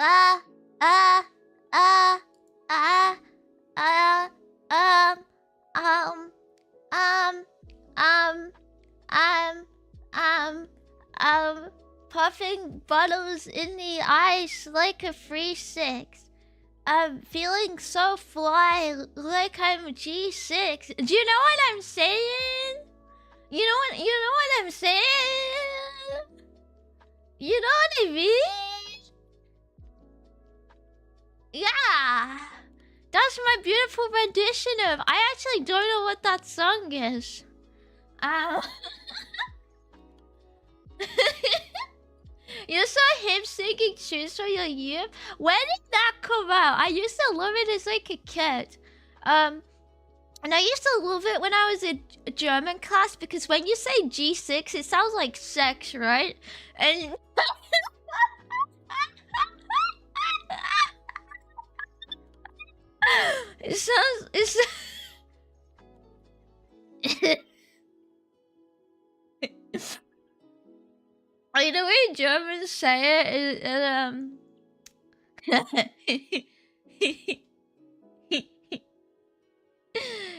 uh, uh, uh, uh, uh, um, um, um, um, um, puffing bottles in the ice like a free six. I'm feeling so fly like I'm G6. Do you know what I'm saying? You know what I'm saying? You know what I mean? Yeah. That's my beautiful rendition of... I actually don't know what that song is. You're so hip singing tunes for your youth. When did that come out? I used to love it as like a kid. And I used to love it when I was in German class because when you say G6, it sounds like sex, right? And it sounds... You know the way Germans say it,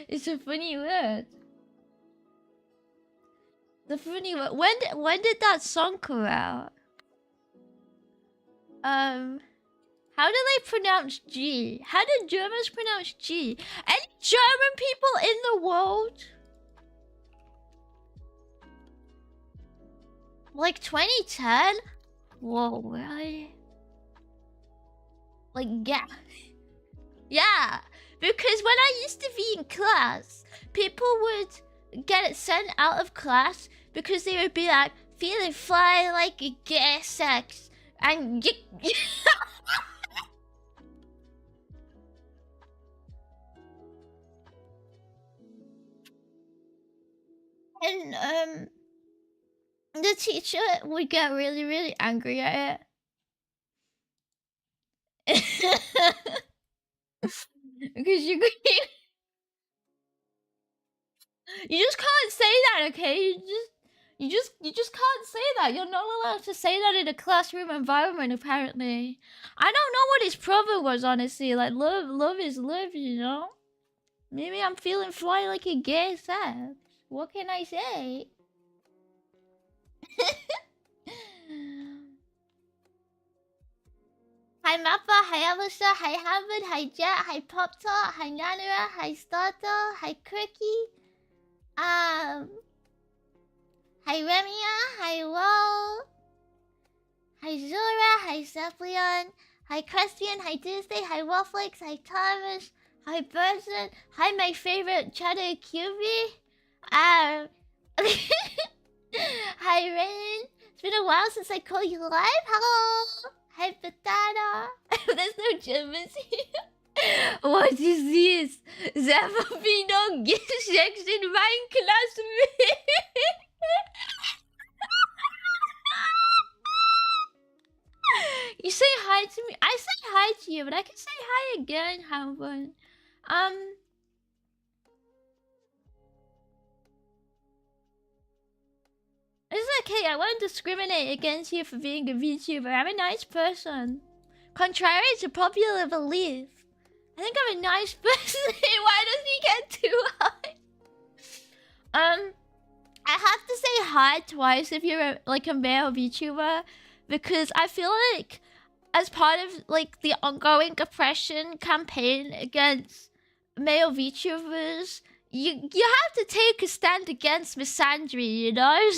it's a funny word. The funny word. When did that song come out? How do they pronounce G? How do Germans pronounce G? Any German people in the world? Like 2010? Whoa, really? Like, yeah. Yeah. Because when I used to be in class, people would get sent out of class because they would be like, feeling fly like a gay sex. And and the teacher would get really, really angry at it. Because you just can't say that, okay? You just can't say that. You're not allowed to say that in a classroom environment, apparently. I don't know what his problem was, honestly. Like, love is love, you know? Maybe I'm feeling fly like a gay sex. What can I say? Hi Mappa, hi Alicia, hi Hamid, hi Jet, hi Pop-Tart, hi Nanura, hi Starter, hi Quirky. Hi Remia, hi Wall. Hi Zora, hi Zephleon, hi Christian, hi Tuesday, hi Wolflix, hi Thomas, hi Person, hi my favorite Cheddar QB. Hi Rain. It's been a while since I called you live. Hello. Hi Patana. There's no Germans here. What is this? Zafafino gift section my classmate. You say hi to me. I say hi to you, but I can say hi again, Hamburg. It's okay, I won't discriminate against you for being a VTuber. I'm a nice person. Contrary to popular belief. I think I'm a nice person. Why does he get too high? I have to say hi twice if you're like a male VTuber. Because I feel like as part of like the ongoing oppression campaign against male VTubers, you have to take a stand against misandry, you know?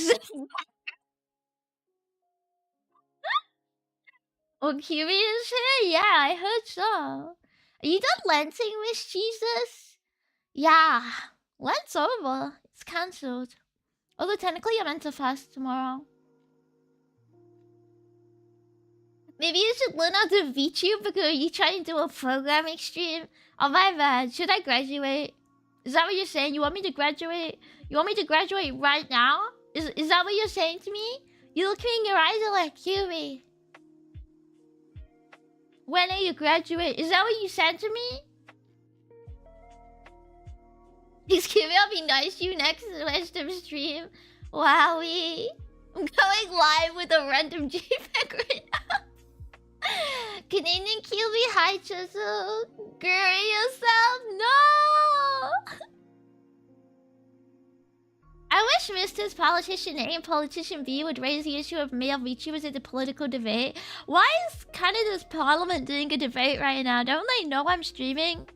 Oh, curious here? Yeah, I heard so. Are you done lensing, Miss Jesus? Yeah, Lent's over. It's cancelled. Although technically I'm meant to fast tomorrow. Maybe you should learn how to VTube because you're trying to do a programming stream. Oh my bad. Should I graduate? Is that what you're saying? You want me to graduate? You want me to graduate right now? Is that what you're saying to me? You look me in your eyes and like, QB. When are you graduate? Is that what you said to me? Please give me, I'll be nice to you next Western stream. Wowie. I'm going live with a random JPEG right now. Canadian Kiwi, hi Chisel. Girl yourself, no! I wish Mr. Politician A and Politician B would raise the issue of male VTubers in the political debate. Why is Canada's Parliament doing a debate right now? Don't they know I'm streaming?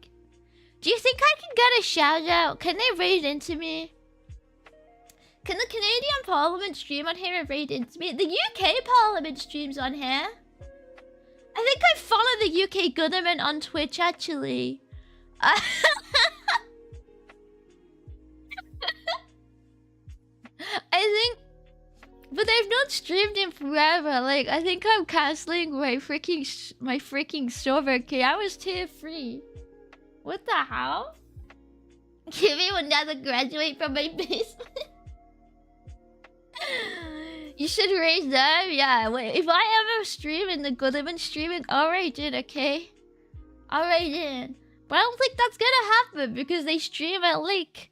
Do you think I can get a shout out? Can they raid into me? Can the Canadian Parliament stream on here and raid into me? The UK Parliament streams on here. I think I follow the UK government on Twitch actually. I think, but they've not streamed in forever. Like, I think I'm canceling my freaking server. Okay, I was tier 3. What the hell? Kimmy would never graduate from my basement. You should raise them. Yeah. Wait, if I ever stream in the government streaming, I'll raid in. Okay, I'll raid in. But I don't think that's gonna happen because they stream at like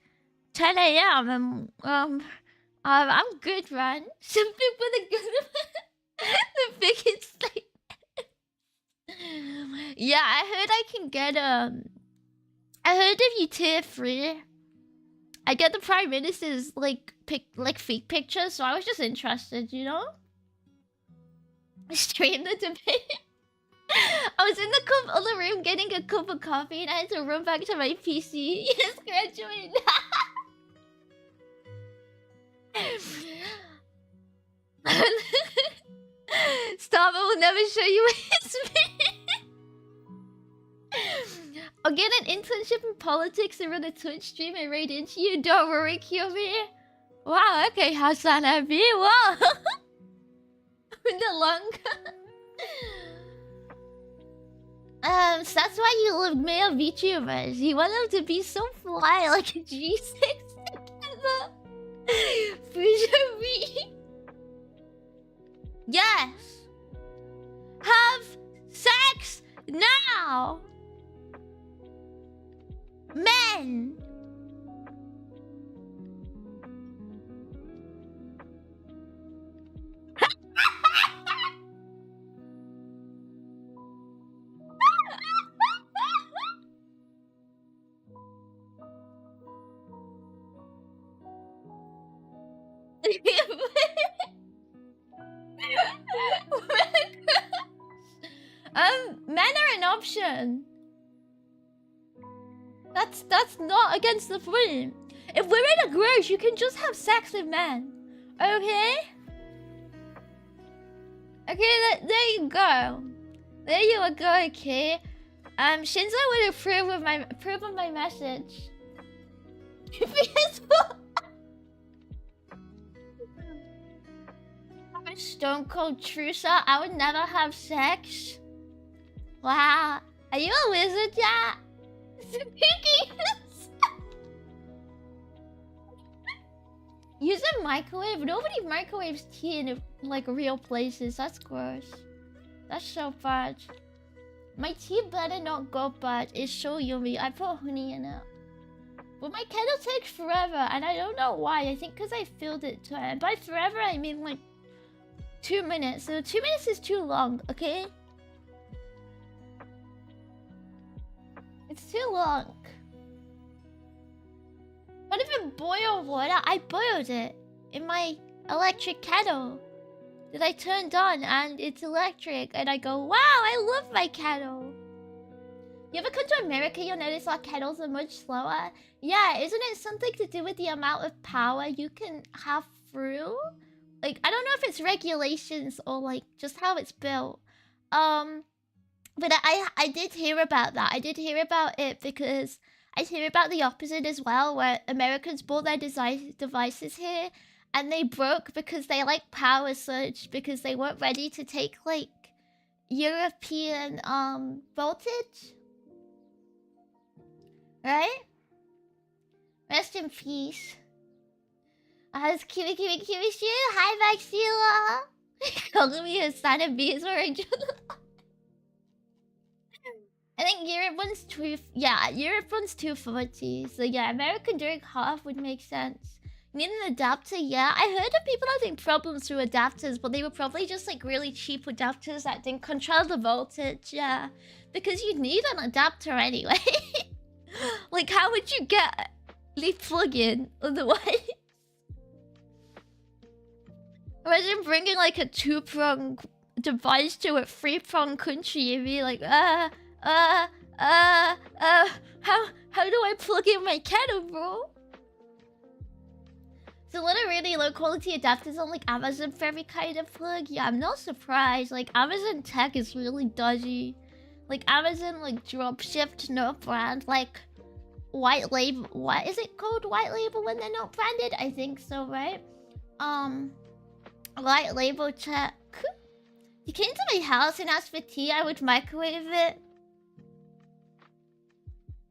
10 a.m. and I'm good, man. Some people the the biggest like. Yeah, I heard I can get I heard if you tier 3, I get the Prime Minister's like fake pictures, so I was just interested, you know? Stream the debate. I was in the other room getting a cup of coffee and I had to run back to my PC. Yes, graduate. Stop, I will never show you it's me. I'll get an internship in politics and run a Twitch stream and raid into you. Don't worry, Kiyomi. Wow, okay, Hassan Abi. Wow. With the lung. So that's why you love male VTubers. You want them to be so fly like a G6 together. Future me. Yes. Have sex now. Men. Men are an option. That's not against the frame. If women are gross, you can just have sex with men. Okay? Okay, there you go. There you go, okay? Shinzo would approve of my message. I'm a stone cold trucer. I would never have sex. Wow. Are you a wizard yet? Use a microwave? Nobody microwaves tea in like real places. That's gross. That's so bad. My tea better not go bad. It's so yummy. I put honey in it. But my kettle takes forever and I don't know why. I think because I filled it to it. By forever I mean like 2 minutes. So 2 minutes is too long, okay? It's too long. What if it boiled water? I boiled it in my electric kettle that I turned on and it's electric and I go, wow, I love my kettle. You ever come to America, you'll notice our kettles are much slower. Yeah, isn't it something to do with the amount of power you can have through? Like, I don't know if it's regulations or like just how it's built. But I did hear about that. I did hear about it because I hear about the opposite as well, where Americans bought their devices here and they broke because they like power surged because they weren't ready to take like European voltage. Right? Rest in peace. How's Kiwi Shoe? Hi Maxila! Calling me a sign of bees or angel. I think Europe one's 2... Yeah, Europe one's 240. So yeah, America during half would make sense. Need an adapter? Yeah, I heard of people having problems with adapters, but they were probably just like really cheap adapters that didn't control the voltage. Yeah, because you need an adapter anyway. Like, how would you get the plug-in otherwise? Imagine bringing like a two-prong device to a three-prong country and be like, how do I plug in my kettle, bro? So a lot of really low quality adapters on like Amazon for every kind of plug. Yeah, I'm not surprised. Like Amazon tech is really dodgy. Like Amazon like drop shipped no brand, like white label. What is it called? White label when they're not branded? I think so, right? White label check. You came to my house and asked for tea, I would microwave it.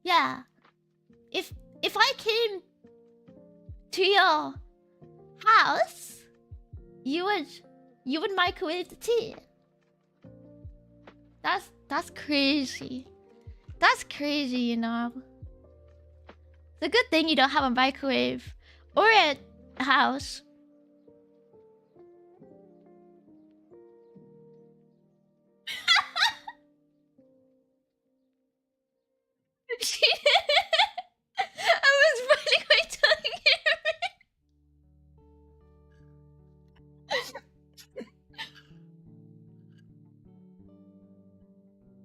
Yeah. If I came to your house, you would microwave the tea. That's crazy. That's crazy, you know. It's a good thing you don't have a microwave or a house. I was biting my tongue here.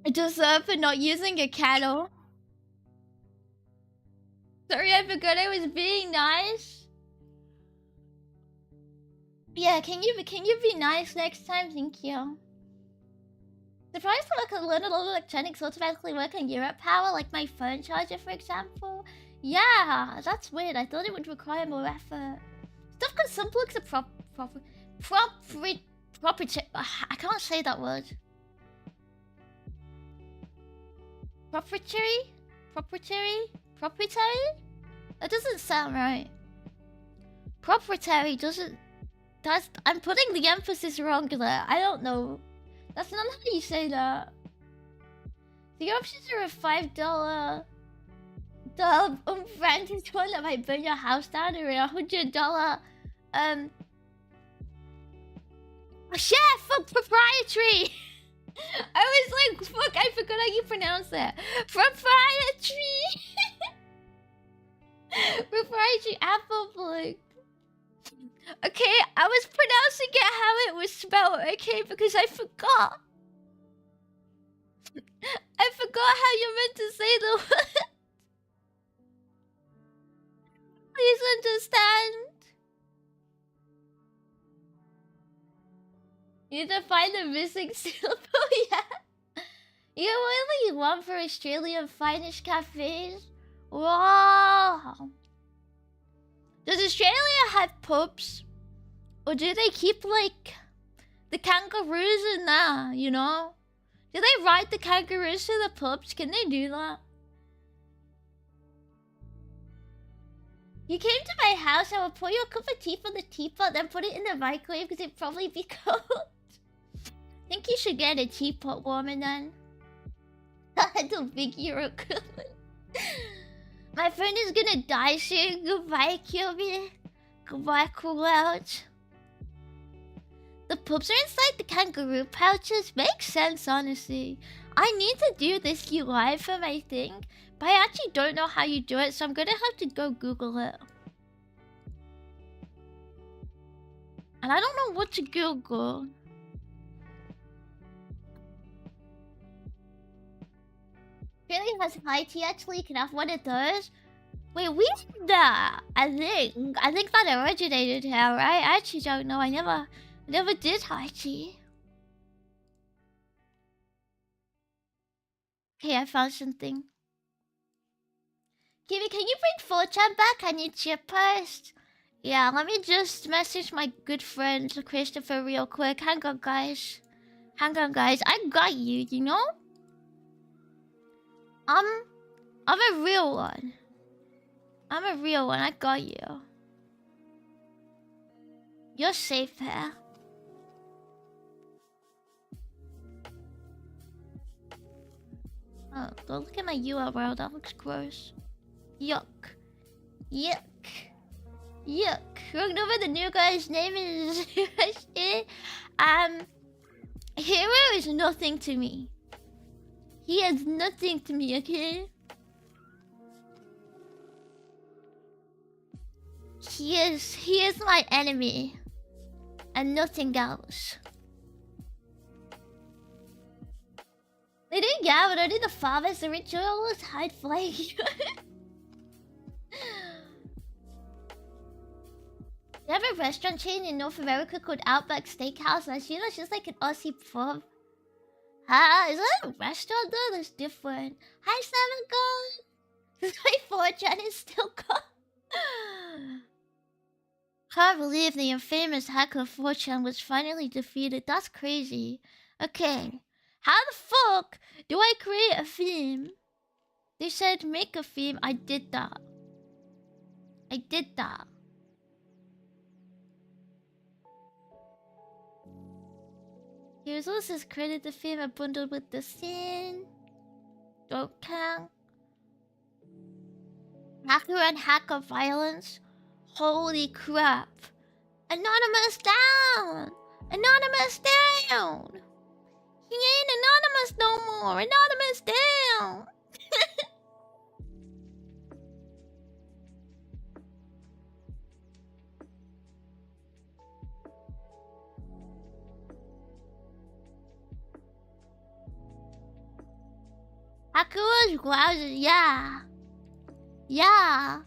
I deserve for not using a kettle. Sorry, I forgot I was being nice. Yeah, can you be nice next time? Thank you. Surprised that I can learn a lot of electronics automatically work on Europe power, like my phone charger, for example. Yeah, that's weird. I thought it would require more effort. Stuff because some plugs are proprietary. I can't say that word. Proprietary? That doesn't sound right. Proprietary doesn't. I'm putting the emphasis wrong there. I don't know. That's not how you say that. The options are a $5 unbranded one that might burn your house down, or a $100 chef for proprietary. I was like, fuck, I forgot how you pronounce that. Proprietary. Proprietary apple plug. Okay, I was pronouncing it how it was spelled, okay, because I forgot. I forgot how you meant to say the word. Please understand. You need to find the missing syllable, yeah. You only one for Australian finest cafes? Wow. Does Australia have pubs? Or do they keep, like, the kangaroos in there, you know? Do they ride the kangaroos to the pubs? Can they do that? You came to my house, I would pour you a cup of tea from the teapot, then put it in the microwave because it'd probably be cold. I think you should get a teapot warmer then. The big Euro cooler. My friend is gonna die soon. Goodbye, Kirby. Goodbye, cool out. The pubs are inside the kangaroo pouches. Makes sense, honestly. I need to do this UI for my thing, but I actually don't know how you do it, so I'm gonna have to go Google it. And I don't know what to Google. Australia has high tea actually. You can have one of those. Wait, we did that. I think that originated here, right? I actually don't know. I never did high tea. Okay, I found something. Kiwi, can you bring 4chan back? I need your post. Yeah, let me just message my good friend Christopher real quick. Hang on, guys. I got you, you know? I'm a real one. I got you. You're safe here. Oh, don't look at my URL. That looks gross. Yuck. Yuck. Remember the new guy's name is Hero is nothing to me. He is nothing to me, okay? He is my enemy. And nothing else. They didn't get but only the fathers, the rituals, hide flag. They have a restaurant chain in North America called Outback Steakhouse, and you know it's just like an Aussie pub. Is that a restaurant though? That's different. Hi, Seven God. My 4chan is still gone. Can't believe the infamous hacker 4chan was finally defeated. That's crazy. Okay. How the fuck do I create a theme? They said make a theme. I did that. I did that. Here's also credit the theme I bundled with the scene. Don't count. Hacker and hacker violence. Holy crap. Anonymous down! Anonymous down! He ain't anonymous no more! Anonymous down! Hacker was grounded, yeah. Yeah.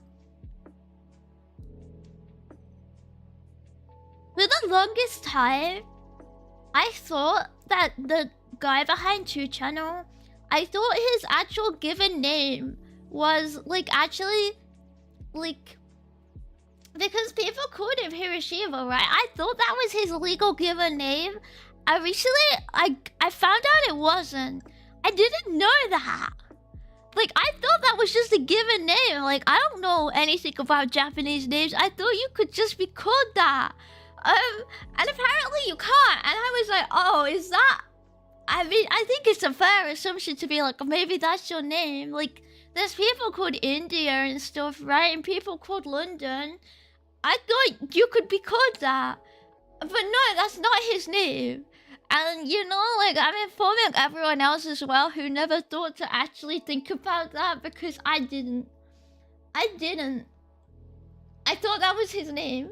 For the longest time, I thought that the guy behind 2channel, I thought his actual given name was like actually like because people called him Hiroshima, right? I thought that was his legal given name. I recently I found out it wasn't. I didn't know that. Like, I thought that was just a given name. Like, I don't know anything about Japanese names. I thought you could just be called that. And apparently you can't. And I was like, oh, is that... I mean, I think it's a fair assumption to be like, maybe that's your name. Like, there's people called India and stuff, right? And people called London. I thought you could be called that. But no, that's not his name. And, you know, like, I'm informing everyone else as well who never thought to actually think about that because I didn't. I thought that was his name.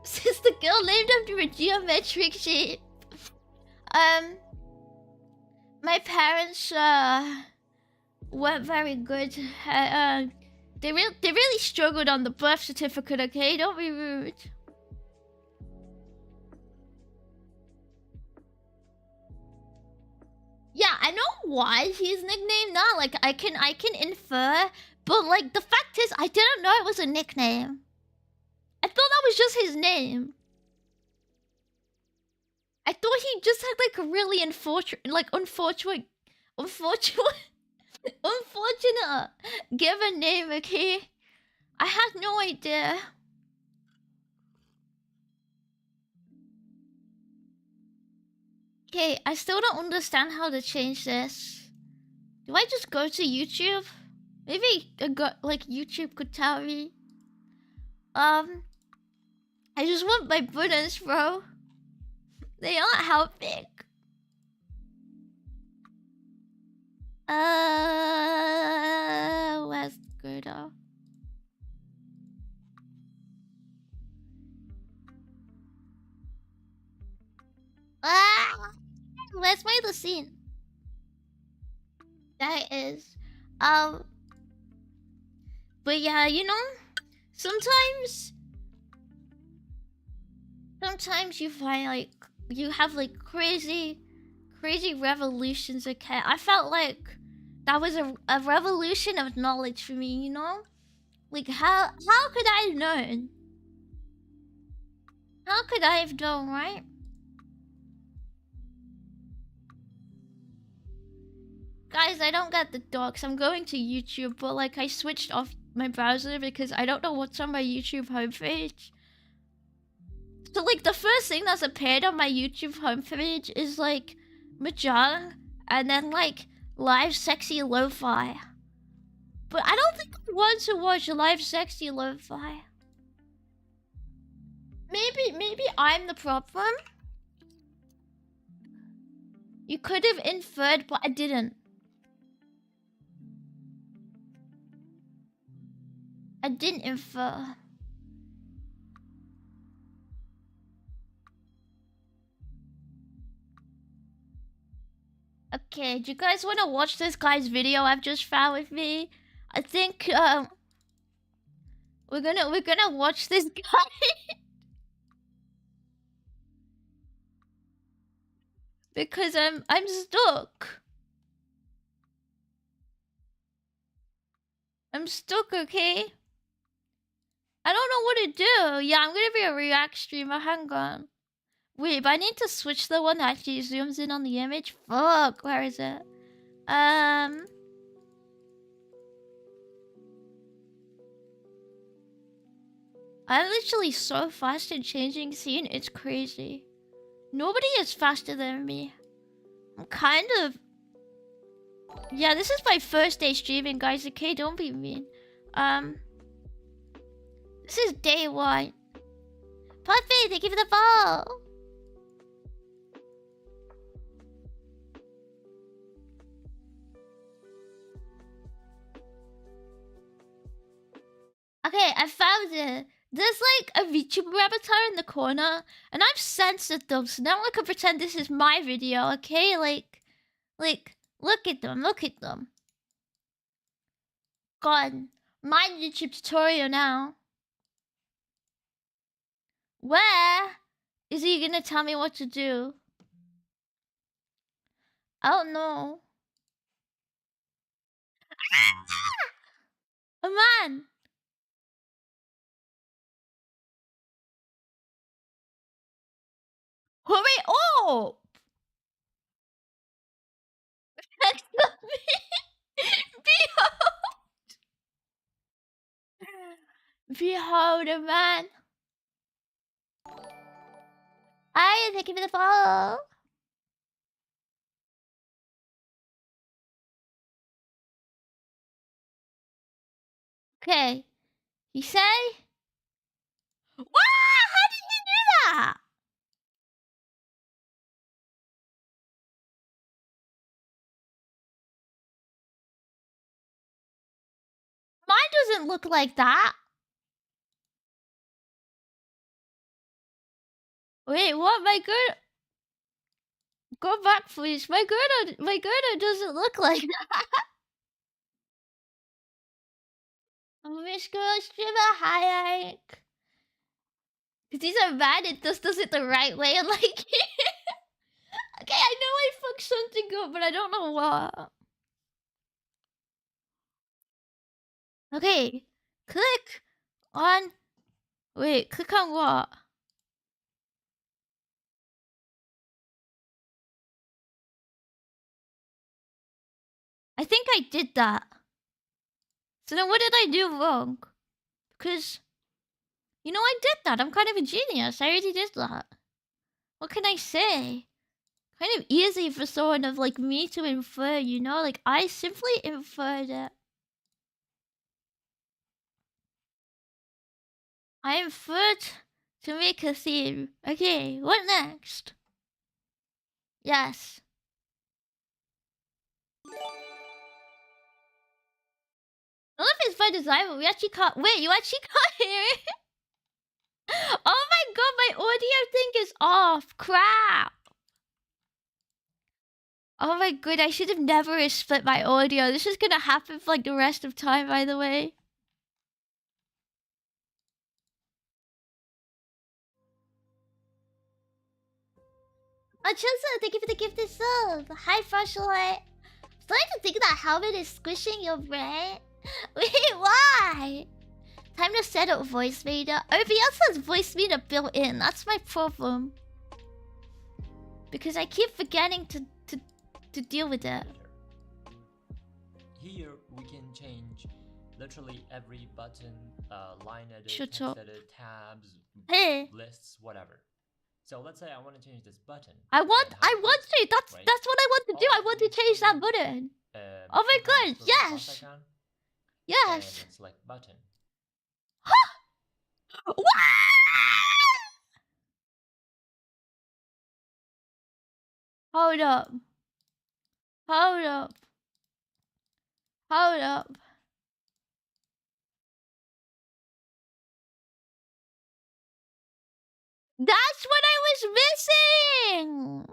Since the girl named after a geometric shape. My parents, weren't very good. They really struggled on the birth certificate, okay? Don't be rude. Yeah, I know why he's nicknamed that. Like, I can infer, but like the fact is, I didn't know it was a nickname. I thought that was just his name. I thought he just had like a really unfortunate given name. Okay, I had no idea. Okay, I still don't understand how to change this. Do I just go to YouTube? Maybe YouTube could tell me. I just want my buttons, bro. They aren't helping. Where's godot? Where's my scene? That is, but yeah, you know, sometimes you find like you have like crazy revolutions. Okay, I felt like that was a revolution of knowledge for me. You know, like how could I have known? How could I have known, right? Guys, I don't get the docs. I'm going to YouTube, but like I switched off my browser because I don't know what's on my YouTube homepage. So like the first thing that's appeared on my YouTube homepage is like Mahjong and then like live sexy lo-fi. But I don't think I want to watch live sexy lo-fi. Maybe I'm the problem. You could have inferred, but I didn't. I didn't infer. Okay, do you guys want to watch this guy's video I've just found with me? I think we're gonna watch this guy because I'm stuck. I'm stuck, okay? I don't know what to do. Yeah, I'm gonna be a react streamer. Hang on. Wait, but I need to switch the one that actually zooms in on the image. Fuck, where is it? I'm literally so fast in changing scene, it's crazy. Nobody is faster than me. I'm kind of... Yeah, this is my first day streaming, guys, okay? Don't be mean. This is day 1. Puppy, thank you for the ball! Okay, I found it. There's like a VTuber avatar in the corner, and I've censored them, so now I can pretend this is my video, okay? Like, look at them, look at them. God, my YouTube tutorial now. Where is he gonna tell me what to do? I don't know. A man! Hurry up! Behold a man. Hi, thank you for the follow. Okay. You say? Wow! How did you do that? Mine doesn't look like that. Wait, what? My good. Go back, please. My Gerda doesn't look like that. Oh, Miss Girl Streamer, hi, because these are bad, it just does it the right way. And like, okay, I know I fucked something up, but I don't know what. Okay, click on. Wait, click on what? I think I did that. So then what did I do wrong? Because, you know, I did that. I'm kind of a genius. I already did that. What can I say? Kind of easy for someone of like me to infer, you know? Like, I simply inferred it. I inferred to make a theme. Okay, what next? Yes. None of it's by design, but we actually can't. Wait, you actually can't hear it? Oh my god, my audio thing is off. Crap. Oh my god, I should have never split my audio. This is gonna happen for like the rest of time, by the way. Chilsa, thank you for the gifted sub. Hi, Flashlight. Starting to think that helmet is squishing your brain. Wait, why? Time to set up voice meter. OBS has voice meter built in. That's my problem. Because I keep forgetting to deal with it. Here we can change literally every button, line edit, Shut text up. edit, tabs, Hey. lists, whatever. So let's say I want to change this button. I want to. That's right? that's what I want to do. I want to change that button. Oh my god, yes. Icon, Yes. and select button. What? Hold up. Hold up. Hold up. That's what I was missing!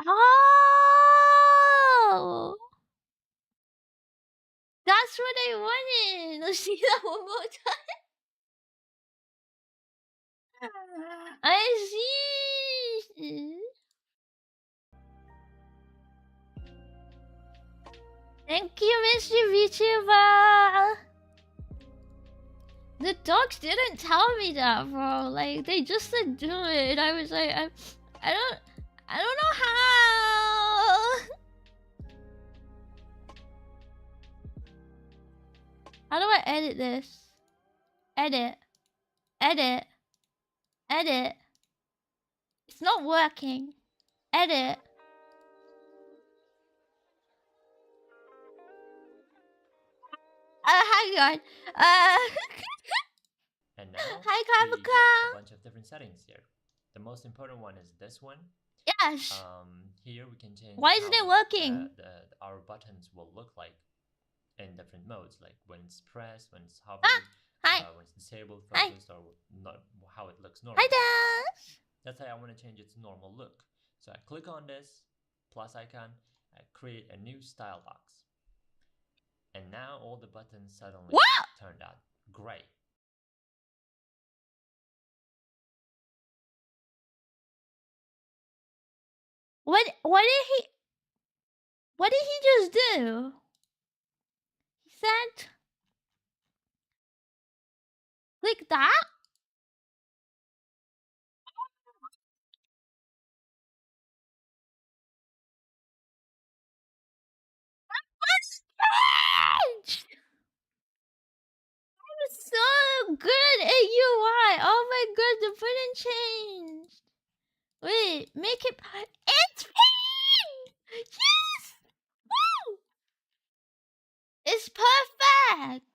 Oh! That's what I wanted! Let's see that one more time. I see! Thank you, Mr. VTuber! The dogs didn't tell me that, bro. Like, they just said do it. And I was like, I don't know how. How do I edit this? Edit. Edit. Edit. It's not working. Edit. Hang on. And now Hi, we got Kavaka. a bunch of different settings here. The most important one is this one. Yes. Here we can change. Why isn't it working? Our buttons will look like in different modes, like when it's pressed, when it's hovering, Hi. when it's disabled, focused, or not, how it looks normal. Hi, Dash. That's why I want to change its normal look. So I click on this plus icon, I create a new style box. And now all the buttons suddenly turned out gray. What did he just do? He said click that? What's changed? I'm so good at UI. Oh my god, the button changed. Wait, make it. It's pink! Yes! Woo! It's perfect!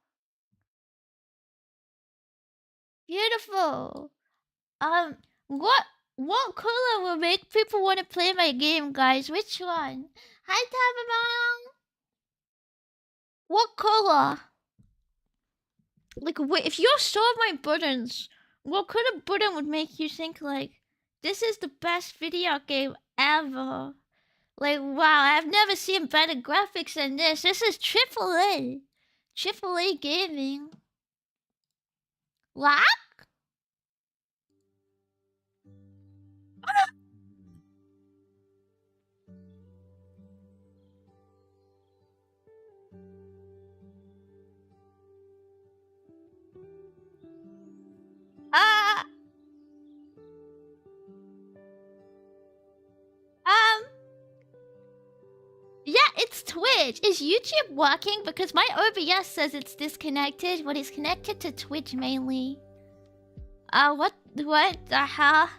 Beautiful. What color will make people want to play my game, guys? Which one? Hi, Tabamon. What color? Like, wait, if you saw my buttons, what kind of button would make you think, like, this is the best video game ever? Like, wow, I've never seen better graphics than this. This is AAA. AAA gaming. What? Yeah, it's Twitch. Is YouTube working? Because my OBS says it's disconnected, but it's connected to Twitch mainly. What the hell?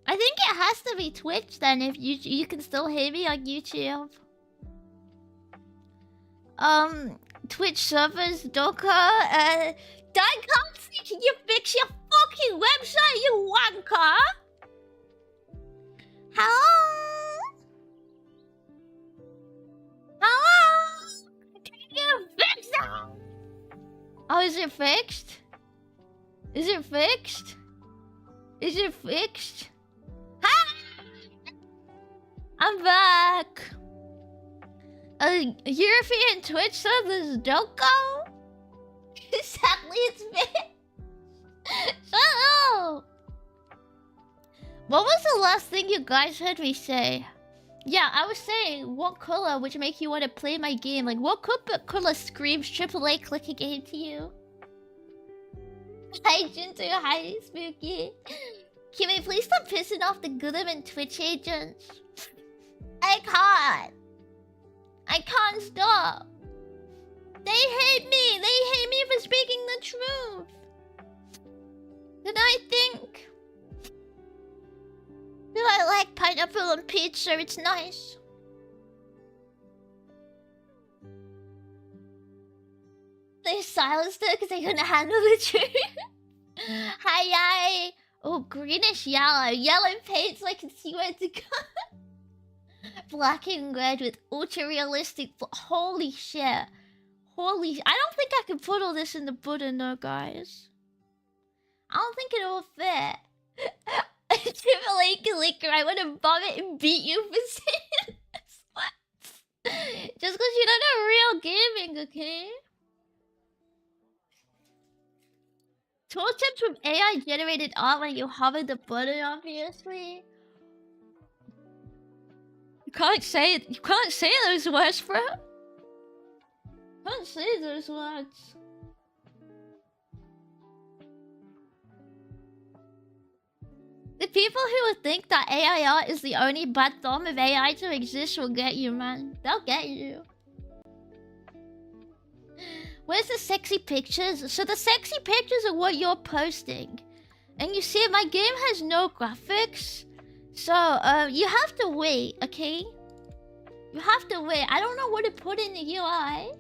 I think it has to be Twitch then, if you can still hear me on YouTube. Twitch servers, Doka, Dicopsy, can you fix your fucking website, you wanker? Hello? Hello? Can you fix it? Oh, is it fixed? Is it fixed? Is it fixed? Hi! I'm back. European Twitch servers don't go? Sadly, it's me. Shut up! What was the last thing you guys heard me say? Yeah, I was saying, what color would make you want to play my game? Like, what color screams AAA click a game to you? Hi, Junto. Hi, Spooky. Can we please stop pissing off the Goodham and Twitch agents? I can't. I can't stop. They hate me. They hate me for speaking the truth. And I think... Do I like pineapple on pizza? It's nice. They silenced it because I couldn't handle the truth. Hi. Oh, greenish yellow. Yellow paint so I can see where to go. Black and red with ultra realistic. Holy shit. Holy. I don't think I can put all this in the button though, guys. I don't think it will fit. Timberlake liquor. I want to vomit and beat you for saying this. What? Just because you don't know real gaming, okay? Tooltips from AI generated art when you hover the button, obviously. You can't say it. You can't say those words, bro. You can't say those words. The people who would think that AI art is the only bad form of AI to exist will get you, man. They'll get you. Where's the sexy pictures? So the sexy pictures are what you're posting. And you see, my game has no graphics. So, you have to wait, okay? You have to wait. I don't know what to put in the UI.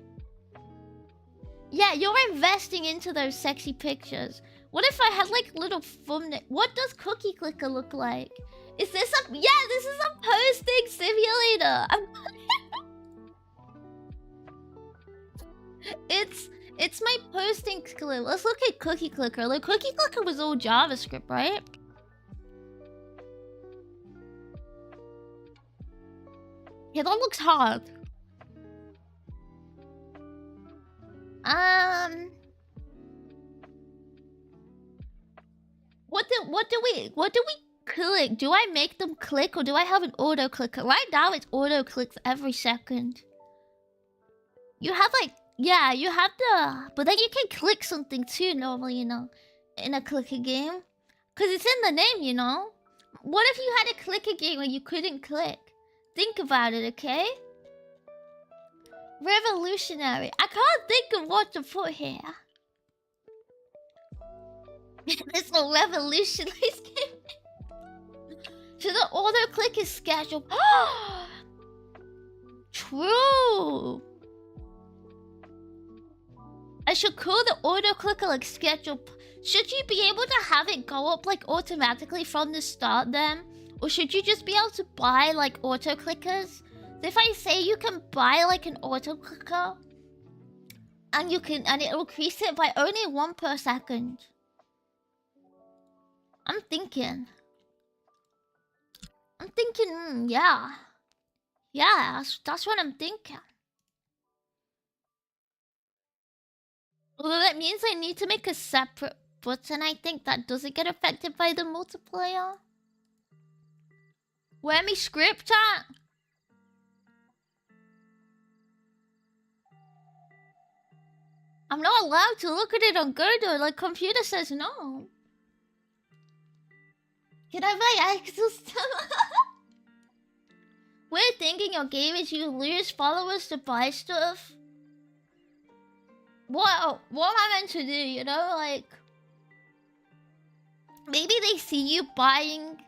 Yeah, you're investing into those sexy pictures. What if I had like little thumbnail? What does Cookie Clicker look like? Is this a... Yeah, this is a posting simulator. It's my posting clip. Let's look at Cookie Clicker. Like, Cookie Clicker was all JavaScript, right? Yeah, that looks hard. What do we click? Do I make them click or do I have an auto clicker? Right now it's auto clicks every second. You have like, yeah, you have the, but then you can click something too normally, you know, in a clicker game. Cause it's in the name, you know. What if you had a clicker game where you couldn't click? Think about it, okay? Revolutionary. I can't think of what to put here. It's a revolutionary game. So the auto click is scheduled. True. I should call the auto clicker like schedule. Should you be able to have it go up like automatically from the start then? Or should you just be able to buy like auto clickers? So if I say you can buy like an auto clicker and it'll increase it by only 1 per second. I'm thinking, yeah. Yeah, that's what I'm thinking. Although that means I need to make a separate button, I think that doesn't get affected by the multiplayer. Where me script at? I'm not allowed to look at it on Godot, like computer says no. Can I buy access to Weird thing in your game is you lose followers to buy stuff. What am I meant to do, you know? Like, maybe they see you buying,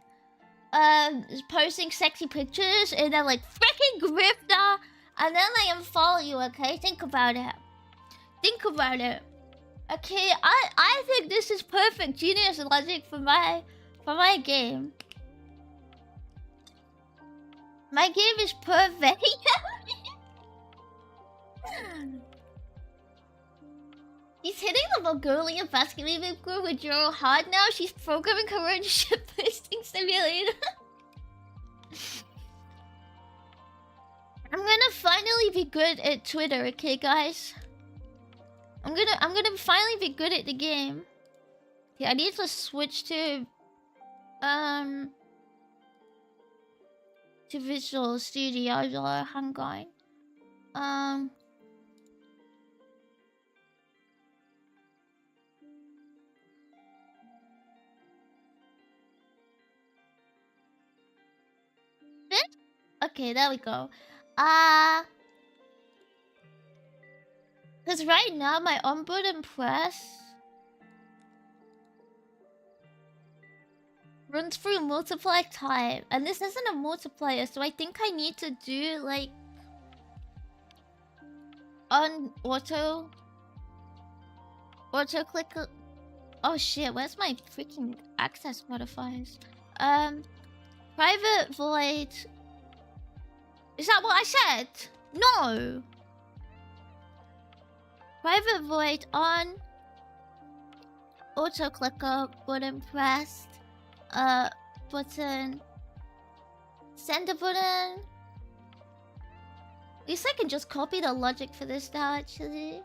posting sexy pictures and they're like, freaking grifter, and then they unfollow you, okay? Think about it. Think about it. Okay, I think this is perfect genius logic for my game. My game is perfect. He's hitting the Mongolian basketball group with Juro hard now. She's programming her own ship posting simulator. I'm gonna finally be good at Twitter, okay, guys? I'm gonna finally be good at the game. Yeah, I need to switch to Visual Studio. Hang on. Okay, there we go. Because right now my onboard and press runs through multiply type, and this isn't a multiplier, so I think I need to do like on auto Auto click. Oh shit, where's my freaking access modifiers? Private void. Is that what I said? No. Private void on. Auto clicker button pressed. Button. Sender button. At least I can just copy the logic for this now, actually.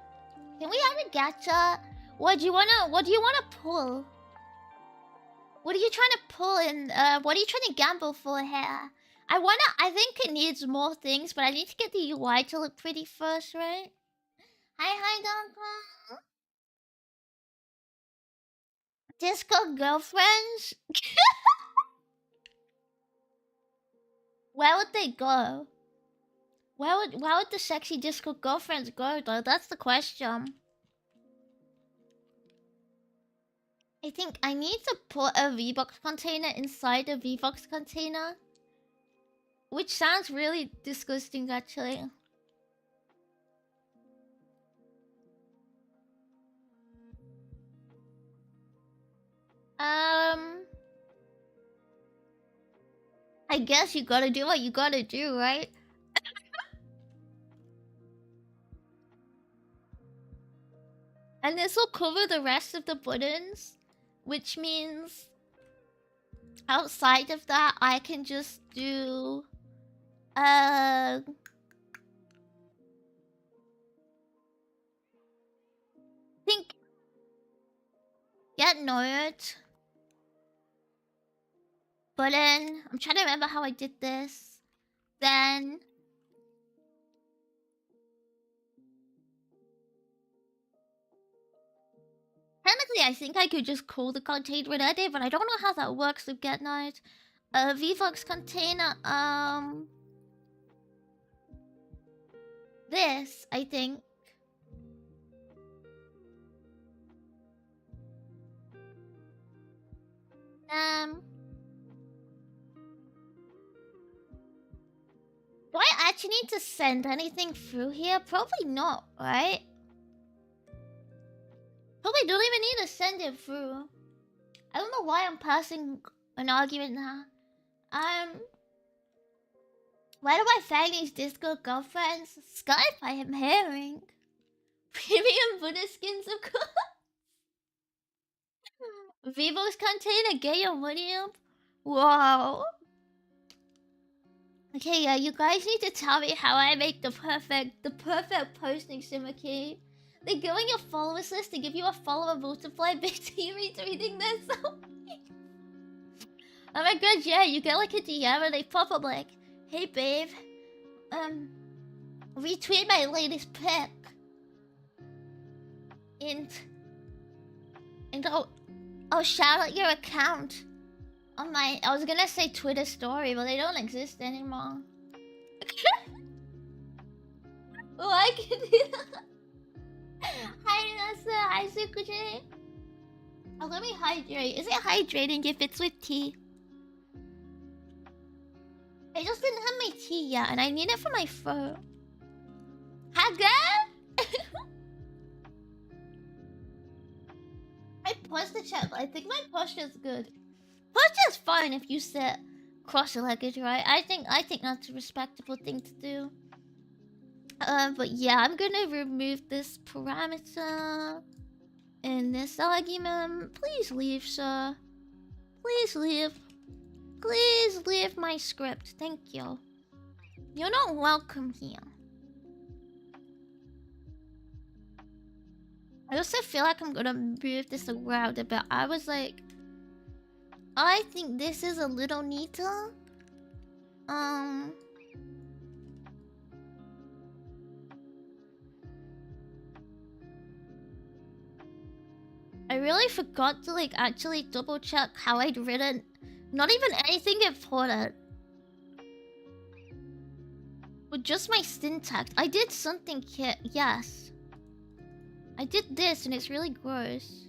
Can we have a gacha? What do you wanna pull? What are you trying to pull in? What are you trying to gamble for here? I think it needs more things, but I need to get the UI to look pretty first, right? Hi, Donka. Disco girlfriends? Where would they go? Where would the sexy disco girlfriends go, though? That's the question. I think I need to put a V-Box container inside a V-Box container. Which sounds really disgusting, actually. I guess you gotta do what you gotta do, right? And this will cover the rest of the buttons. Which means... outside of that, I can just do... think... get node. Button. I'm trying to remember how I did this. Then... technically, I think I could just call the container an edit, but I don't know how that works with get node. VFox container, this, I think. Do I actually need to send anything through here? Probably not, right? Probably don't even need to send it through. I don't know why I'm passing an argument now. Why do I find these disco girlfriends? Skype, I am hearing. Premium Buddha skins, of course. Vivo's container, get your money up. Wow. Okay, yeah, you guys need to tell me how I make the perfect posting simaki. They go in your followers list to give you a follower multiply. Big T retweeting this. Oh my god, yeah, you get like a DM and they pop up like, hey babe, retweet my latest pic. And I'll shout out your account on my... I was gonna say Twitter story, but they don't exist anymore. Oh, I can do that. Hi, Nasa. Hi, Sukuji. Oh, let me hydrate. Is it hydrating if it's with tea? I just didn't have my tea yet, and I need it for my throat. Haga? I paused the chat, but I think my posture's good. Posture's fine if you sit cross-legged, right? I think that's a respectable thing to do. But yeah, I'm gonna remove this parameter in this argument. Please leave, sir. Please leave. Please leave my script. Thank you. You're not welcome here. I also feel like I'm gonna move this around a bit. I was like... I think this is a little neater. I really forgot to like actually double check how I'd written not even anything important. But just my syntax. I did something here, yes. I did this and it's really gross.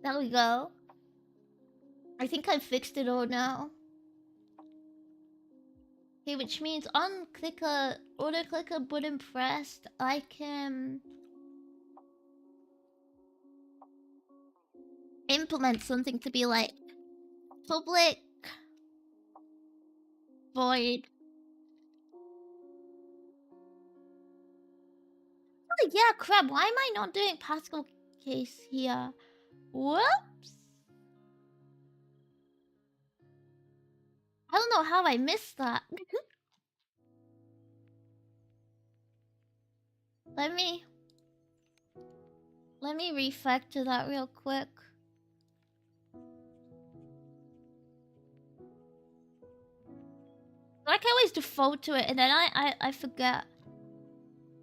There we go. I think I fixed it all now. Okay, which means on clicker, auto clicker button pressed, I can implement something to be like public void. Oh yeah, crap, why am I not doing Pascal case here? Whoops. I don't know how I missed that. Let me refactor that real quick. I can always default to it and then I forget.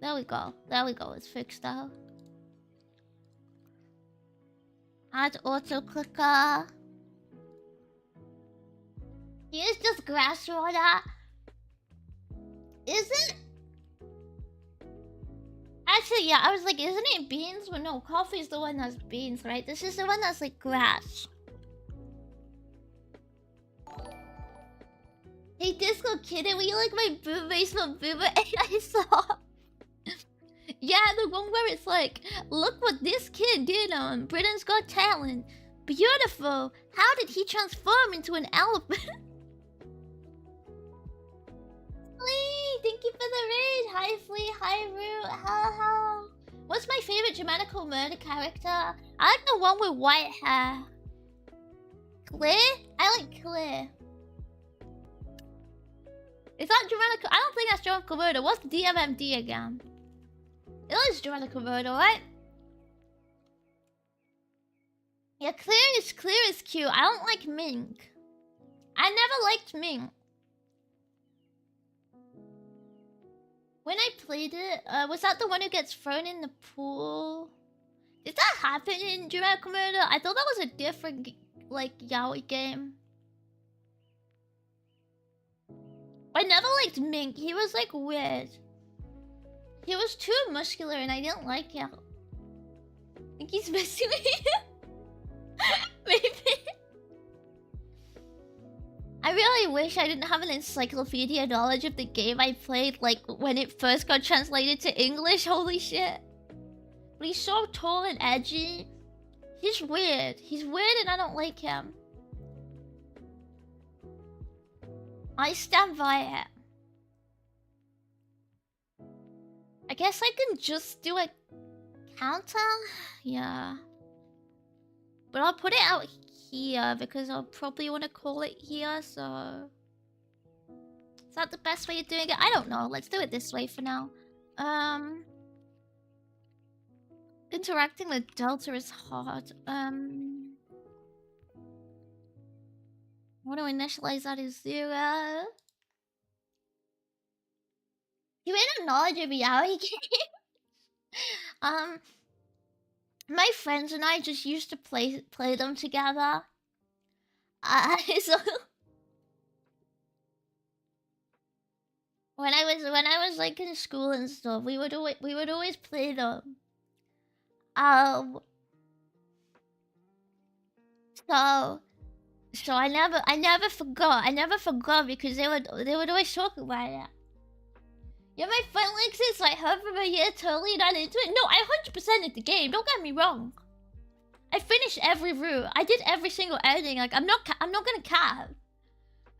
There we go. There we go. It's fixed now. Add auto clicker. Here's just grass water. Is it? Actually, yeah, I was like, isn't it beans? Well, no, coffee's the one that's beans, right? This is the one that's like grass. Hey, Disco Kid, will you like my basement boomer AI song? Yeah, the one where it's like, look what this kid did on Britain's Got Talent. Beautiful. How did he transform into an elephant? Flea, thank you for the raid. Hi, Flea. Hi, Rue. How? What's my favorite Germanical murder character? I like the one with white hair. Claire? I like Claire. Is that Germanical? I don't think that's Germanical murder. What's DMMD again? It is Germanical murder, right? Yeah, Claire is cute. I don't like Mink. I never liked Mink. When I played it, was that the one who gets thrown in the pool? Did that happen in Germanical murder? I thought that was a different, like, yaoi game. I never liked Mink. He was, like, weird. He was too muscular and I didn't like him. I think he's missing me. Maybe. I really wish I didn't have an encyclopedia knowledge of the game I played, like, when it first got translated to English. Holy shit. But he's so tall and edgy. He's weird. He's weird and I don't like him. I stand by it. I guess I can just do a counter? Yeah. But I'll put it out here because I'll probably want to call it here, so... Is that the best way of doing it? I don't know. Let's do it this way for now. Interacting with Delta is hard. I want to initialize that as 0. You ain't a knowledge of yaoi game. My friends and I just used to play them together. So when I was like in school and stuff, we would always play them. So I never forgot because they would always talk about it. Yeah, my friend likes it, so I heard from her, yeah, totally not into it. No, I 100%ed the game, don't get me wrong. I finished every route. I did every single ending. Like, I'm not gonna cap.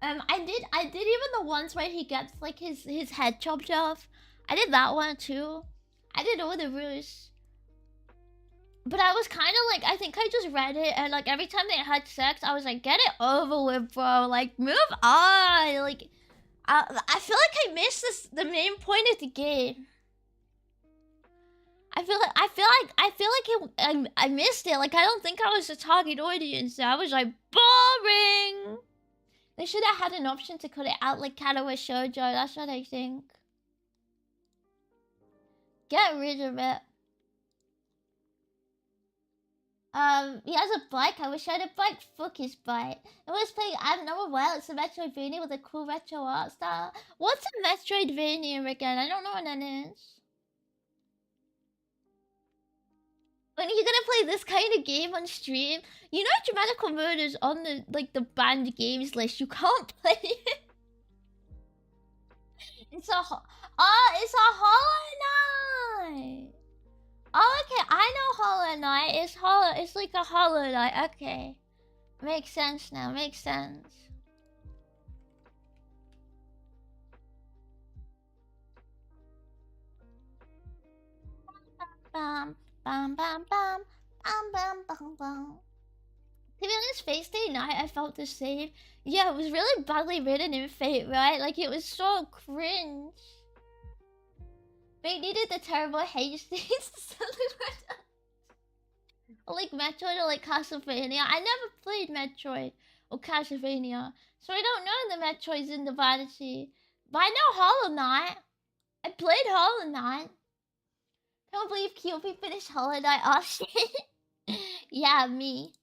I did even the ones where he gets like his head chopped off. I did that one too. I did all the routes. But I was kind of like, I think I just read it and like every time they had sex, I was like, get it over with, bro. Like, move on. Like, I feel like I missed the main point of the game. I feel like I missed it. Like, I don't think I was the target audience. I was like, boring. They should have had an option to cut it out like Katawa Shoujo. That's what I think. Get rid of it. He has a bike. I wish I had a bike. Fuck his bike. I was playing I don't know a while. It's a Metroidvania with a cool retro art style. What's a Metroidvania again? I don't know what that is. When are you gonna play this kind of game on stream? You know Dramatical Murder's on the banned games list. You can't play it. It's a it's a Hollow Knight. Oh, okay, I know Hollow Knight. It's like a Hollow Knight. Okay, makes sense now. Makes sense. Bam, bam, bam, bam, bam, bam, bam, bam. To be honest, Fate Stay Night, I felt the same. Yeah, it was really badly written in Fate, right? Like, it was so cringe. They needed the terrible hastings. Like Metroid or like Castlevania. I never played Metroid or Castlevania, so I don't know the Metroids in the Vanity. But I know Hollow Knight. I played Hollow Knight. Can't believe QP finished Hollow Knight. Oh shit. Yeah, me.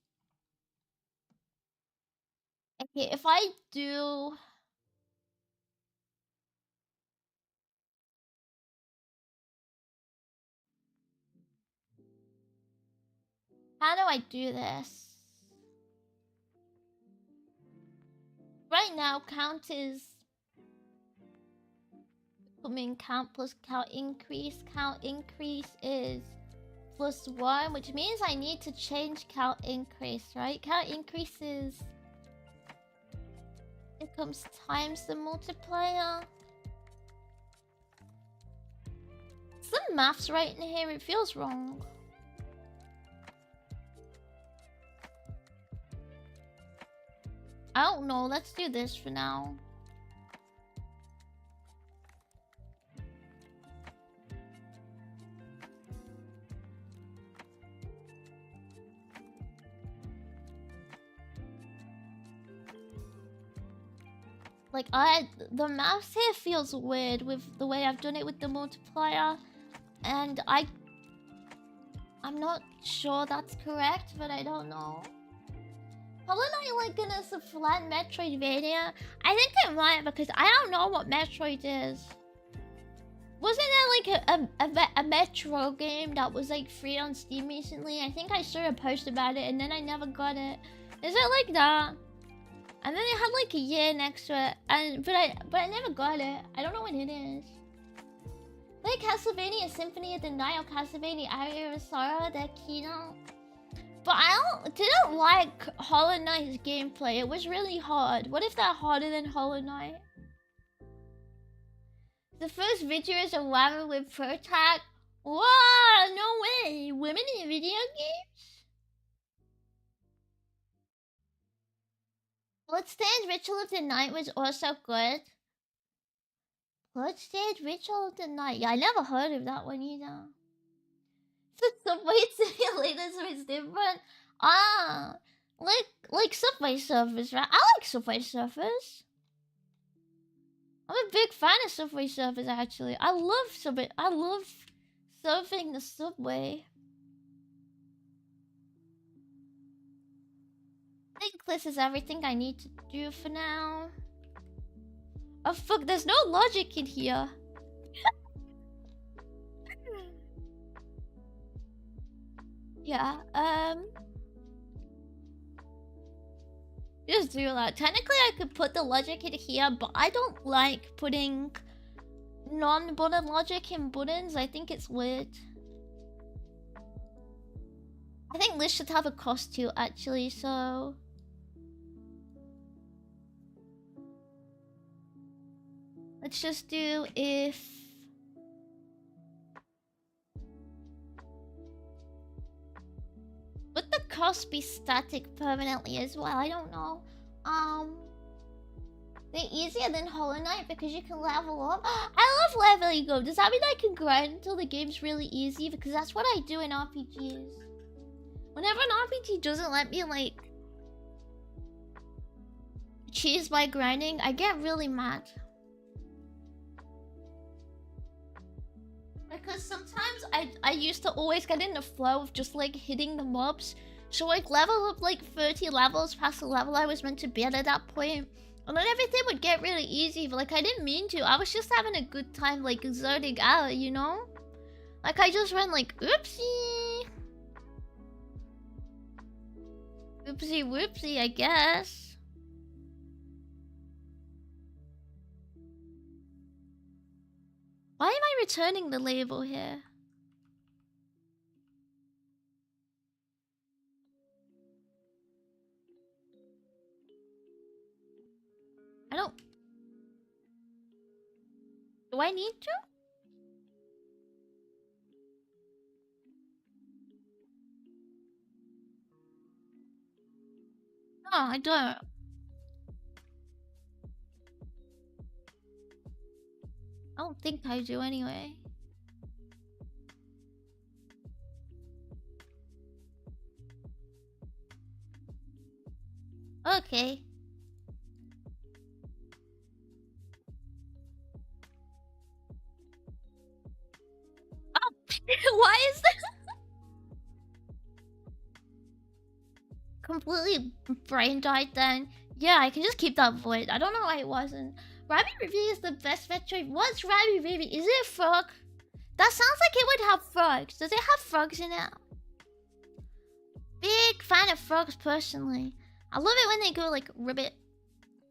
Okay, if I do... How do I do this? Right now, count is... Becoming count plus count increase. Count increase is +1, which means I need to change count increase, right? Count increase is... It comes times the multiplier. Some maths right in here, it feels wrong. I don't know, let's do this for now. Like, the math here feels weird with the way I've done it with the multiplier. And I'm not sure that's correct, but I don't know. Probably not like in a flat Metroidvania. I think it might, because I don't know what Metroid is. Wasn't there like a Metro game that was like free on Steam recently? I think I saw a post about it and then I never got it. Is it like that? And then it had like a year next to it, and but I never got it. I don't know what it is. Like Castlevania Symphony of the Night or Castlevania Aria of Sorrow, the keynote. But I didn't like Hollow Knight's gameplay. It was really hard. What if they're harder than Hollow Knight? The first video is a woman with pro tag. Wow, no way! Women in video games? Bloodstained Ritual of the Night was also good. Bloodstained Ritual of the Night. Yeah, I never heard of that one either. So Subway Simulators was different. Ah, like Subway Surfers, right? I like Subway Surfers. I'm a big fan of Subway Surfers, actually. I love Subway. I love surfing the subway. I think this is everything I need to do for now. Oh fuck, there's no logic in here. Yeah, just do that. Technically I could put the logic in here, but I don't like putting non-button logic in buttons. I think it's weird. I think this should have a cost too, actually, so... Let's just do if... Would the cost be static permanently as well? I don't know. They're easier than Hollow Knight because you can level up. I love leveling up. Does that mean I can grind until the game's really easy? Because that's what I do in RPGs. Whenever an RPG doesn't let me, like, choose by grinding, I get really mad. Because sometimes I used to always get in the flow of just like hitting the mobs. So like level up like 30 levels past the level I was meant to be at that point. And then everything would get really easy, but like I didn't mean to. I was just having a good time like zoning out, you know? Like I just went like, oopsie. Oopsie whoopsie, I guess. turning the label here? I don't... Do I need to? No, I don't. I don't think I do anyway. Okay. Oh, why is that? Completely brain died then. Yeah, I can just keep that void. I don't know why it wasn't. Rabbit Ruby is the best veterinary. What's Rabbit Ruby? Is it a frog? That sounds like it would have frogs. Does it have frogs in it? Big fan of frogs personally. I love it when they go like ribbit,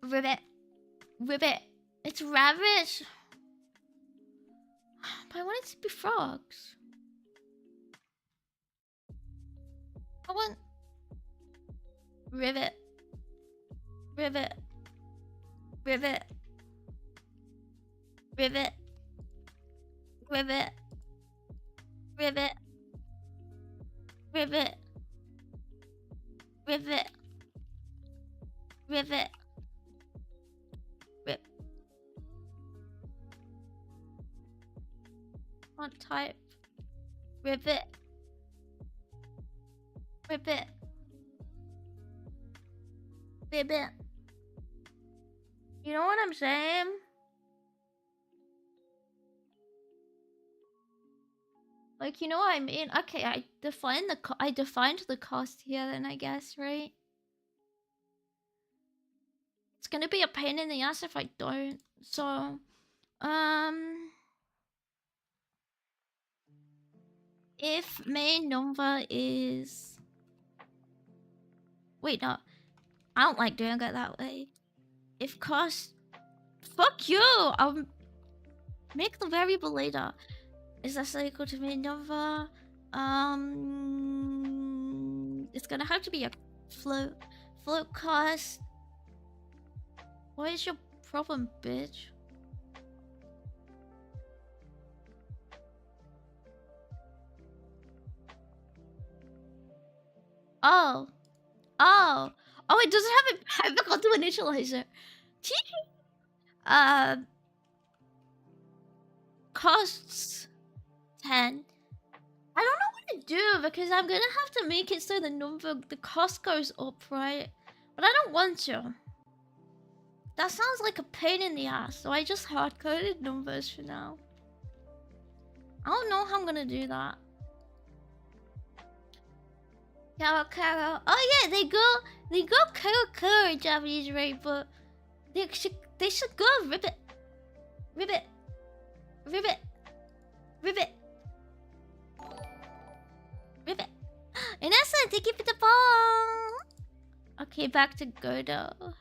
ribbit, ribbit. It's rabbit. But I want it to be frogs. I want ribbit, ribbit, ribbit, ribbit, ribbit, ribbit, ribbit, ribbit, ribbit, rib. What type? Ribbit, ribbit, ribbit. You know what I'm saying? Like, you know what I mean? Okay, I defined the cost here then, I guess, right? It's gonna be a pain in the ass if I don't. So, if main number is... Wait, no. I don't like doing it that way. If cost... Fuck you! I'll make the variable later. Is that equal to main number? It's gonna have to be a float. Float cost. What is your problem, bitch? Oh. Oh. Oh, it doesn't have a... I forgot to initializer. Costs 10. I don't know what to do because I'm gonna have to make it so the cost goes up, right? But I don't want to. That sounds like a pain in the ass, so I just hard-coded numbers for now. I don't know how I'm gonna do that. Karo. Oh yeah, they go Karo in Japanese, right? But they should go ribbit. Ribbit. Ribbit. Ribbit. Ribbit. Inessa, thank you for the ball. Okay, back to Godot.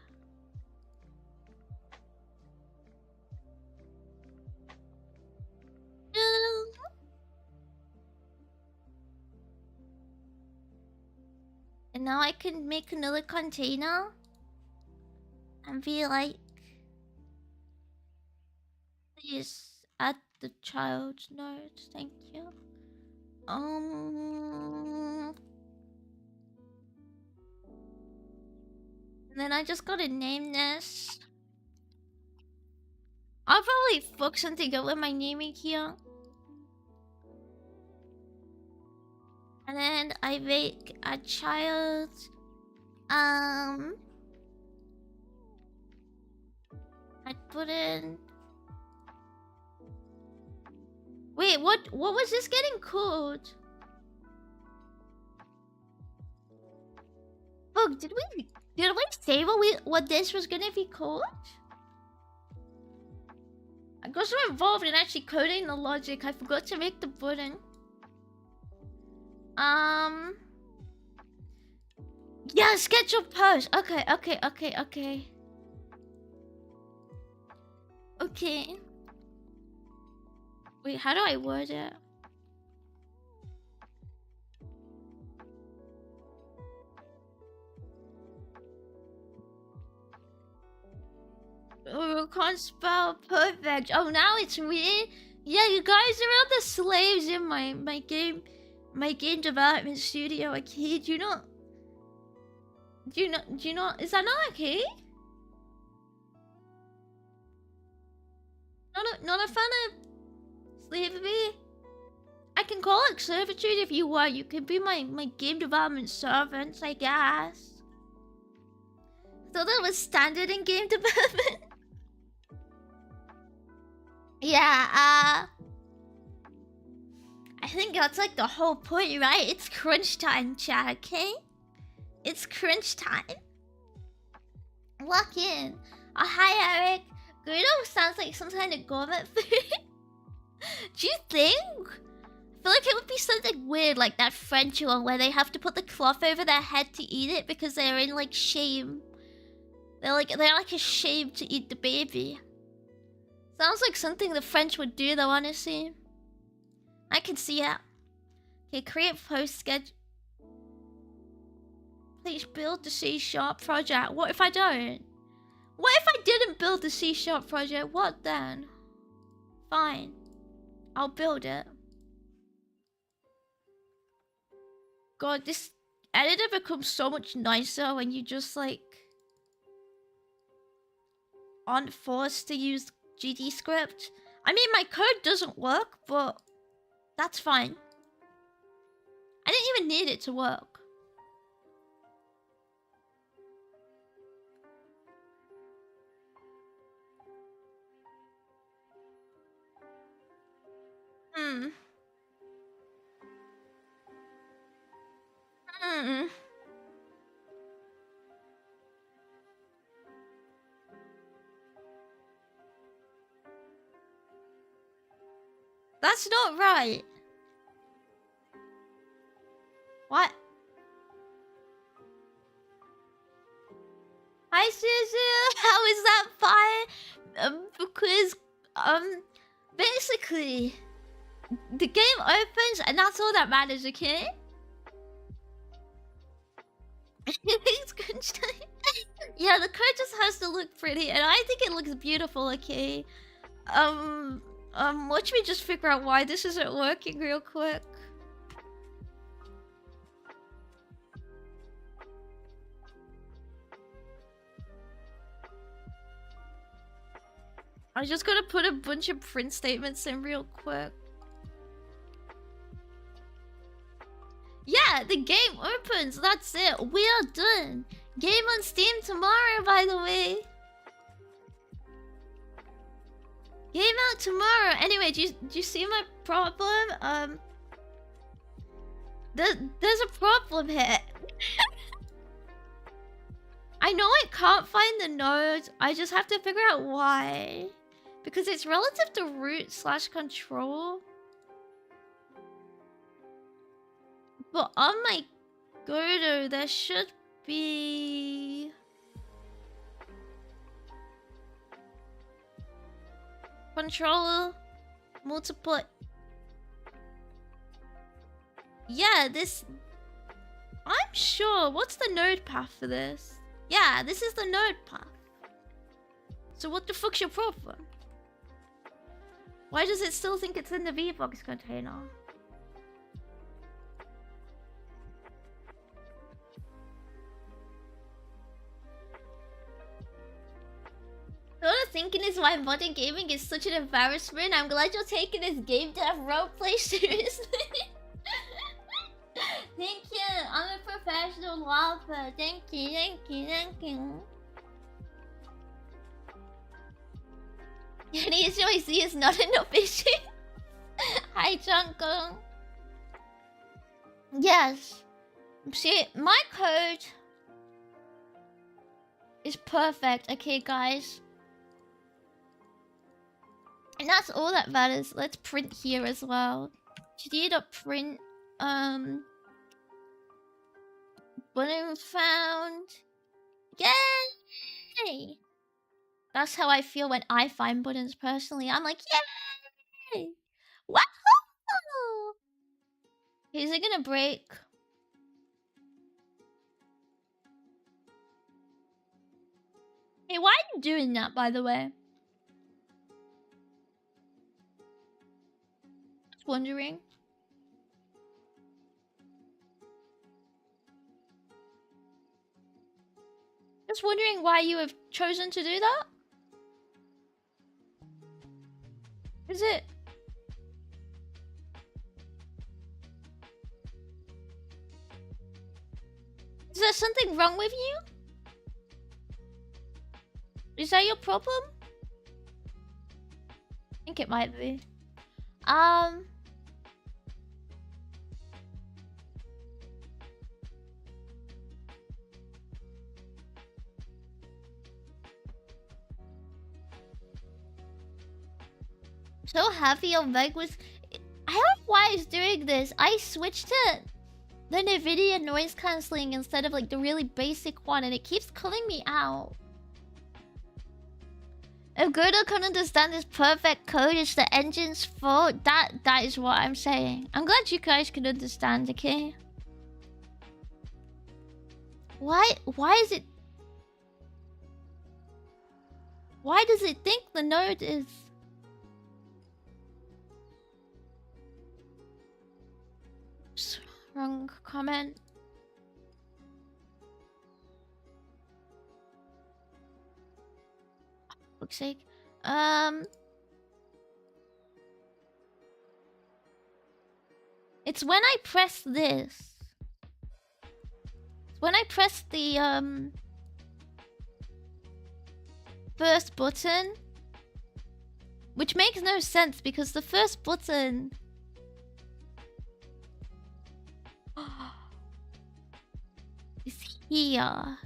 And now I can make another container and be like, please add the child node. Thank you. And then I just gotta name this. I'll probably fuck something up with my naming here. And then I make a child. I put in. Wait, what was this getting called? Fuck, did we say what this was gonna be called? I got so involved in actually coding the logic, I forgot to make the button. Yeah, schedule post. Okay. Okay. Wait, how do I word it? Oh, I can't spell perfect. Oh, now it's weird. Yeah, you guys are all the slaves in my game development studio. Okay, do you not? Is that not okay? Not a fan of slavery. I can call it servitude if you want. You can be my game development servants, I guess. Thought that was standard in game development. Yeah, I think that's like the whole point, right? It's crunch time, chat, okay? It's crunch time. Walk in. Oh, hi, Eric. Godot sounds like some kind of gourmet food. Do you think? I feel like it would be something weird like that French one where they have to put the cloth over their head to eat it because they're in like shame. They're like ashamed to eat the baby. Sounds like something the French would do though, honestly. I can see it. Okay, create post schedule. Please build the C# project. What if I don't? What if I didn't build the C# project? What then? Fine. I'll build it. God, this editor becomes so much nicer when you just like aren't forced to use GD script. I mean, my code doesn't work, but that's fine. I didn't even need it to work. That's not right. What? Hi, Suzu. How is that fine? Because basically, the game opens and that's all that matters, okay? It's crunch time. Yeah, the code just has to look pretty, and I think it looks beautiful, okay? Watch me just figure out why this isn't working real quick. I just gotta put a bunch of print statements in real quick. Yeah, the game opens. That's it. We are done. Game on Steam tomorrow, by the way. Game out tomorrow. Anyway, do you see my problem? There's a problem here. I know I can't find the nodes. I just have to figure out why. Because it's relative to root/control. But on my godot, there should be... controller, multiply... Yeah, this... I'm sure. What's the node path for this? Yeah, this is the node path. So what the fuck's your problem? Why does it still think it's in the VBox container? Sort of thinking is why modern gaming is such an embarrassment. I'm glad you're taking this game dev roleplay seriously. Thank you. I'm a professional laugher. Thank you, thank you, thank you. The issue I see is not enough issue. Hi, Junko. Yes. See, my code is perfect. Okay, guys. And that's all that matters. Let's print here as well. gd.print button found. Yay! That's how I feel when I find buttons personally. I'm like, yay! Wahoo! Is it gonna break? Hey, why are you doing that, by the way? Just wondering. Just wondering why you have chosen to do that? Is it? Is there something wrong with you? Is that your problem? I think it might be. So happy your mic was... I don't know why it's doing this. I switched to the NVIDIA noise cancelling instead of like the really basic one, and it keeps calling me out. If Godot can understand this perfect code, it's the engine's fault. That is what I'm saying. I'm glad you guys can understand, okay? Why is it... Why does it think the node is... Oops, wrong comment. Looks like... It's when I press this. When I press the first button, which makes no sense because the first button is here.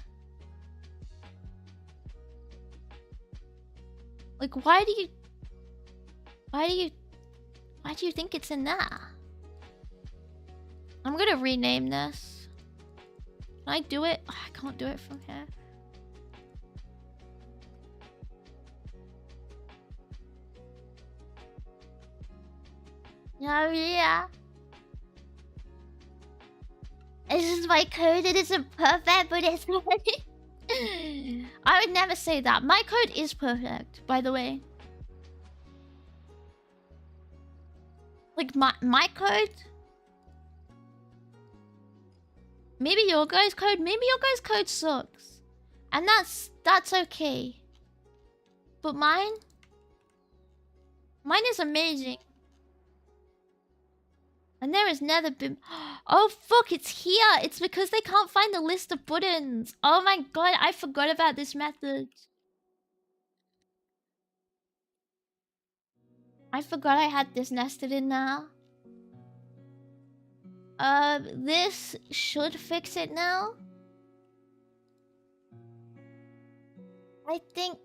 Like, why do you think it's in there? I'm gonna rename this. Can I do it? Oh, I can't do it from here. Oh yeah. This is my code. It isn't perfect, but it's I would never say that. My code is perfect, by the way. Like my code. Maybe your guys' code. Maybe your guys' code sucks, and that's okay. But mine is amazing. And there has never been... Oh, fuck, it's here. It's because they can't find the list of buttons. Oh my god, I forgot about this method. I forgot I had this nested in now. This should fix it now. I think...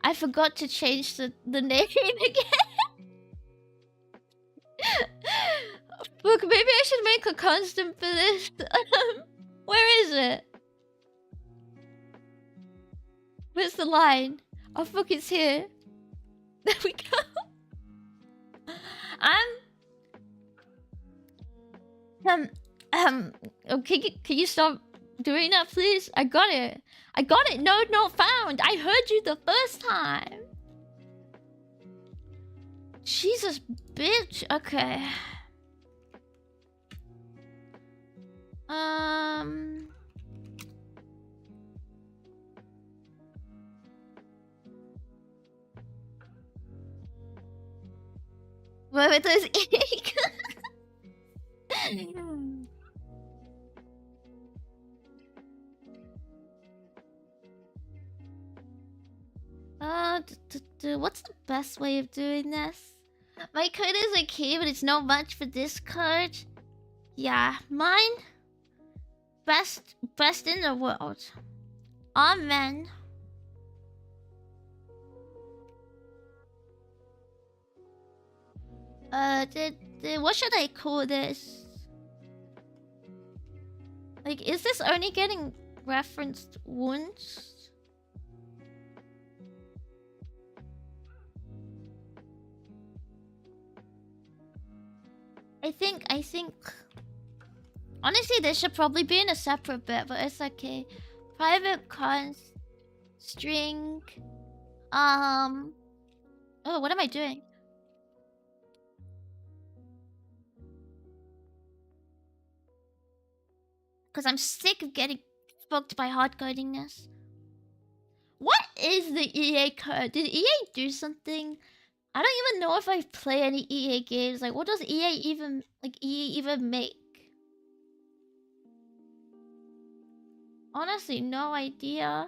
I forgot to change the name again. Look, maybe I should make a constant for this. Where is it? Where's the line? Oh fuck, it's here. There we go. Okay, can you stop doing that, please? I got it. I got it. Node not found. I heard you the first time. Jesus, bitch. Okay. Where are those eggs? What's the best way of doing this? My code is okay, but it's not much for this code. Yeah, mine best in the world. Amen. What should I call this? Like, is this only getting referenced once? I think... Honestly, this should probably be in a separate bit, but it's okay. Private const string... Oh, what am I doing? Because I'm sick of getting spooked by hard codingness. What is the EA code? Did EA do something? I don't even know if I play any EA games. Like, what does EA even... Like, EA even make? Honestly, no idea.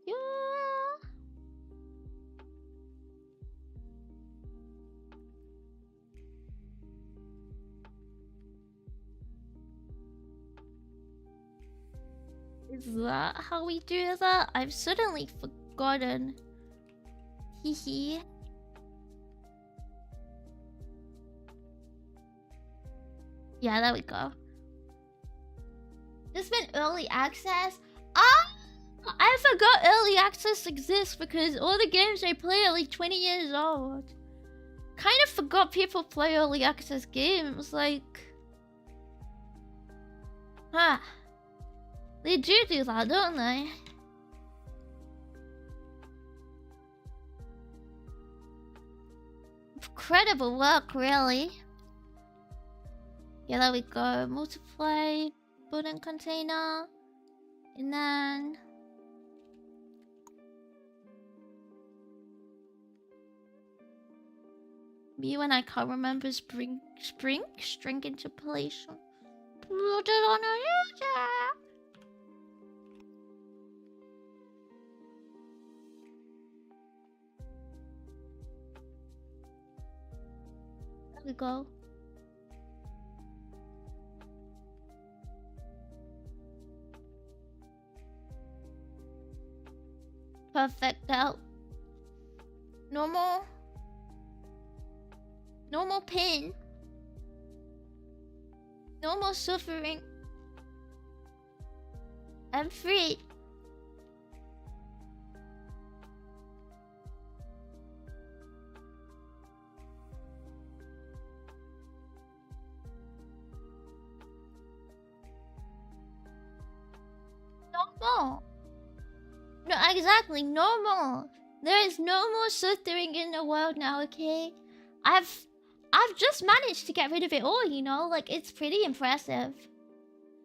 Yeah. Is that how we do that? I've suddenly forgotten. Hehe. Yeah, there we go. There's been early access. I forgot early access exists because all the games I play are like 20 years old. Kind of forgot people play early access games, like... Huh. They do that, don't they? Incredible work, really. Yeah, there we go. Multiply, button container, and then... Me when I can't remember string interpolation. Put it on a user. There we go. Perfect out. Normal pain. Normal suffering. I'm free. Normal. No, exactly, normal. There is no more suffering in the world now, okay? I've just managed to get rid of it all, you know? Like, it's pretty impressive.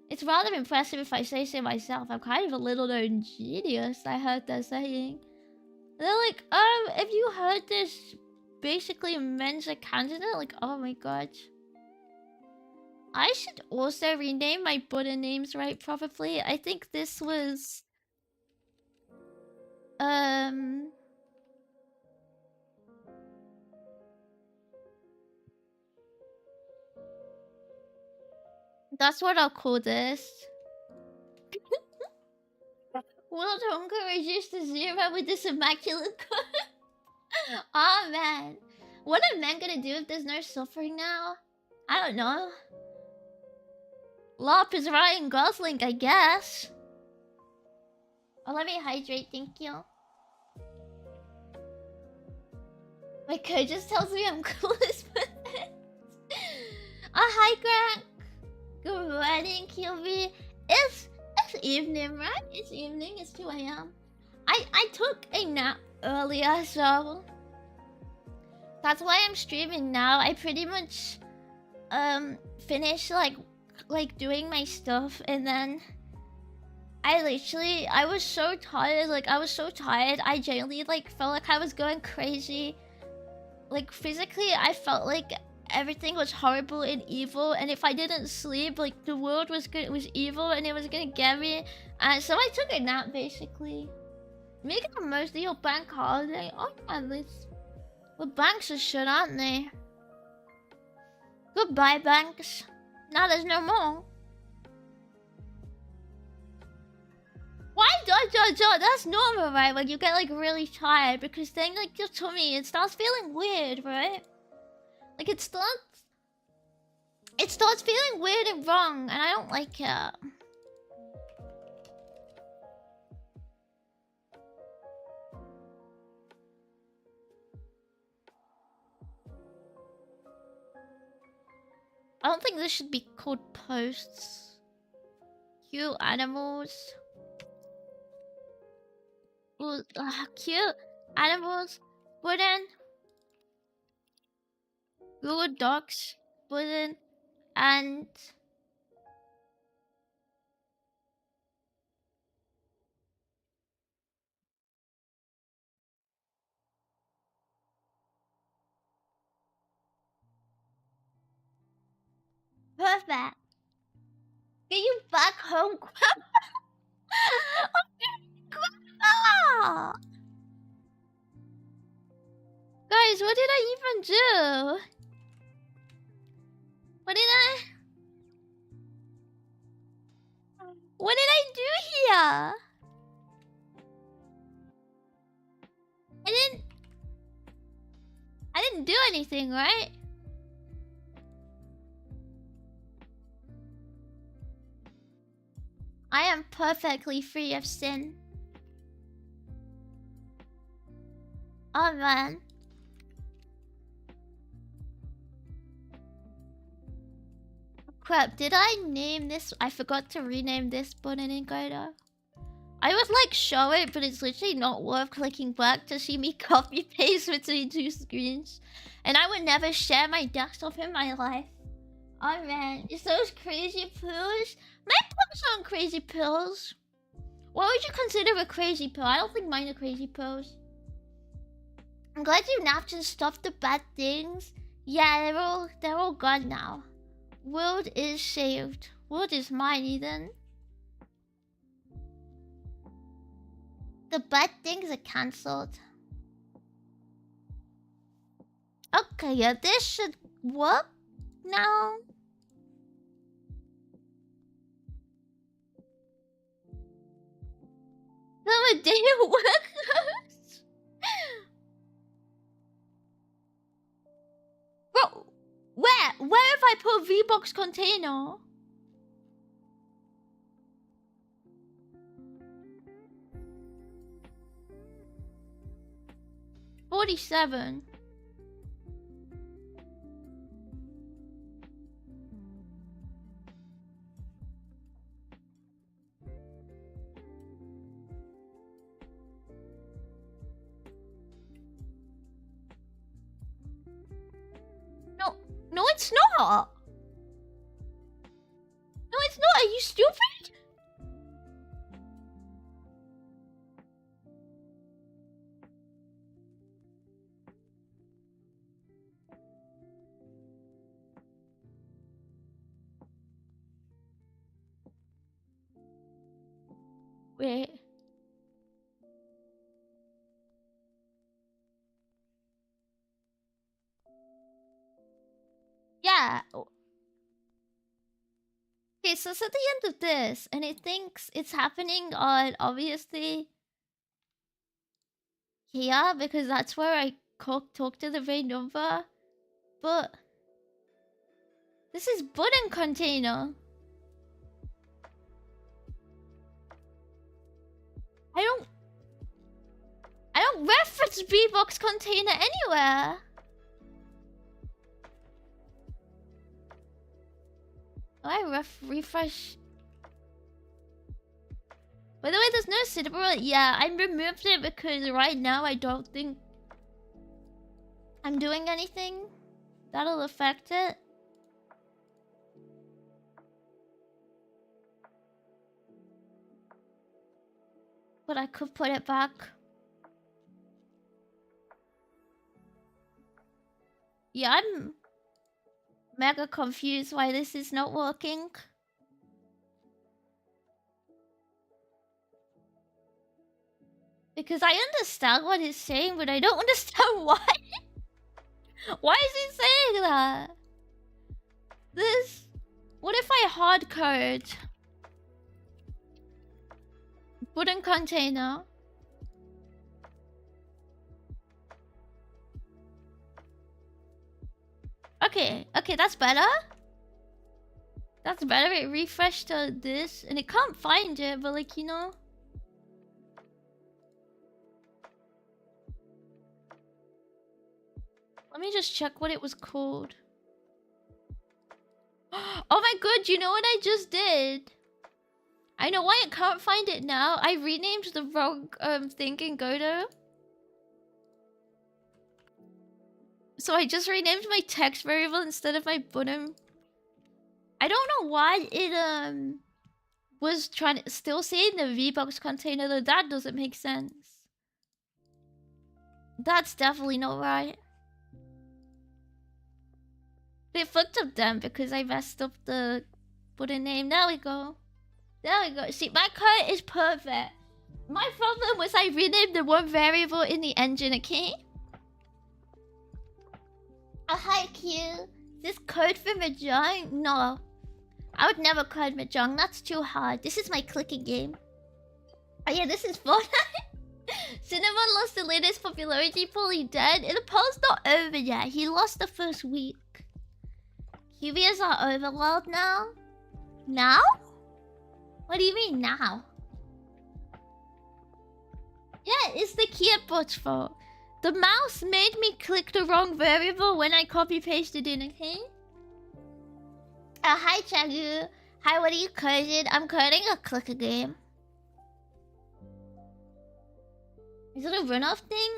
It's rather impressive if I say so myself. I'm kind of a little known genius, I heard that saying. They're like, have you heard this basically Mensa candidate? Like, oh my god. I should also rename my button names, right? Probably. I think this was... That's what I'll call this. World hunger reduced to 0 with this immaculate code. Oh man. What are men gonna do if there's no suffering now? I don't know. Lop is Ryan Gosling, I guess. Oh, let me hydrate, thank you. My code just tells me I'm cool as it. Hi, Grant. Good morning, QB. It's evening, right? It's evening. It's 2 AM. I took a nap earlier, so that's why I'm streaming now. I pretty much finished like doing my stuff, and then I was so tired. Like, I was so tired. I genuinely like felt like I was going crazy. Like, physically, I felt like everything was horrible and evil, and if I didn't sleep, like, the world was evil and it was gonna get me. And so I took a nap, basically. Making the most of your bank holiday. Oh yeah, well, banks are shit, aren't they? Goodbye, banks. Now there's no more. Why dot? That's normal, right? When you get like really tired, because then like your tummy, it starts feeling weird, right? Like it starts It starts feeling weird and wrong, and I don't like it. I don't think this should be called posts. Cute animals. Ooh, cute animals. Wooden. Good dogs. Wooden. And... perfect. Get you back home, Grandma! Guys, what did I even do? What did I do here? I didn't do anything, right? I am perfectly free of sin. Oh man. Crap, did I name this? I forgot to rename this button in godot. I would like show it, but it's literally not worth clicking back to see me copy paste between two screens. And I would never share my desktop in my life. Oh man, it's those crazy pills. My pills aren't crazy pills. What would you consider a crazy pill? I don't think mine are crazy pills. I'm glad you napped and stopped the bad things. Yeah, they're all gone now. World is saved. World is mine, Ethan. The bad things are cancelled. Okay, yeah, this should work now. The day it works. Bro, where have I put V-Box container? $47. No, it's not. No, it's not. Are you stupid? Wait. Yeah. Okay, so it's at the end of this, and it thinks it's happening on, obviously, here, because that's where I talk to the right number. But this is button container. I don't reference B-Box container anywhere. I refresh. By the way, there's no Cinnamon. Yeah, I removed it because right now I don't think I'm doing anything that'll affect it. But I could put it back. Yeah, I'm mega confused why this is not working. Because I understand what it's saying, but I don't understand why. Why is it saying that? This... What if I hardcode? Wooden container. Okay, that's better. That's better. It refreshed to this, and it can't find it, but like, you know. Let me just check what it was called. Oh my god, you know what I just did? I know why it can't find it now. I renamed the wrong thing in Godot. So I just renamed my text variable instead of my button. I don't know why it was trying to still say the V-Box container, though. That doesn't make sense. That's definitely not right. They fucked up then because I messed up the button name. There we go. There we go. See, my code is perfect. My problem was I renamed the one variable in the engine, okay? Oh, hi, Q. This code for Mahjong? No. I would never code Mahjong. That's too hard. This is my clicking game. Oh, yeah, this is Fortnite. Cinnamon lost the latest popularity poll. He dead. The poll's not over yet. He lost the first week. Kiwi is our overworld now? Now? What do you mean now? Yeah, it's the keyboard's fault. The mouse made me click the wrong variable when I copy-pasted in, okay? Hi, Chagu. Hi, what are you coding? I'm coding a clicker game. Is it a runoff thing?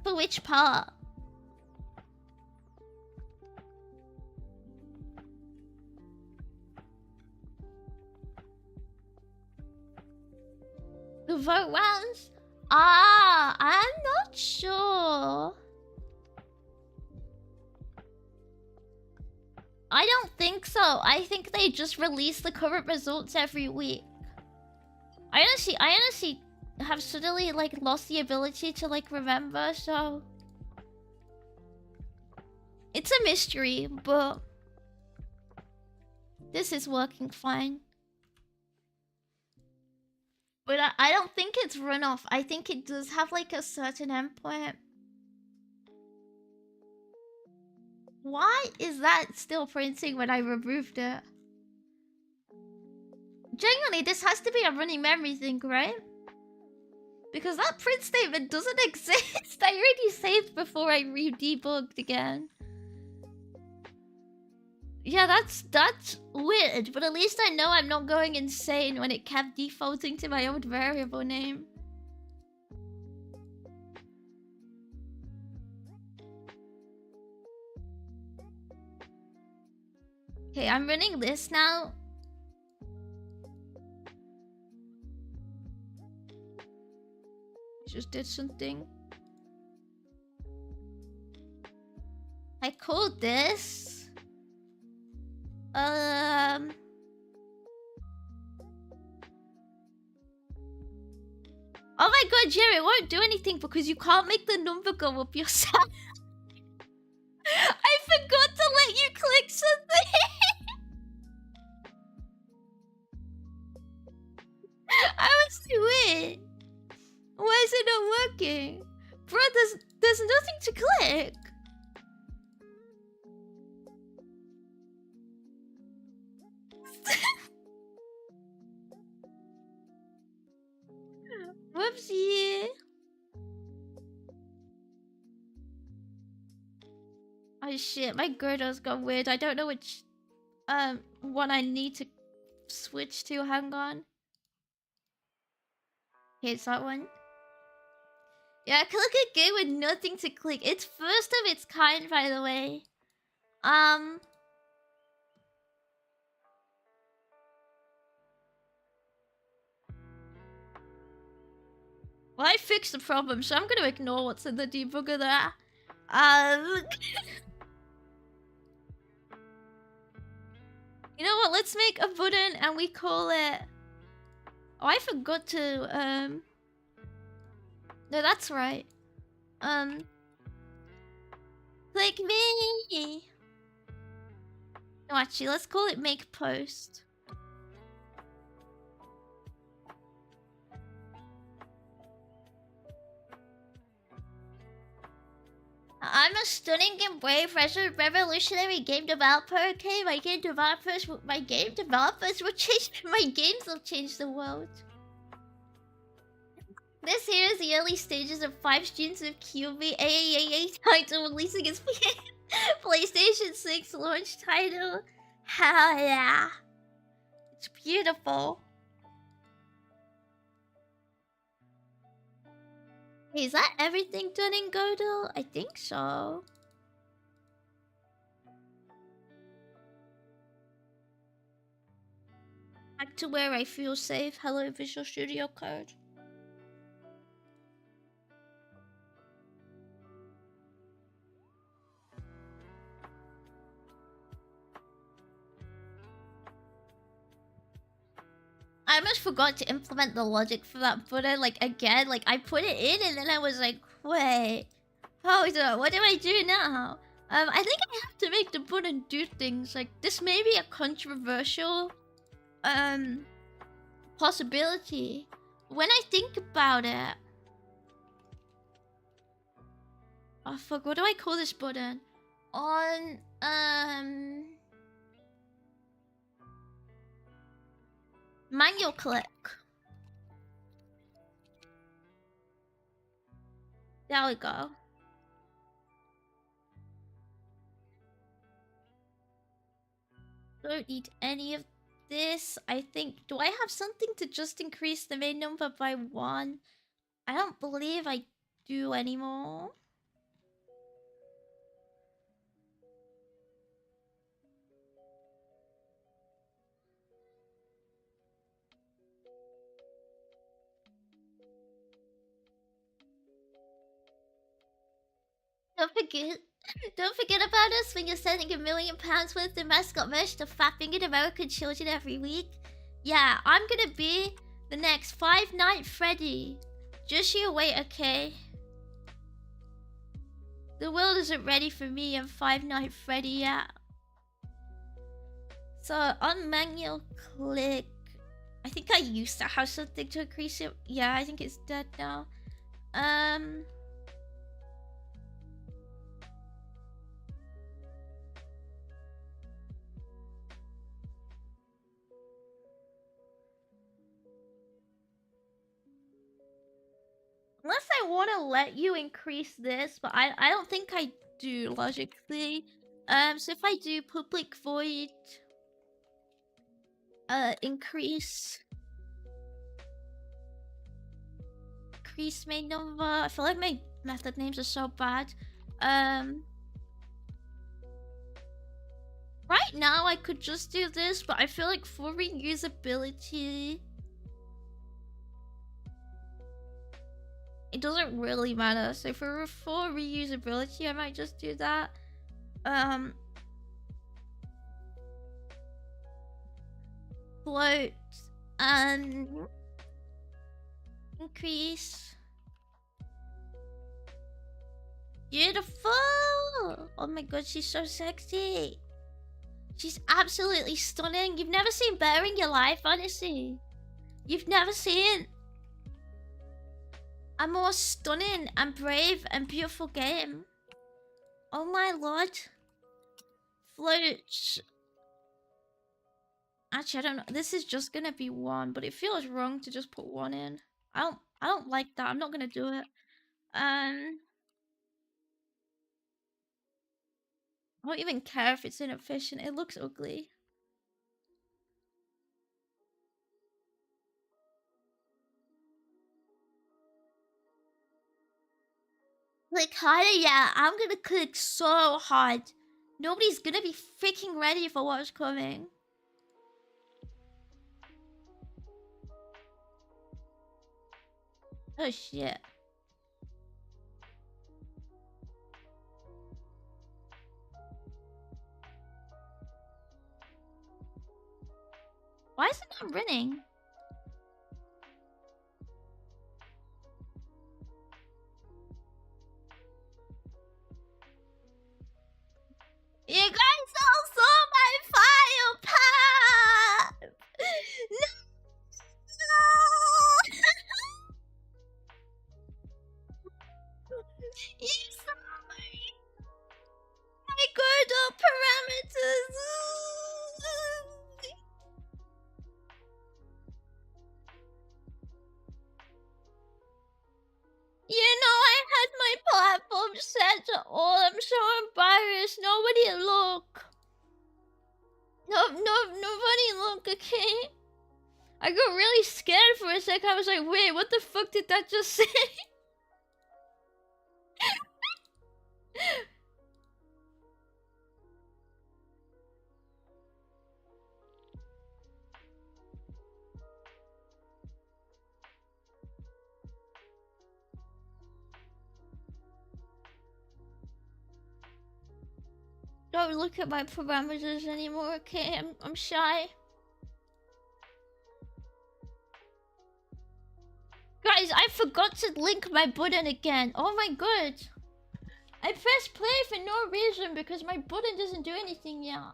For which part? The vote rounds? Ah, I'm not sure. I don't think so. I think they just release the current results every week. I honestly have suddenly like lost the ability to like remember, so it's a mystery, but this is working fine. But I don't think it's runoff. I think it does have like a certain endpoint. Why is that still printing when I removed it? Genuinely, this has to be a running memory thing, right? Because that print statement doesn't exist. I already saved before I re-debugged again. Yeah, that's weird, but at least I know I'm not going insane when it kept defaulting to my old variable name. Okay, I'm running this now. Just did something. I called this. Oh my god, Jerry, it won't do anything because you can't make the number go up yourself. I forgot to let you click something. I was weird. Why is it not working? Bro, there's nothing to click. Whoopsie. Oh shit, my girdle's gone weird. I don't know which one I need to switch to. Hang on. Okay, it's that one. Yeah, I click a game with nothing to click. It's first of its kind, by the way. Well, I fixed the problem, so I'm gonna ignore what's in the debugger there. You know what? Let's make a button and we call it... Oh, I forgot to, No, that's right. Click me! No, actually, let's call it make post. I'm a stunning and brave revolutionary game developer. Okay, my game developers will change. My games will change the world. This here is the early stages of 5 students of QB AAAA title releasing its PlayStation 6 launch title. Hell yeah! It's beautiful. Hey, is that everything done in Godot? I think so. Back to where I feel safe. Hello, Visual Studio Code. I almost forgot to implement the logic for that button, like, again. Like, I put it in and then I was like, wait. Hold on, what do I do now? I think I have to make the button do things. Like, this may be a controversial, possibility. When I think about it... Oh, fuck, what do I call this button? On, manual click. There we go. Don't need any of this. I think... Do I have something to just increase the main number by 1? I don't believe I do anymore. Don't forget about us when you're sending £1 million worth of mascot merch to fapping American children every week. Yeah, I'm gonna be the next Five Nights Freddy. Just you wait, okay? The world isn't ready for me and Five Nights Freddy yet. So on manual click, I think I used to have something to increase it. Yeah, I think it's dead now. Unless I want to let you increase this, but I don't think I do logically. So if I do public void, increase main number. I feel like my method names are so bad. Right now I could just do this, but I feel like for reusability, it doesn't really matter. So for reusability, I might just do that. Float and increase. Beautiful! Oh my god, she's so sexy. She's absolutely stunning. You've never seen better in your life, honestly. You've never seen a more stunning and brave and beautiful game. Oh my lord. Floats. Actually, I don't know. This is just gonna be 1, but it feels wrong to just put 1 in. I don't like that. I'm not gonna do it. I don't even care if it's inefficient. It looks ugly. Click harder, yeah. I'm gonna click so hard. Nobody's gonna be freaking ready for what's coming. Oh shit. Why is it not running? You guys all saw my file path! No! You saw me! all. I'm so embarrassed. Nobody look. Nobody look, okay? I got really scared for a second. I was like, wait, what the fuck did that just say? Don't look at my parameters anymore, okay? I'm shy. Guys, I forgot to link my button again. Oh my god. I pressed play for no reason because my button doesn't do anything yet.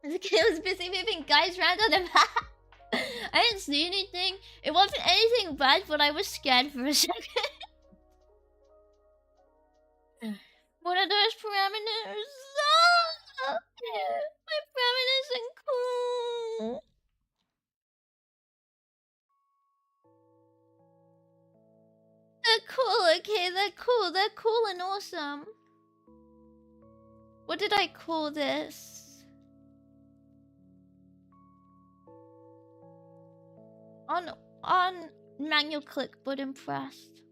The kid was busy moving guys around on the map. I didn't see anything. It wasn't anything bad, but I was scared for a second. What are those parameters? Ah! My parameters are cool. They're cool, okay? They're cool. They're cool and awesome. What did I call this? On manual click button pressed.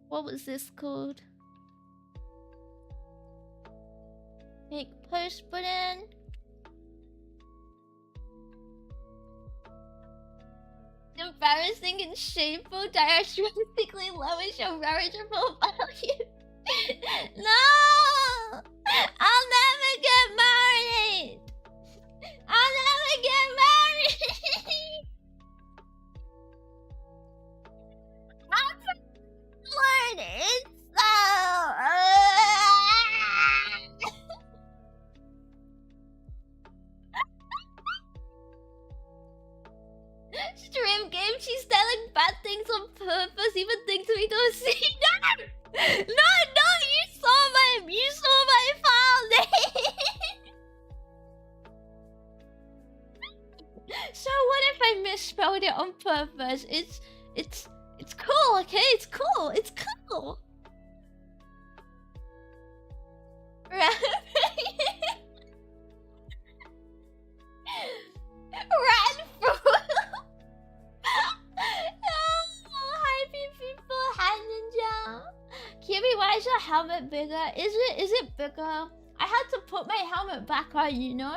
What was this called? Make post button. Embarrassing and shameful drastically lowers your marriageable value. No! I'll never get married! I'll never get married! I'm it's so... Stream game, she's telling bad things on purpose, even things we don't see. No! No, you saw my file name! So what if I misspelled it on purpose? It's cool, okay? It's cool. It's cool. Ran through. Hi, people. Hi, Ninja. Kiri, why is your helmet bigger? Is it bigger? I had to put my helmet back on, you know.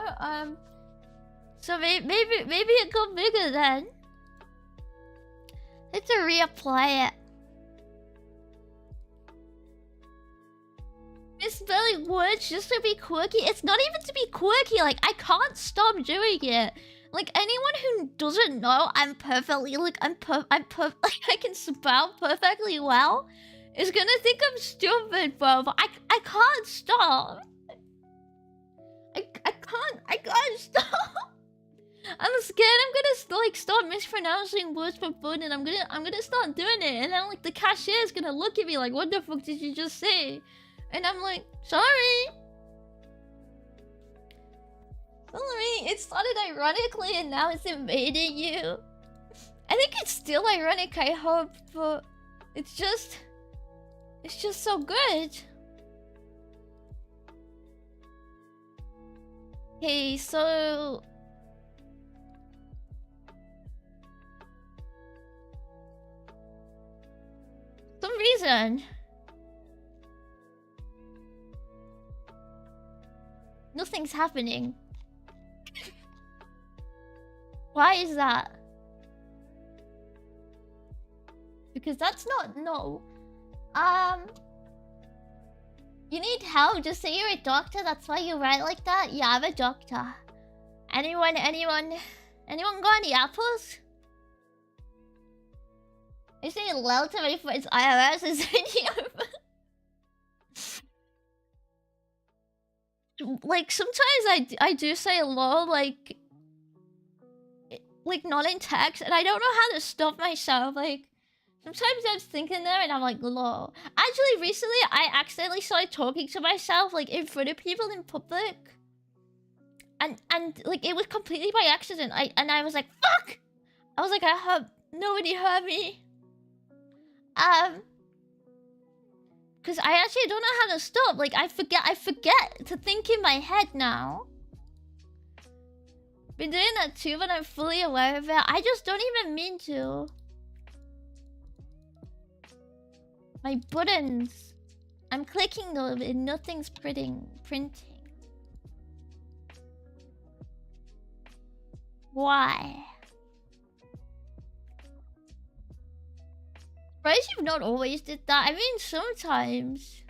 So maybe it got bigger then. Let's reapply it. Misspelling words just to be quirky. It's not even to be quirky. Like, I can't stop doing it. Like, anyone who doesn't know I'm perfectly, like, like, I can spell perfectly well is gonna think I'm stupid, bro. But I can't stop. I can't stop. I'm scared I'm gonna like start mispronouncing words for food, and I'm gonna start doing it, and then like the cashier is gonna look at me like, what the fuck did you just say? And I'm like, sorry. It started ironically and now it's invading you. I think it's still ironic, I hope, but it's just so good. Okay, so some reason nothing's happening. Why is that? Because that's not no. You need help? Just say you're a doctor. That's why you write like that. Yeah, I'm a doctor. Anyone got any apples? I say lol to my friends. IRS is like sometimes I do say lol like not in text, and I don't know how to stop myself. Like sometimes I'm thinking there and I'm like lol. Actually recently I accidentally started talking to myself like in front of people in public. And like it was completely by accident. I was like fuck! I was like I hope Nobody heard me. Cause I actually don't know how to stop. Like I forget to think in my head now. Been doing that too, but I'm fully aware of it. I just don't even mean to. My buttons. I'm clicking them and nothing's printing. Why? Surprised you've not always did that. I mean, sometimes.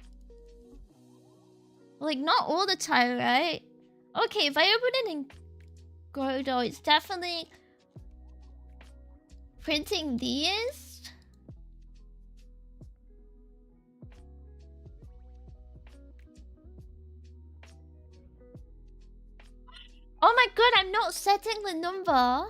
Like, not all the time, right? Okay, if I open it in Godot, it's definitely printing these. Oh my god, I'm not setting the number.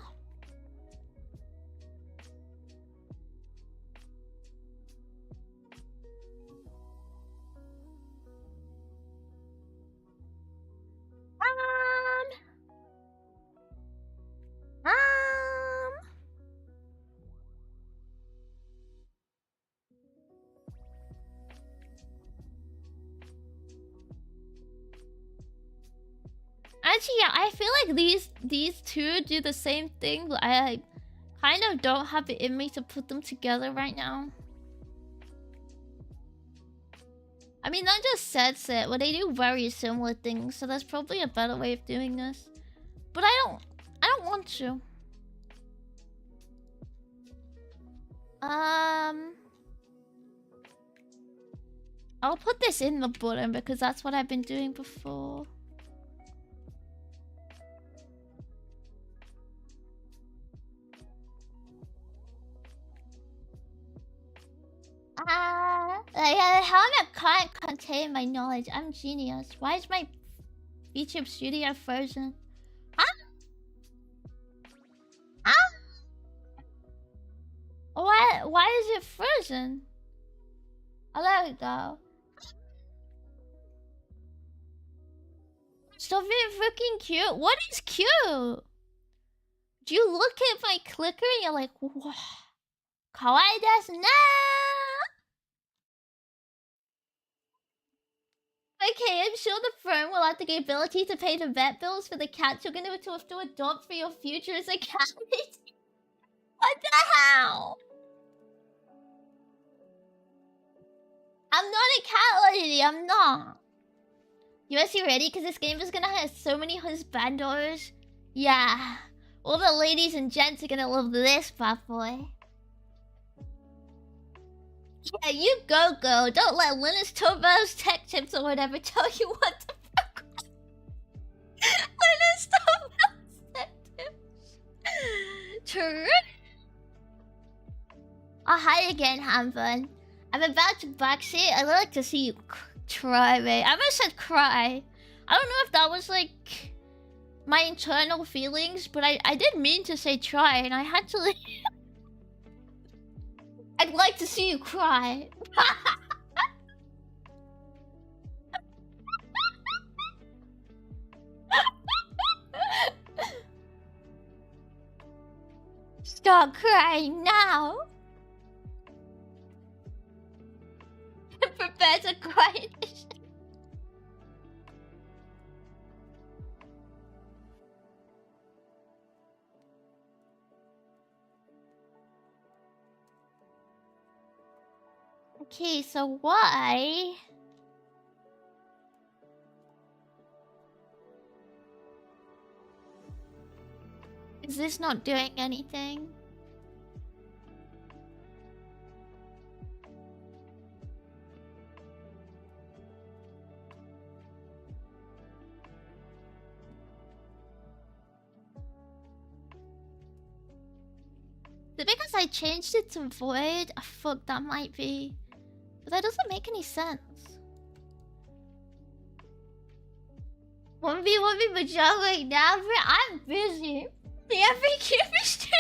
Actually, yeah, I feel like these two do the same thing, but I kind of don't have it in me to put them together right now. I mean, that just sets it, but they do very similar things, so that's probably a better way of doing this. But I don't want to. I'll put this in the button because that's what I've been doing before. Yeah, the helmet can't contain my knowledge. I'm genius. Why is my VTube Studio frozen? Huh? Huh? Why is it frozen? Oh, there we go. Stop being freaking cute. What is cute? Do you look at my clicker and you're like, wow, kawaii desu ne? Okay, I'm sure the firm will have the ability to pay the vet bills for the cats you're gonna have to adopt for your future as a cat. What the hell? I'm not a cat lady, I'm not. You guys ready? Because this game is gonna have so many husbandos. Yeah. All the ladies and gents are gonna love this bad boy. Yeah, you go, girl. Don't let Linus Torvalds tech tips or whatever tell you what to fuck with. Linus Torvalds tech tips. True. Oh, hi again, Hanbun. I'm about to box it. I'd like to see you try, mate. I almost said cry. I don't know if that was like my internal feelings, but I did mean to say try, and I had to like... I'd like to see you cry. Stop crying now. Prepare to cry. Okay, so why? Is this not doing anything? Is it because I changed it to void? Oh, fuck, that might be. But that doesn't make any sense. 1v1v pajama right now, I'm busy. The FAQ mistake.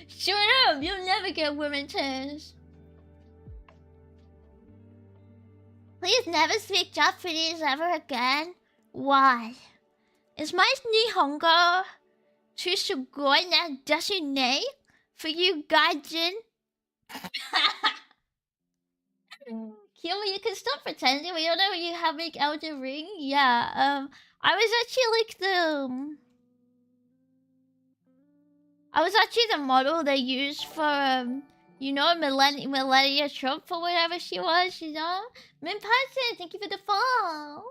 Shut up, you'll never get women turns. Please never speak Japanese ever again. Why? Is my Nihongo too sugoi na desu ne? For you, Gaijin. Kiyomi, you can stop pretending. We don't know you have make Elden Ring. Yeah, I was actually the model they used for, you know, Melania Trump or whatever she was, you know? Min Person, thank you for the follow.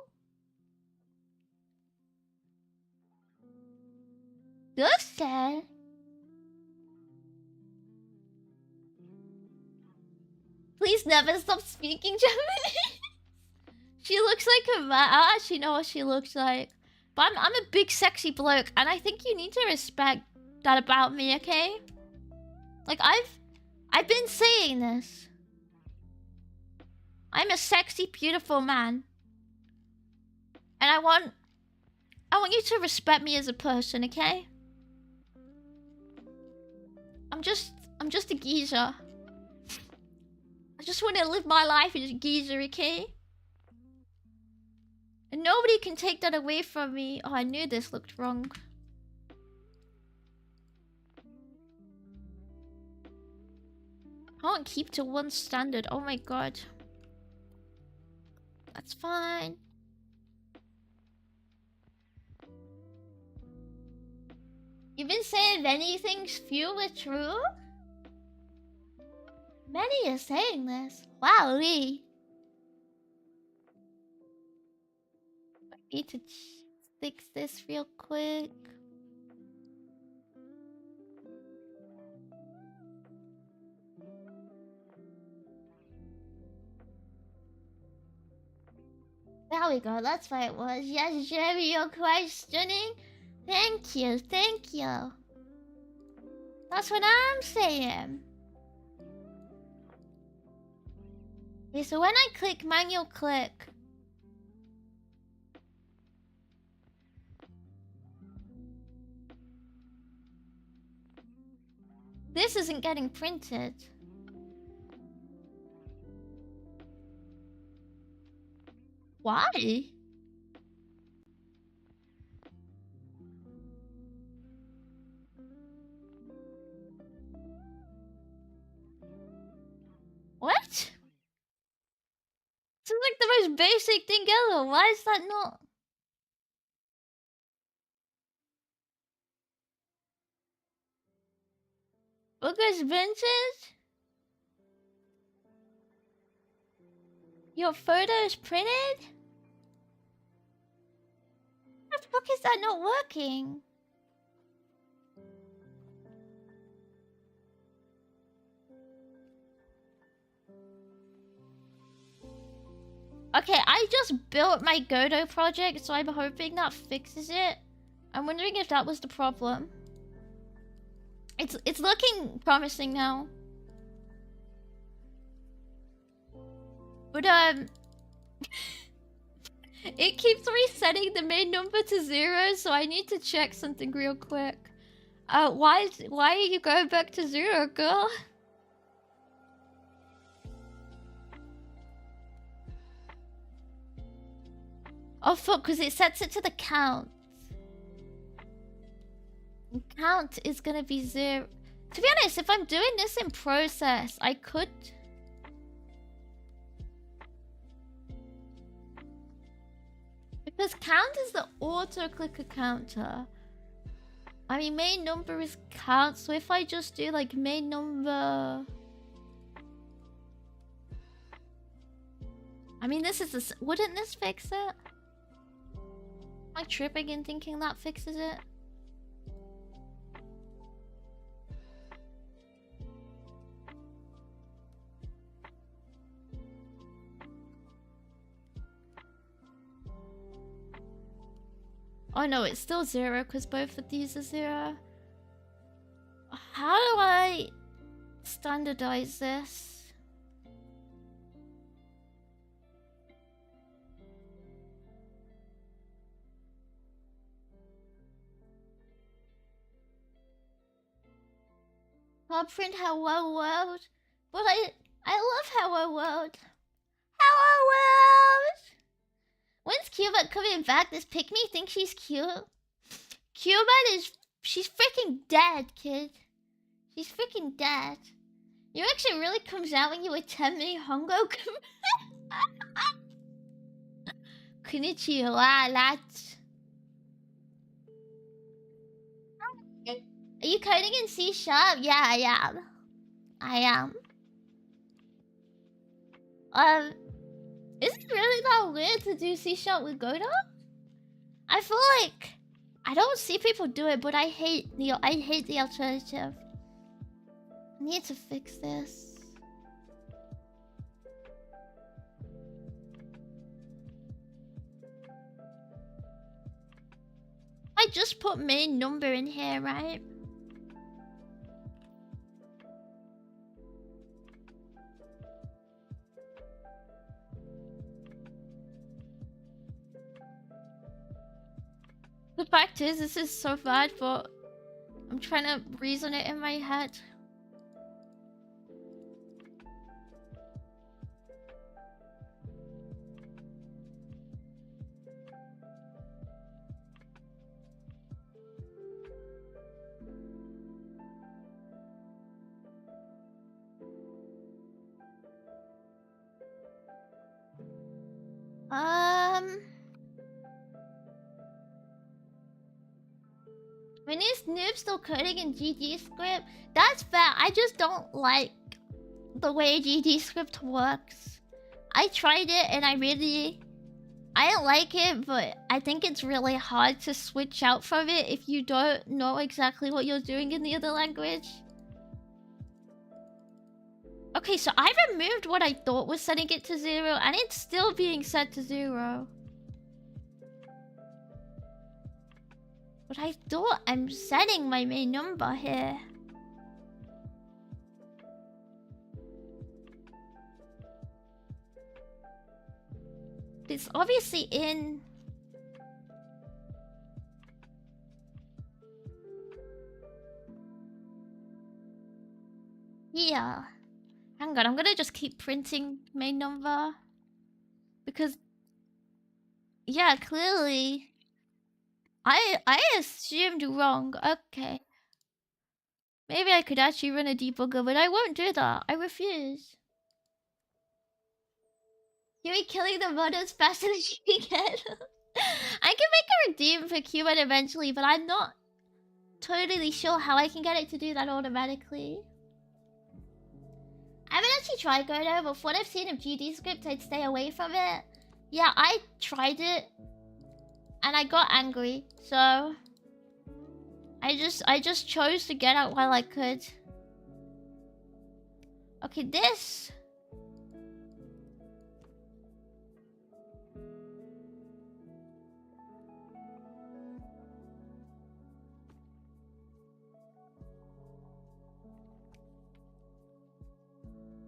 Looks sad. Please never stop speaking Japanese. She looks like a man. I actually know what she looks like. But I'm a big sexy bloke, and I think you need to respect that about me, okay? Like I've been saying this. I'm a sexy, beautiful man. And I want you to respect me as a person, okay? I'm just a geezer. I just want to live my life as a geezer, okay? And nobody can take that away from me. Oh, I knew this looked wrong. I can't keep to one standard. Oh my god. That's fine. You've been saying many things few are true? Many are saying this. Wow, Lee. I need to fix this real quick. There we go, that's what it was. Yes, Jerry, you're quite stunning. Thank you, thank you. That's what I'm saying. Okay, so when I click manual click, this isn't getting printed. Why? What? This is like the most basic thing ever. Why is that not? Booker's vintage? Your photo is printed? How the fuck is that not working? Okay, I just built my Godot project, so I'm hoping that fixes it. I'm wondering if that was the problem. It's looking promising now. But it keeps resetting the main number to 0, so I need to check something real quick. Why are you going back to 0, girl? Oh fuck, because it sets it to the count. Count is gonna be 0. To be honest, if I'm doing this in process, I could... Because count is the auto-clicker counter. I mean, main number is count, so if I just do like main number... I mean, this is a... Wouldn't this fix it? Am I tripping and thinking that fixes it? Oh no, it's still 0 because both of these are 0. How do I standardize this? I'll print Hello World. But I love Hello World. Hello World! When's Cubert coming back? This pick-me thinks she's cute. Cubert is... She's freaking dead, kid. She's freaking dead. Your reaction really comes out when you attempt me, Hongo. Konnichiwa, lads. Are you coding in C#? Yeah, I am. I am. Is it really that weird to do C# with godot? I feel like I don't see people do it, but I hate the alternative. I need to fix this. I just put main number in here, right? The fact is, this is so bad, but I'm trying to reason it in my head. My niece Noob still coding in GG script. That's fair. I just don't like the way GG script works. I tried it and I don't like it, but I think it's really hard to switch out from it if you don't know exactly what you're doing in the other language. Okay, so I removed what I thought was setting it to 0, and it's still being set to 0. But I thought I'm setting my main number here. It's obviously in... Yeah. Hang on, I'm gonna just keep printing main number. Because... Yeah, clearly... I assumed wrong. Okay. Maybe I could actually run a debugger, but I won't do that. I refuse. You'll be killing the modos faster than you can. I can make a redeem for Cuban eventually, but I'm not totally sure how I can get it to do that automatically. I haven't actually tried Godot, but from what I've seen of GD script, I'd stay away from it. Yeah, I tried it. And I got angry, so... I just chose to get out while I could. Okay, this...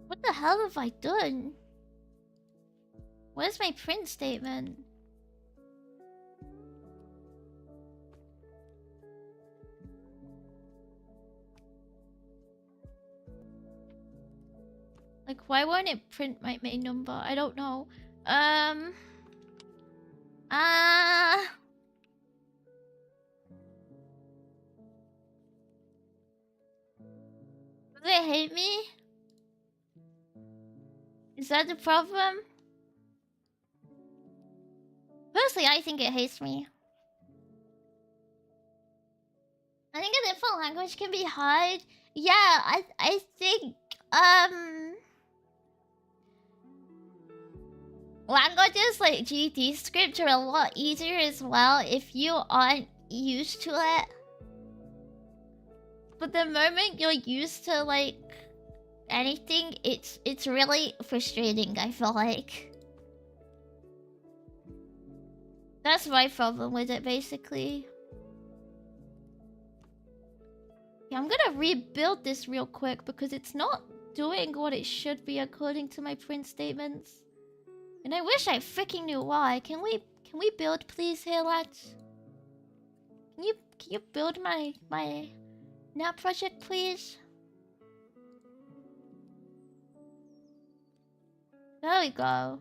What the hell have I done? Where's my print statement? Like, why won't it print my main number? I don't know. Do they hate me? Is that the problem? Personally, I think it hates me. I think a different language can be hard. Yeah, I think languages like GD script are a lot easier as well if you aren't used to it. But the moment you're used to like anything, it's really frustrating, I feel like. That's my problem with it, basically. Yeah, I'm gonna rebuild this real quick because it's not doing what it should be according to my print statements. And I wish I freaking knew why. Can we build, please, here, lads? Can you build my NAP project, please? There we go.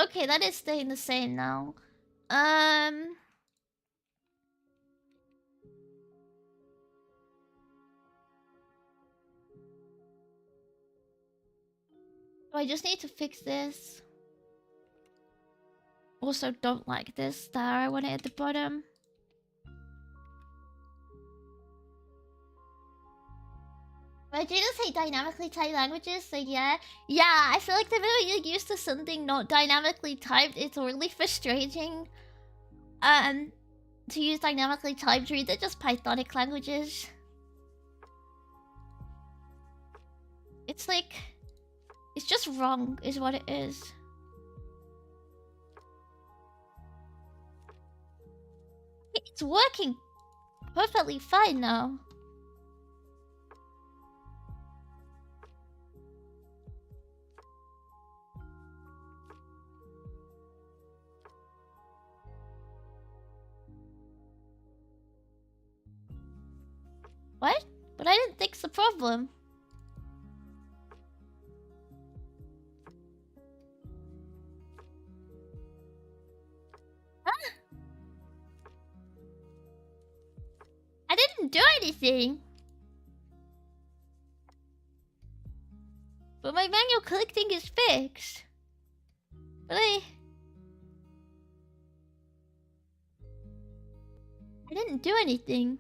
Okay, that is staying the same now. I just need to fix this. Also, don't like this star. I want it at the bottom. I do just hate dynamically typed languages, so yeah. Yeah, I feel like the minute you're used to something not dynamically typed, it's really frustrating. To use dynamically typed read, they're just Pythonic languages. It's like... It's just wrong, is what it is. It's working perfectly fine now. What? But I didn't fix the problem. Huh? I didn't do anything. But my manual click thing is fixed. But I didn't do anything.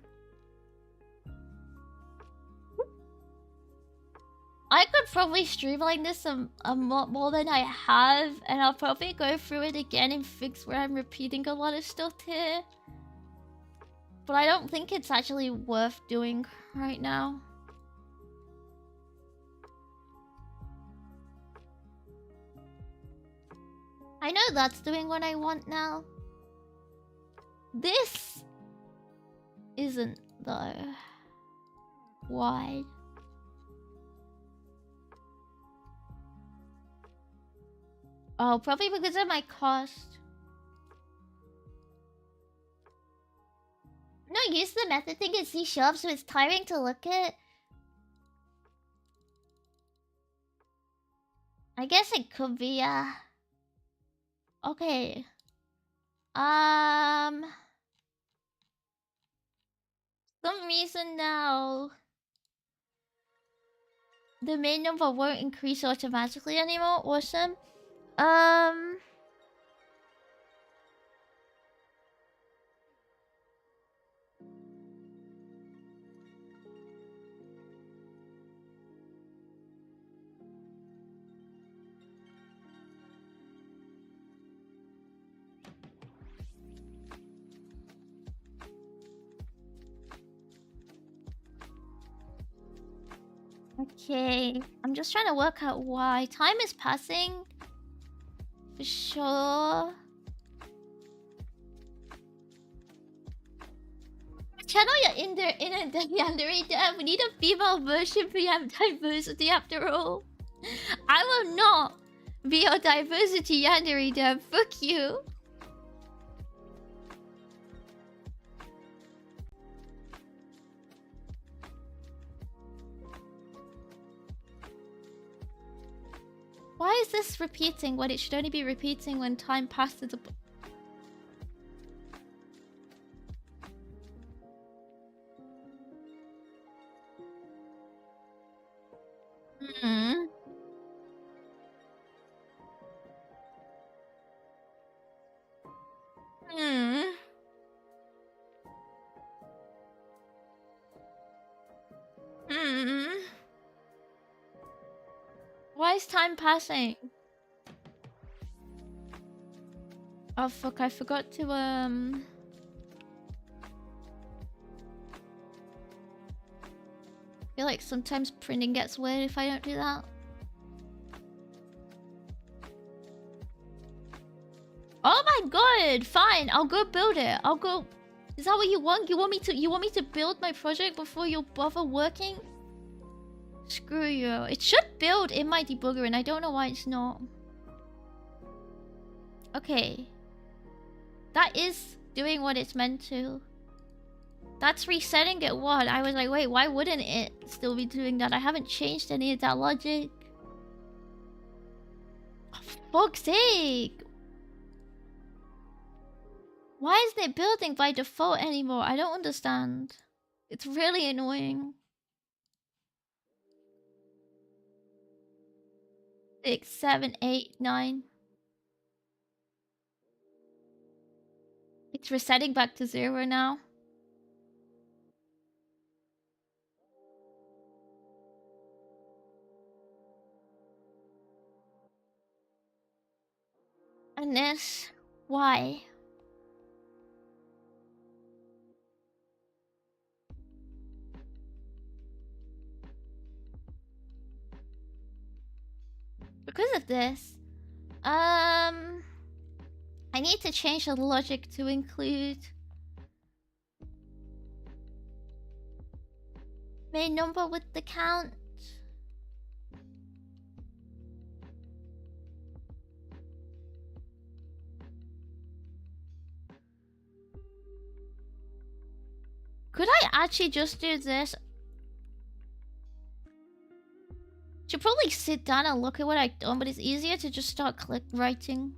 I could probably streamline this a lot more than I have, and I'll probably go through it again and fix where I'm repeating a lot of stuff here. But I don't think it's actually worth doing right now. I know that's doing what I want now. This isn't, though. Why? Oh, probably because of my cost. No, use the method thing in C#, so it's tiring to look at. I guess it could be, yeah. Okay. Some reason now the main number won't increase automatically anymore. Awesome. Okay, I'm just trying to work out why. Time is passing. For sure. Channel your inner Yandere dev. We need a female version for your diversity after all. I will not be your diversity Yandere dev. Fuck you. Why is this repeating when it should only be repeating when time passes? Hmm. Hmm. Hmm. Why is time passing? Oh fuck, I forgot to I feel like sometimes printing gets weird if I don't do that. Oh my god! Fine, I'll go build it. I'll go. Is that what you want? You want me to build my project before you bother working? Screw you. It should build in my debugger and I don't know why it's not. Okay. That is doing what it's meant to. That's resetting it what? I was like, wait, why wouldn't it still be doing that? I haven't changed any of that logic. Oh, for fuck's sake. Why isn't it building by default anymore? I don't understand. It's really annoying. 6, 7, 8, 9. It's resetting back to 0 now. And this, why? Because of this, I need to change the logic to include main number with the count. Could I actually just do this? Should probably sit down and look at what I've done, but it's easier to just start writing.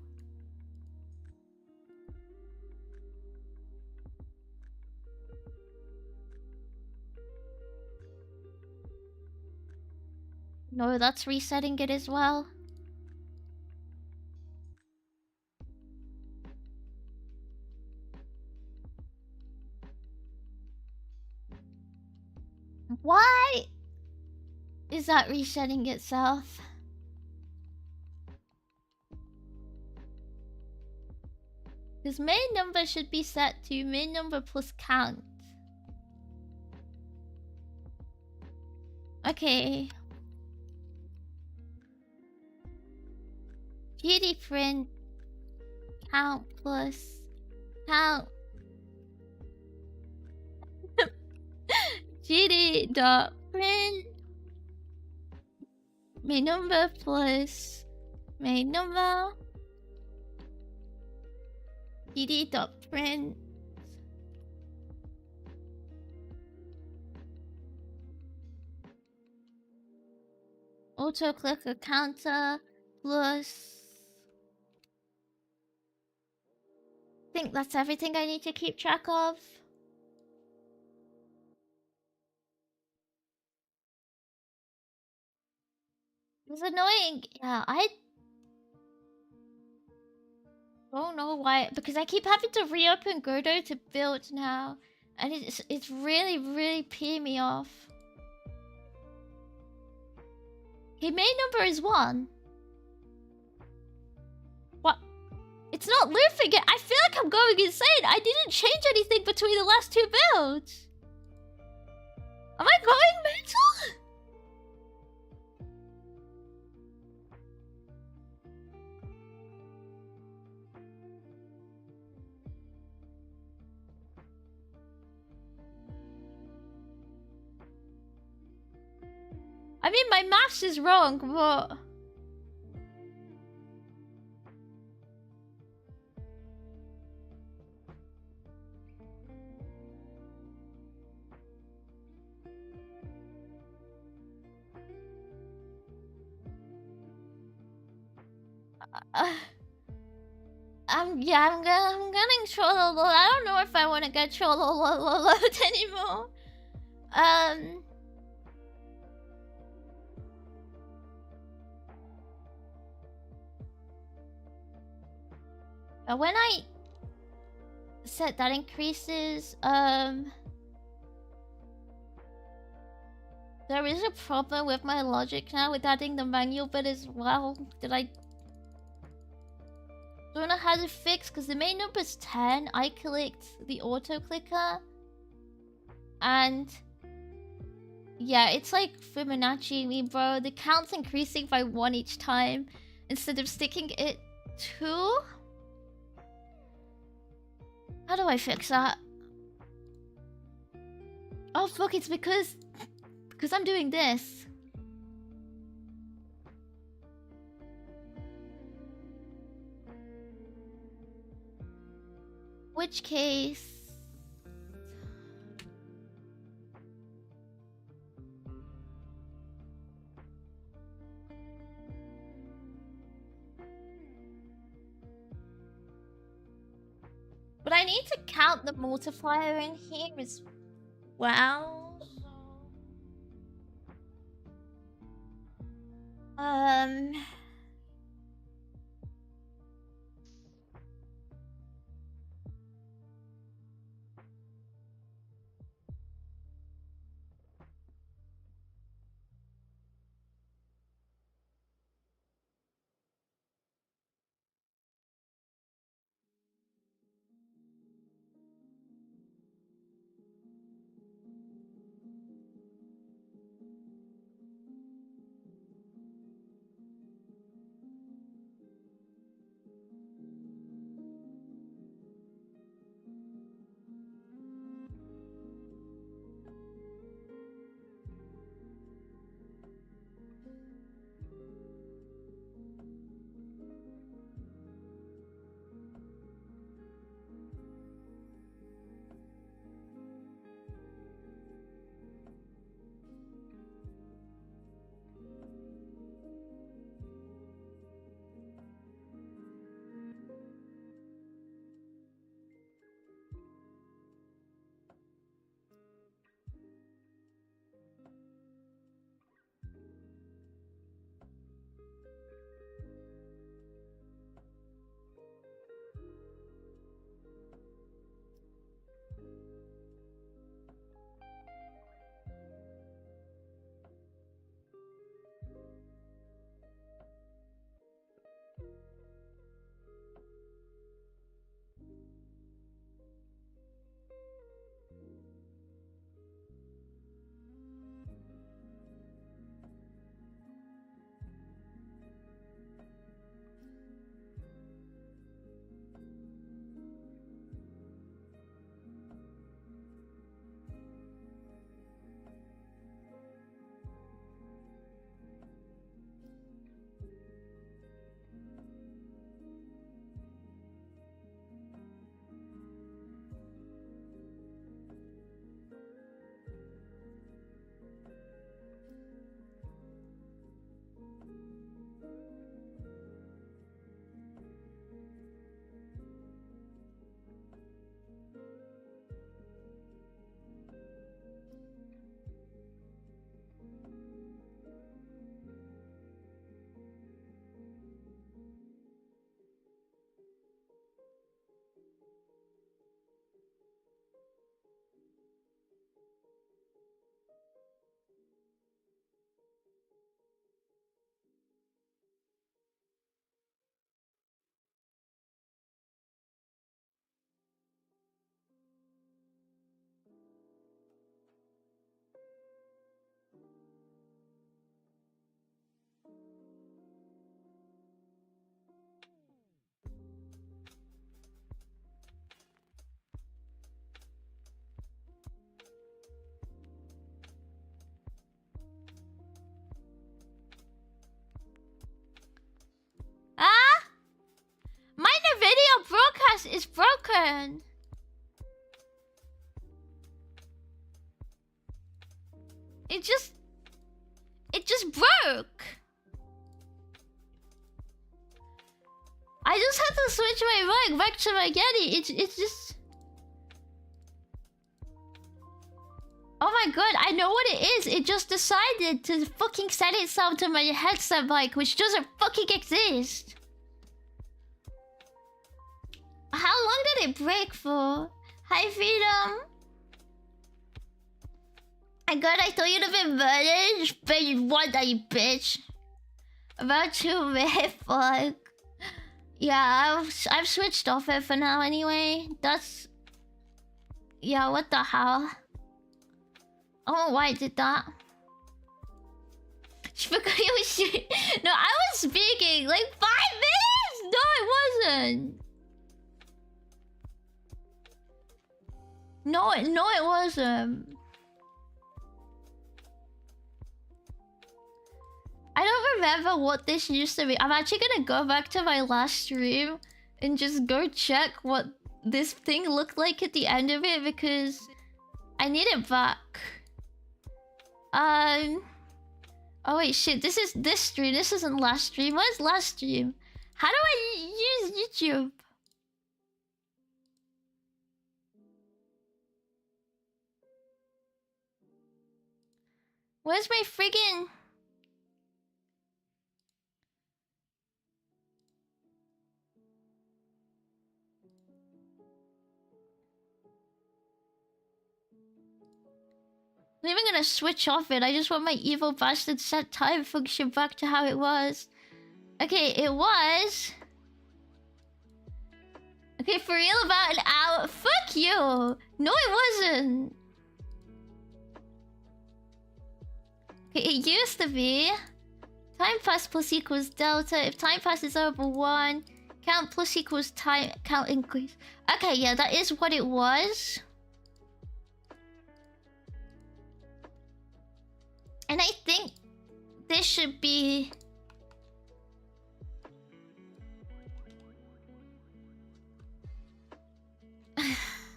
No, that's resetting it as well. Why is that resetting itself? Because main number should be set to main number plus count. Okay. GD print count plus count. GD dot print main number plus main number. GD dot print auto clicker counter plus. I think that's everything I need to keep track of. It's annoying. Yeah, I don't know why, because I keep having to reopen Godot to build now, and it's really peeing me off. Okay, main number is 1. What? It's not looping it. I feel like I'm going insane. I didn't change anything between the last 2 builds. Am I going mental? I mean, my maths is wrong, but... I'm getting trolled. I don't know if I want to get trolled anymore. When I set that increases, there is a problem with my logic now with adding the manual bit as well. Don't know how to fix, because the main number is 10. I clicked the auto clicker, and yeah, it's like Fibonacci me, bro. The count's increasing by 1 each time instead of sticking it 2. How do I fix that? Oh fuck, it's because I'm doing this. Which case... But I need to count the multiplier in here as well. Minor video broadcast is broken. It just broke. I just had to switch my mic back to my Yeti. It's just. Oh my god, I know what it is. It just decided to fucking set itself to my headset mic, which doesn't fucking exist. How long did it break for? Hi, Freedom. My god, I thought you'd have been murdered. But you want that, you bitch. About 2 minutes, fuck. Yeah, I've switched off it for now anyway. That's... Yeah, what the hell? I don't know why I did that. She forgot you was shooting. No, I was speaking like 5 minutes! No, it wasn't. No, it wasn't. I don't remember what this used to be. I'm actually gonna go back to my last stream and just go check what this thing looked like at the end of it because I need it back. Oh wait, shit. This is this stream. This isn't last stream. What is last stream? How do I use YouTube? Where's my friggin'... I'm even gonna switch off it. I just want my evil bastard set time function back to how it was. Okay, it was... Okay, for real, about an hour. Fuck you! No, it wasn't. Okay, it used to be... Time pass plus equals delta. If time pass is over 1, count plus equals time... Count increase. Okay, yeah, that is what it was. And I think this should be...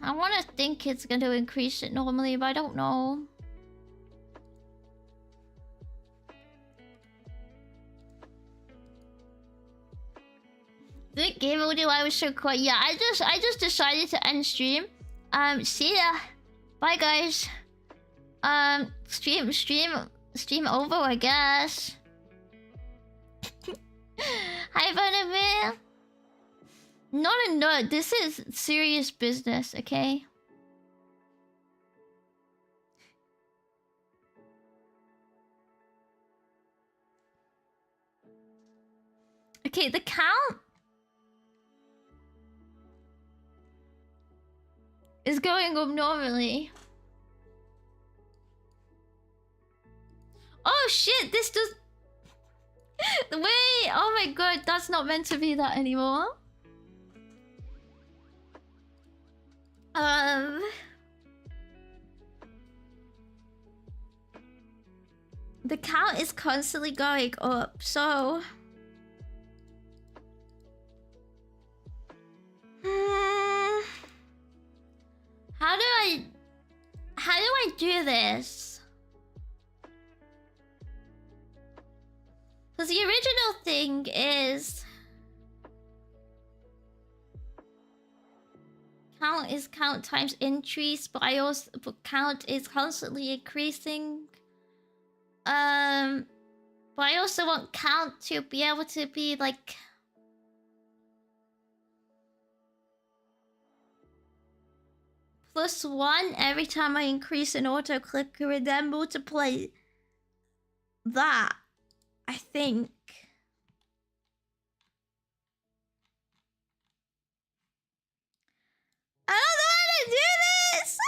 I want to think it's going to increase it normally, but I don't know. The game audio I was so quiet. Yeah, I just decided to end stream. See ya. Bye guys. Stream over, I guess. Hi, Vanderbilt. Not a nut. This is serious business, okay? Okay, the count is going up normally. Oh shit, this does... Wait, oh my god, that's not meant to be that anymore. The count is constantly going up, so... How do I do this? Because the original thing is... Count is count times increase, but count is constantly increasing. But I also want count to be able to be like... +1 every time I increase an auto clicker and then multiply that, I think. I don't know how to do this!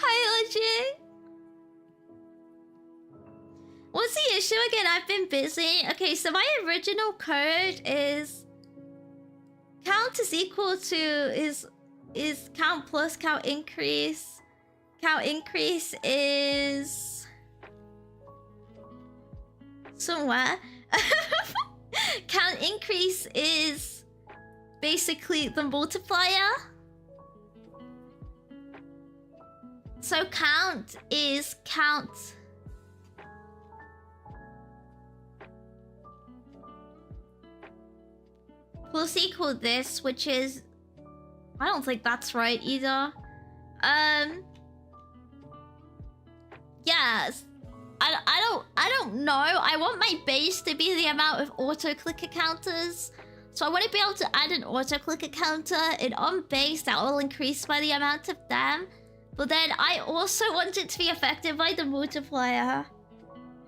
Hi, Legit. What's the issue again? I've been busy. Okay, so my original code is count is equal to is count plus count increase. Count increase is somewhere. Count increase is basically the multiplier. So count is count plus equal this, which is... I don't think that's right either. Yes. I don't know. I want my base to be the amount of auto-clicker counters. So I want to be able to add an auto-clicker counter, and on base that will increase by the amount of them. But then I also want it to be affected by the multiplier.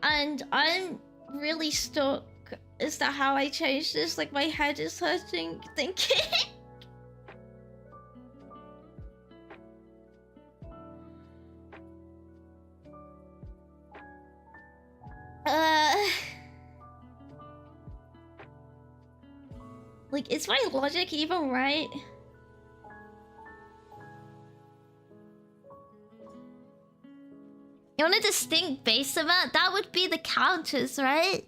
And I'm really stuck. Is that how I change this? Like, my head is hurting thinking. Like, is my logic even right? You want a distinct base amount? That would be the counters, right?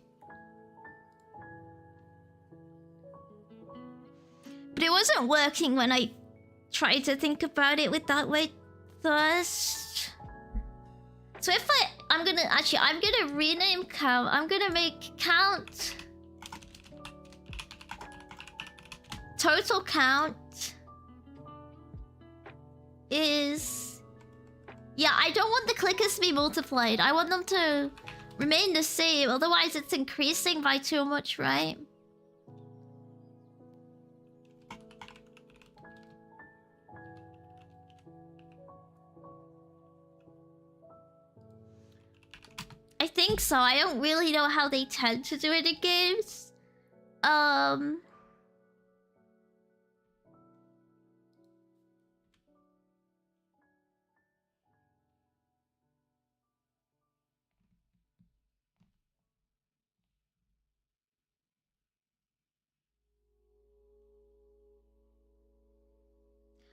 But it wasn't working when I tried to think about it with that way first. So if I'm gonna rename count. I'm gonna make count total count is, yeah, I don't want the clickers to be multiplied. I want them to remain the same. Otherwise, it's increasing by too much, right? I think so. I don't really know how they tend to do it in games.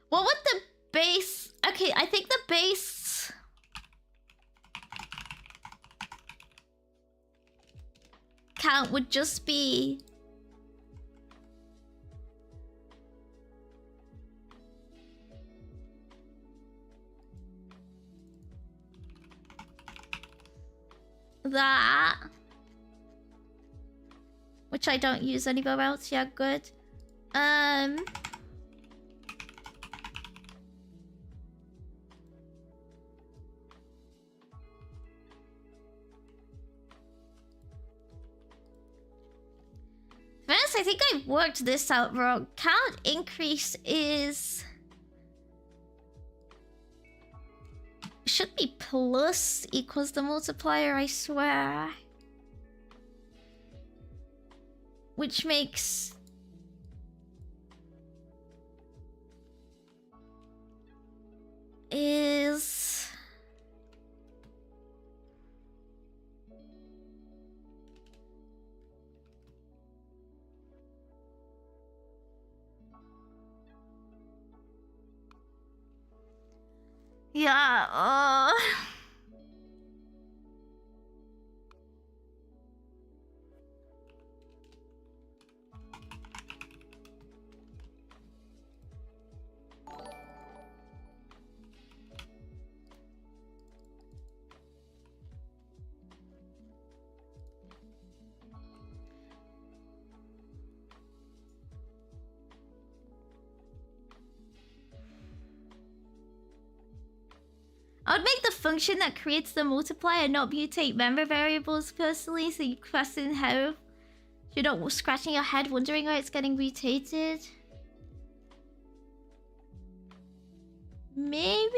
What would the base... Okay, I think the base... count would just be... that... which I don't use anywhere else. Yeah, good. First, I think I worked this out wrong. Count increase is... should be plus equals the multiplier, I swear. Which makes... is... yeah, I would make the function that creates the multiplier not mutate member variables personally, so you question how you're not scratching your head wondering why it's getting mutated. Maybe?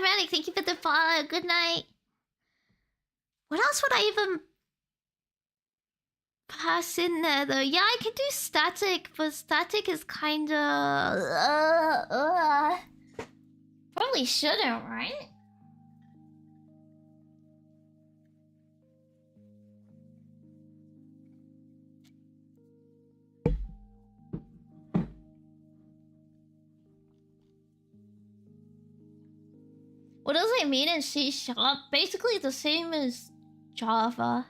Manic, thank you for the follow. Good night. What else would I even pass in there, though? Yeah, I can do static, but static is kind of... Probably shouldn't, right? What does it mean in C#? Basically the same as Java.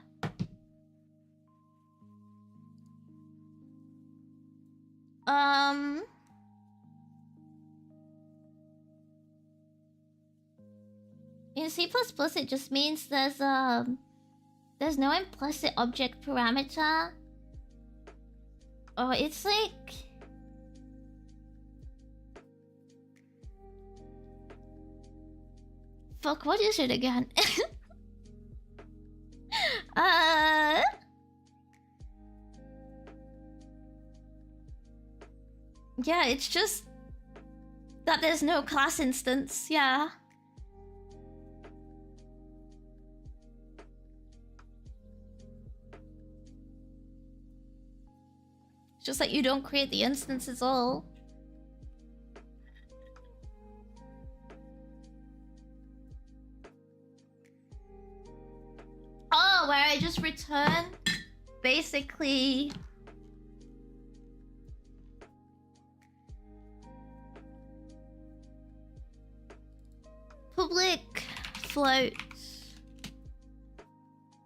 In C++, it just means there's no implicit object parameter. Oh, it's like... Fuck, what is it again? Yeah, it's just that there's no class instance, yeah. It's just that you don't create the instance is all. Oh, where I just return basically public floats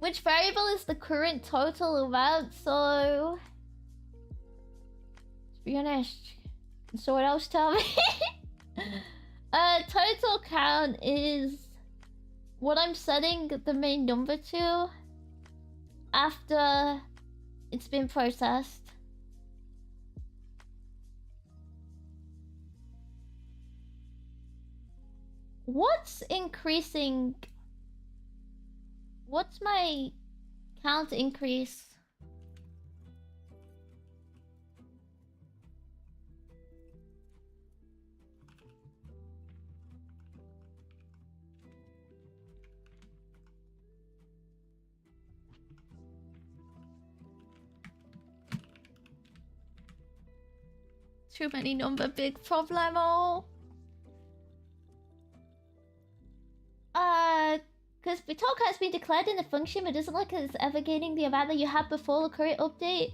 Which variable is the current total amount? So, to be honest, can someone else tell me? Total count is what I'm setting the main number to after it's been processed. What's increasing? What's my count increase? Too many number, big problemo. Because talk has been declared in the function, but doesn't look like it's ever gaining the amount that you had before the current update.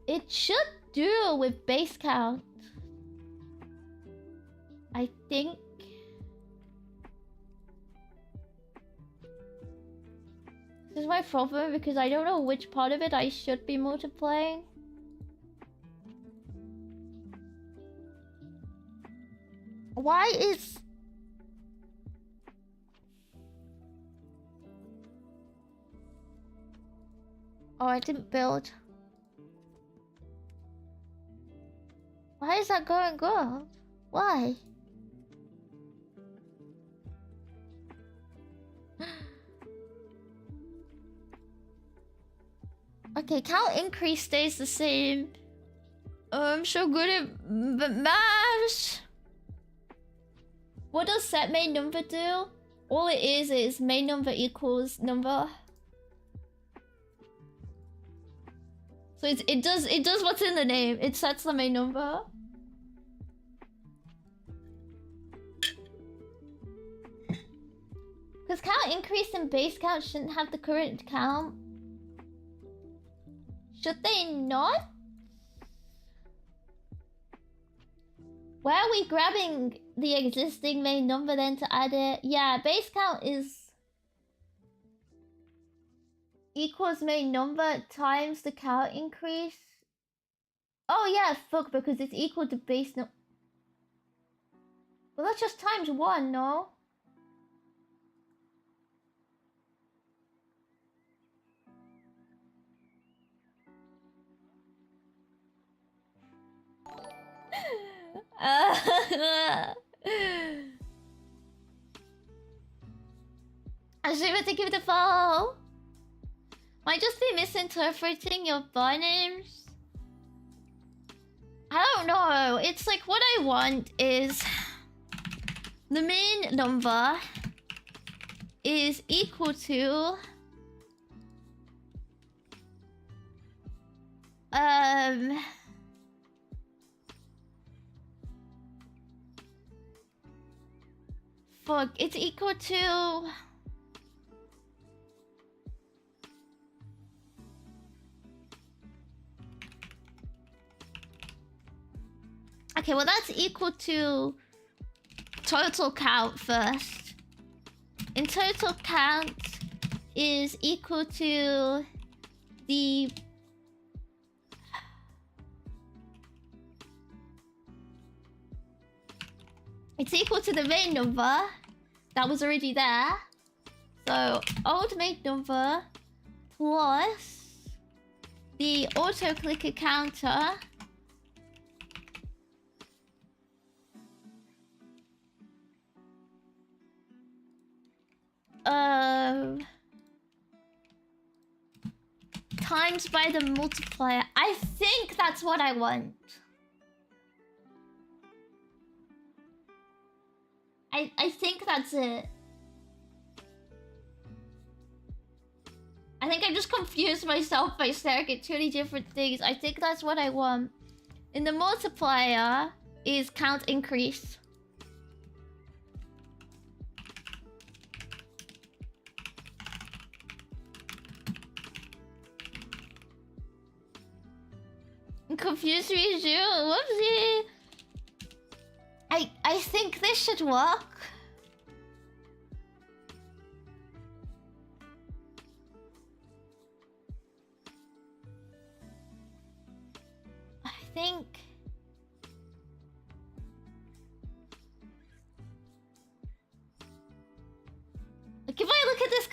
It should do with base count, I think. This is my problem because I don't know which part of it I should be multiplying. Why is... Oh, I didn't build. Why is that going good? Why? Okay, count increase stays the same. I'm so good at maths. What does set main number do? All it is main number equals number. So it does what's in the name. It sets the main number. Because count increase and base count shouldn't have the current count. Should they not? Where are we grabbing the existing main number then to add it? Yeah, base count is equals main number times the count increase. Oh yeah, fuck, because it's equal to base number. Well, that's just times 1, no? I should even give it a follow. Might just be misinterpreting your bar names. I don't know. It's like what I want is the main number is equal to fuck, it's equal to okay, well that's equal to total count first. And total count is equal to the it's equal to the main number that was already there. So old main number plus the auto clicker counter times by the multiplier. I think that's what I want. I think that's it. I think I just confused myself by staring at too many different things. I think that's what I want. And the multiplier is count increase. Confused me too. Whoopsie. I think this should work.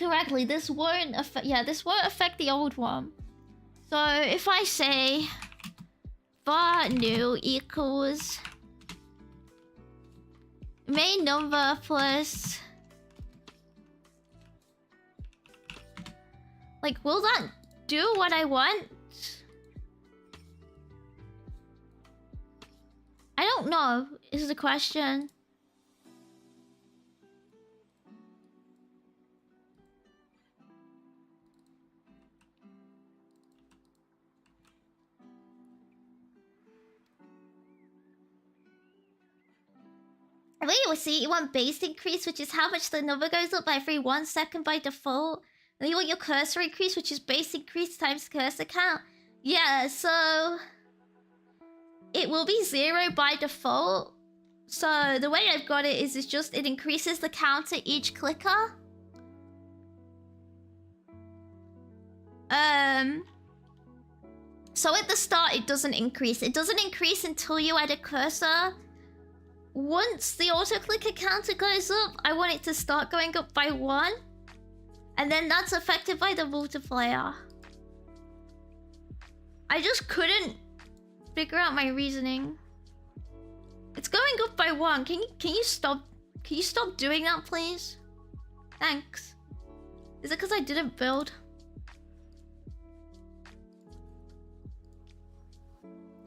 correctly, this won't affect. Yeah, this won't affect the old one. So if I say var new equals main number plus, like, will that do what I want? I don't know, is the question. Wait, we see you want base increase, which is how much the number goes up by every 1 second by default. And you want your cursor increase, which is base increase times cursor count. Yeah, so it will be 0 by default. So the way I've got it is it's just it increases the counter each clicker. So at the start it doesn't increase. It doesn't increase until you add a cursor. Once the auto clicker counter goes up, I want it to start going up by 1. And then that's affected by the multiplier. I just couldn't figure out my reasoning. It's going up by 1. Can you stop doing that, please? Thanks. Is it because I didn't build?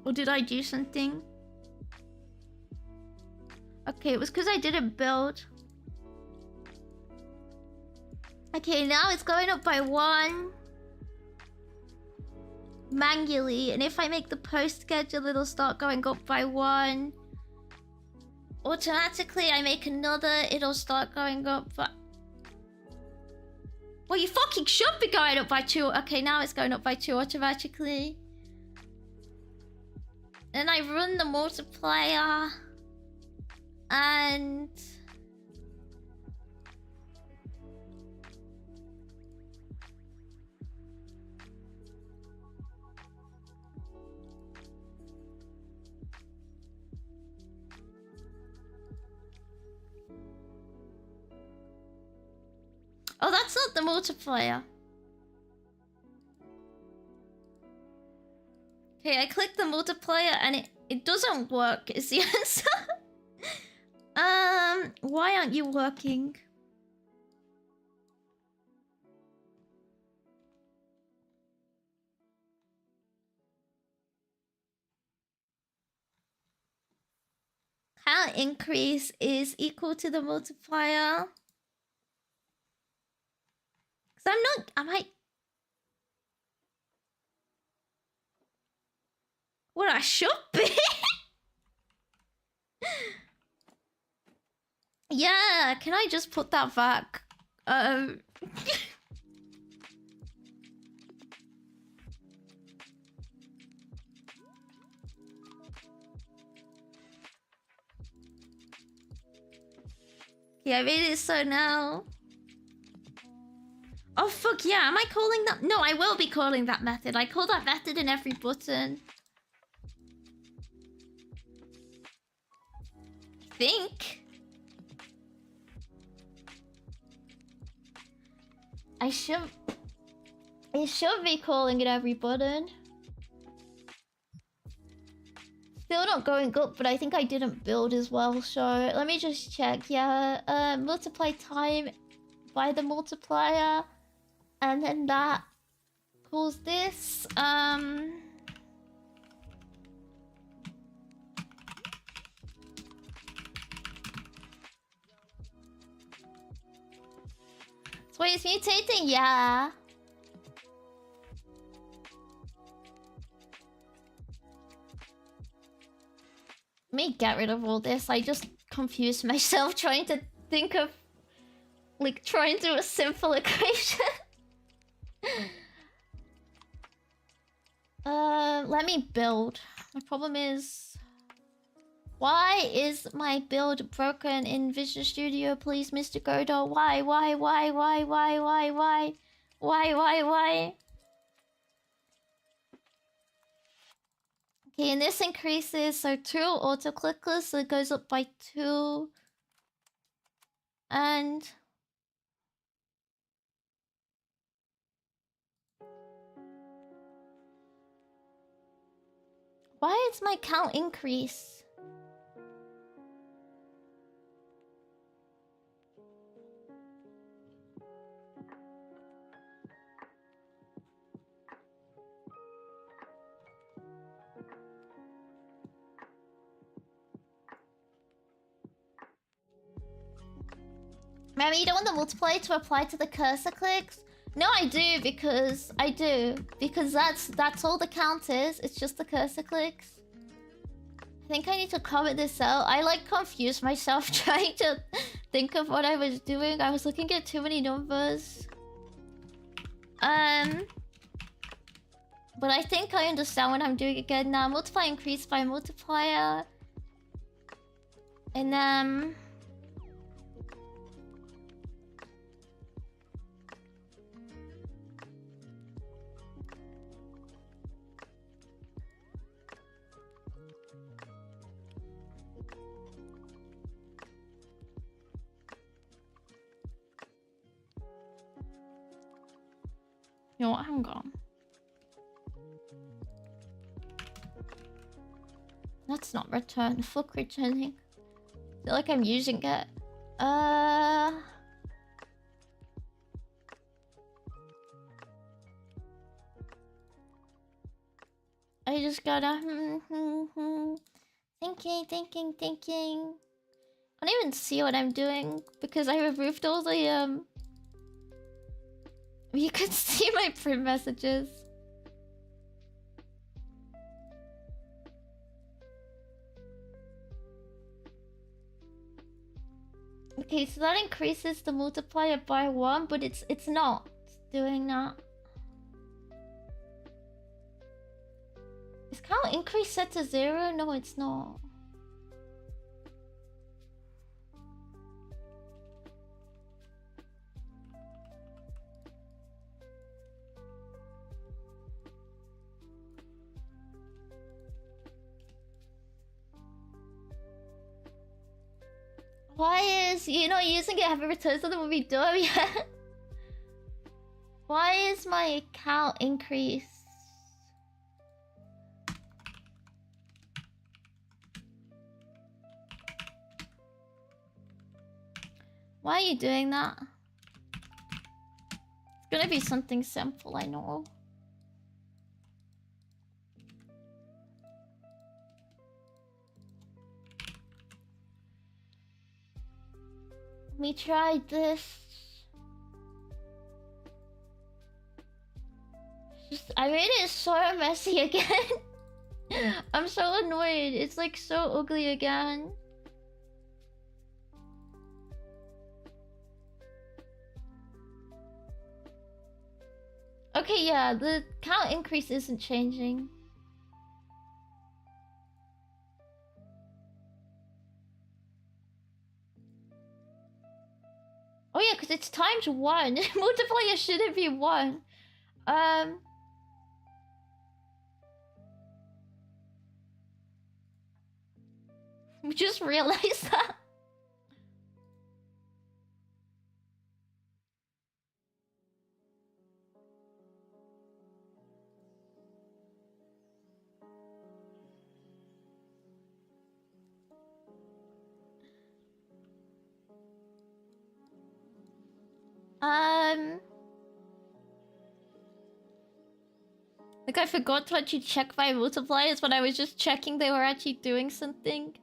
Or did I do something? Okay, it was because I didn't build. Okay, now it's going up by 1. Manually. And if I make the post schedule, it'll start going up by 1. Automatically, I make another, it'll start going up by... Well, you fucking should be going up by 2. Okay, now it's going up by 2 automatically. And I run the multiplier. And... oh, that's not the multiplier. Okay, I click the multiplier and it doesn't work, is the answer. Why aren't you working? Count increase is equal to the multiplier. Cause I'm not, am I? What I should be? Yeah, can I just put that back? Okay, I made it so now. Oh fuck yeah, am I calling that? No, I will be calling that method. I call that method in every button. I think. I should be calling it every button. Still not going up, but I think I didn't build as well, so let me just check. Yeah, multiply time by the multiplier, and then that calls this. So wait, it's mutating? Yeah. Let me get rid of all this. I just confused myself trying to think of... like, trying to do a simple equation. Let me build. My problem is... why is my build broken in Visual Studio, please, Mr. Godot? Why? Okay, and this increases, so 2 auto clickers, so it goes up by 2. And Why is my count increase? Maybe you don't want the multiplier to apply to the cursor clicks? No, I do because that's all the count is. It's just the cursor clicks. I think I need to comment this out. I like confused myself trying to think of what I was doing. I was looking at too many numbers. But I think I understand what I'm doing again now. Multiply increase by multiplier. And then... You know what? Hang on. That's not return. Fuck returning. I feel like I'm using it. I just gotta thinking. I don't even see what I'm doing because I removed all the You could see my print messages. Okay, so that increases the multiplier by 1, but it's not doing that. Is count increase set to 0? No, it's not. Why is you not using it? Haven't returned something will be done yet. Why is my count increase? Why are you doing that? It's gonna be something simple, I know. Let me try this. I made it so messy again. I'm so annoyed. It's like so ugly again. Okay, yeah, the count increase isn't changing. Oh yeah, because it's times 1. Multiplier shouldn't be 1. I just realized that. Like I forgot to actually check my multipliers when I was just checking they were actually doing something.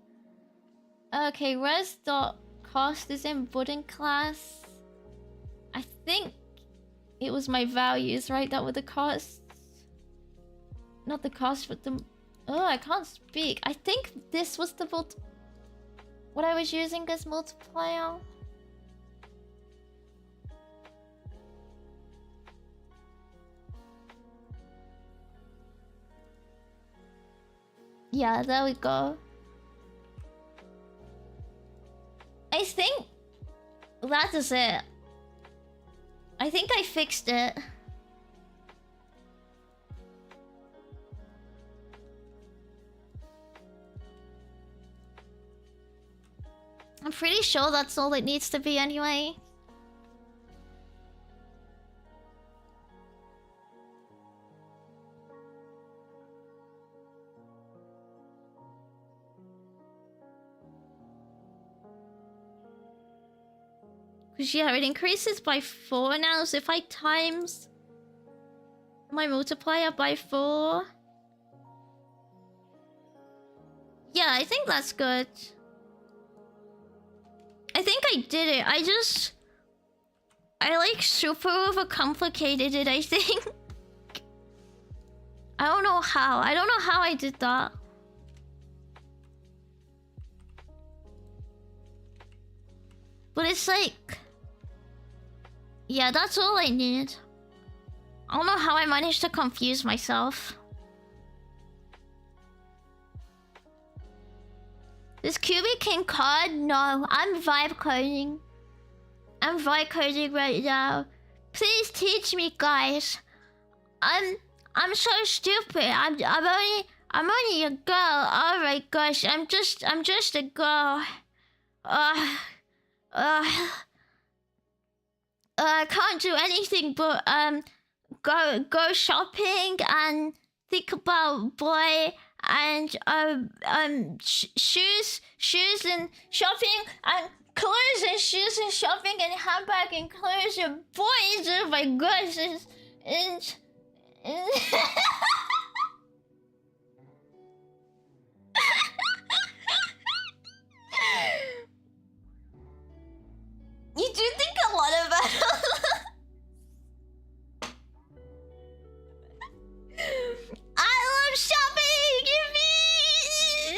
Okay, res.cost is in button class. I think it was my values, right? That were the costs. Not the cost, but the... Oh, I can't speak. I think this was the what I was using as multiplier. Yeah, there we go. I think that is it. I think I fixed it. I'm pretty sure that's all it needs to be anyway. Because yeah, it increases by 4 now, so if I times my multiplier by 4... Yeah, I think that's good. I think I did it. I like super overcomplicated it, I think. I don't know how. I don't know how I did that. But it's like... Yeah, that's all I need. I don't know how I managed to confuse myself. Is Cubic King card? No, I'm vibe coding. I'm vibe coding right now. Please teach me, guys. I'm so stupid. I'm only a girl. Oh my gosh, I'm just a girl. I can't do anything but go shopping and think about boy and shoes and shopping and clothes and shoes and shopping and handbag and clothes and boys. Oh my gosh, it's You do think a lot about it. I love shopping, you mean?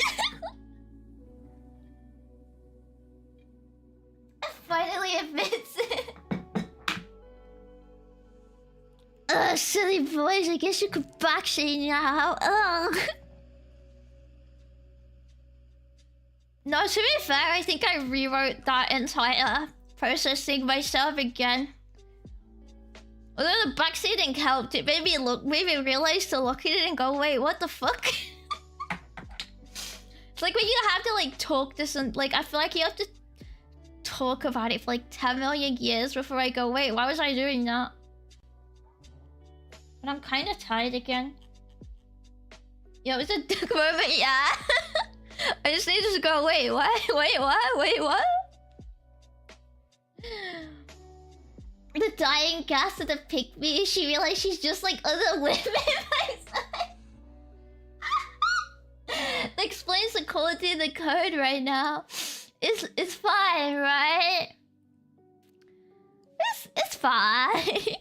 Finally admits it. Silly boys, I guess you could backseat now. Ugh. No, to be fair, I think I rewrote that entire processing myself again. Although the backseating helped, it made me realize to look at it and go, wait, what the fuck? It's like when you have to like talk to some, like I feel like you have to talk about it for like 10 million years before I go, wait, why was I doing that? But I'm kind of tired again. Yeah, it was a dick moment, yeah. I just need to go, wait, what? Wait, what? Wait, what? The dying gas of the pygmy, she realized she's just like other women. That explains the quality of the code right now. It's fine, right? It's fine.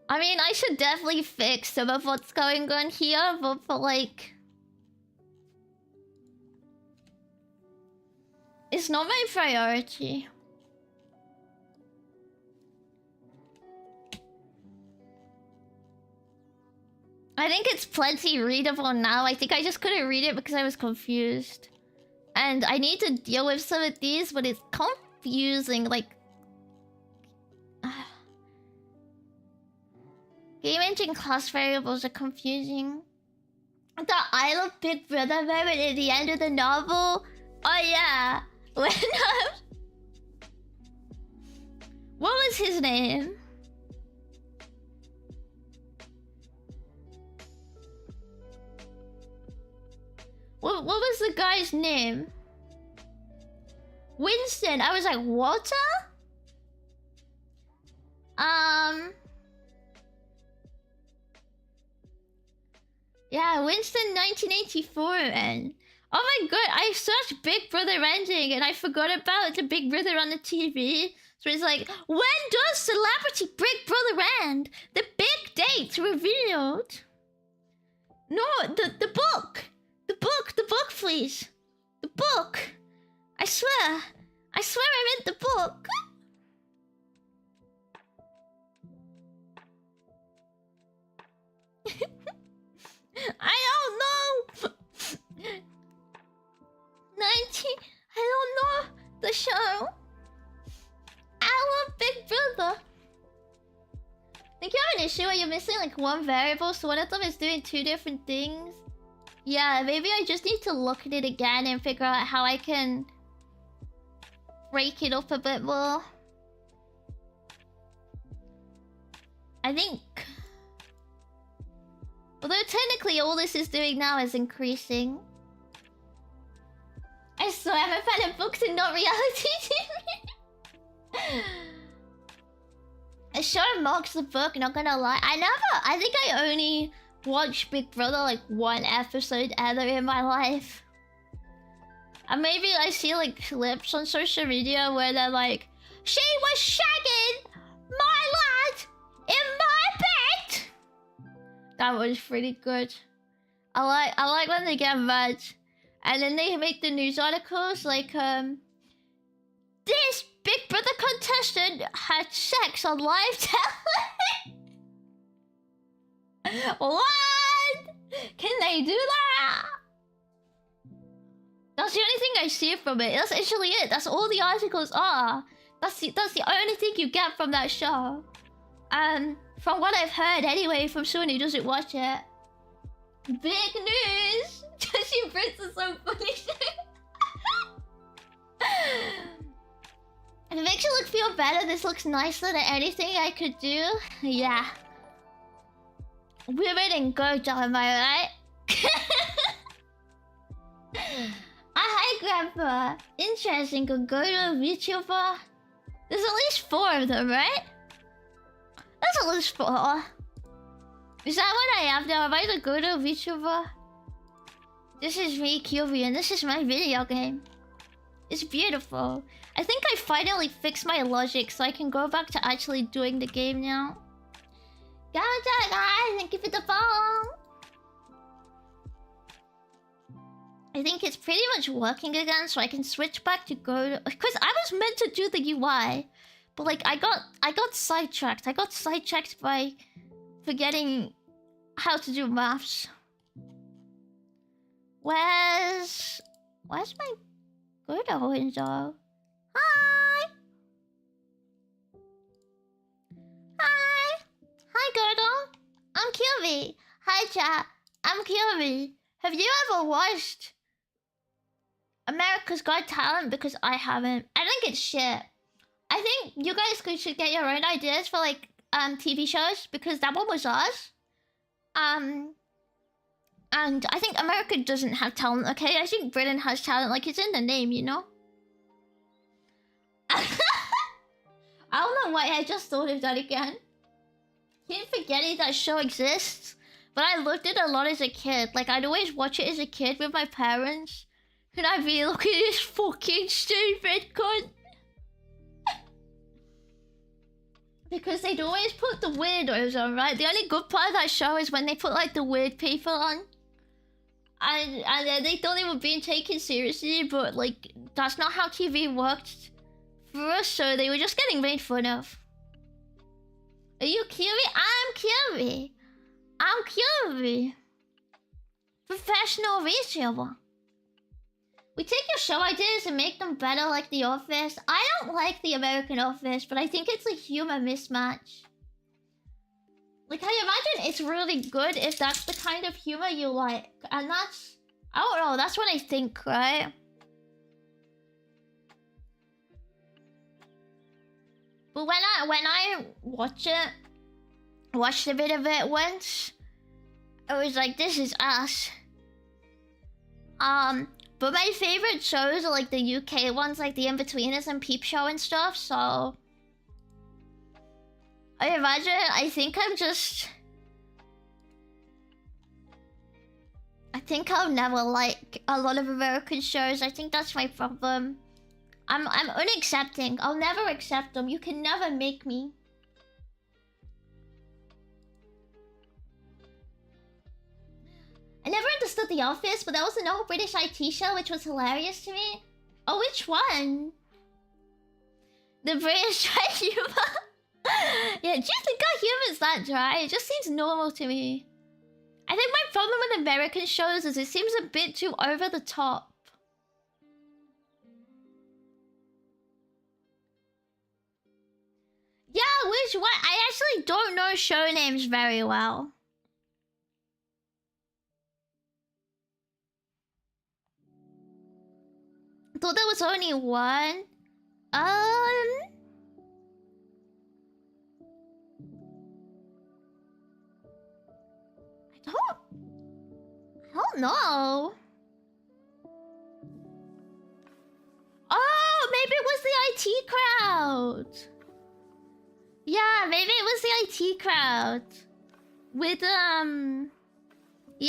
I mean, I should definitely fix some of what's going on here, but for like... It's not my priority. I think it's plenty readable now. I think I just couldn't read it because I was confused. And I need to deal with some of these, but it's confusing, like... Game engine class variables are confusing. The I love Big Brother moment at the end of the novel. Oh yeah. When what was his name? What was the guy's name? Winston. I was like, Walter? Yeah, Winston 1984 and oh my god, I searched Big Brother ending and I forgot about the Big Brother on the TV. So it's like, when does Celebrity Big Brother end? The big dates revealed. No, the book. The book, please. The book. I swear I meant the book. I don't know. 90. I don't know the show. I love Big Brother. I think you have an issue where you're missing like one variable, so one of them is doing two different things. Yeah, maybe I just need to look at it again and figure out how I can break it up a bit more. I think... Although technically all this is doing now is increasing. I So I'm a fan of books and not reality TV. It sure mocks the book, not gonna lie. I think I only watched Big Brother like one episode ever in my life. And maybe I see like clips on social media where they're like, she was shagging my lad in my bed. That was pretty good. I like when they get mad. And then they make the news articles like, this Big Brother contestant had sex on live television. What? Can they do that? That's the only thing I see from it. That's actually it. That's all the articles are. That's the only thing you get from that show. From what I've heard anyway, from someone who doesn't watch it. Big news! Jesse Brits is so funny. It makes you feel better. This looks nicer than anything I could do. Yeah. Women in godot, am I right? Hi, Grandpa. Interesting. Godot VTuber. There's at least 4 of them, right? There's at least 4. Is that what I am now? Am I the Godot VTuber? This is me, QB, and this is my video game. It's beautiful. I think I finally fixed my logic so I can go back to actually doing the game now. Guys, thank you for the follow. I think it's pretty much working again, so I can switch back to Godot. Because I was meant to do the UI, but like I got sidetracked. I got sidetracked by forgetting how to do maths. Where's my Godot window? Hi! Hi! Hi, Godot! I'm QB. Hi, chat. I'm QB. Have you ever watched America's Got Talent? Because I haven't. I think it's shit. I think you guys should get your own ideas for like TV shows, because that one was us. And I think America doesn't have talent, okay? I think Britain has talent, like it's in the name, you know? I don't know why I just thought of that again. Keep forgetting that show exists. But I looked at it a lot as a kid. Like, I'd always watch it as a kid with my parents. And I'd be, look at this fucking stupid cunt. Because they'd always put the weirdos on, right? The only good part of that show is when they put, like, the weird people on. And they thought they were being taken seriously, but, like, that's not how TV worked for us, so they were just getting made fun of. Are you Kiwi? I'm Kiwi. I'm Kiwi. Professional VTuber. We take your show ideas and make them better like The Office. I don't like The American Office, but I think it's a humor mismatch. Like, I imagine it's really good if that's the kind of humor you like. And that's... I don't know, that's what I think, right? But when I watched a bit of it once, I was like, this is us. But my favorite shows are like the UK ones, like the In-Betweeners and Peep Show and stuff, so... I imagine, I think I'll never like a lot of American shows. I think that's my problem. I'm unaccepting. I'll never accept them. You can never make me. I never understood The Office, but there was an old British IT show which was hilarious to me. Oh, which one? The British dry humor? Yeah, do you think our humor's that dry? It just seems normal to me. I think my problem with American shows is it seems a bit too over the top. Yeah, which one? I actually don't know show names very well. I thought there was only one. I don't know. IT crowd. Yeah, maybe it was the IT crowd. With, yeah,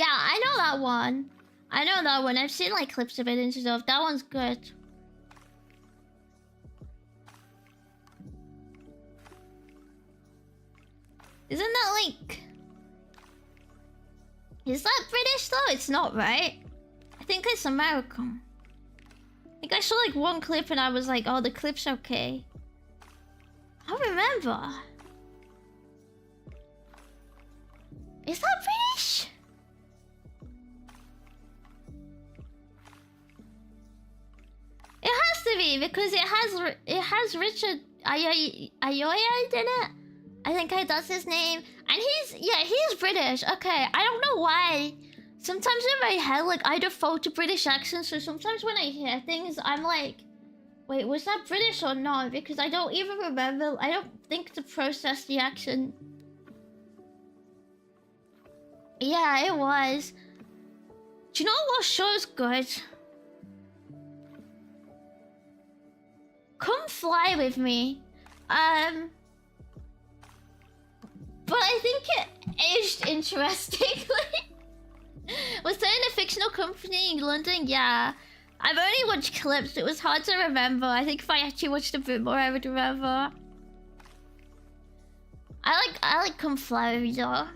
I know that one. I know that one. I've seen, like, clips of it and stuff. That one's good. Isn't that, like... Is that British, though? It's not, right? I think it's American. I think I saw, like, one clip and I was like, oh, the clip's okay. I don't remember. Is that British? It has to be because it has Richard Ayoade in it. I think that's his name, and he's British. Okay, I don't know why. Sometimes in my head, like I default to British accents, so sometimes when I hear things, I'm like, wait, was that British or not? Because I don't even remember. I don't think to process the accent. Yeah, it was. Do you know what show's good? Come Fly With Me. But I think it aged interestingly. Was there in a fictional company in London? Yeah. I've only watched clips. It was hard to remember. I think if I actually watched a bit more, I would remember. I like Come Fly With Me though.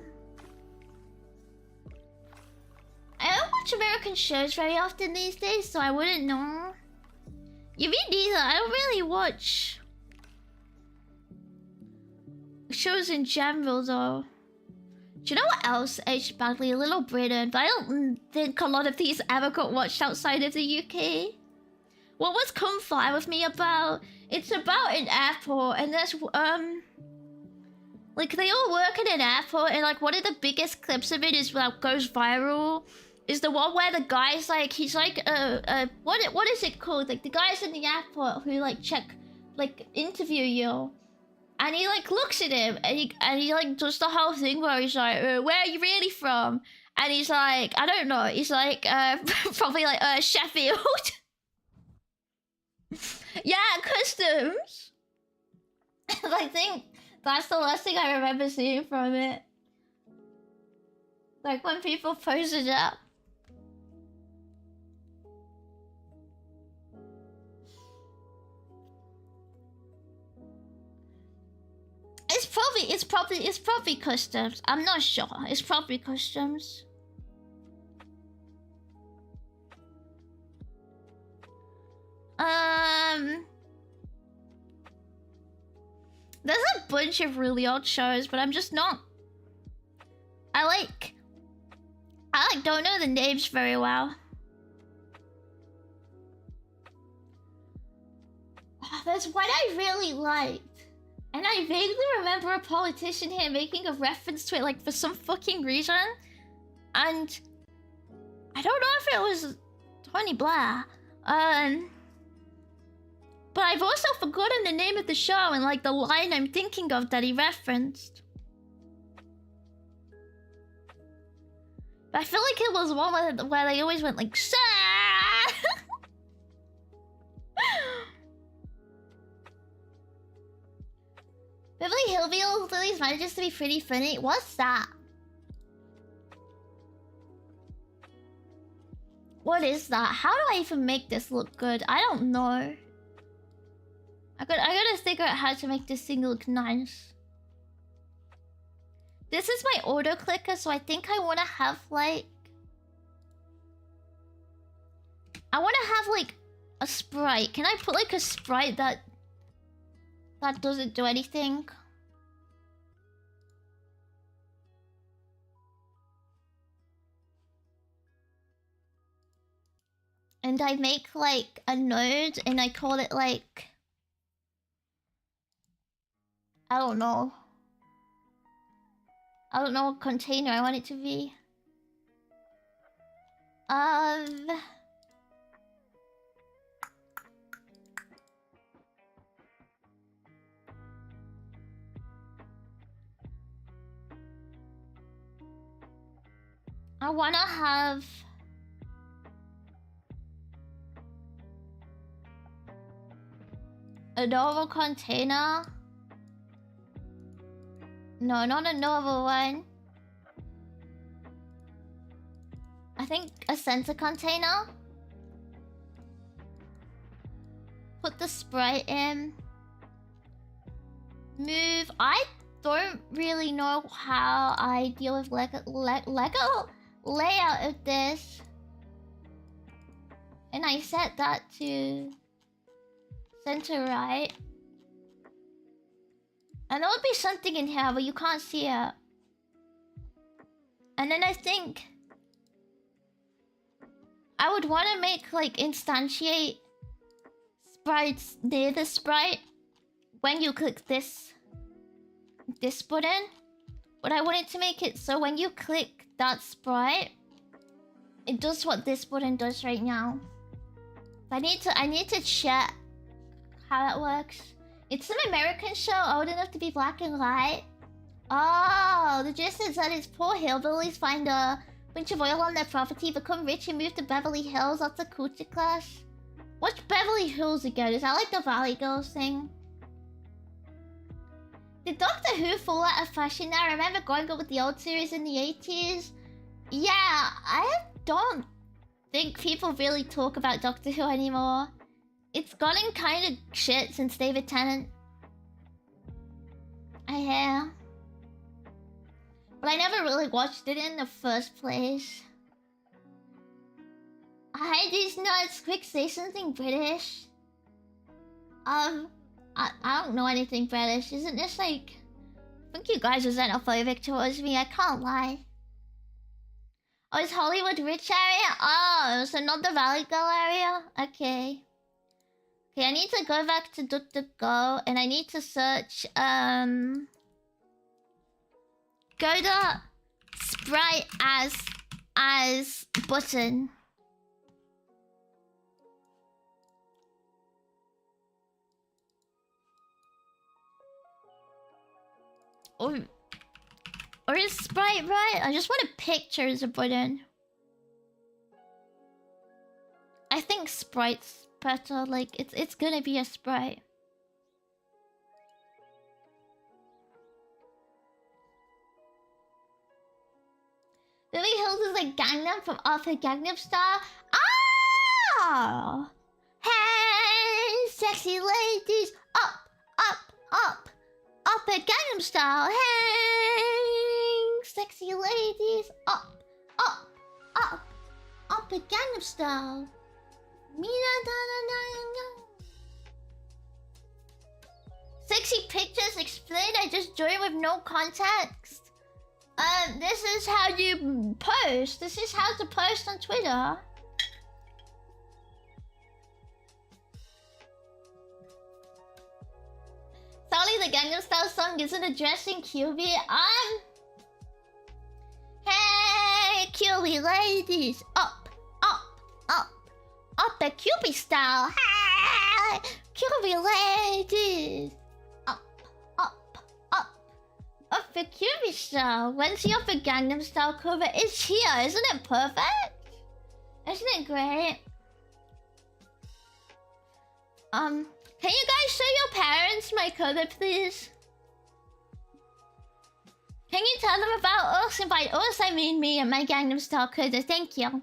I don't watch American shows very often these days, so I wouldn't know. You mean neither? I don't really watch shows in general, though. Do you know what else aged badly? Little Britain, but I don't think a lot of these ever got watched outside of the UK. What was Come Fly With Me about? It's about an airport, and there's like they all work at an airport, and like one of the biggest clips of it is like goes viral. Is the one where the guy's like he's like what is it called? Like the guys in the airport who like interview you. And he like looks at him and he like does the whole thing where he's like, where are you really from? And he's like, I don't know. He's like, probably like Sheffield. Yeah, customs. I think that's the last thing I remember seeing from it. Like when people posted it up. It's probably customs. I'm not sure. It's probably customs. There's a bunch of really old shows, but I'm just not. I don't know the names very well. There's one I really liked. And I vaguely remember a politician here making a reference to it, like, for some fucking reason. And I don't know if it was Tony Blair. But I've also forgotten the name of the show and, like, the line I'm thinking of that he referenced. But I feel like it was one where they always went, like, sir! Beverly Hillbillies manages to be pretty funny. What's that? What is that? How do I even make this look good? I don't know. I gotta figure out how to make this thing look nice. This is my auto clicker, so I think I wanna have like... I wanna have like a sprite. Can I put like a sprite that doesn't do anything? And I make like a node and I call it like... I don't know what container I want it to be. I wanna have... A normal container? No, not a normal one. I think a center container. Put the sprite in. Move. I don't really know how I deal with Lego layout of this. And I set that to center right. And there would be something in here, but you can't see it. And then I think I would want to make like instantiate sprites near the sprite when you click this button. But I wanted to make it so when you click that sprite, it does what this button does right now. I need to check how that works. It's an American show old enough to be black and white. Oh, the gist is that it's poor hillbillies find a bunch of oil on their property, become rich and move to Beverly Hills. That's a culture clash. What's Beverly Hills again? Is that like the Valley Girls thing? Did Doctor Who fall out of fashion now? I remember growing up with the old series in the 80s. Yeah, I don't think people really talk about Doctor Who anymore. It's gotten kind of shit since David Tennant. I hear. But I never really watched it in the first place. Hi, these nuts. Quick, say something British. I don't know anything British. Isn't this like... I think you guys are xenophobic towards me. I can't lie. Oh, it's Hollywood Rich area? Oh, so not the Valley Girl area? Okay. Okay, I need to go back to DuckDuckGo and I need to search godot sprite as button. Or is sprite right? I just want a picture as a button. I think sprite's better. Like it's gonna be a sprite. Beverly Hills is like Gangnam from Arthur Gangnam Style. Ah! Hey, sexy ladies, up, up, up, up at Gangnam Style. Hey, sexy ladies, up, up, up, up at Gangnam Style. Sexy pictures explained. I just joined with no context. This is how you post. This is how to post on Twitter. Sorry, the Gangnam Style song isn't addressing QB. Hey, QB ladies, up, up, up, up at QB style. Hey, QB ladies, up, up, up, up at QB style. When's the Upper Gangnam Style cover? It's here, isn't it perfect? Isn't it great? Can you guys show your parents my cover, please? Can you tell them about us? And by us, I mean me and my Gangnam Style cover. Thank you.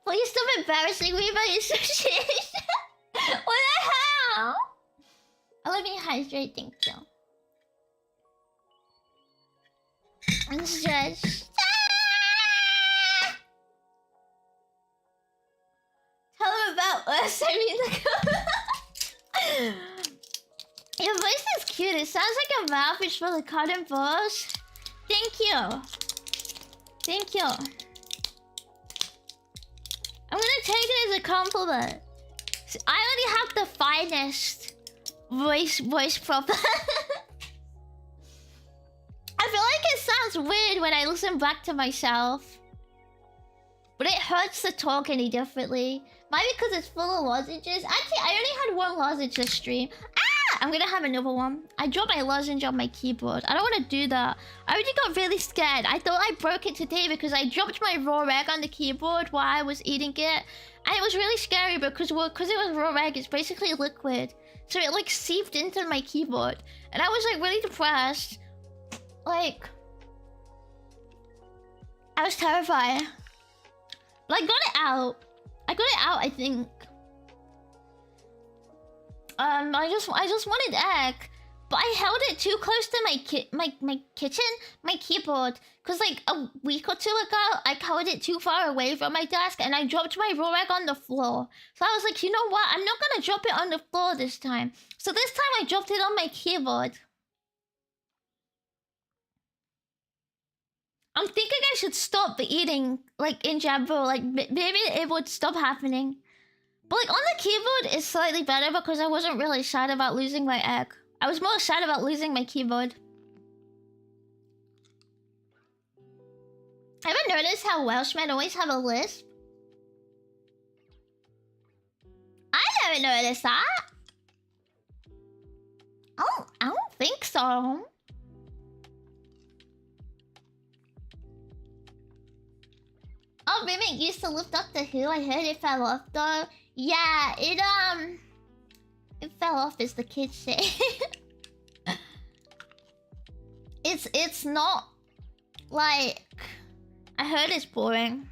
Please stop embarrassing me by association. What the hell? Let me hydrate, thank you. And stretch. Tell them about us. I mean, like, your voice is cute. It sounds like a mouthfish full of cotton balls. Thank you. Thank you. I'm gonna take it as a compliment. I already have the finest voice proper. I feel like it sounds weird when I listen back to myself. But it hurts to talk any differently. Maybe because it's full of lozenges. Actually, I only had one lozenge this stream. Ah! I'm gonna have another one. I dropped my lozenge on my keyboard. I don't want to do that. I already got really scared. I thought I broke it today because I dropped my raw egg on the keyboard while I was eating it. And it was really scary because it was raw egg, it's basically liquid. So it like seeped into my keyboard. And I was like really depressed. Like... I was terrified. But I got it out. I got it out, I think. I just wanted egg, but I held it too close to my keyboard, cause like a week or two ago I held it too far away from my desk and I dropped my raw egg on the floor. So I was like, you know what? I'm not gonna drop it on the floor this time. So this time I dropped it on my keyboard. I'm thinking I should stop eating, like in general, like maybe it would stop happening. But like on the keyboard, it's slightly better because I wasn't really sad about losing my egg. I was more sad about losing my keyboard. Ever noticed how Welshmen always have a lisp? I never noticed that. I don't think so. Oh, Remake used to lift up the Who. I heard it fell off though. Yeah, it fell off, as the kids say. It's not like, I heard it's boring.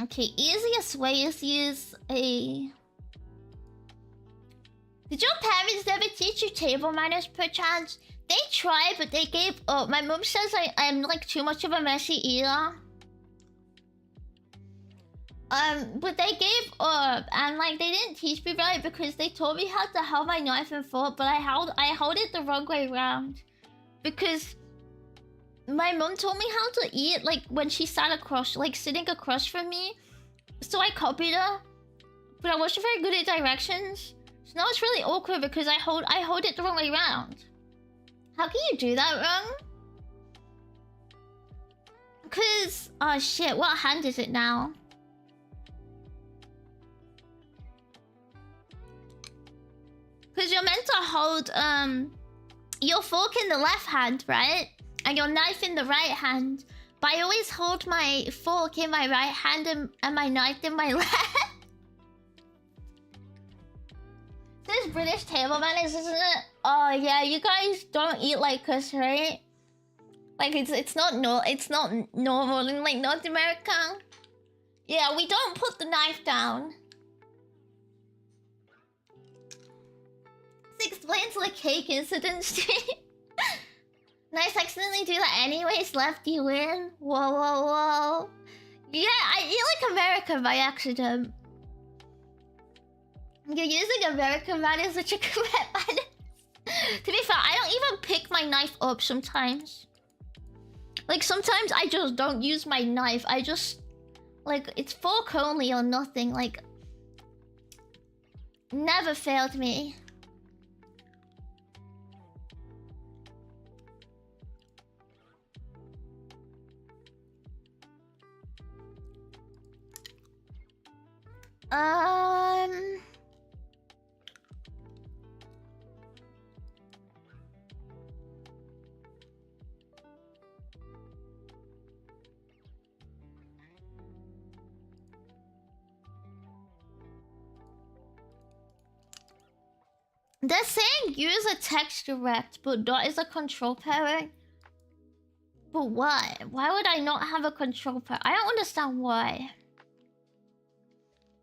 Okay, easiest way is use a... Did your parents never teach you table manners perchance? They tried, but they gave up. My mom says I'm like too much of a messy eater. But they gave up, and like they didn't teach me right because they told me how to hold my knife and fork, but I held it the wrong way around. Because my mom told me how to eat like when she sat across, like sitting across from me. So I copied her, but I wasn't very good at directions. So now it's really awkward because I hold it the wrong way around. How can you do that wrong? Cause oh shit, what hand is it now? Cause you're meant to hold your fork in the left hand, right? And your knife in the right hand. But I always hold my fork in my right hand and my knife in my left. This British table manners, isn't it? Oh yeah, you guys don't eat like us, right? Like it's not normal in like North America. Yeah, we don't put the knife down. This explains the cake incident stream. Nice, accidentally do that anyways, left you in. Whoa, whoa, whoa. Yeah, I eat like American by accident. You're using American manners, which are correct manners. To be fair, I don't even pick my knife up sometimes. Like, sometimes I just don't use my knife. I just... Like, it's fork only or nothing. Like... Never failed me. They're saying use a text direct, but dot is a control parent. But why? Why would I not have a control parent? I don't understand why.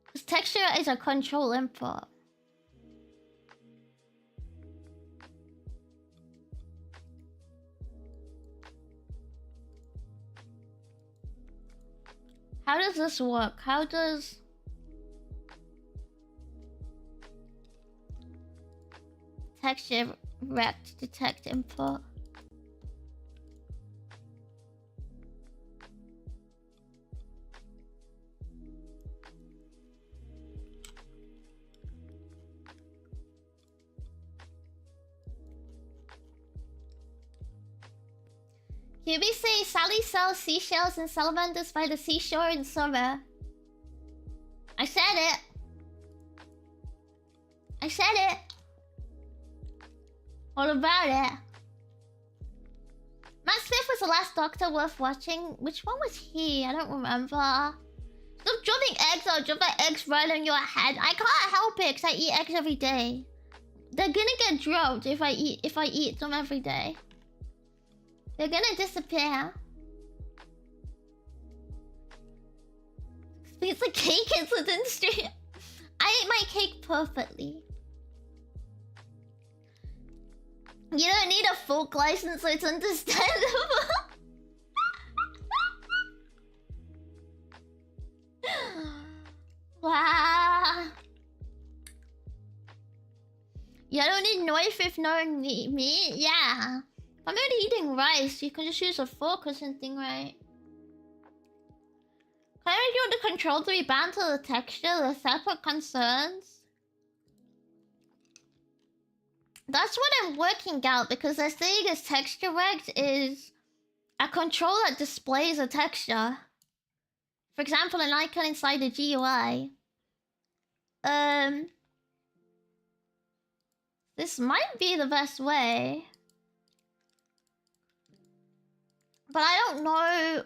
Because texture is a control input. How does this work? How does... Texture rect detect input? QBC, Sally sells seashells and salamanders by the seashore in summer. I said it. I said it. What about it? Matt Smith was the last Doctor worth watching. Which one was he? I don't remember. Stop dropping eggs. I'll drop my eggs right on your head. I can't help it because I eat eggs every day. They're gonna get dropped if I eat them every day. They're gonna disappear. It's a cake incident stream. I ate my cake perfectly. You don't need a folk license, so it's understandable. Wow. You don't need knife if no meat? Yeah. If I'm already eating rice, you can just use a fork or something, right? Can I make the control to be bound to the texture? The separate concerns? That's what I'm working out, because they're saying as texture rect is a control that displays a texture. For example, an icon inside the GUI. This might be the best way. But I don't know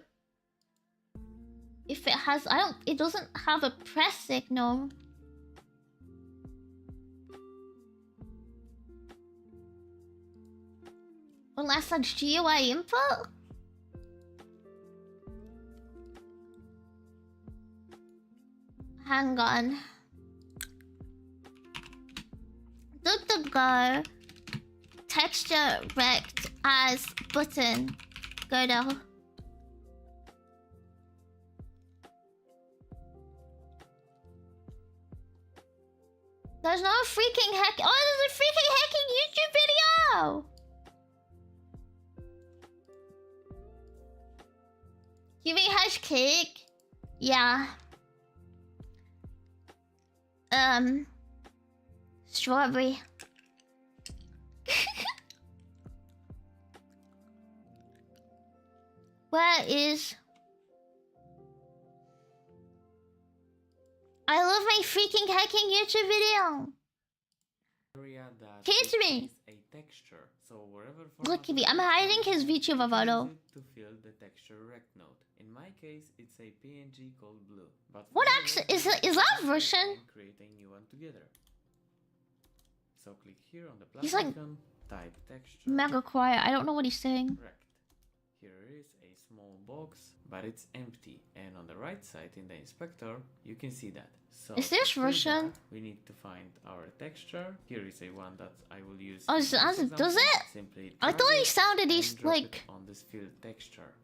if it has... it doesn't have a press signal. Unless that's GUI input? Hang on. DuckDuckGo. Texture rect as button. Godot. There's no freaking hack. Oh, there's a freaking hacking YouTube video! You mean hash cake? Yeah. Strawberry. Where is... I love my freaking hacking YouTube video. Kiss me. A texture, so wherever Look at me, I'm hiding his VTuber photo. To fill the texture rect node. In my case, it's a PNG called blue. But What accent is that Russian? Create a new one together. So click here on the plus He's like icon, type texture. Mega quiet. I don't know what he's saying. Rect. Here is a small box, but it's empty. And on the right side in the inspector, you can see that. So Is this to do Russian? that, we need to find our texture. Here is a one that I will use. Oh, in this does example. it? Simply I drag thought he it sounded and drop like... it on this field texture.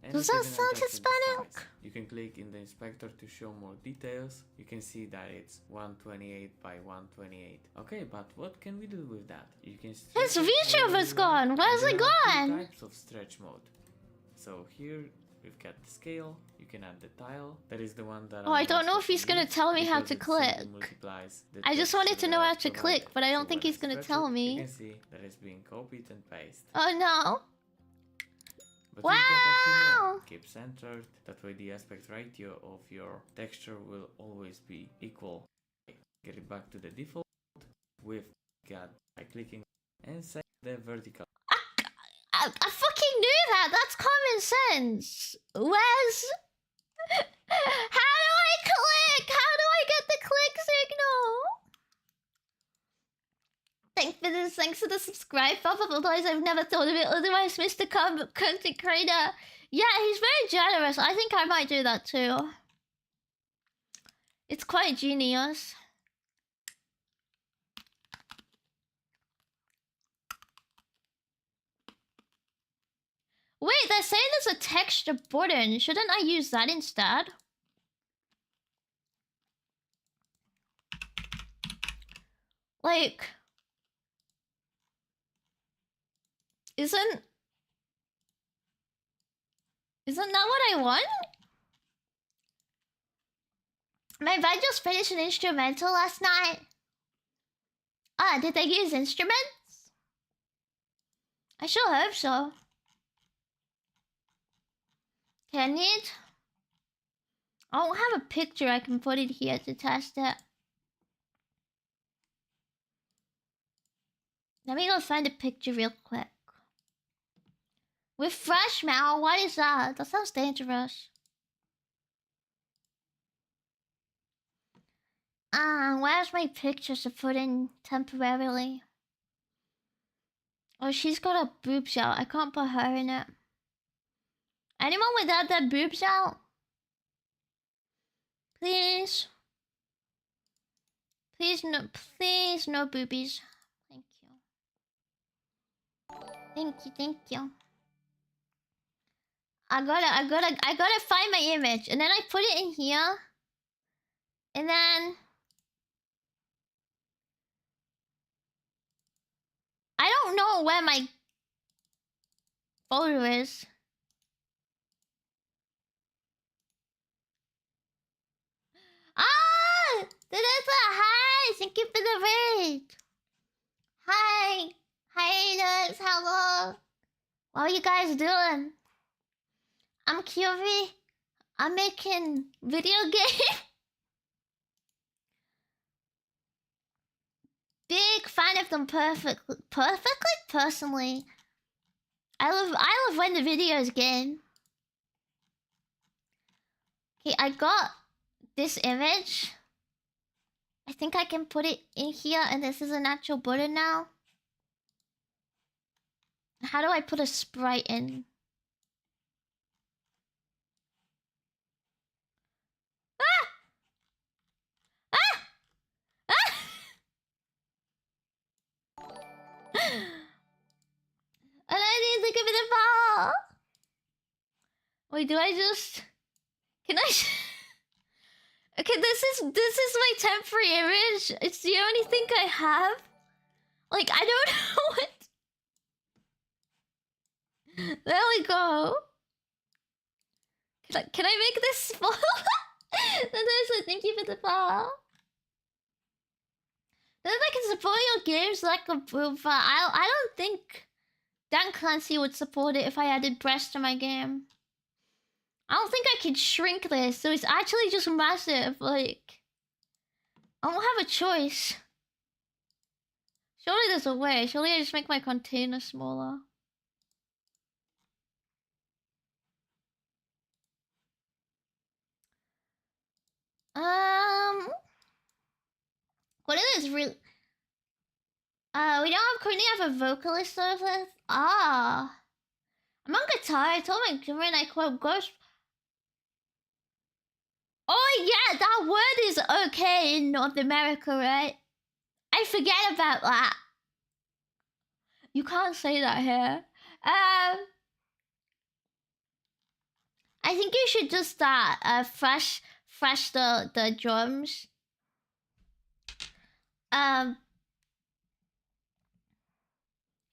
And Does you that can sound adjust the Hispanic? size. You can click in the inspector to show more details. You can see that it's 128 by 128. Okay, but what can we do with that? You can His VTuber's gone. Where's it there are two gone? types of stretch mode. So here we've got the scale. You can add the tile. That is the one that Oh, I don't know if he's gonna tell me how to click. I just wanted to know how to click, but I don't think he's gonna tell You me. can see that it's being copied and pasted. Oh no. But you get a few more. Wow! Keep centered, that way the aspect ratio of your texture will always be equal. Get it back to the default with God by clicking and set the vertical. I fucking knew that! That's common sense! Where's... How do I click? How do I get the click signal? Thanks for this, thanks for the subscribe. Otherwise I've never thought of it. Otherwise, Mr. Content Creator. Yeah, he's very generous. I think I might do that too. It's quite genius. Wait, they're saying there's a texture button. Shouldn't I use that instead? Like... Isn't that what I want? My band just finished an instrumental last night. Ah, did they use instruments? I sure hope so. Okay, I don't have a picture I can put it here to test it. Let me go find a picture real quick. Refresh, Mal. What is that? That sounds dangerous. Where's my pictures to put in temporarily? Oh, she's got her boobs out. I can't put her in it. Anyone without their boobs out? Please. Please no boobies. Thank you. Thank you. I gotta find my image, and then I put it in here, and then I don't know where my photo is. Ah! Danessa, hi! Thank you for the raid. Hi. Hi, Nurse. Hello. What are you guys doing? I'm Curie. I'm making video game. Big fan of them perfectly, personally. I love when the videos game. Okay, I got this image. I think I can put it in here, and this is an actual button now. How do I put a sprite in? Ah! Ah! Ah! And I didn't think of it at all. Wait, do I just... Can I... Okay, this is my temporary image. It's the only thing I have. Like, I don't know what... There we go. Can I make this small? Thank you for the follow. Then I can support your games like a boofa. I don't think Dan Clancy would support it if I added breasts to my game. I don't think I could shrink this, so it's actually just massive. Like, I don't have a choice. Surely there's a way. Surely I just make my container smaller. What is this real? We don't currently have a vocalist service. Ah. I'm on guitar. I told my girlfriend I quote ghost. Oh yeah, that word is okay in North America, right? I forget about that. You can't say that here. I think you should just fresh the drums.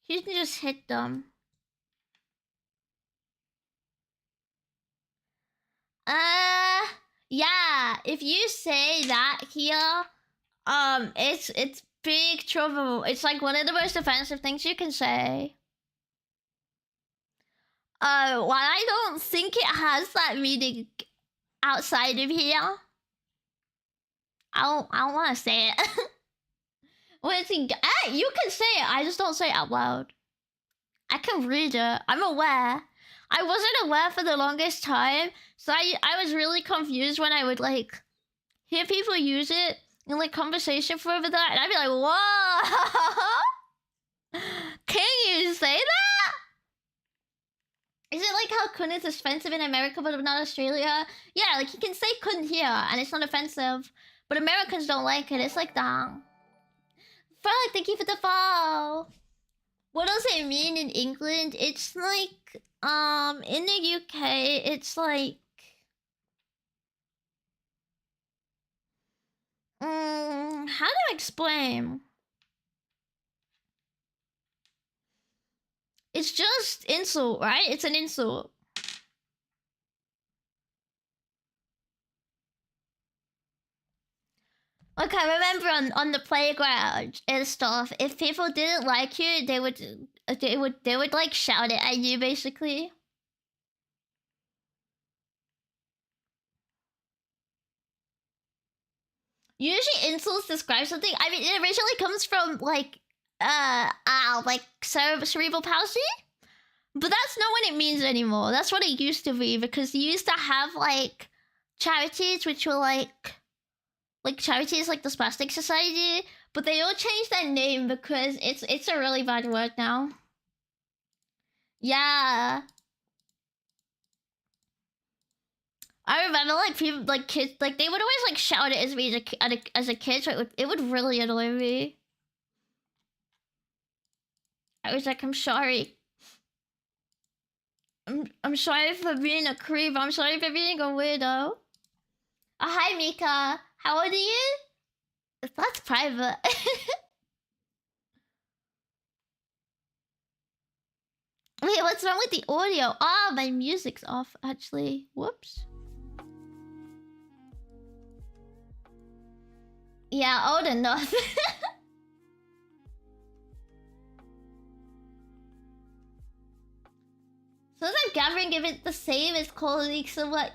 You can just hit them. Yeah. If you say that here, it's big trouble. It's like one of the most offensive things you can say. While I don't think it has that meaning outside of here, I don't want to say it. You can say it. I just don't say it out loud. I can read it. I'm aware. I wasn't aware for the longest time, so I was really confused when I would like hear people use it in like conversation for over that, and I'd be like, "Whoa, can you say that?" Is it like how "kun" is offensive in America but not Australia? Yeah, like you can say "kun" here and it's not offensive, but Americans don't like it. It's like that. Frog, thank you for the follow. What does it mean in England? It's like, in the UK, it's like... how do I explain? It's just insult, right? It's an insult. Like, I remember on the playground and stuff, if people didn't like you, they would like shout it at you, basically. Usually insults describe something. I mean, it originally comes from like cerebral palsy. But that's not what it means anymore. That's what it used to be, because you used to have like charities which were like charities like the Spastic Society, but they all changed their name because it's a really bad word now. Yeah. I remember like people like kids like they would always like shout it at me as a kid, so it would really annoy me. I was like, I'm sorry. I'm sorry for being a creep. I'm sorry for being a weirdo. Hi Mika. How old are you? That's private. Wait, what's wrong with the audio? Ah, my music's off actually. Whoops. Yeah, old enough. So as I'm gathering, if it's the same as quality, so like,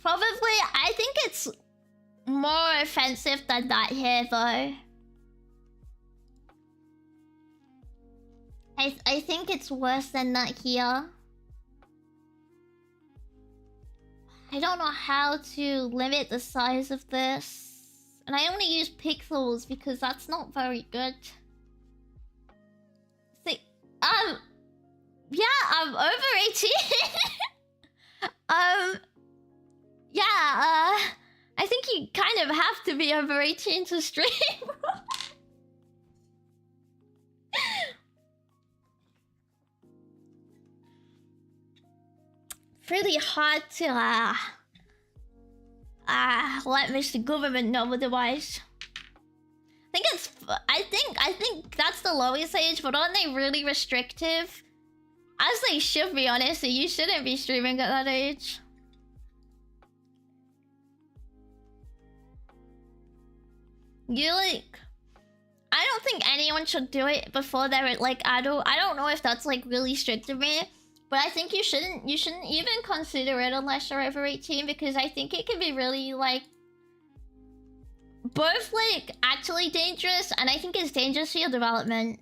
probably, I think it's more offensive than that here, though. I think it's worse than that here. I don't know how to limit the size of this. And I only use pixels because that's not very good. See, yeah, I'm over 18. Yeah, I think you kind of have to be over 18 to stream. Pretty hard to let Mr. Government know otherwise. I think that's the lowest age, but aren't they really restrictive? As they should be, honestly. You shouldn't be streaming at that age. You like... I don't think anyone should do it before they're like adult. I don't know if that's like really strict of me, but I think you shouldn't even consider it unless you're over 18, because I think it can be really like both like actually dangerous, and I think it's dangerous for your development.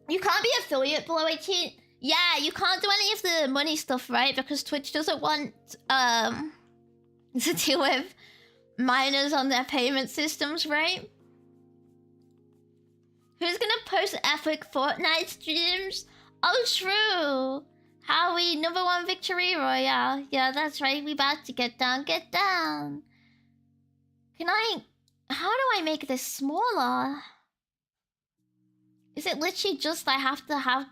You can't be affiliate below 18. Yeah, you can't do any of the money stuff, right? Because Twitch doesn't want to deal with minors on their payment systems, right? Who's gonna post epic Fortnite streams? Oh, true. Howie, #1 victory royale. Yeah, that's right. We about to get down. Get down. Can I... How do I make this smaller? Is it literally just I have to have...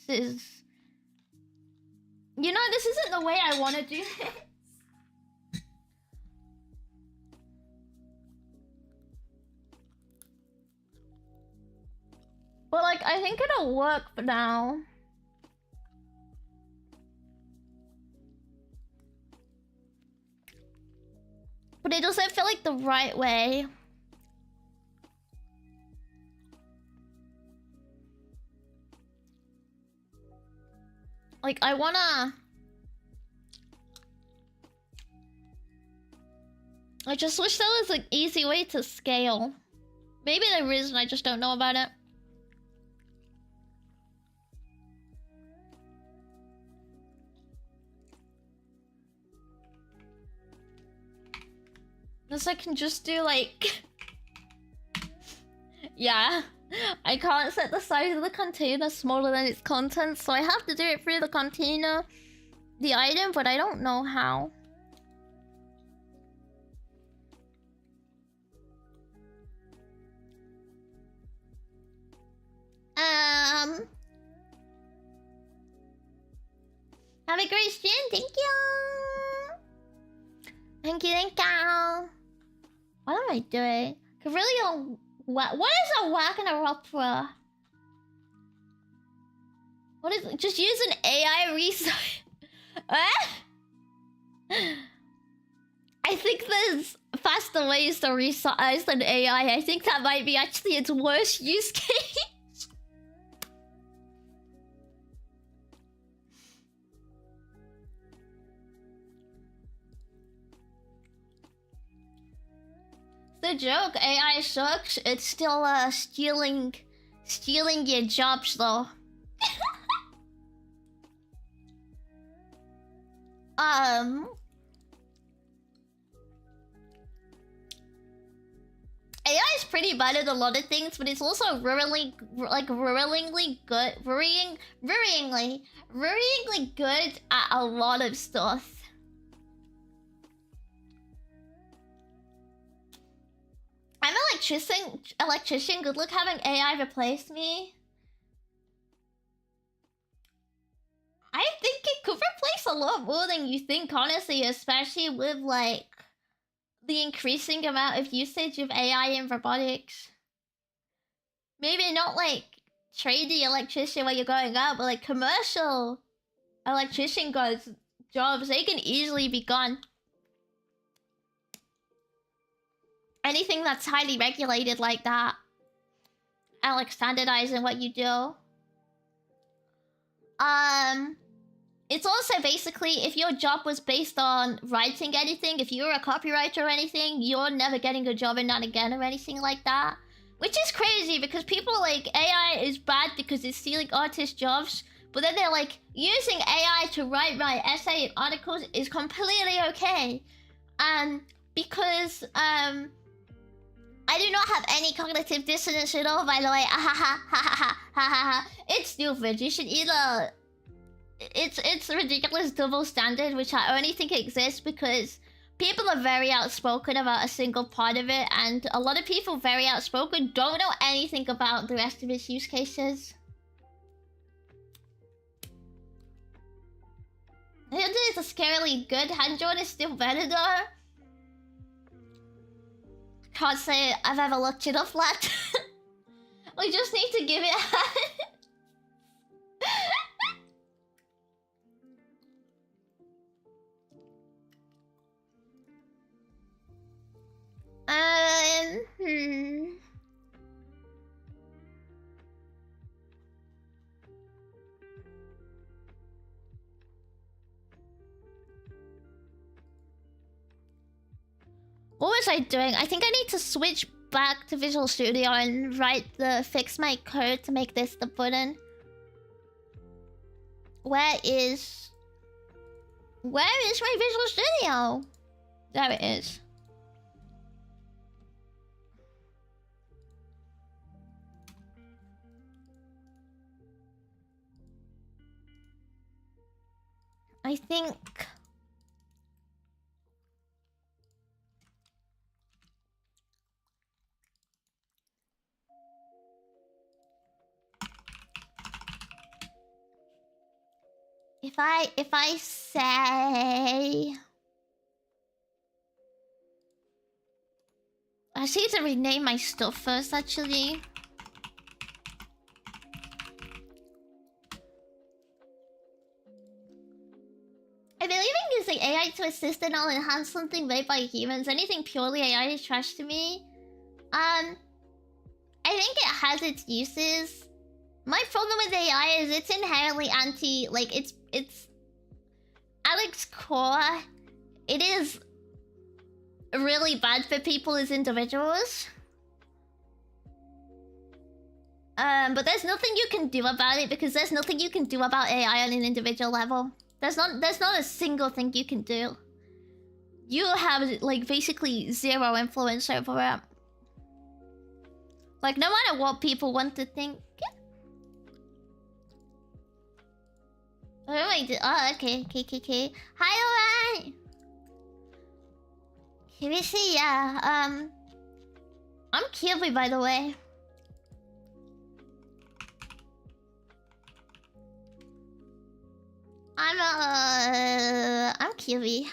This is... You know, this isn't the way I want to do this. But like, I think it'll work for now. But it doesn't feel like the right way. Like, I wanna... I just wish there was an easy way to scale. Maybe there is and I just don't know about it. Unless I can just do like... Yeah. I can't set the size of the container smaller than its contents, so I have to do it through the container, the item, but I don't know how. Have a great stream, thank you! Thank you, thank you! What am I doing? I really don't... What is a whack and a opera? What is... Just use an AI research... I think there's faster ways to resize than AI. I think that might be actually its worst use case. The joke, AI sucks. It's still stealing your jobs though. AI is pretty bad at a lot of things, but it's also worryingly good at a lot of stuff. I'm an electrician. Good luck having AI replace me. I think it could replace a lot more than you think, honestly, especially with like the increasing amount of usage of AI in robotics. Maybe not like tradie electrician where you're going out, but like commercial electrician guys jobs, they can easily be gone. Anything that's highly regulated like that. And like standardizing what you do. It's also basically, if your job was based on writing anything, if you were a copywriter or anything, you're never getting a job in that again or anything like that. Which is crazy because people are like, AI is bad because it's stealing artist jobs. But then they're like, using AI to write my essay and articles is completely okay. Because, I do not have any cognitive dissonance at all, by the way. It's stupid. You should either... It's a ridiculous double standard, which I only think exists because people are very outspoken about a single part of it, and a lot of people very outspoken don't know anything about the rest of its use cases. It's a scarily good hand-drawn is still better though. Can't say I've ever looked it up, lad. We just need to give it a... What was I doing? I think I need to switch back to Visual Studio and fix my code to make this the button. Where is my Visual Studio? There it is. I think... If I say... I just need to rename my stuff first, actually. I believe in using AI to assist and or enhance something made by humans. Anything purely AI is trash to me. I think it has its uses. My problem with AI is it's inherently anti... Like, it's... At its core, it is really bad for people as individuals. But there's nothing you can do about it because there's nothing you can do about AI on an individual level. There's not a single thing you can do. You have, like, basically zero influence over it. Like, no matter what people want to think... What do I do? Oh, okay. Hi, alright! Here we see, yeah. I'm Kiwi, by the way. I'm Kiwi.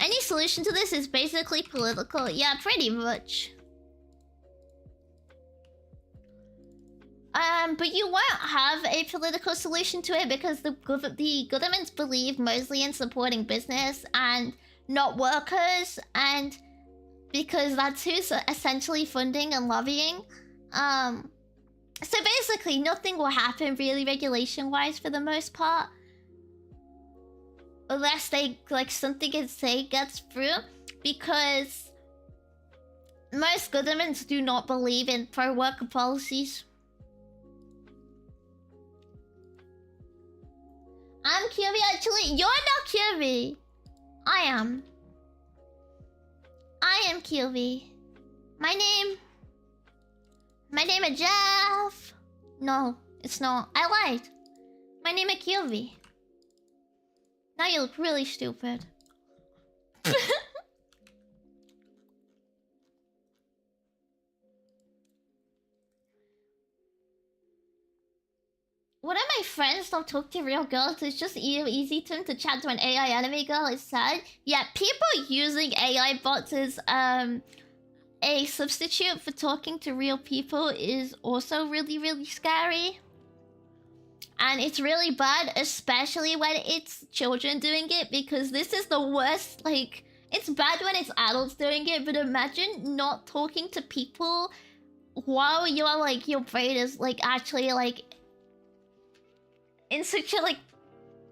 Any solution to this is basically political. Yeah, pretty much. But you won't have a political solution to it because the governments believe mostly in supporting business and not workers, and because that's who's essentially funding and lobbying. So basically, nothing will happen really regulation-wise for the most part, unless they like something gets through, because most governments do not believe in pro-worker policies. I'm Kirby, actually. You're not Kirby. I am. I am Kirby. My name is Jeff. No, it's not. I lied. My name is Kirby. Now you look really stupid. One of my friends don't talk to real girls. It's just easy to them to chat to an AI anime girl. It's sad. Yeah, people using AI bots as a substitute for talking to real people is also really, really scary. And it's really bad, especially when it's children doing it, because this is the worst. Like, it's bad when it's adults doing it, but imagine not talking to people while you're like, your brain is like actually like in such a like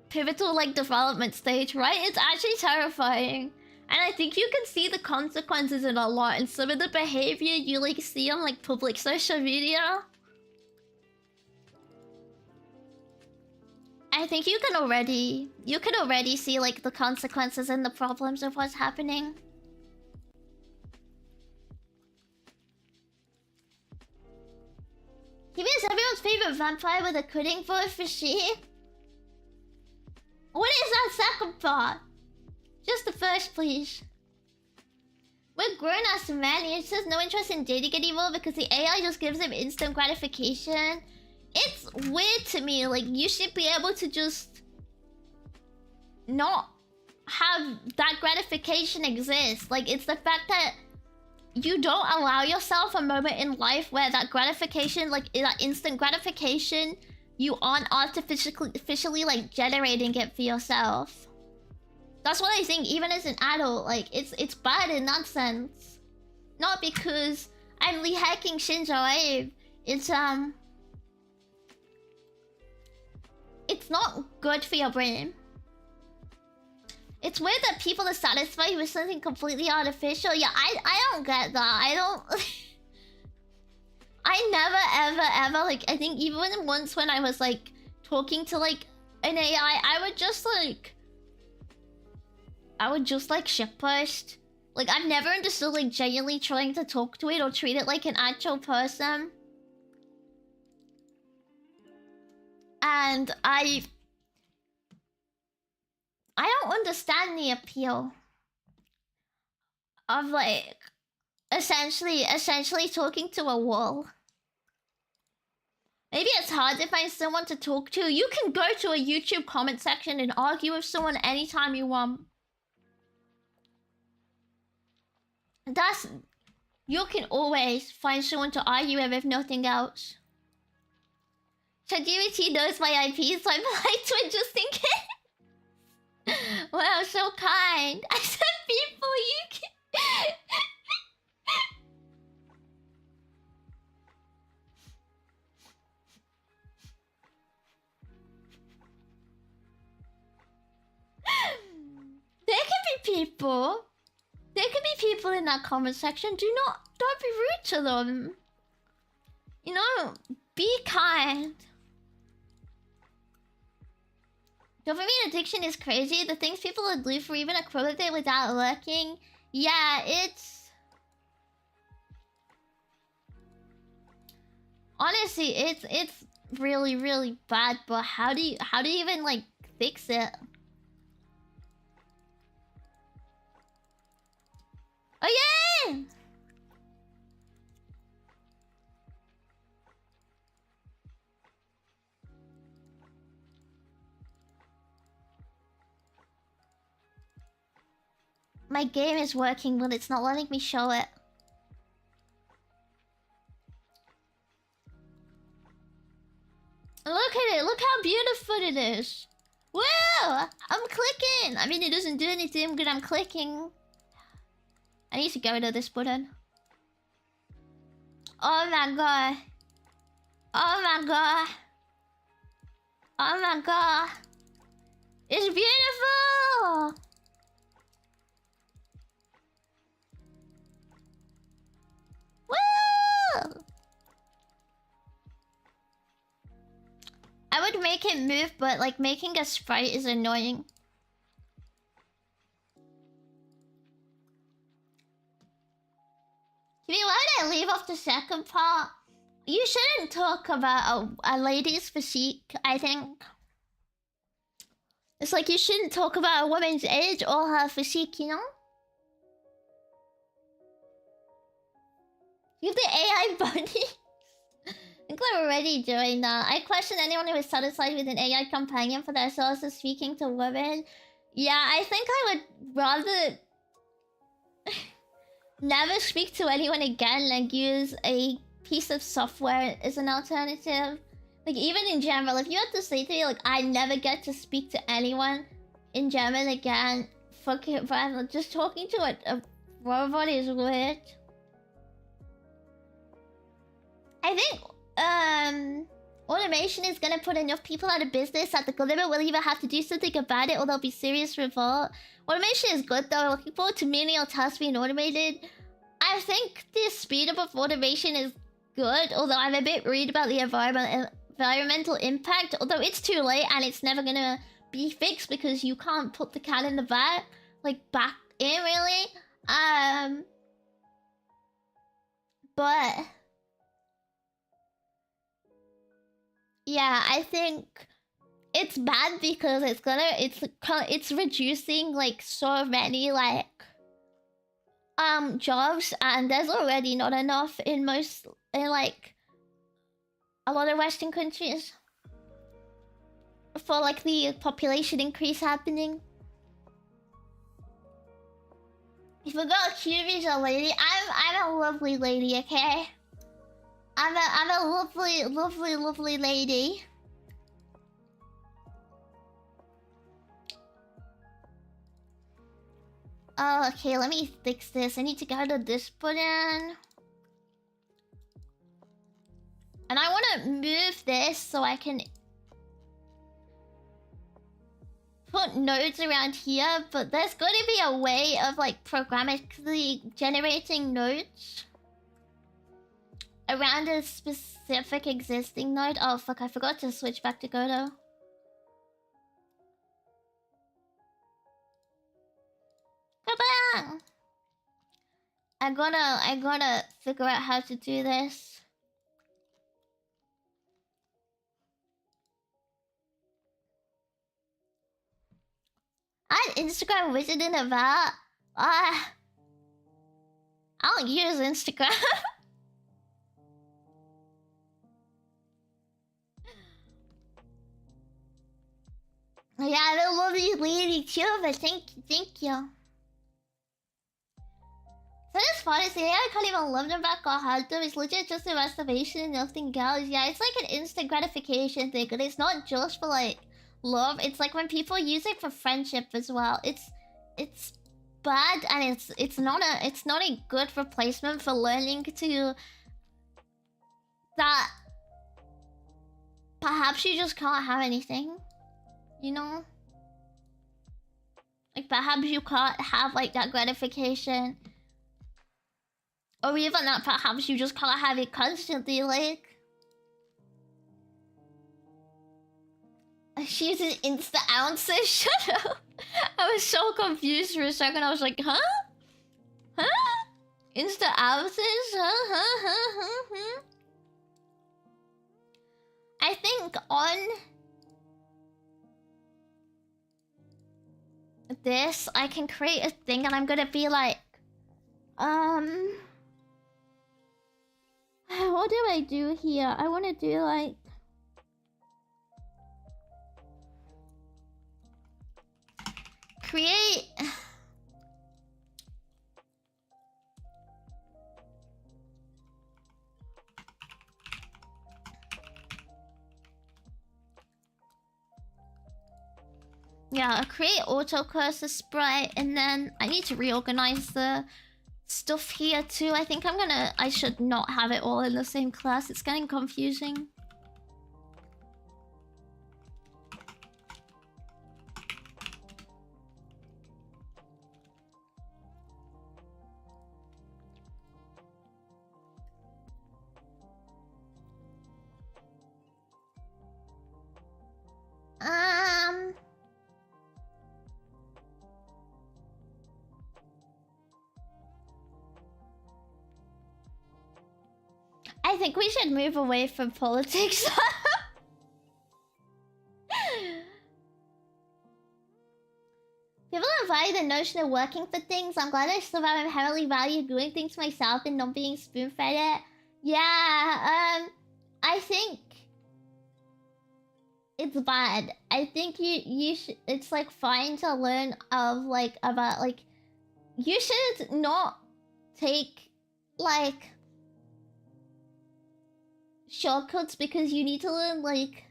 pivotal like development stage, right? It's actually terrifying. And I think you can see the consequences in a lot in some of the behavior you like see on like public social media. I think you can already see like the consequences and the problems of what's happening. He is everyone's favorite vampire with a cutting vote for she. What is that second part? Just the first, please. We're grown-ass men. He says no interest in dating anymore because the AI just gives him instant gratification. It's weird to me. Like, you should be able to just not have that gratification exist. Like, it's the fact that you don't allow yourself a moment in life where that gratification, like that instant gratification, you aren't artificially like generating it for yourself. That's what I think. Even as an adult, like it's bad in that sense. Not because I'm hacking Shinjo Abe. It's not good for your brain. It's weird that people are satisfied with something completely artificial. Yeah, I don't get that. I don't... I never, ever, like... I think even once when I was, like, talking to, like, an AI, I would just, like, shitpost. Like, I've never understood, like, genuinely trying to talk to it or treat it like an actual person. And I don't understand the appeal of like essentially talking to a wall. Maybe it's hard to find someone to talk to. You can go to a YouTube comment section and argue with someone anytime you want. You can always find someone to argue with if nothing else. ChatGPT knows my IP, so I'm polite to it just in case. Wow, so kind. I said people you can... There can be people. There can be people in that comment section. Don't be rude to them. You know, be kind. Dopamine addiction is crazy. The things people would do for even a quarter day without lurking. Yeah, it's... Honestly, it's really, really bad, but how do you even, like, fix it? Oh, yeah! My game is working, but it's not letting me show it. Look at it! Look how beautiful it is! Whoa! I'm clicking! I mean, it doesn't do anything, but I'm clicking. I need to get rid of this button. Oh my god. Oh my god. Oh my god. It's beautiful! Woo! I would make it move, but like making a sprite is annoying. Why did I leave off the second part? You shouldn't talk about a lady's physique, I think. It's like you shouldn't talk about a woman's age or her physique, you know? You have the AI body. I think we're already doing that. I question anyone who is satisfied with an AI companion for their source of speaking to women. Yeah, I think I would rather never speak to anyone again, like use a piece of software as an alternative. Like even in general, if you had to say to me like I never get to speak to anyone in German again, fuck it, but just talking to a robot is weird. I think automation is gonna put enough people out of business that the government will either have to do something about it or there'll be serious revolt. Automation is good though. Looking forward to menial tasks being automated. I think the speed up of automation is good, although I'm a bit worried about the environmental impact. Although it's too late and it's never gonna be fixed because you can't put the cat in the vat like back in really. But yeah, I think it's bad because it's reducing like so many like jobs, and there's already not enough in like a lot of Western countries for like the population increase happening. If we got accused a lady, I'm a lovely lady, okay? I'm a lovely lady. Oh, okay, let me fix this. I need to go to this button. And I want to move this so I can put nodes around here, but there's going to be a way of like programmatically generating nodes around a specific existing node. Oh fuck, I forgot to switch back to Godot. Kabang! I gotta figure out how to do this. I had Instagram wizard in about I don't use Instagram. Yeah, I love you lady too, but thank you. So this part is I can't even love them back or hug them. It's legit just a masturbation and nothing else. Yeah, it's like an instant gratification thing, and it's not just for like love. It's like when people use it for friendship as well. It's bad, and it's not a good replacement for learning to that perhaps you just can't have anything. You know? Like perhaps you can't have like that gratification. Or even that perhaps you just can't have it constantly, like. She uses Insta ounces? Shut up! I was so confused for a second. I was like, huh? Huh? Insta ounces? Huh? I think on this, I can create a thing and I'm gonna be like, what do I do here? I wanna do like... create... Yeah, create auto cursor sprite, and then I need to reorganize the stuff here too. I think I should not have it all in the same class. It's getting confusing. I think we should move away from politics. People avoid the notion of working for things. I'm glad I still have inherently value doing things myself and not being spoon-fed it. Yeah, I think it's bad. I think you should. It's like fine to learn of like about like you should not take like shortcuts because you need to learn like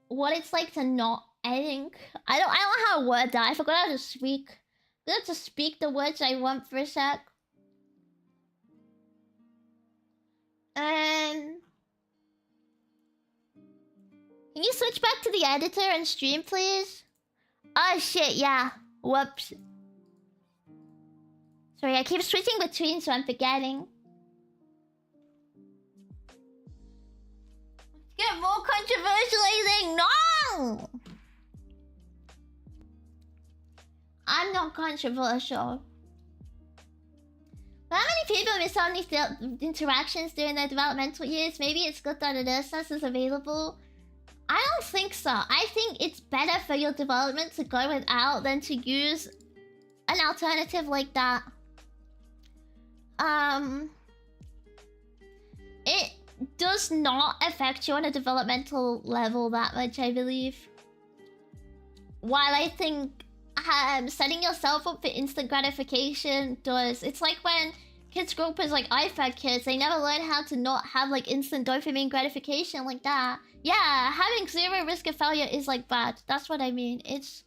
what it's like to not. I think I don't know how to word that. I forgot how to speak. I have to speak the words I want for a sec. Can you switch back to the editor and stream, please? Oh shit, yeah. Whoops. Sorry, I keep switching between, so I'm forgetting. Get more controversial, I think. No! I'm not controversial. But how many people miss out on these interactions during their developmental years? Maybe it's good that an assess is available. I don't think so. I think it's better for your development to go without than to use an alternative like that. It does not affect you on a developmental level that much, I believe. While I think setting yourself up for instant gratification does. It's like when kids grow up as like iPad kids, they never learn how to not have like instant dopamine gratification like that. Yeah, having zero risk of failure is like bad. That's what I mean. It's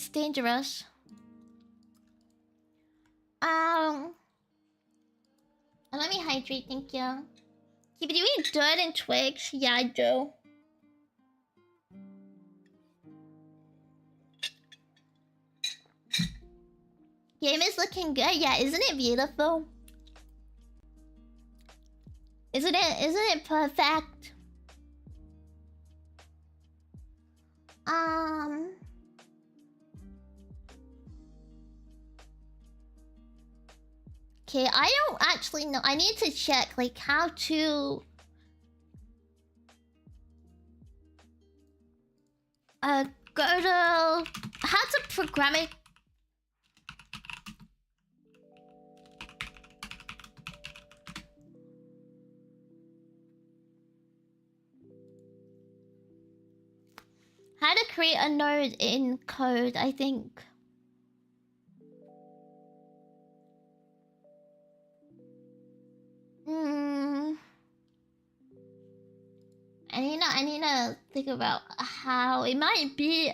dangerous. Let me hydrate, thank you. Keep it doing dirt and twigs. Yeah, I do. Game is looking good. Yeah, isn't it beautiful? Isn't it perfect? Okay, I don't actually know. I need to check like how to go to how to program it. How to create a node in code, I think. I need to think about how it might be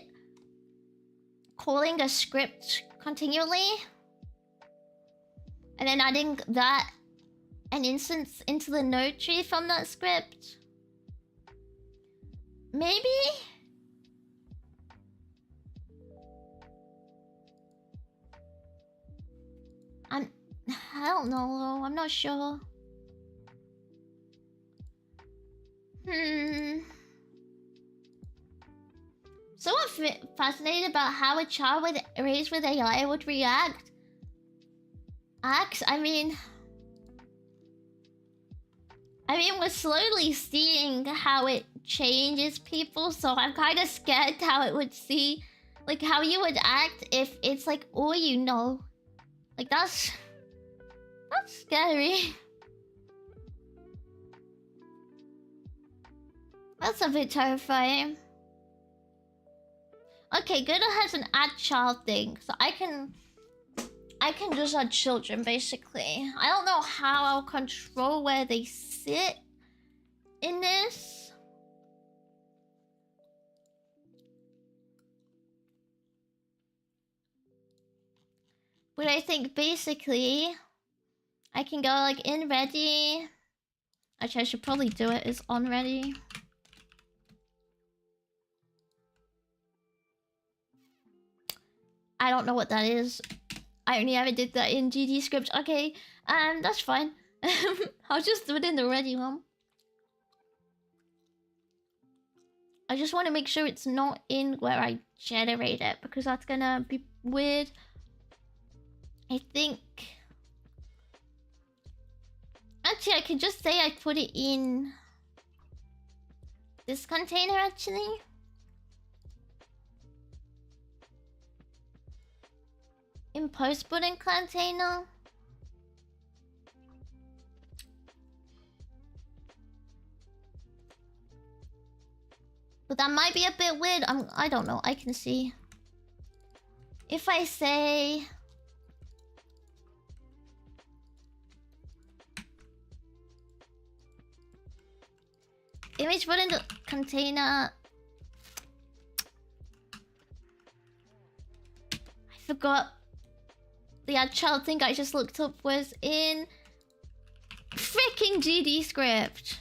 calling a script continually and then adding that an instance into the node tree from that script. Maybe. I don't know though. I'm not sure. Somewhat fascinated about how a child raised with AI would react. I mean, we're slowly seeing how it changes people, so I'm kind of scared how it would see, like how you would act if it's like all you know. Like that's scary. That's a bit terrifying. Okay, Godot has an add child thing, so I can just add children basically. I don't know how I'll control where they sit in this. But I think basically I can go like in ready. Actually, I should probably do it as on ready. I don't know what that is. I only ever did that in GD script. Okay, that's fine. I'll just do it in the ready one. I just want to make sure it's not in where I generate it, because that's gonna be weird. I think... Actually, I could just say I put it in this container, actually. In post putting container. But that might be a bit weird. I don't know. I can see. If I say... image put in the container. I forgot. The actual thing I just looked up was in freaking GD script.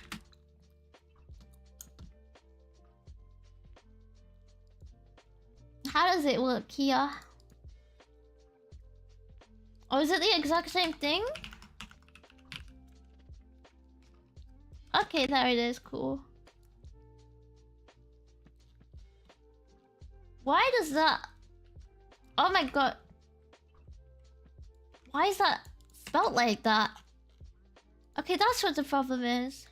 How does it work here? Oh, is it the exact same thing? Okay, there it is. Cool. Why does that... Oh my god. Why is that spelled like that? Okay, that's what the problem is.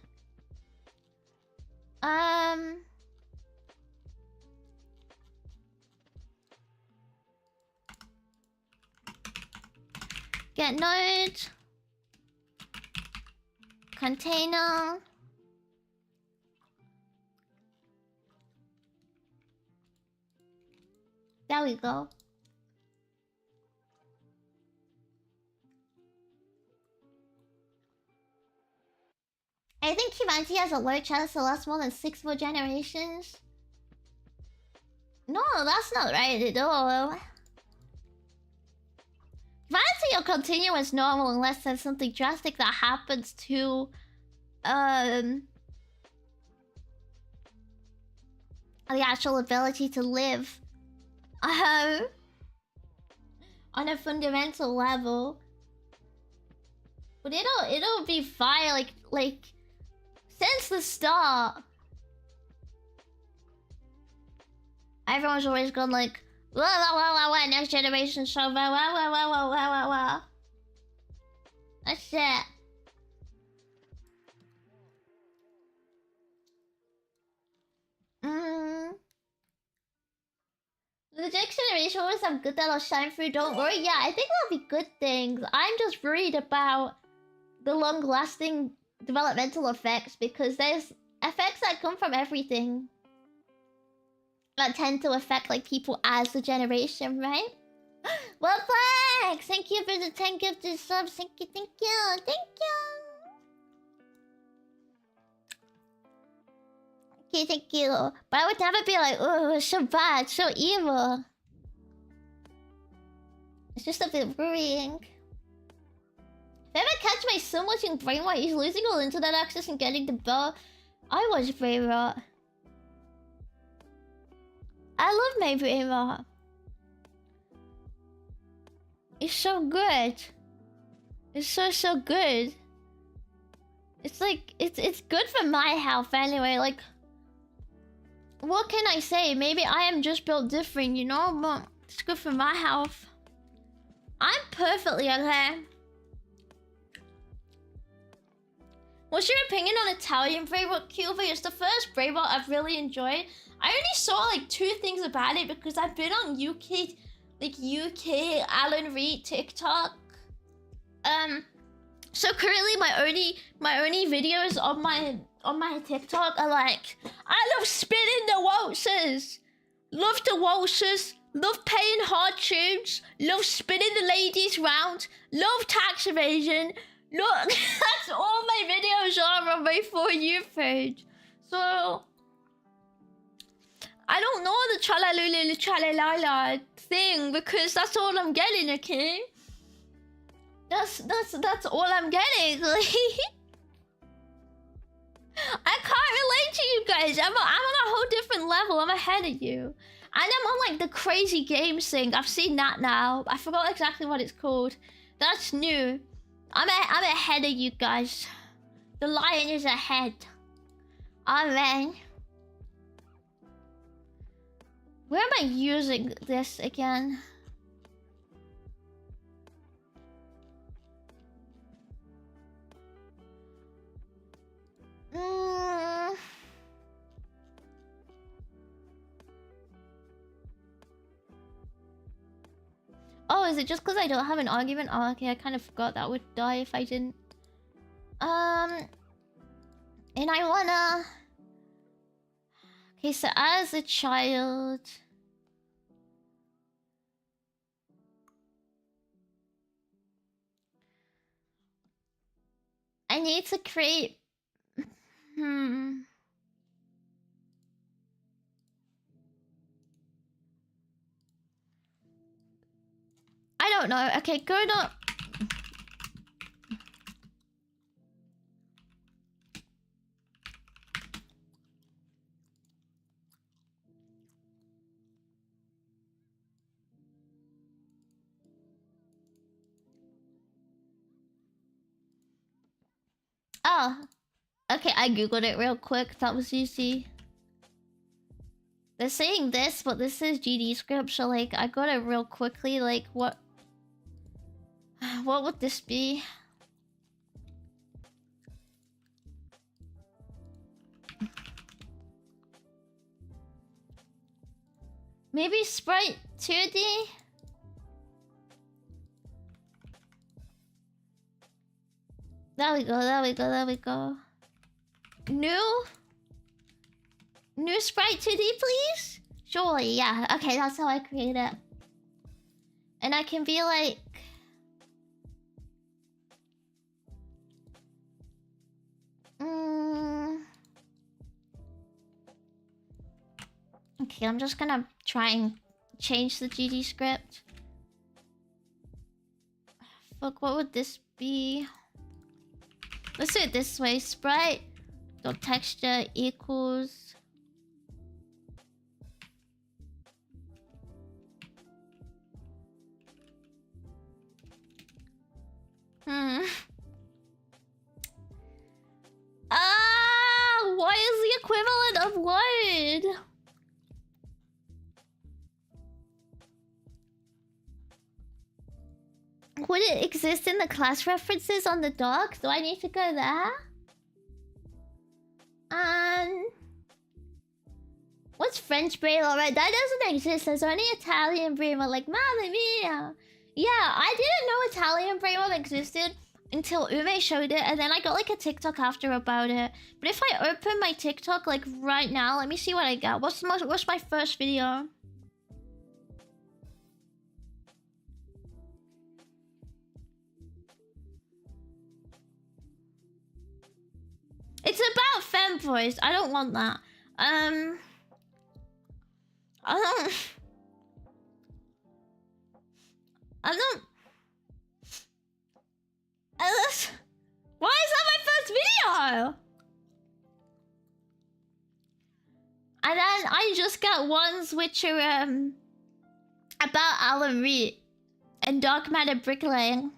Get node. Container. There we go. I think humanity has a low chance to last more than 6 more generations. No, that's not right at all. Humanity will continue as normal unless there's something drastic that happens to... the actual ability to live. On a fundamental level. But it'll be fine, like since the start. Everyone's always gone like, wah, next generation so wah. That's it. The next generation always have good that'll shine through, don't worry. Yeah, I think that'll be good things. I'm just worried about the long-lasting developmental effects, because there's effects that come from everything that tend to affect like people as the generation, right? Well, thanks! Thank you for the 10 gifted subs. Thank you. Okay, thank you. But I would never be like, oh, so bad, so evil. It's just a bit worrying. If I ever catch my son watching brain while he's losing all internet access and getting the bell, I watch brain rot. I love my brain rot. It's so good. It's so good. It's like, it's good for my health anyway, like... What can I say? Maybe I am just built different, you know? But it's good for my health. I'm perfectly okay. What's your opinion on Italian Brainrot, Cuba? It's the first Brainrot I've really enjoyed. I only saw like 2 things about it because I've been on UK Alan Reed TikTok. So currently my only videos on my TikTok are like, I love spinning the waltzes, love the waltzes, love playing hard tunes, love spinning the ladies round, love tax evasion. Look, that's all my videos are on my For You page. So I don't know the tralalula tralalala thing because that's all I'm getting, okay? That's all I'm getting. I can't relate to you guys. I'm on a whole different level. I'm ahead of you. And I'm on like the crazy games thing. I've seen that now. I forgot exactly what it's called. That's new. I'm ahead of you guys. The lion is ahead. Amen. Where am I using this again? Oh, is it just because I don't have an argument? Oh, okay, I kind of forgot that would die if I didn't. And I wanna... Okay, so as a child... I need to create... I don't know. Okay, godot. Oh. Okay, I googled it real quick. That was easy. They're saying this, but this is GD script, so like I got it real quickly. Like what would this be? Maybe Sprite 2D? There we go, there we go, there we go. New Sprite 2D, please? Surely, yeah. Okay, that's how I create it. And I can be like... Okay, I'm just gonna try and change the GD script. Fuck, what would this be? Let's do it this way. Sprite dot texture equals... What is the equivalent of what? Would it exist in the class references on the doc? Do I need to go there? What's French braille? Alright, that doesn't exist. There's only Italian braille. Like, mamma mia. Yeah, I didn't know Italian braille existed until Ume showed it, and then I got like a TikTok after about it. But if I open my TikTok like right now, let me see what I got. What's my first video? It's about femboys. I don't want that. I don't. Why is that my first video? And then I just got ones which are about Alan Reed and dark matter bricklaying.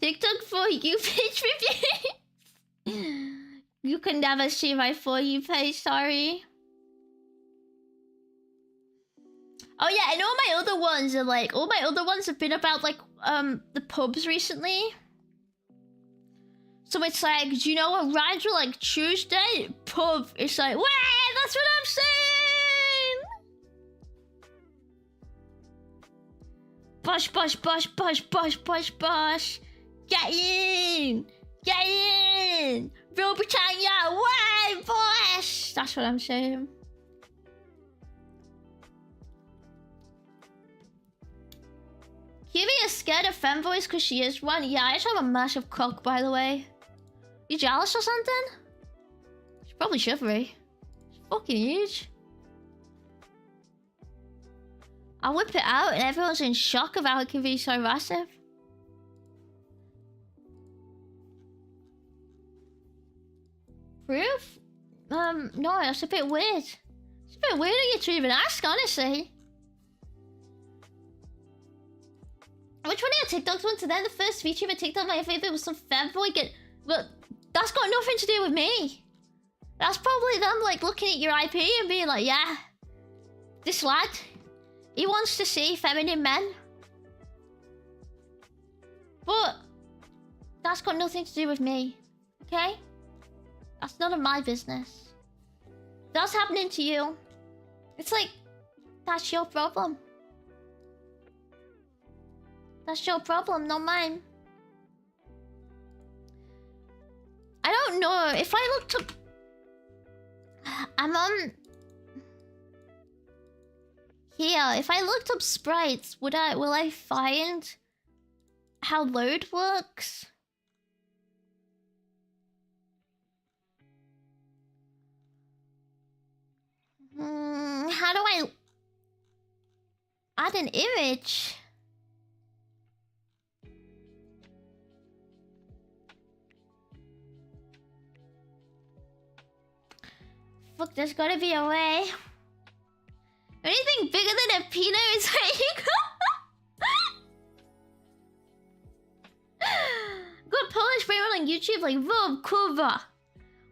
TikTok for you page review. You can never see my For You page, sorry. Oh yeah, and all my other ones are like, all my other ones have been about like the pubs recently. So it's like, do you know what rhymes with like Tuesday? Pub. It's like, wait, that's what I'm saying. Bosh, bosh, bosh, bosh, bosh, bosh, bosh. Get in! Get in! Real Britannia, way, bosh! That's what I'm saying. Kiwi is scared of femboys because she is one. Yeah, I just have a massive cock, by the way. You jealous or something? She probably should be. She's fucking huge. I whip it out and everyone's in shock of how it can be so massive. Proof? No, that's a bit weird. It's a bit weird of you to even ask, honestly. Which one of your TikToks went to then? The first VTuber TikTok my favorite was some fanboy get... Well, that's got nothing to do with me. That's probably them, like, looking at your IP and being like, yeah, this lad, he wants to see feminine men. But that's got nothing to do with me, okay? That's none of my business. That's happening to you. It's like, that's your problem. That's your problem, not mine. I don't know. If I looked up... I'm on... Here, if I looked up sprites, will I find how load works? How do I add an image? Fuck, there's gotta be a way. Anything bigger than a peanut is like... Got Polish brainrot on YouTube like Vob Kurva.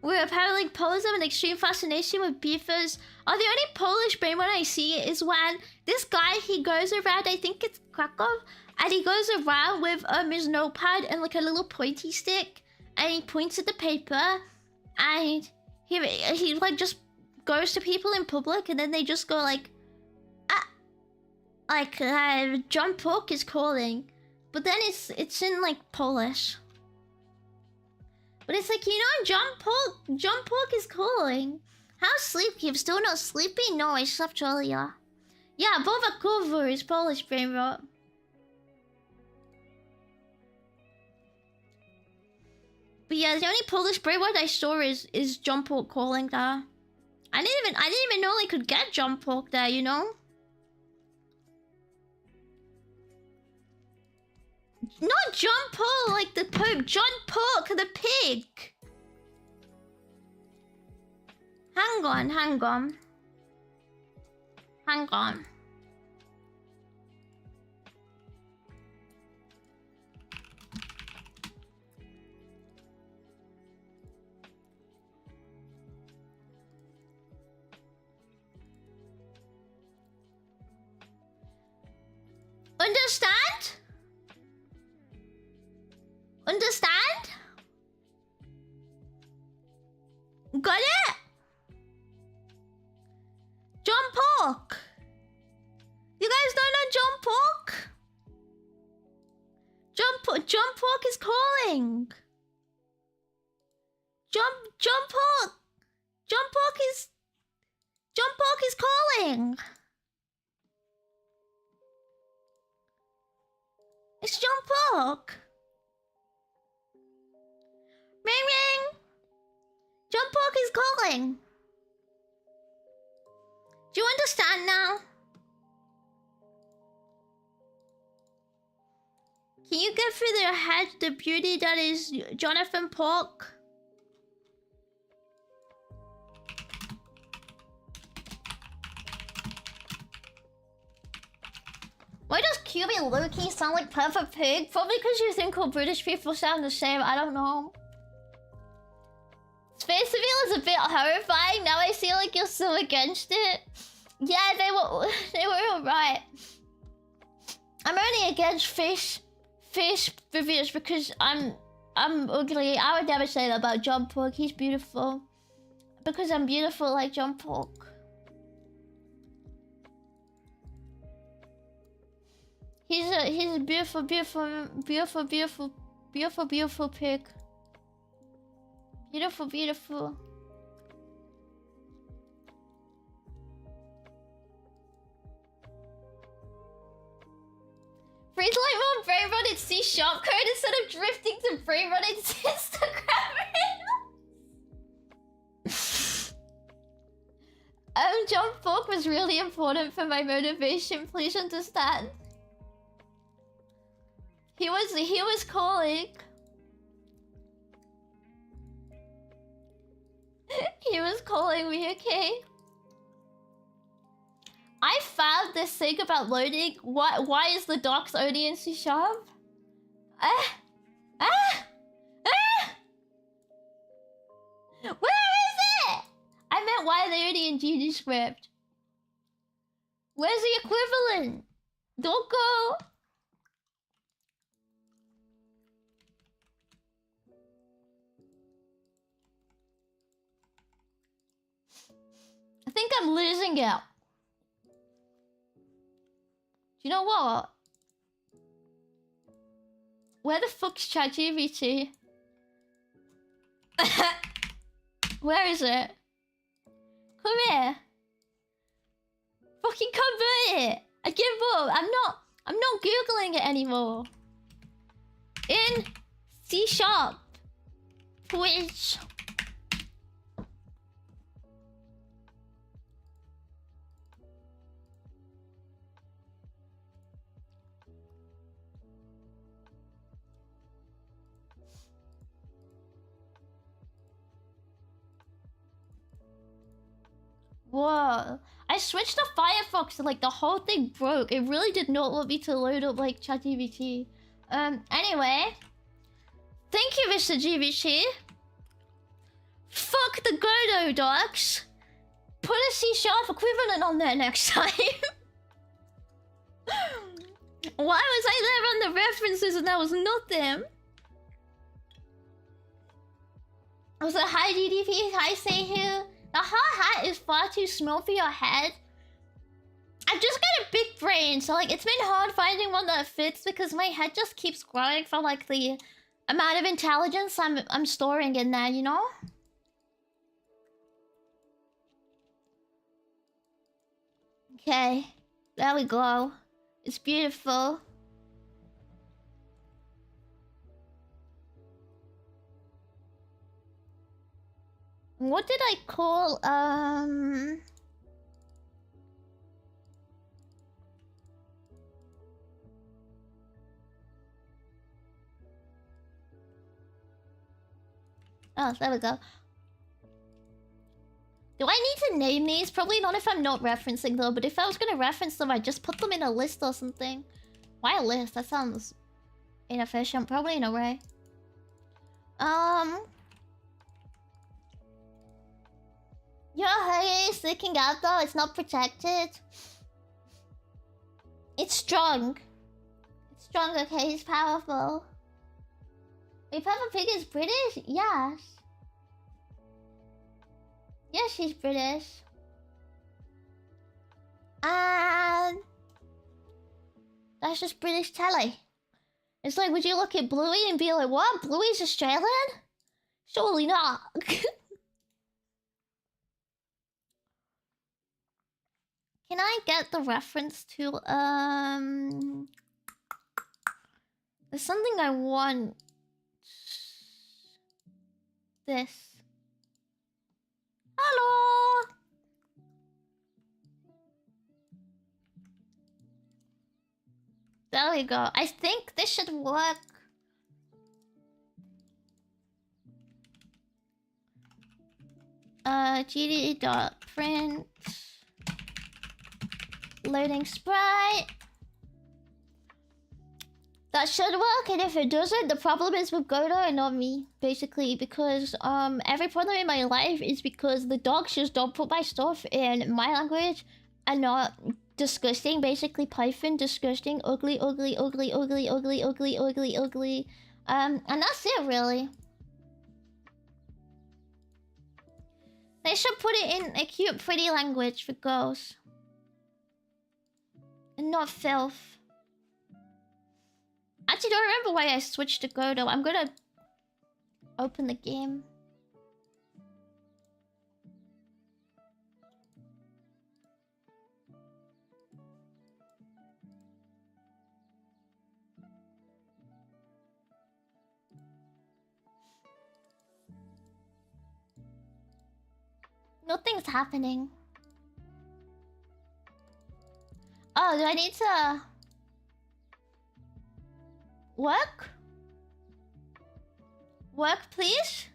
Where apparently Poles have an extreme fascination with beefers. The only Polish brainrot I see is when this guy, he goes around, I think it's Krakow, and he goes around with his notepad and like a little pointy stick, and he points at the paper, and he like just goes to people in public, and then they just go like, John Pork is calling, but then it's in like Polish. But it's like, you know, John Pork is calling. How's sleepy? I'm still not sleepy? No, I slept earlier. Yeah, Bovakovo is Polish brain rot. But yeah, the only Polish brain rot I saw is John Pork calling there. I didn't even know they could get John Pork there, you know? Not John Paul, like the Pope. John Pork, the pig. Hang on. Understand? Got it? John Pork. You guys don't know John Pork? John Pork is calling. John Pork is calling. It's John Pork. Ring ring. John Pork is calling. Do you understand now? Can you get through their head the beauty that is Jonathan Pork? Why does QB Loki sound like Peppa Pig? Probably because you think all British people sound the same, I don't know. Space Reveal is a bit horrifying, now I feel like you're so against it. Yeah, they were alright. I'm only against face reveals because I'm ugly. I would never say that about John Pork, he's beautiful. Because I'm beautiful like John Pork. He's a beautiful pig. Beautiful. Freeze like more brain rot its C# code instead of drifting to brain rot its Instagram. John Falk was really important for my motivation, please understand. He was calling. He was calling me, okay? I found this thing about loading. Why is the docs only in C#? Where is it? I meant why are they only in GDScript? Where's the equivalent? Don't go. I think I'm losing it. Do you know what? Where the fuck's ChatGPT? Where is it? Come here. Fucking convert it. I give up. I'm not Googling it anymore. In C#. Twitch. Whoa. I switched to Firefox and like the whole thing broke. It really did not want me to load up like ChatGPT. Anyway. Thank you, Mr. GBT. Fuck the Godot docs. Put a C# equivalent on there next time. Why was I there on the references and that was nothing? I was like, hi GDP, hi Seihu. The hot hat is far too small for your head. I've just got a big brain, so like it's been hard finding one that fits because my head just keeps growing for like the amount of intelligence I'm storing in there, you know? Okay, there we go. It's beautiful. What did I call, Oh, there we go. Do I need to name these? Probably not if I'm not referencing them, but if I was gonna reference them, I'd just put them in a list or something. Why a list? That sounds inefficient. Probably an array. Your hair is sticking out though, it's not protected. It's strong. It's strong, okay, it's powerful. Wait, Peppa Pig is British? Yes. Yes, she's British. And that's just British telly. It's like, would you look at Bluey and be like, what? Bluey's Australian? Surely not. Can I get the reference to, there's something I want. This. Hello! There we go. I think this should work. GD.print loading sprite. That should work, and if it doesn't, the problem is with Godot and not me, basically, because every problem in my life is because the dogs just don't put my stuff in my language and not disgusting, basically Python, disgusting, ugly, ugly, ugly, ugly, ugly, ugly, ugly, ugly. And that's it, really. They should put it in a cute, pretty language for girls. And not filth. Actually, don't remember why I switched to Godot. I'm gonna open the game. Nothing's happening. Oh, do I need to... Work? Work, please?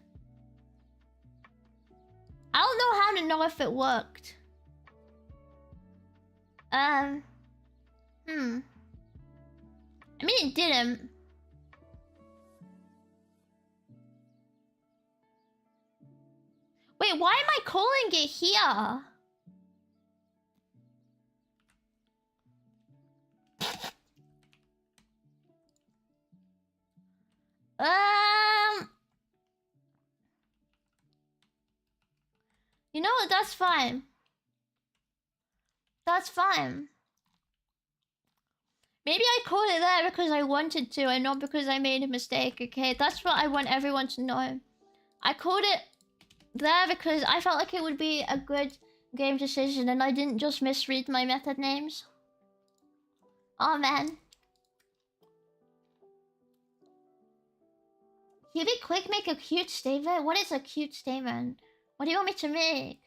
I don't know how to know if it worked. I mean, it didn't. Wait, why am I calling it here? You know what? That's fine. That's fine. Maybe I called it there because I wanted to and not because I made a mistake, okay? That's what I want everyone to know. I called it there because I felt like it would be a good game decision and I didn't just misread my method names. Oh man. You be quick, make a cute statement? What is a cute statement? What do you want me to make?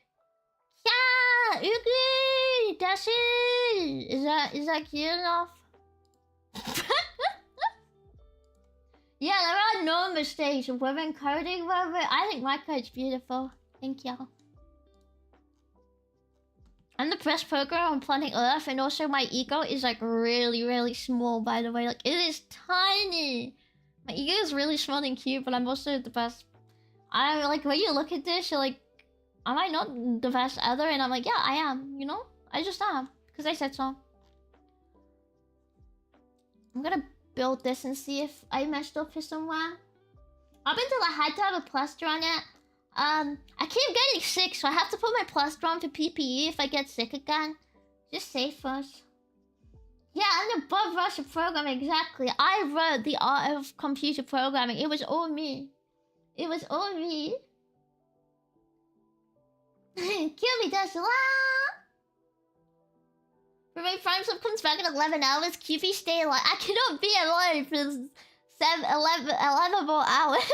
Yeah! Ugly! That's it! Is that cute enough? Yeah, there are no mistakes. Women coding, whatever. I think my code's beautiful. Thank you. I'm the best programmer on planet Earth, and also my ego is like really, really small, by the way. Like, it is tiny. My ego is really small and cute, but I'm also the best. I'm like, when you look at this, you're like, am I not the best ever? And I'm like, yeah, I am, you know? I just am. Because I said so. I'm gonna build this and see if I messed up here somewhere. Up until I had to have a plaster on it. I keep getting sick, so I have to put my plaster on for PPE if I get sick again. Just safe first. Yeah, I'm the above Russia programming, exactly. I wrote the art of computer programming. It was all me. It was all me. Kill me, Tesla! Remember, Prime Sub comes back in 11 hours. QP, stay alive. I cannot be alive for 11 more hours.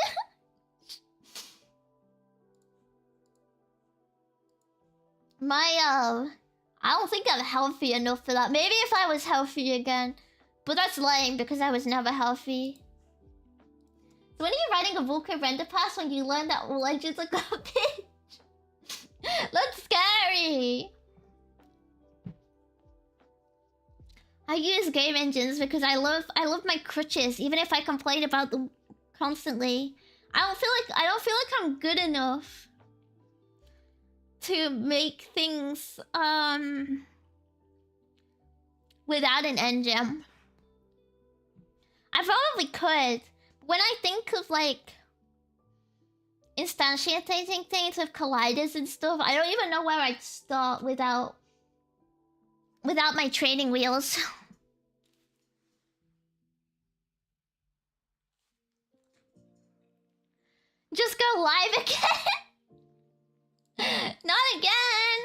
I don't think I'm healthy enough for that. Maybe if I was healthy again. But that's lame because I was never healthy. So when are you writing a Vulkan render pass when you learn that Legends are garbage? That's scary. I use game engines because I love my crutches, even if I complain about them constantly. I don't feel like I'm good enough to make things without an engine. I probably could. When I think of like instantiating things with colliders and stuff, I don't even know where I'd start without my training wheels. Just go live again. Not again.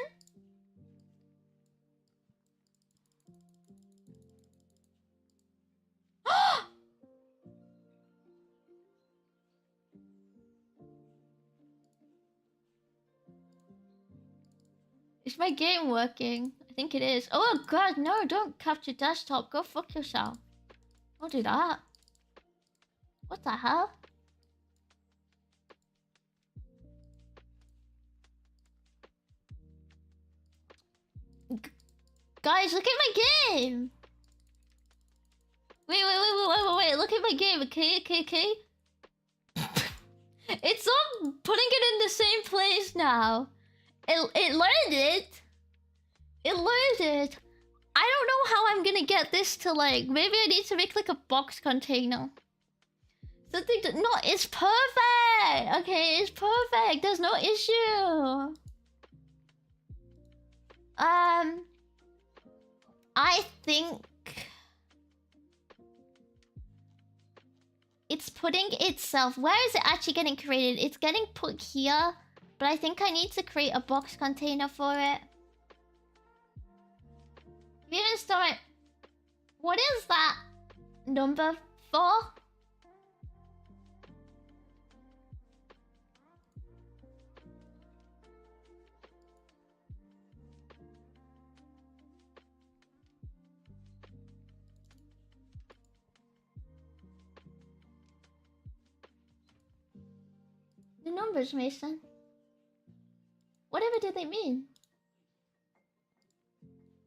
Is my game working? I think it is. Oh god, no, don't capture desktop. Go fuck yourself. Don't do that. What the hell? Guys, look at my game! Wait, look at my game, okay? It's all putting it in the same place now. It learned it. It learned it. I don't know how I'm gonna get this to like... Maybe I need to make like a box container. Something to... No, it's perfect! Okay, it's perfect. There's no issue. I think... It's putting itself... Where is it actually getting created? It's getting put here. But I think I need to create a box container for it. We even start... What is that number for? The numbers, Mason. Whatever do they mean?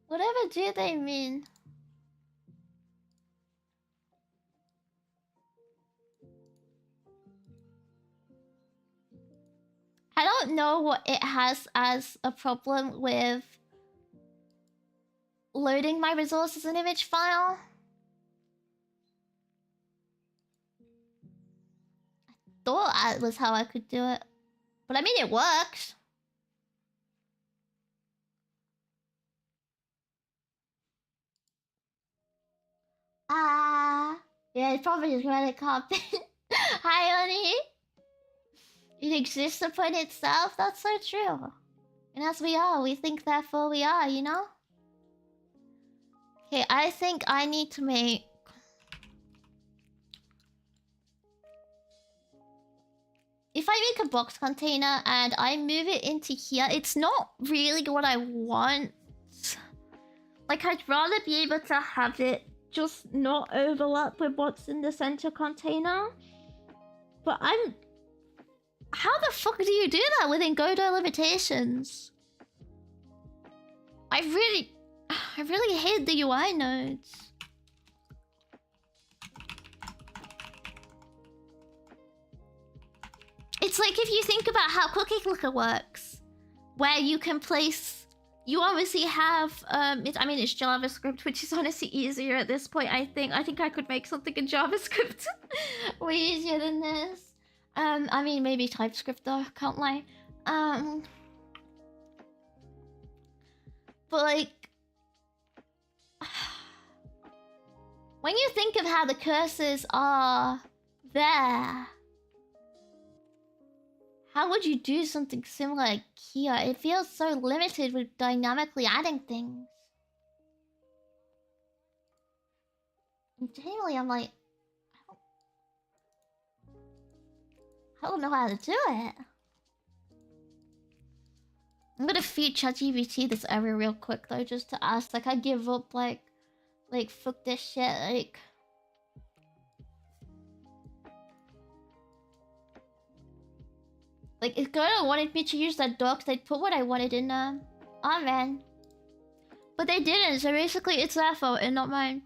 Whatever do they mean? I don't know what it has as a problem with loading my resource as an image file. I thought that was how I could do it. But I mean, it works. Yeah, it's probably just credit card. Hi, honey. It exists upon itself. That's so true. And as we are, we think therefore we are, you know? Okay, I think I need to make... If I make a box container and I move it into here, it's not really what I want. Like, I'd rather be able to have it just not overlap with what's in the center container. But I'm... How the fuck do you do that within Godot limitations? I really hate the UI nodes. It's like if you think about how Cookie Clicker works, where you can place... You obviously have... I mean, it's JavaScript, which is honestly easier at this point, I think. I think I could make something in JavaScript way easier than this. I mean, maybe TypeScript though, can't lie. But like... When you think of how the cursors are there... How would you do something similar here? It feels so limited with dynamically adding things. And genuinely, I'm like... I don't know how to do it. I'm gonna feed ChatGPT this error real quick though, just to ask. Like, I give up, like fuck this shit, like... Like, if Godot wanted me to use that docs, they'd put what I wanted in there. Oh man. But they didn't, so basically it's their fault and not mine.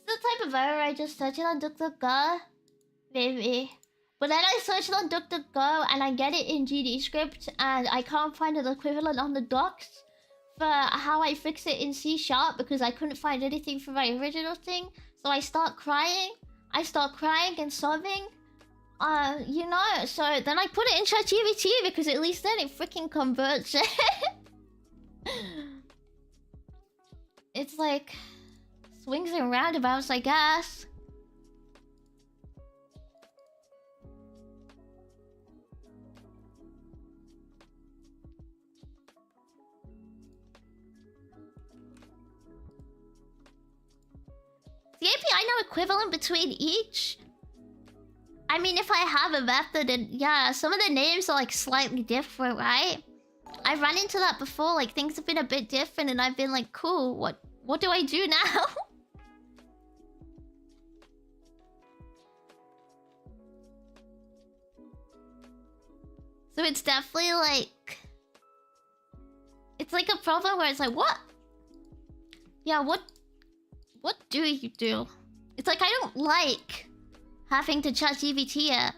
The type of error I just searched it on DuckDuckGo? Maybe. But then I searched it on DuckDuckGo and I get it in GD script and I can't find an equivalent on the docs for how I fix it in C# because I couldn't find anything for my original thing. So I start crying. I start crying and sobbing. You know, so then I put it in ChatGPT because at least then it freaking converts it. It's like... swings and roundabouts, I guess. The API no equivalent between each? I mean, if I have a method and yeah, some of the names are like slightly different, right? I've run into that before, like things have been a bit different and I've been like, cool, what do I do now? So it's definitely like... It's like a problem where it's like, what? Yeah, what do you do? It's like, I don't like having to chat GPT it.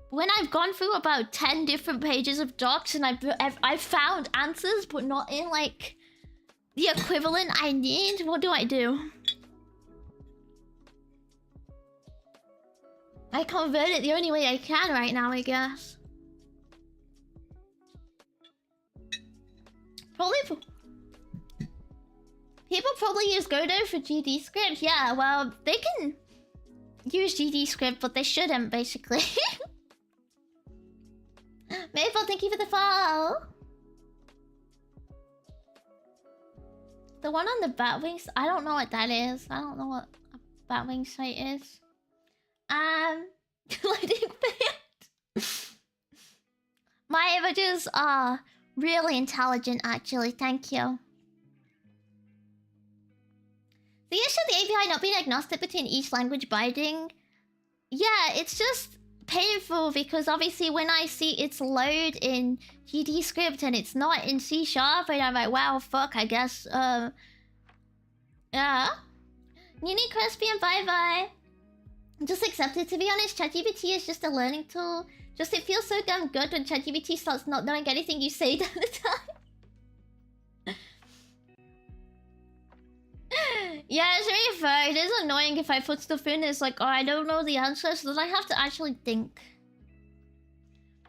When I've gone through about 10 different pages of docs and I've found answers, but not in like the equivalent I need, what do I do? I convert it the only way I can right now, I guess. People probably use Godot for GD script. Yeah, well, they can use GD script, but they shouldn't, basically. Maple, thank you for the follow. The one on the Batwings, I don't know what that is. I don't know what a Batwing site is. Lighting band. My images are really intelligent, actually. Thank you. The issue of the API not being agnostic between each language binding, yeah, it's just painful because obviously when I see it's load in GD script and it's not in C#, and I'm like, wow, fuck, I guess, yeah. Nini Crispy and bye-bye. Just accept it. To be honest, ChatGPT is just a learning tool. Just it feels so damn good when ChatGPT starts not knowing anything you say down the time. Yeah, it's really fair. It is annoying if I put stuff in. It's like, oh, I don't know the answer, so then I have to actually think.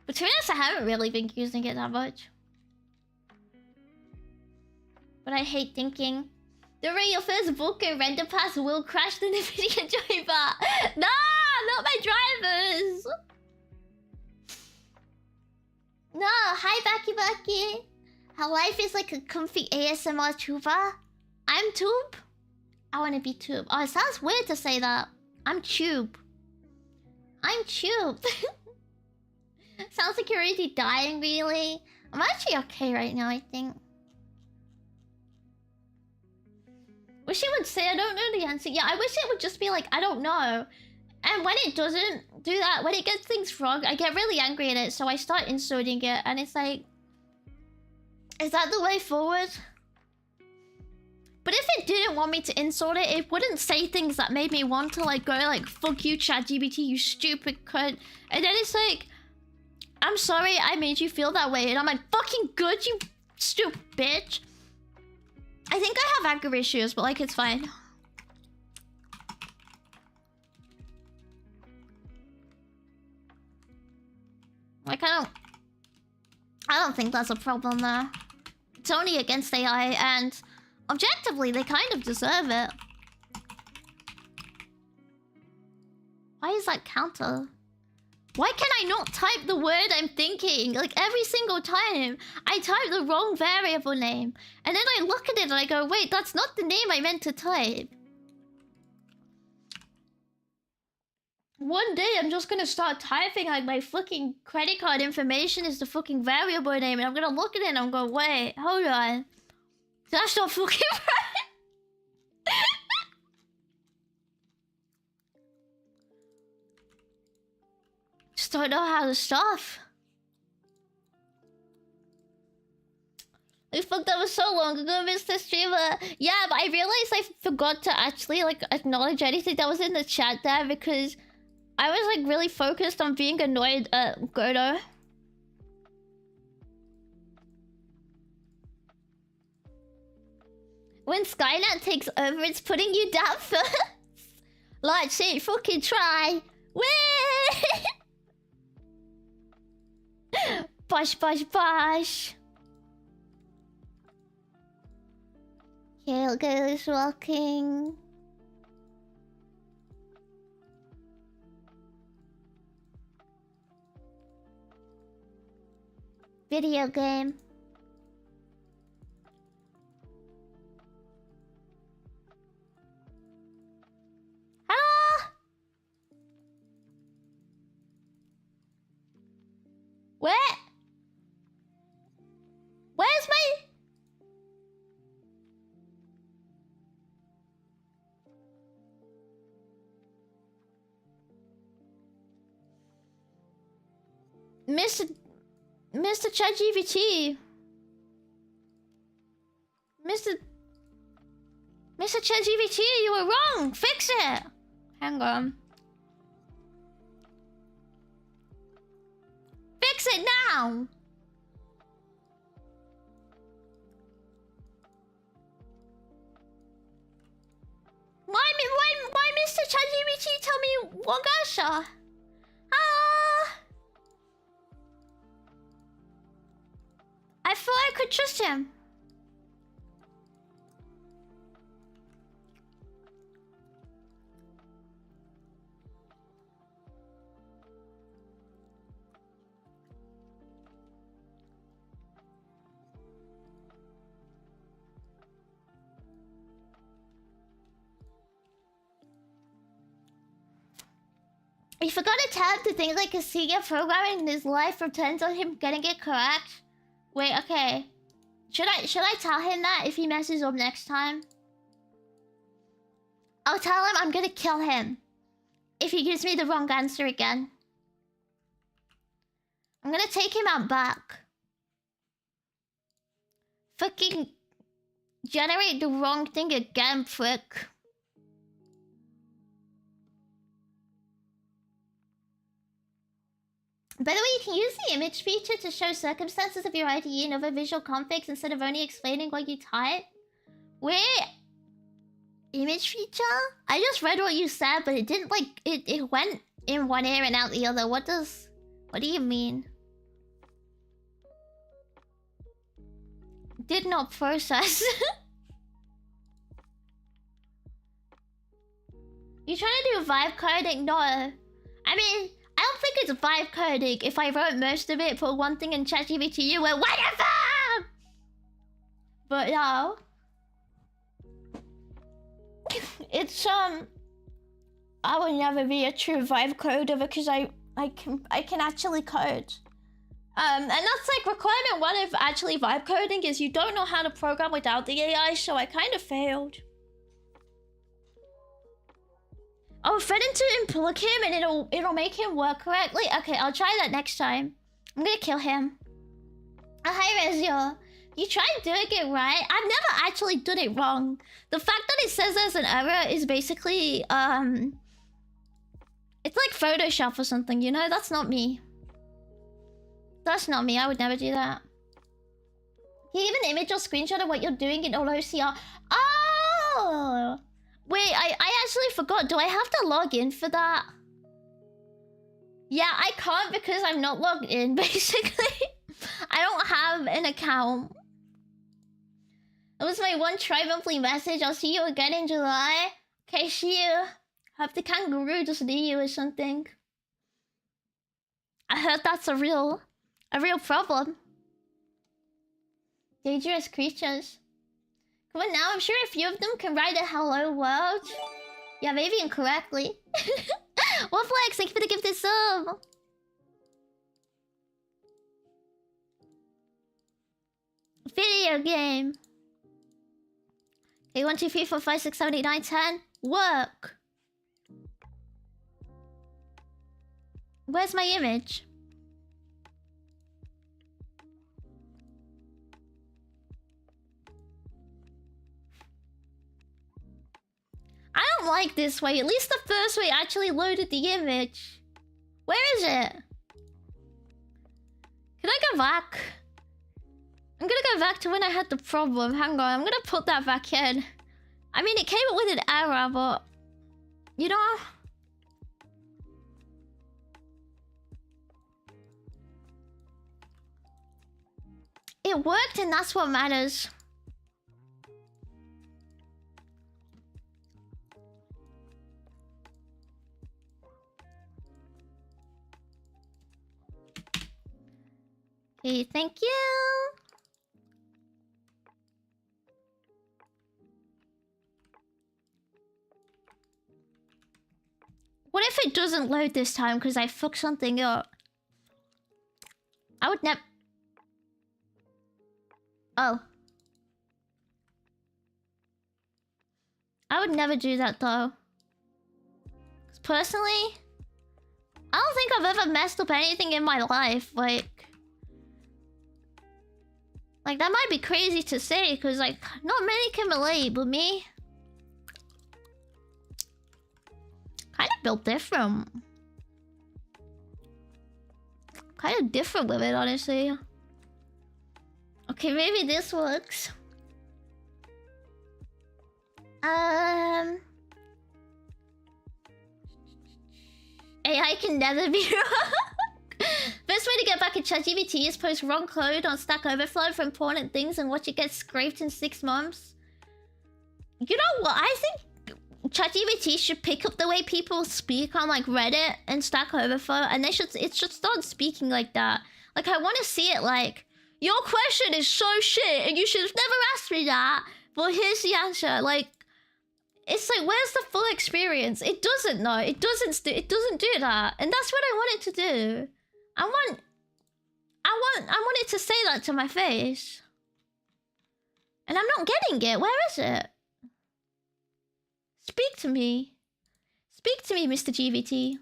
But to be honest, I haven't really been using it that much. But I hate thinking. During your first Vulkan render pass will crash the NVIDIA driver. No, not my drivers. No, hi Baki Baki. How life is like a comfy ASMR tuber. I'm Tube. I want to be Tube. Oh, it sounds weird to say that. I'm Tube. I'm Tube. Sounds like you're already dying, really. I'm actually okay right now, I think. Wish it would say I don't know the answer. Yeah, I wish it would just be like, I don't know. And when it doesn't do that, when it gets things wrong, I get really angry at it. So I start inserting it. And it's like, is that the way forward? But if it didn't want me to insert it, it wouldn't say things that made me want to like go like, fuck you, ChatGPT, you stupid cunt. And then it's like, I'm sorry I made you feel that way. And I'm like, fucking good, you stupid bitch. I think I have anger issues, but like, it's fine. Like, I don't think that's a problem there. It's only against AI, and objectively, they kind of deserve it. Why is that counter? Why can I not type the word I'm thinking? Like, every single time, I type the wrong variable name. And then I look at it and I go, wait, that's not the name I meant to type. One day, I'm just gonna start typing like my fucking credit card information is the fucking variable name. And I'm gonna look at it and I'm going, wait, hold on. That's not fucking right. Just don't know how to stop. I fucked up so long ago, Mr. Streamer. Yeah, but I realized I forgot to actually like acknowledge anything that was in the chat there because I was like really focused on being annoyed at Godot. When Skynet takes over, it's putting you down first. Like, shit, fucking try. Whee! Bosh, bosh, bosh. Kale goes walking. Video game. Hello? Where? Where's my... Mr. ChatGPT. Mr. ChatGPT, you were wrong. Fix it. Hang on. Fix it now. Why Mr. ChatGPT tell me Wagasha? I thought I could trust him. You forgot to tell him to think like a senior programmer in his life returns on him getting it correct. Wait, okay. Should I tell him that if he messes up next time? I'll tell him I'm gonna kill him if he gives me the wrong answer again. I'm gonna take him out back. Fucking generate the wrong thing again, prick. By the way, you can use the image feature to show circumstances of your IDE and other visual configs instead of only explaining what you type. Wait, image feature? I just read what you said, but it didn't like it went in one ear and out the other. What do you mean? Did not process. You trying to do vibe coding? No. I mean, I don't think it's vibe coding if I wrote most of it, put one thing in ChatGPT, you went, whatever! But no. It's, I would never be a true vibe coder because I can actually code. And that's like requirement one of actually vibe coding is you don't know how to program without the AI, so I kind of failed. I'll threaten to unplug him and it'll make him work correctly. Okay, I'll try that next time. I'm gonna kill him. Hi, Rezio. You tried doing it right. I've never actually done it wrong. The fact that it says there's an error is basically it's like Photoshop or something, you know? That's not me. That's not me. I would never do that. Can you even image or screenshot of what you're doing in all OCR? Oh! Wait, I actually forgot. Do I have to log in for that? Yeah, I can't because I'm not logged in, basically. I don't have an account. That was my one tri-monthly message. I'll see you again in July. Okay, see you. Hope the kangaroo just need you or something. I heard that's a real problem. Dangerous creatures. Come on now, I'm sure a few of them can write a hello world. Yeah, maybe incorrectly. Wolflex, thank you for the gifted sub. Video game. Okay, 1, 2, 3, 4, 5, 6, 7, 8, 9, 10. Work. Where's my image? I don't like this way. At least the first way actually loaded the image. Where is it? Can I go back? I'm gonna go back to when I had the problem. Hang on, I'm gonna put that back in. I mean, it came up with an error, but... You know... It worked and that's what matters. Okay, thank you. What if it doesn't load this time because I fucked something up? I would never... Oh. I would never do that though. 'Cause personally, I don't think I've ever messed up anything in my life. Like that might be crazy to say because like not many can relate, but me kind of built different. Kind of different with it, honestly. Okay, maybe this works. AI can never be wrong. Best way to get back at ChatGPT is post wrong code on Stack Overflow for important things and watch it get scraped in 6 months. You know what? I think ChatGPT should pick up the way people speak on like Reddit and Stack Overflow, and it should start speaking like that. Like I want to see it like, your question is so shit and you should have never asked me that, but here's the answer. Like, It's like, where's the full experience? It doesn't know. It doesn't do that. And that's what I want it to do. I want it to say that to my face. And I'm not getting it. Where is it? Speak to me. Speak to me, Mr. GVT.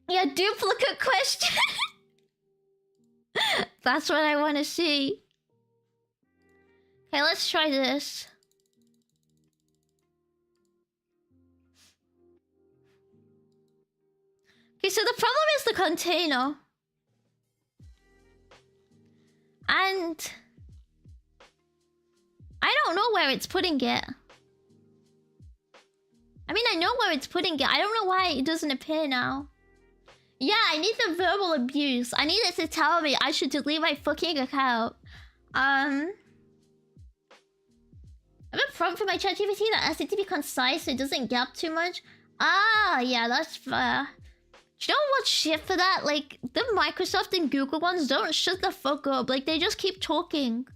Yeah, duplicate question. That's what I want to see. Okay, let's try this. Okay, so the problem is the container. And I don't know where it's putting it. I mean, I know where it's putting it. I don't know why it doesn't appear now. Yeah, I need the verbal abuse. I need it to tell me I should delete my fucking account. I have a prompt for my ChatGPT that asks it to be concise so it doesn't gap too much. Ah, yeah, that's fair. Do you know what's shit for that? Like, the Microsoft and Google ones don't shut the fuck up. Like, they just keep talking.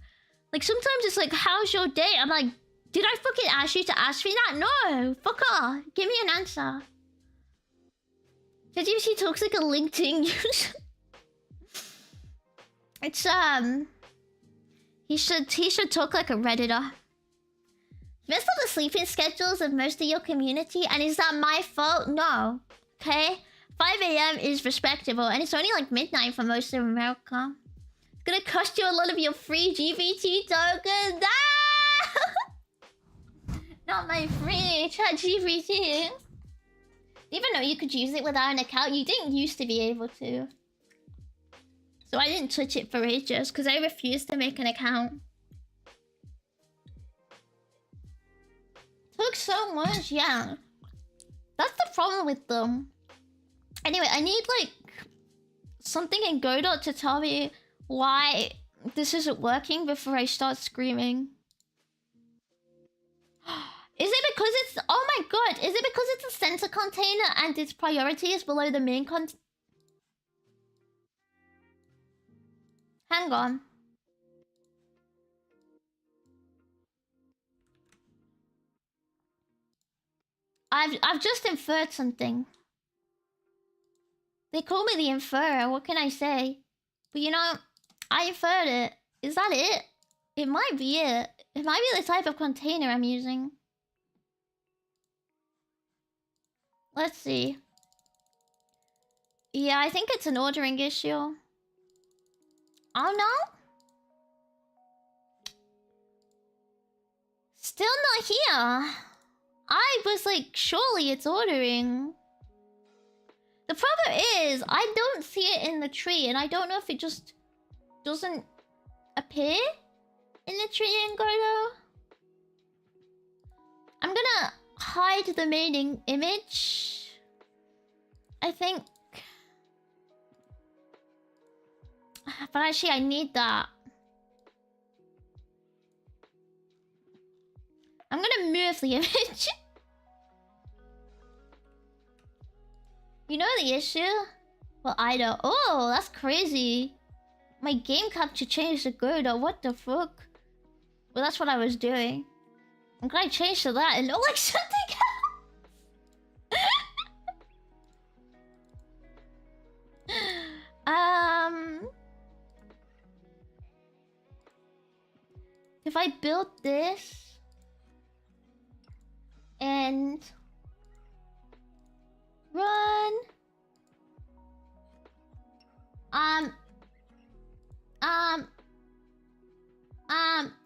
Like, sometimes it's like, how's your day? I'm like, did I fucking ask you to ask me that? No! Fuck off. Give me an answer. ChatGPT talks like a LinkedIn user. It's, He should talk like a Redditor. Messed up the sleeping schedules of most of your community, and is that my fault? No. Okay? 5 AM is respectable, and it's only like midnight for most of America. It's gonna cost you a lot of your free GVT tokens. Ah! Not my free ChatGPT. Even though you could use it without an account, you didn't used to be able to. So I didn't touch it for ages, because I refused to make an account. Took so much, yeah. That's the problem with them. Anyway, I need like something in Godot to tell me why this isn't working before I start screaming. Is it because it's... Oh my god, is it because it's a center container and its priority is below the main Hang on. I've just inferred something. They call me the inferrer, what can I say? But you know, I inferred it. Is that it? It might be it. It might be the type of container I'm using. Let's see. Yeah, I think it's an ordering issue. Oh no? Still not here. I was like, surely it's ordering. The problem is, I don't see it in the tree, and I don't know if it just doesn't appear in the tree in Godot. I'm gonna hide the main image. I think. But actually, I need that. I'm gonna move the image. You know the issue? Well, I don't. Oh, that's crazy. My game capture changed to Godot. What the fuck? Well, that's what I was doing. I'm glad I changed to that and not like something else. If I build this and run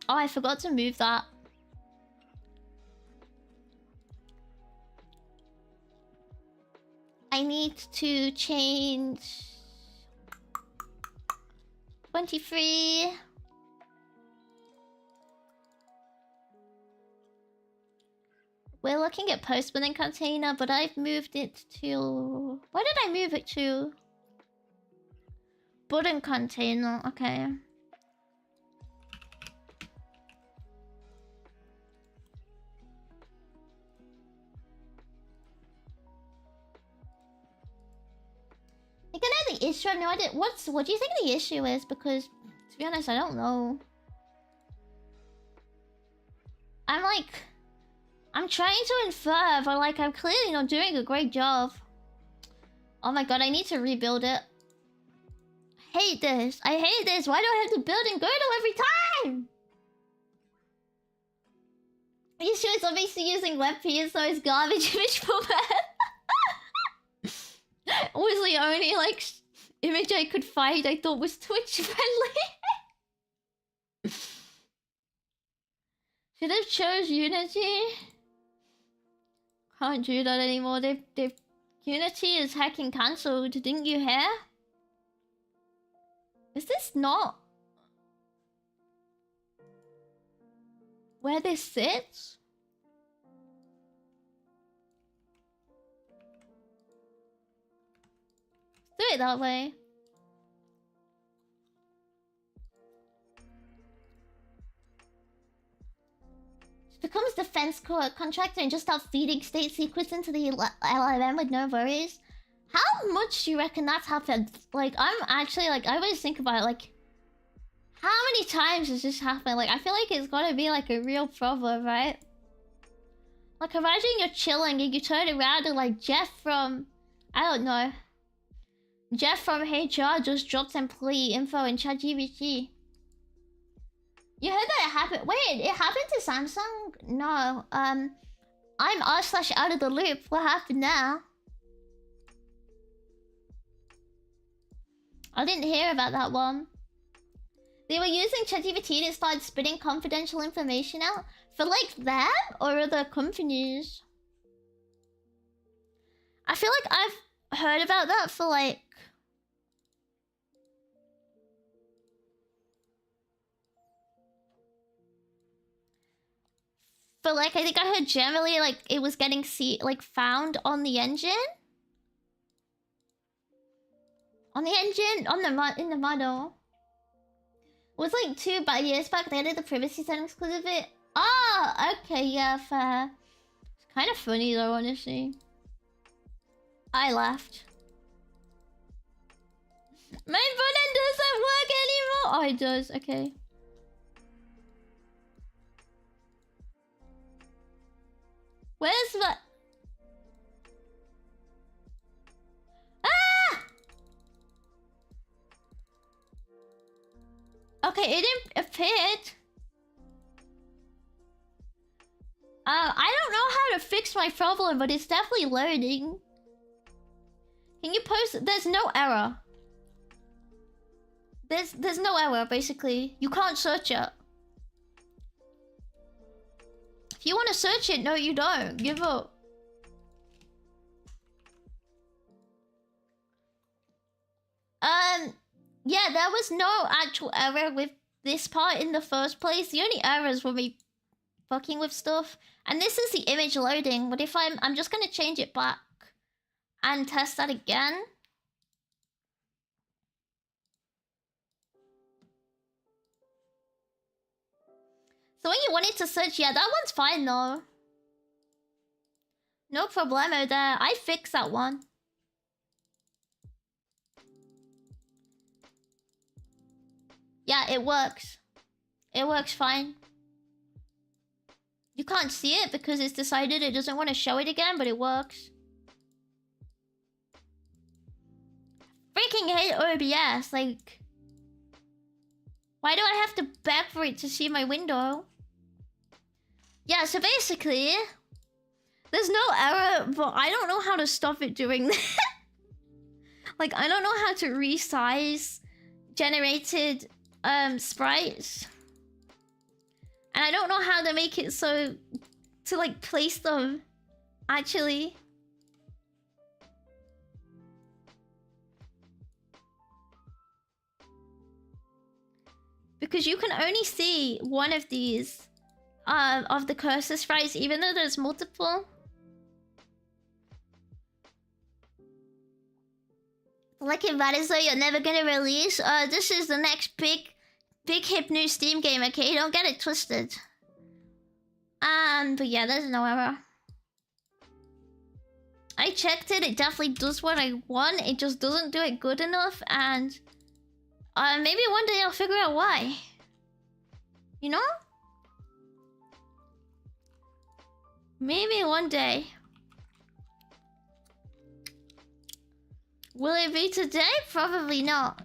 oh, I forgot to move that. I need to change 23. We're looking at post-building container, but I've moved it to... Where did I move it to? Button container, okay. I think I know the issue. I have no idea. What do you think the issue is? Because, to be honest, I don't know. I'm trying to infer, but like, I'm clearly not doing a great job. Oh my god, I need to rebuild it. I hate this. I hate this. Why do I have to build in Godot every time? Are you sure it's obviously using WebP, so it's garbage image format? Was the only, like, image I could find I thought was Twitch friendly. Should have chose Unity. Can't do that anymore. They've Unity is hacking cancelled. Didn't you hear? Is this not where this sits? Let's do it that way. Becomes defense contractor and just start feeding state secrets into the LLM with no worries. How much do you reckon that's happened? Like, I'm actually, like, I always think about it, like, how many times has this happened? Like, I feel like it's gotta be, like, a real problem, right? Like, imagine you're chilling and you turn around and, like, Jeff from... I don't know. Jeff from HR just dropped employee info in ChatGPT. You heard that it happened? Wait, it happened to Samsung? No, I'm r/out of the loop. What happened now? I didn't hear about that one. They were using ChatGPT to start spitting confidential information out for like them or other companies. I feel like I've heard about that for like... But like, I think I heard generally like it was getting found on the engine. On the engine, in the model. It was like 2 years back. They added the privacy settings because of it. Oh, okay, yeah, fair. It's kind of funny though, honestly. I laughed. My button doesn't work anymore. Oh, it does. Okay. Where's the... Ah! Okay, it didn't appeared. I don't know how to fix my problem, but it's definitely loading. Can you post... There's no error. There's no error, basically. You can't search it. If you want to search it, no, you don't. Give up. Yeah, there was no actual error with this part in the first place. The only errors were me fucking with stuff. And this is the image loading. But if I'm just gonna change it back and test that again. So when you wanted to search, yeah, that one's fine though. No problemo there. I fixed that one. Yeah, it works. It works fine. You can't see it because it's decided it doesn't want to show it again, but it works. Freaking hate OBS, like... Why do I have to beg for it to see my window? Yeah, so basically... There's no error, but I don't know how to stop it doing that. Like, I don't know how to resize generated sprites. And I don't know how to make it so... to, like, place them, actually. Because you can only see one of these of the cursor sprites, even though there's multiple. Like if that is so you're never gonna release. This is the next big hip new Steam game, okay? Don't get it twisted. But yeah, there's no error. I checked it, it definitely does what I want. It just doesn't do it good enough, and maybe one day I'll figure out why. You know? Maybe one day. Will it be today? Probably not.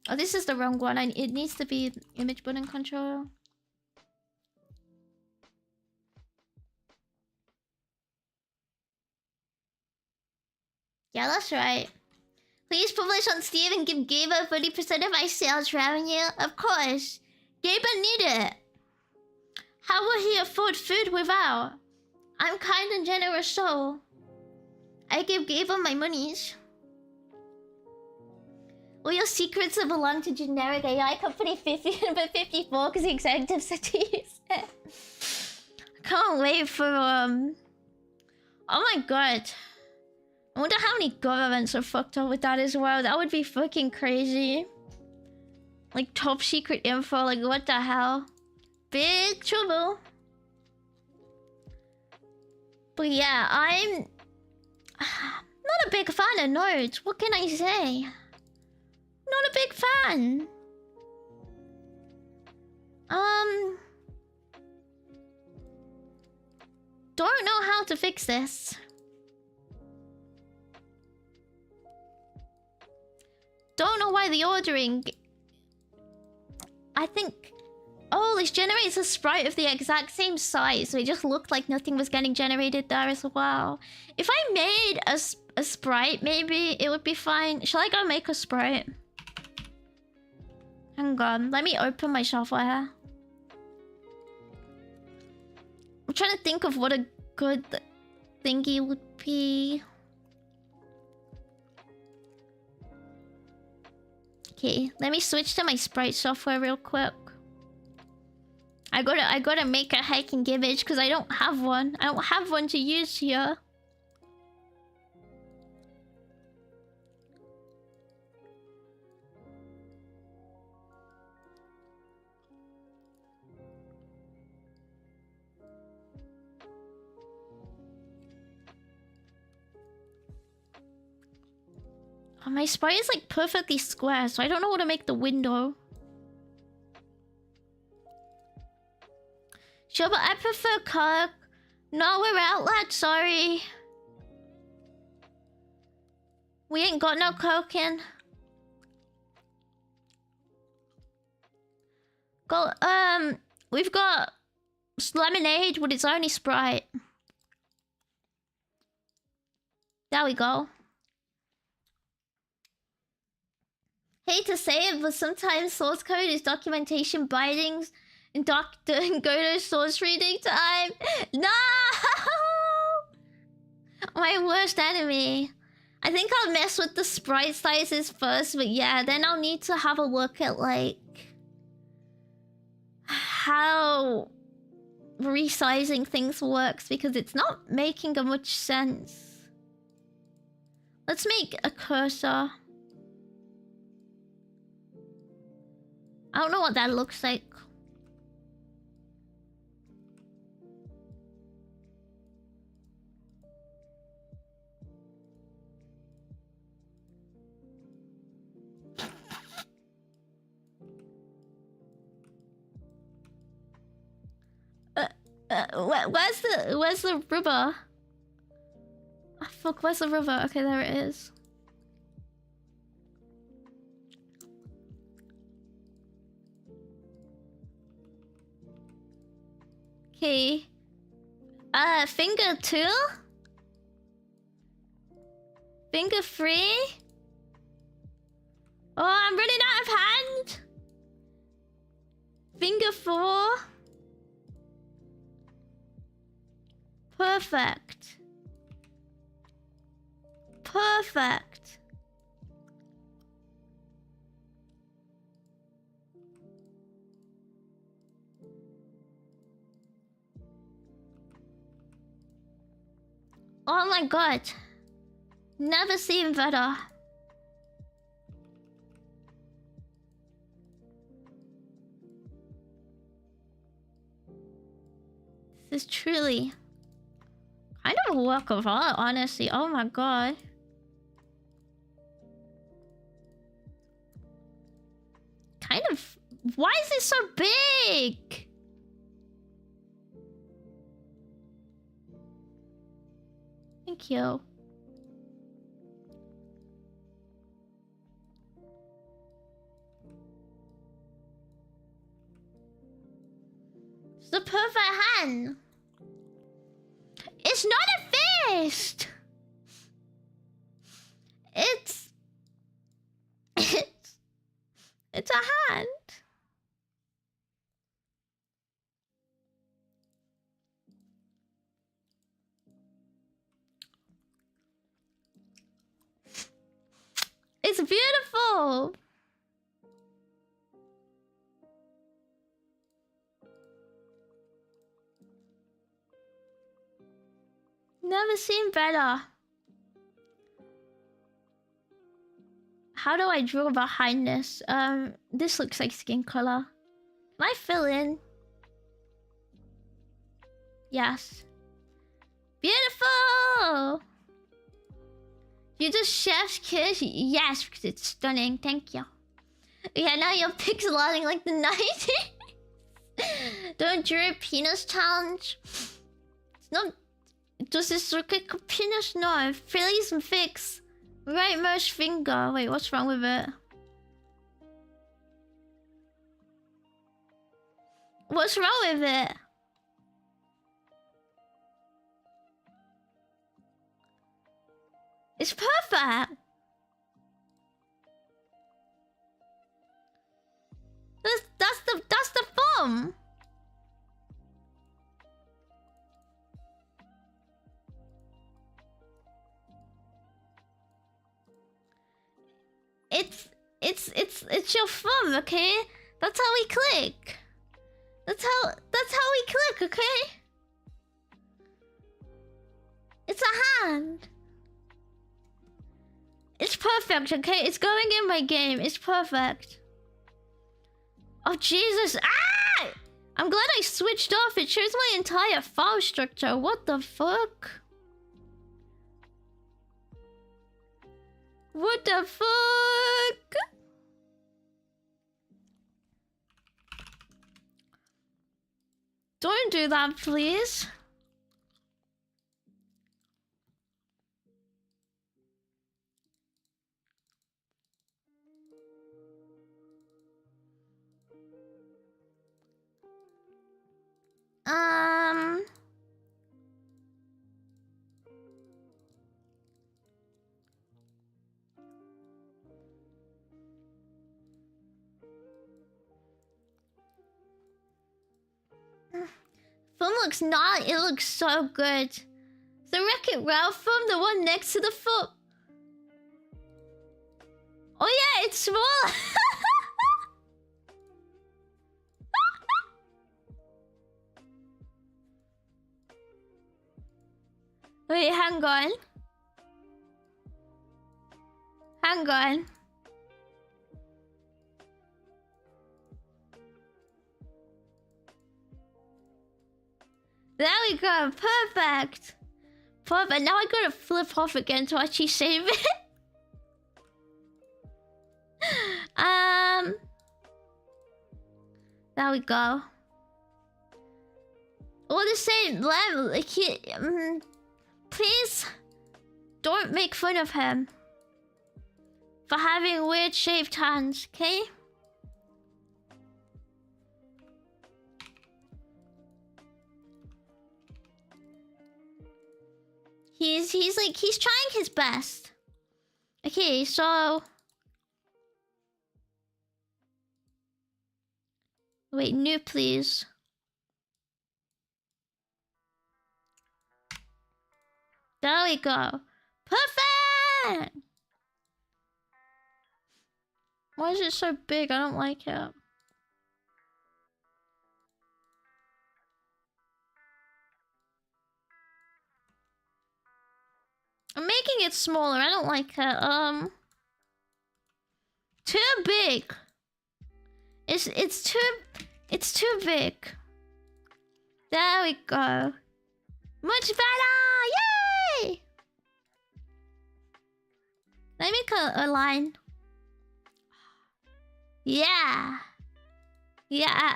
Oh, this is the wrong one. It needs to be image button controller. Yeah, that's right. Please publish on Steam and give Gaber 30% of my sales revenue. Of course. Gaber need it. How will he afford food without? I'm kind and generous soul. I give Gaber my monies. All your secrets will belong to generic AI company 50 but 54 because the executive said to use it. Can't wait for Oh my god. I wonder how many governments are fucked up with that as well. That would be fucking crazy. Like top secret info, like what the hell? Big trouble. But yeah, I'm not a big fan of nerds. What can I say? Not a big fan. Don't know how to fix this. Don't know why the ordering... I think... Oh, this generates a sprite of the exact same size, so it just looked like nothing was getting generated there as well. If I made a sprite, maybe it would be fine. Shall I go make a sprite? Hang on, let me open my software. I'm trying to think of what a good thingy would be. Okay, let me switch to my sprite software real quick. I gotta make a hiking image because I don't have one. I don't have one to use here. Oh, my sprite is like perfectly square, so I don't know how to make the window. Sure, but I prefer Coke. No, we're out, lad. Sorry. We ain't got no Coke in. We've got lemonade, but it's only Sprite. There we go. Hate to say it, but sometimes source code is documentation bindings and godot source reading time. No! My worst enemy. I think I'll mess with the sprite sizes first, but yeah, then I'll need to have a look at like how resizing things works because it's not making much sense. Let's make a cursor. I don't know what that looks like. Where's the rubber? Oh, fuck, where's the rubber? Okay, there it is. Okay. Finger 2? Finger 3? Oh, I'm running out of hand. Finger 4? Perfect. Perfect. Oh my god. Never seen better. This is truly kind of a work of art, honestly. Oh my god. kind of... Why is it so big? Thank you. It's the perfect hand. It's not a fist. It's a hand. It's beautiful. Never seen better. How do I draw behind this? This looks like skin color. Can I fill in? Yes. Beautiful! You just chef's kiss? Yes, because it's stunning. Thank you. Yeah, now you're pixelating like the 90s. Don't draw a penis challenge. It's not... Does this look like a penis? No. Phillies and fix. Rightmost finger. Wait, what's wrong with it? What's wrong with it? It's perfect. That's the thumb. It's your thumb, okay? That's how we click. That's how we click, okay? It's a hand. It's perfect, okay? It's going in my game. It's perfect. Oh, Jesus. Ah! I'm glad I switched off. It shows my entire file structure. What the fuck? What the fuck? Don't do that, please. Phone looks not. It looks so good. The Wreck-It Ralph phone, the one next to the foot. Oh yeah, it's small. Wait, hang on. Hang on. There we go. Perfect. Perfect. Now I gotta flip off again to actually save it. There we go. All the same level. Like please don't make fun of him for having weird shaped hands, okay? He's trying his best. Okay, so wait, new please. There we go. Perfect! Why is it so big? I don't like it. I'm making it smaller. I don't like it. Too big. It's too big. There we go. Much better! Yay! Let me make a line. Yeah. Yeah.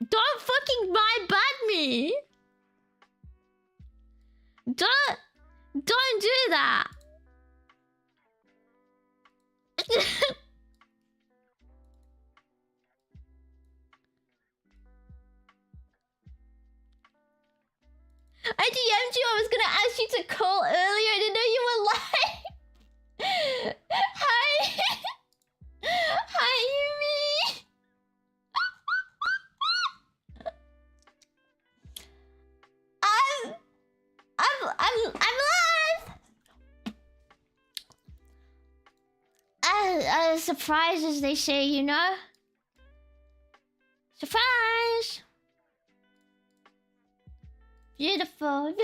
Don't fucking my bad me. Don't do that. I DM'd you. I was gonna ask you to call earlier. I didn't know you were live. Hi. Hi, Yumi. I'm live. Surprise, as they say, you know. Surprise. Beautiful.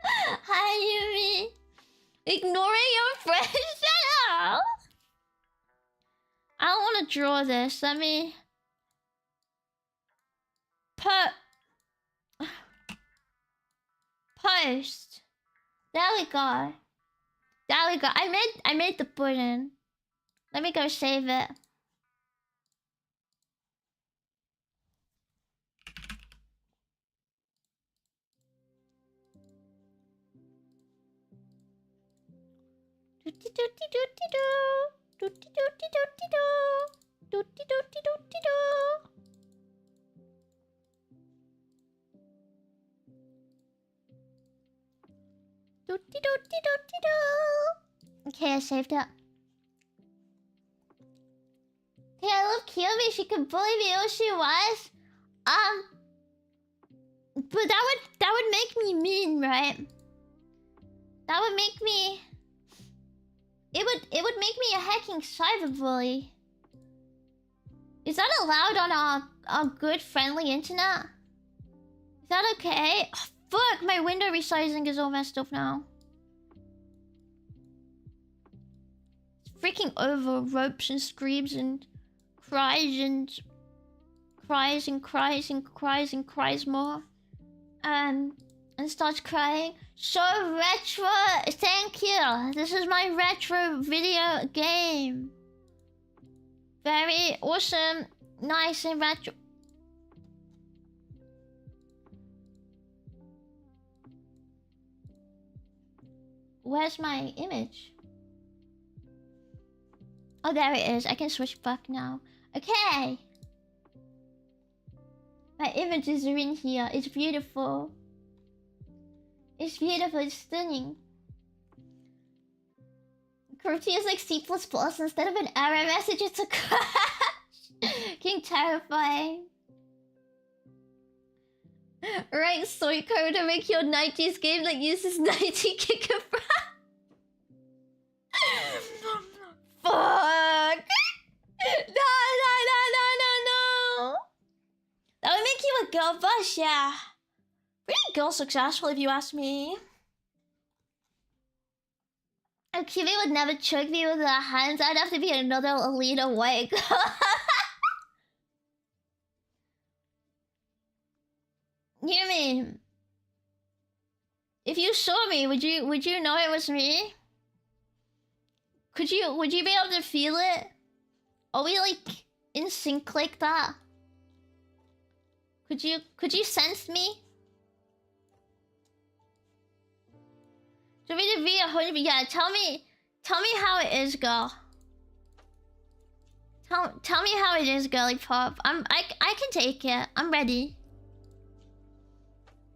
Hi, Yumi. Ignoring your friends. Shut up. I don't want to draw this. Let me... Post. There we go. There we go. I made the button. Let me go save it. Okay, I saved it. Hey, I love Kiyomi. She could bully me. Oh, she was. But that would make me mean, right? That would make me. It would make me a hacking cyberbully. Is that allowed on our good friendly internet? Is that okay? Oh, fuck, my window resizing is all messed up now. It's freaking over ropes and screams and cries and cries and cries and cries and cries more. And starts crying. So retro, thank you. This is my retro video game. Very awesome, nice and retro. Where's my image? Oh, there it is. I can switch back now. Okay. My images are in here. It's beautiful. It's beautiful. It's stunning. Cruelty is like C++ instead of an error message. It's a crash. Getting terrifying. Write soy code to make your 90s game that uses 90 gigabytes. Fuck. No. That would make you a girl boss, yeah. Pretty girl successful if you ask me. And Kiwi would never choke me with her hands. I'd have to be another Alita white girl. You mean if you saw me, would you know it was me? Would you be able to feel it? Are we like in sync like that? Could you sense me? Do you want me to be 100? Yeah, tell me how it is, girl. Tell me how it is, girly pop. I can take it. I'm ready.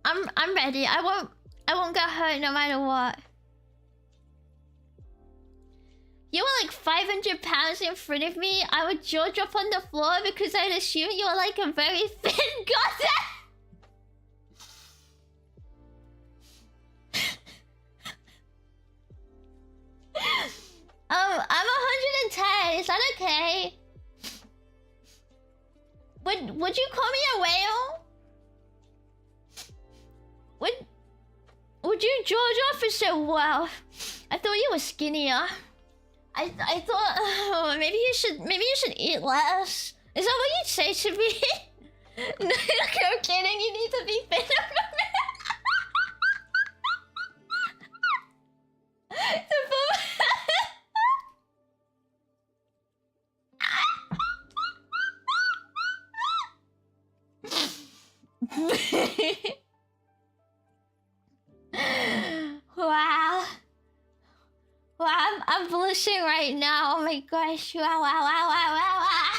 I'm ready. I won't get hurt no matter what. You were like 500 pounds in front of me. I would jaw drop on the floor because I'd assume you were like a very thin goddess. I'm 110. Is that okay? Would you call me a whale? Would you jaw drop for so well? I thought you were skinnier. I thought maybe you should eat less. Is that what you'd say to me? No, I'm kidding. You need to be thinner. Wow. Wow, I'm blushing right now. Oh my gosh. Wow, wow, wow, wow, wow, wow.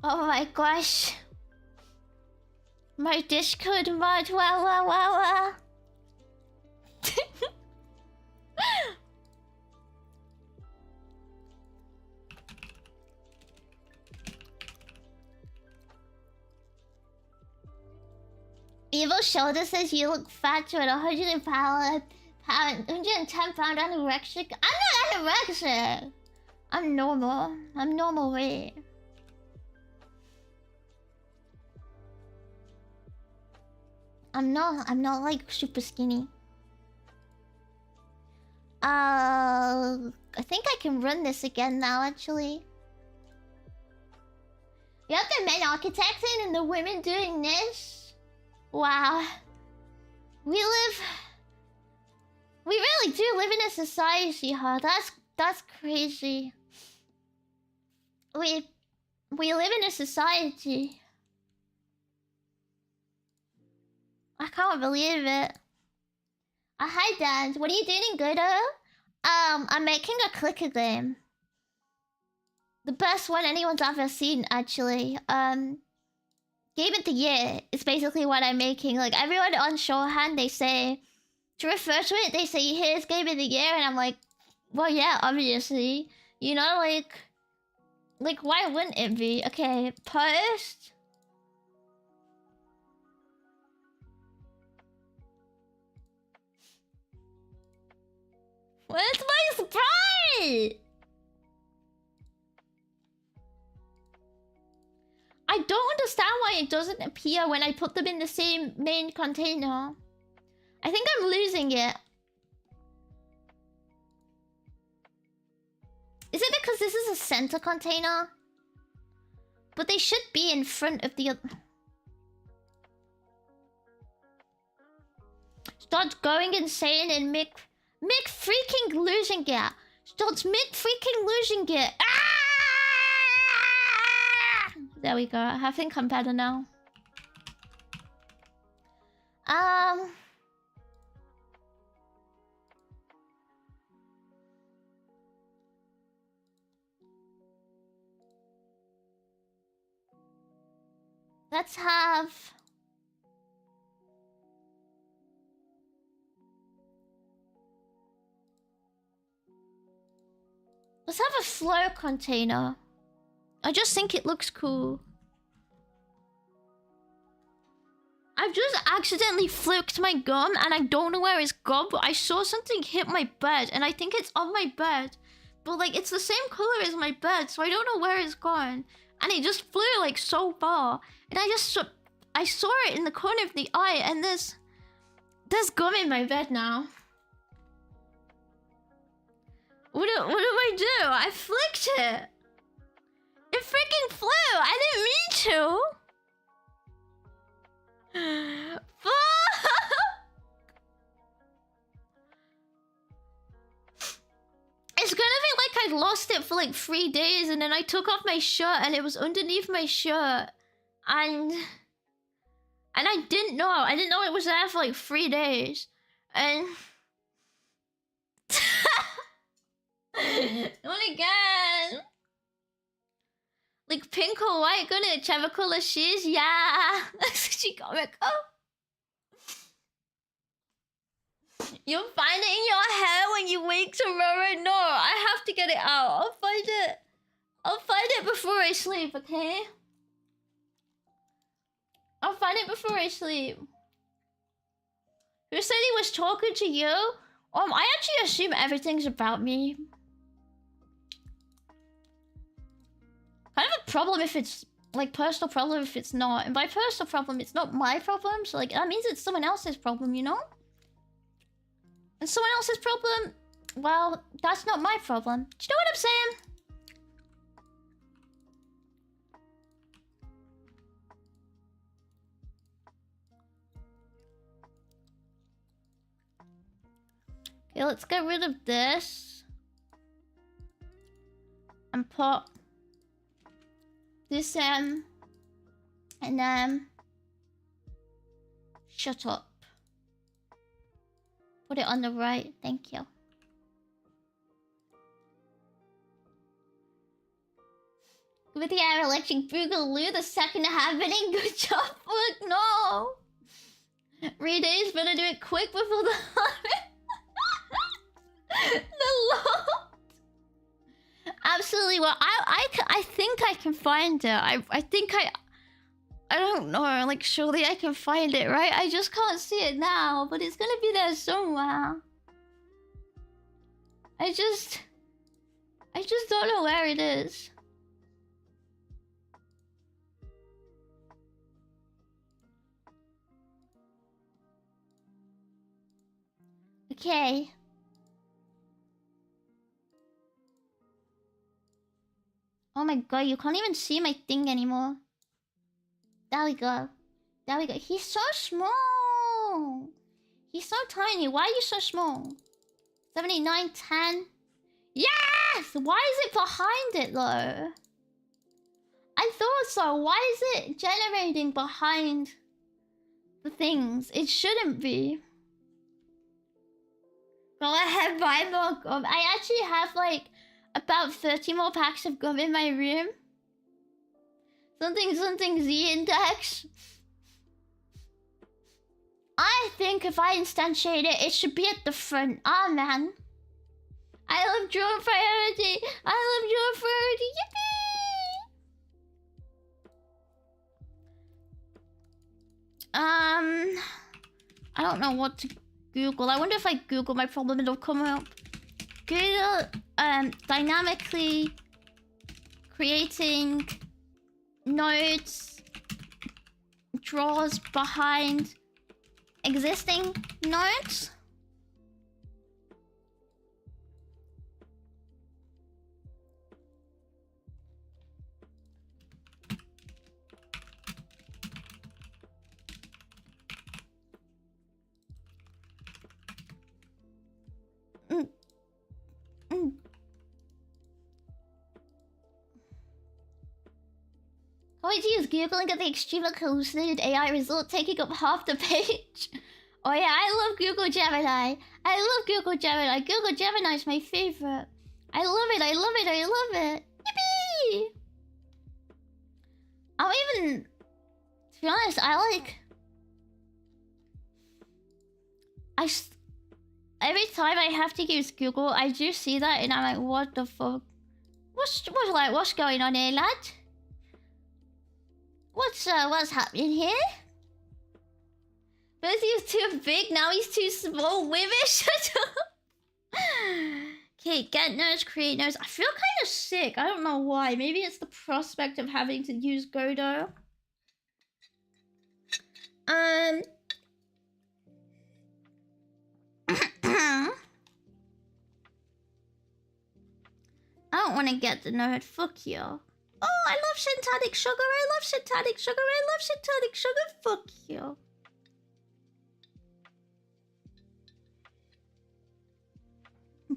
Oh my gosh. My Discord mod. Wow, wow, wow, wow. Evil Shoulder says you look fat to an 110 pound anorexic. I'm not anorexic. I'm normal. I'm normal weight. I'm not like super skinny. I think I can run this again now actually. You have the men architecting and the women doing this? Wow. We really do live in a society, huh? That's crazy. We live in a society. I can't believe it. Hi Dan, what are you doing in Godot? I'm making a clicker game. The best one anyone's ever seen, actually. Game of the year is basically what I'm making. Like, everyone on shorthand, they say... To refer to it, they say, here's Game of the Year, and I'm like... Well, yeah, obviously. You know, like... Like, why wouldn't it be? Okay, post... Where's my sprite? I don't understand why it doesn't appear when I put them in the same main container. I think I'm losing it. Is it because this is a center container? But they should be in front of the other... Starts going insane and Mick freaking losing it. Starts Mick freaking losing it. Ah! There we go. I think I'm better now. Let's have... Let's have a flow container. I just think it looks cool. I've just accidentally flicked my gum and I don't know where it's gone, but I saw something hit my bed and I think it's on my bed. But like, it's the same color as my bed, so I don't know where it's gone. And it just flew like so far. And I saw it in the corner of the eye and there's gum in my bed now. What do I do? I flicked it. It freaking flew. I didn't mean to. Fuck. It's gonna be like I lost it for like 3 days and then I took off my shirt and it was underneath my shirt. And I didn't know. I didn't know it was there for like 3 days. And... Not again. Like pink or white, gonna whichever color she's, yeah. She got me. You'll find it in your hair when you wake tomorrow. No, I have to get it out. I'll find it. I'll find it before I sleep, okay? I'll find it before I sleep. Who said he was talking to you? I actually assume everything's about me. Kind of a problem if it's like personal problem if it's not. And by personal problem, it's not my problem. So like that means it's someone else's problem, you know? And someone else's problem, well, that's not my problem. Do you know what I'm saying? Okay, let's get rid of this. And put this in. And then... Shut up. Put it on the right. Thank you. With the air electric boogaloo, the second happening. Good job, Look. No. Read it. It's better do it quick before the the load. Absolutely. Well, I think I can find it. I think I don't know. Like, surely I can find it, right? I just can't see it now, but it's gonna be there somewhere. I just don't know where it is. Okay. Oh my god, you can't even see my thing anymore. There we go. There we go. He's so small. He's so tiny. Why are you so small? 79, 10. Yes! Why is it behind it though? I thought so. Why is it generating behind the things? It shouldn't be. Go ahead, buy more gum. I actually have like about 30 more packs of gum in my room. Something Z index. I think if I instantiate it, it should be at the front. Ah, man. I love drone priority. I love drone priority. Yippee! I don't know what to Google. I wonder if I Google my problem, it'll come up. Google, dynamically creating nodes, draws behind existing nodes. All I do is Google and get the extremely hallucinated AI result taking up half the page. Oh yeah, I love Google Gemini. I love Google Gemini. Google Gemini is my favorite. I love it, I love it, I love it. Yippee! I'm even... To be honest, every time I have to use Google, I do see that and I'm like, what the fuck? What's going on here, lad? What's happening here? First he was too big, now he's too small. Women, shut up! Okay, get nodes, create nodes. I feel kind of sick. I don't know why. Maybe it's the prospect of having to use Godot. I don't want to get the node. Fuck you. Oh, I love synthetic sugar. I love synthetic sugar. I love synthetic sugar. Fuck you.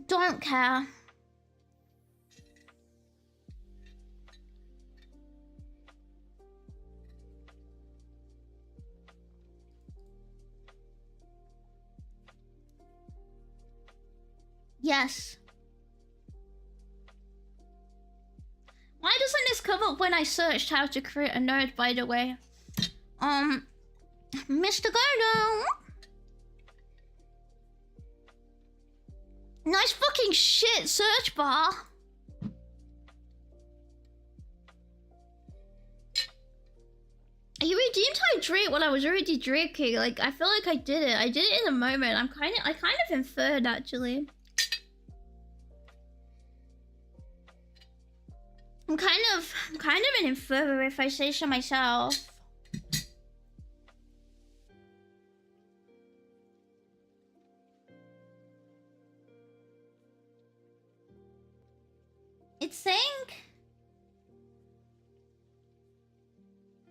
Don't care. Yes. Why doesn't this come up when I searched how to create a node, by the way? Mr. Godot. Nice fucking shit search bar. You redeemed hydrate when I was already drinking. Like, I feel like I did it. I did it in a moment. I kind of inferred, actually. I'm kind of an inferrer if I say so myself. It's saying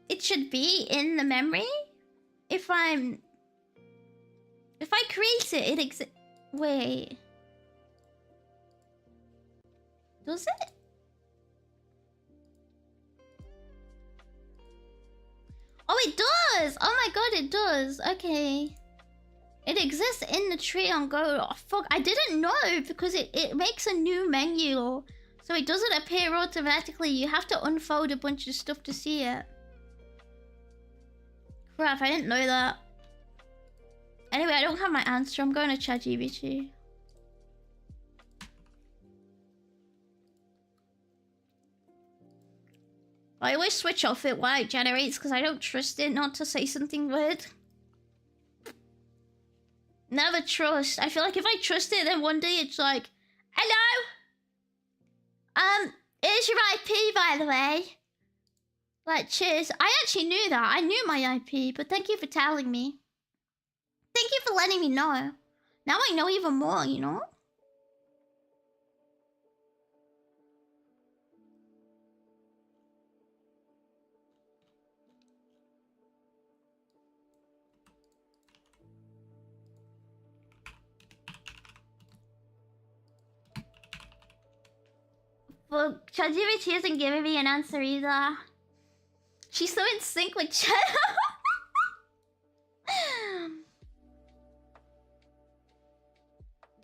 it should be in the memory. If I create it, Wait. Does it? Oh, it does! Oh my god, it does. Okay. It exists in the tree on Go. Oh, fuck, I didn't know because it makes a new menu. So it doesn't appear automatically. You have to unfold a bunch of stuff to see it. Crap, I didn't know that. Anyway, I don't have my answer. I'm going to ChatGPT. I always switch off it while it generates because I don't trust it not to say something weird. Never trust. I feel like if I trust it, then one day it's like, hello? Here's your IP, by the way. Like, cheers. I actually knew that. I knew my IP, but thank you for telling me. Thank you for letting me know. Now I know even more, you know? Well, ChatGPT isn't giving me an answer either. She's so in sync with Chat.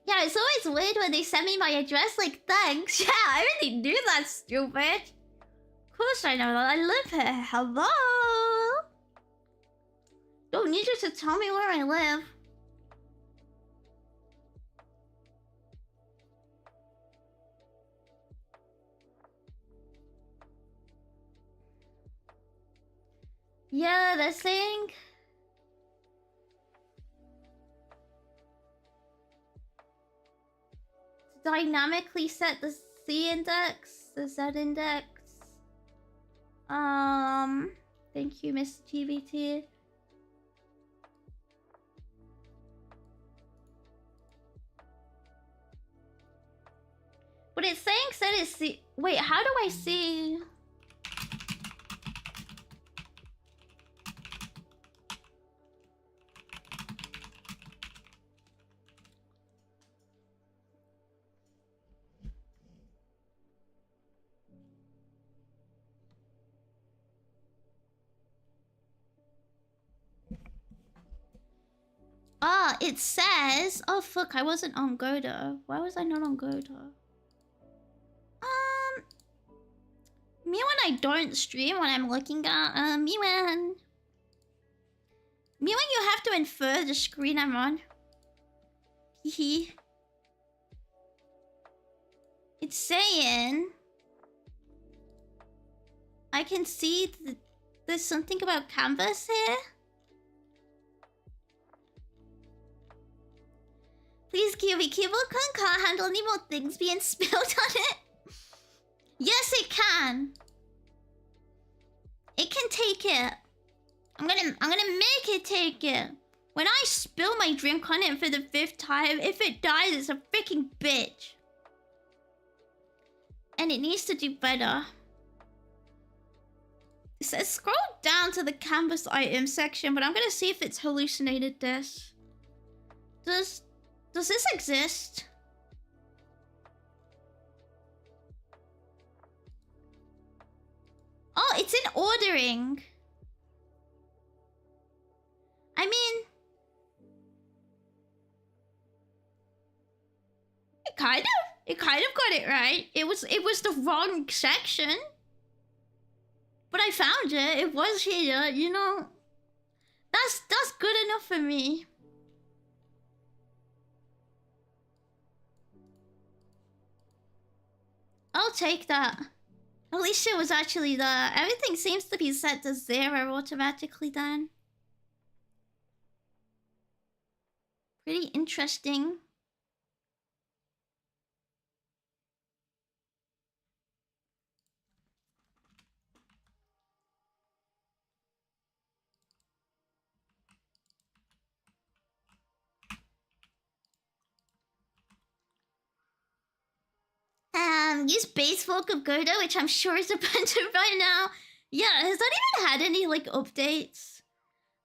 Yeah, it's always weird when they send me my address like, thanks. Yeah, I already knew that, stupid. Of course I know that. I live here. Hello? Don't need you to tell me where I live. Yeah, they're saying... dynamically set the C index, the Z index. Thank you, Miss GBT. But it's saying set is C. Wait, how do I see? Ah, it says... Oh, fuck, I wasn't on Godot. Why was I not on Godot? Me when I don't stream, when I'm looking at... Me when you have to infer the screen I'm on. Hehe. It's saying... I can see there's something about canvas here. Please, Kiwi. Keyboard can't handle any more things being spilled on it. Yes, it can. It can take it. I'm gonna make it take it. When I spill my drink on it for the 5th time, if it dies, it's a freaking bitch. And it needs to do better. It says scroll down to the canvas item section, but I'm gonna see if it's hallucinated this. Does this exist? Oh, it's in ordering. I mean... It kind of got it right. It was the wrong section. But I found it. It was here, you know. That's good enough for me. I'll take that. At least it was actually there. Everything seems to be set to 0 automatically then. Pretty interesting. Use base folk of Godot, which I'm sure is abundant right now. Yeah, has that even had any, like, updates?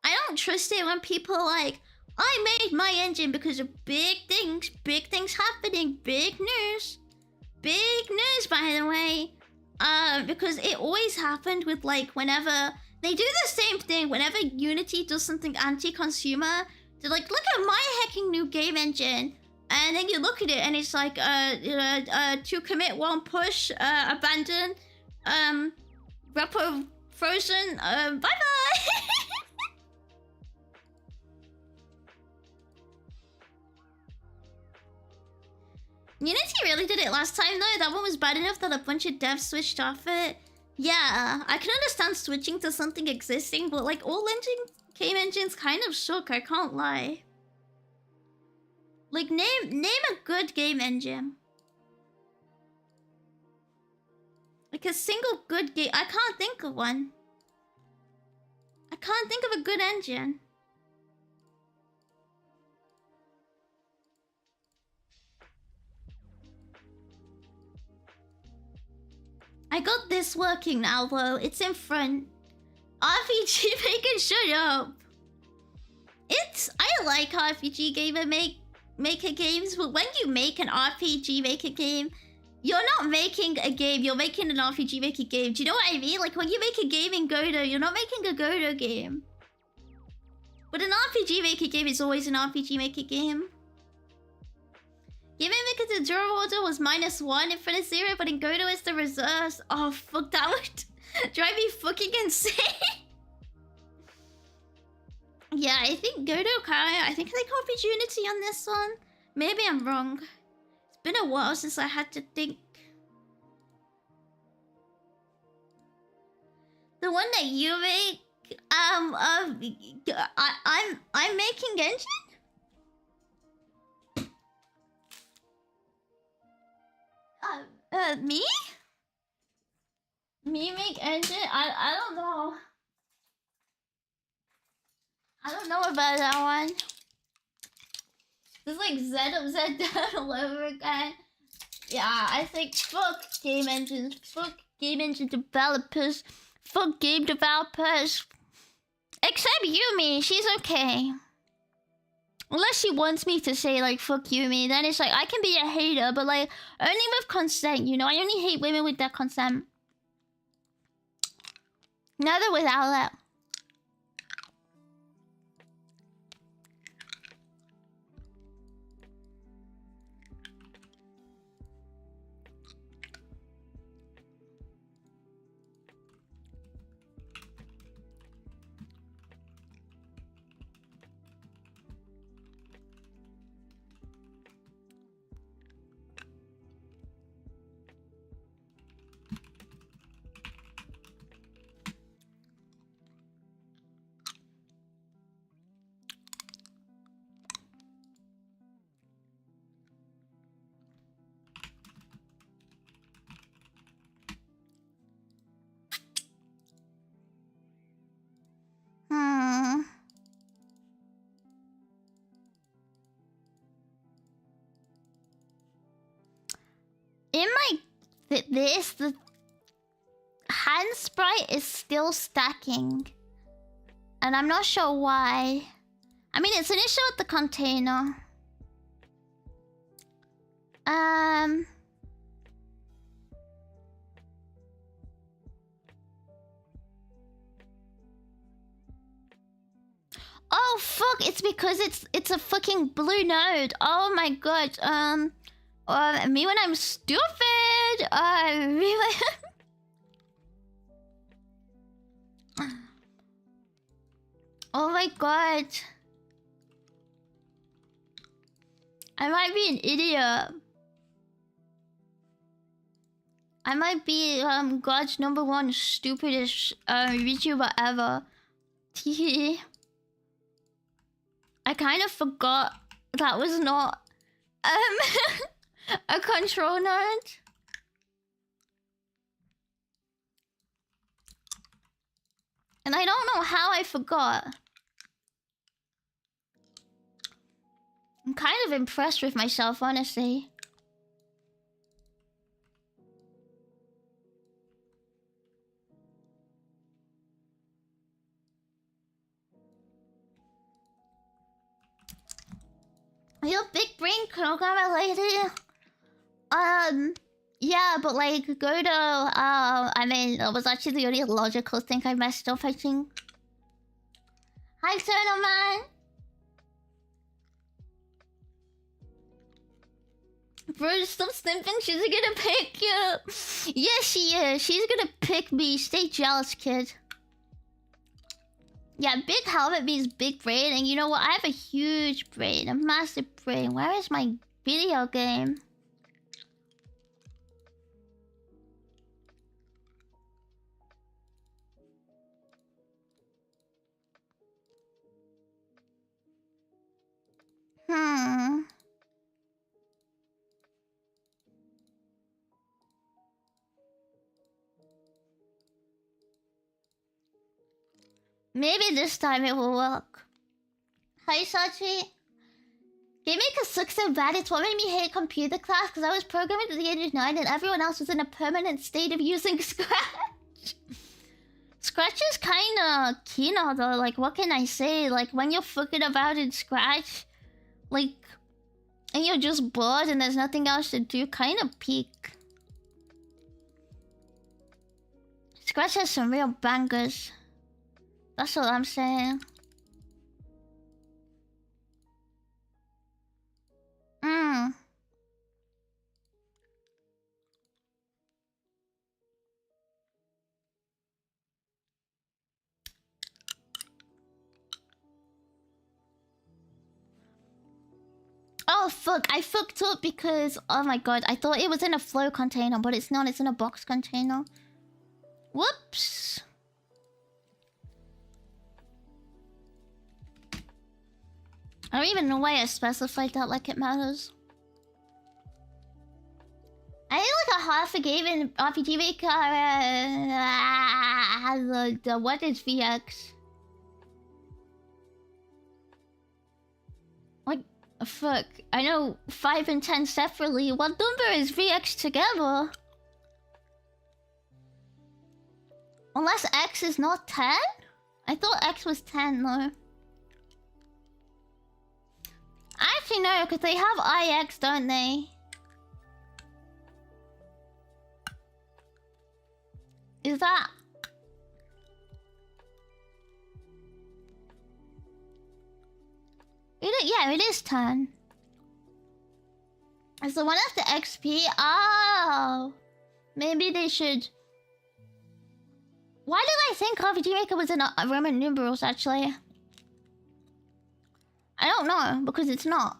I don't trust it when people, like, I made my engine because of big things happening, big news. Big news, by the way. Because it always happened with, like, whenever... They do the same thing whenever Unity does something anti-consumer. They're like, look at my hacking new game engine. And then you look at it and it's like, to commit one push, abandon, repo frozen, bye-bye! Unity really did it last time though. That one was bad enough that a bunch of devs switched off it. Yeah, I can understand switching to something existing, but like all game engines kind of suck, I can't lie. Like name a good game engine. Like a single good game. I can't think of one. I can't think of a good engine. I got this working now though. It's in front. RPG Maker, shut up. I like RPG maker games, but when you make an RPG Maker game, you're not making a game, you're making an RPG Maker game. Do you know what I mean? Like when you make a game in Godot, you're not making a Godot game. But an RPG Maker game is always an RPG Maker game. Game Maker to draw order was -1 in front of 0, but in Godot it's the reverse. Oh fuck, that would drive me fucking insane. Yeah, I think Godot I think they copied Unity on this one. Maybe I'm wrong. It's been a while since I had to think. The one that you make, I'm making engine? Me? Me make engine? I don't know. I don't know about that one. It's like Z up, Z down all over again. Yeah, I think fuck game engines, fuck game engine developers, fuck game developers. Except Yumi, she's okay. Unless she wants me to say like fuck Yumi, then it's like I can be a hater, but like only with consent, you know? I only hate women with their consent. Neither without that. In my the hand sprite is still stacking, and I'm not sure why. I mean, it's an issue with the container. Oh fuck! It's because it's a fucking blue node. Oh my god. Me when I'm stupid. Me when... Oh my god. I might be an idiot. I might be God's #1 stupidest VTuber ever. I kind of forgot that was not a control node. And I don't know how I forgot. I'm kind of impressed with myself, honestly. Your big brain programmer lady. Yeah, but like godot. I mean, that was actually the only logical thing I messed up. I think. Hi, Turtle Man. Bro, stop sniffing. She's gonna pick you. Yes, she is. She's gonna pick me. Stay jealous, kid. Yeah, big helmet means big brain, and you know what? I have a huge brain, a massive brain. Where is my video game? Maybe this time it will work. Hi, Sachi. Gaming sucks so bad, it's what made me hate computer class because I was programming at the age of 9 and everyone else was in a permanent state of using Scratch. Scratch is kinda kino though, like what can I say? Like when you're fucking about in Scratch, like, and you're just bored and there's nothing else to do, kinda peak. Scratch has some real bangers. That's what I'm saying. Oh fuck, I fucked up because... Oh my god, I thought it was in a flow container, but it's not, it's in a box container. Whoops. I don't even know why I specified that like it matters. I did like a half a game in RPG Maker. What is VX? Like, fuck. I know 5 and 10 separately. What number is VX together? Unless X is not 10? I thought X was 10 though. Actually no, because they have IX, don't they? Is that... Yeah, it is 10. Is the one after XP? Oh! Maybe they should... Why did I think RPG Maker was in Roman numerals, actually? I don't know, because it's not.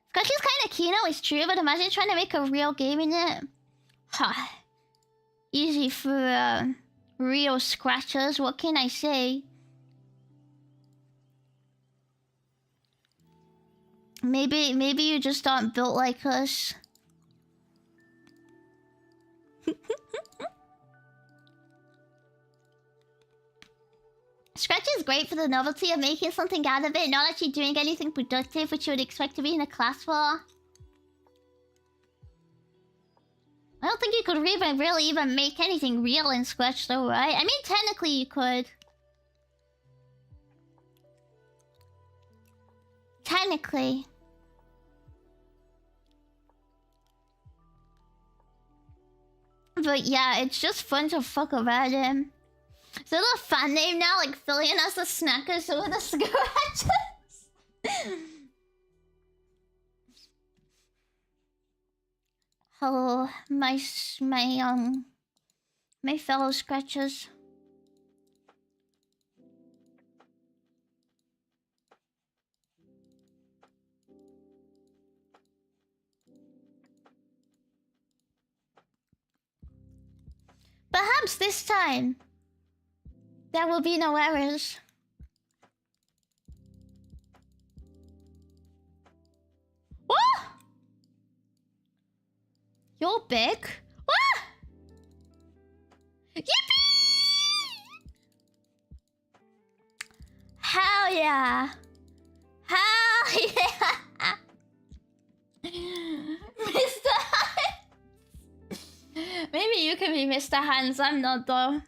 Scratch is kind of kino, it's true, but imagine trying to make a real game in it. Ha. Easy for real scratchers, what can I say? Maybe you just aren't built like us. Scratch is great for the novelty of making something out of it, not actually doing anything productive, which you would expect to be in a class for. I don't think you could really even make anything real in Scratch though, right? I mean, technically you could. Technically. But yeah, it's just fun to fuck around him. Is that a fan name now? Like filling us the snackers with the scratches? Hello, my fellow scratchers. Perhaps this time there will be no errors. What? You're big? What? Yippee! Hell yeah! Hell yeah! Mr. Hands! Maybe you can be Mr. Hands, I'm not though.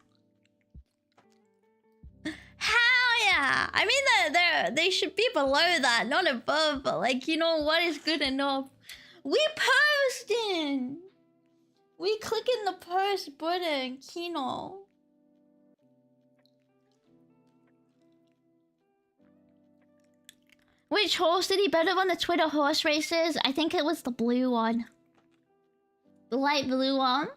Hell Yeah, I mean they should be below that, not above. But like, you know, what is good enough? We posting. We clicking the post button, Kino. Which horse did he bet on the Twitter horse races? I think it was the blue one. The light blue one.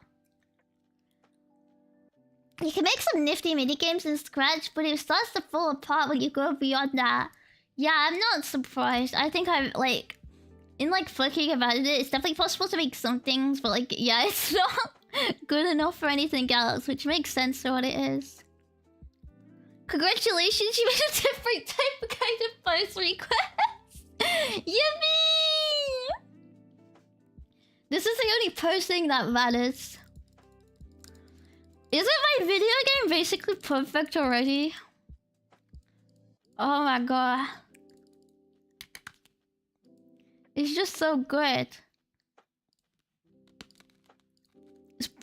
You can make some nifty minigames in Scratch, but it starts to fall apart when you go beyond that. Yeah, I'm not surprised. I think I'm like... In like thinking about it, it's definitely possible to make some things, but like, yeah, it's not good enough for anything else, which makes sense for what it is. Congratulations, you made a different type of kind of post request! Yippee! This is the only posting that matters. Isn't my video game basically perfect already? Oh my god. It's just so good.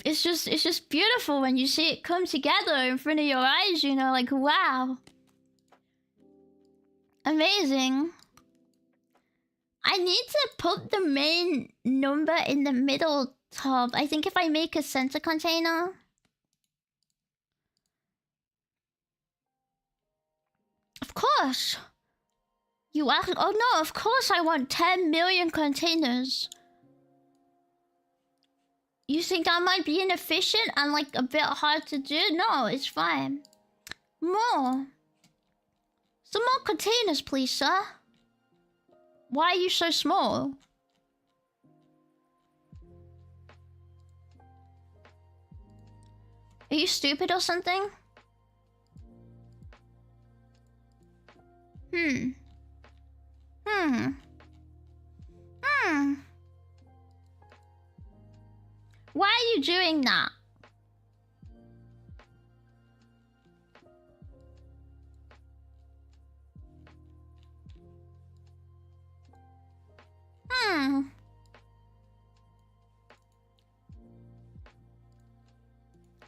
It's just beautiful when you see it come together in front of your eyes, you know, like wow. Amazing. I need to put the main number in the middle top. I think if I make a center container. Of course. You ask? Oh no, of course I want 10 million containers. You think that might be inefficient and like a bit hard to do? No, it's fine. More. Some more containers, please, sir. Why are you so small? Are you stupid or something? Why are you doing that?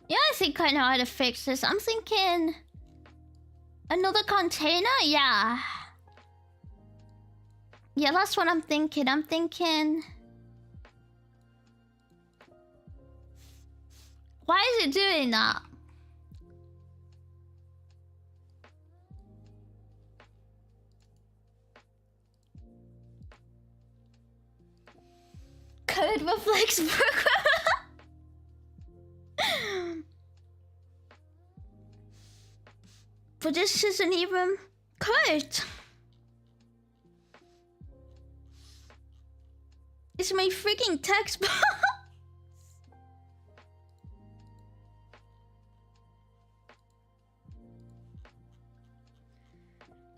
Yeah, I think I know how to fix this. I'm thinking... Another container? Yeah. Yeah, that's what I'm thinking. I'm thinking... Why is it doing that? Code reflects program. But this isn't even code. It's my freaking text box.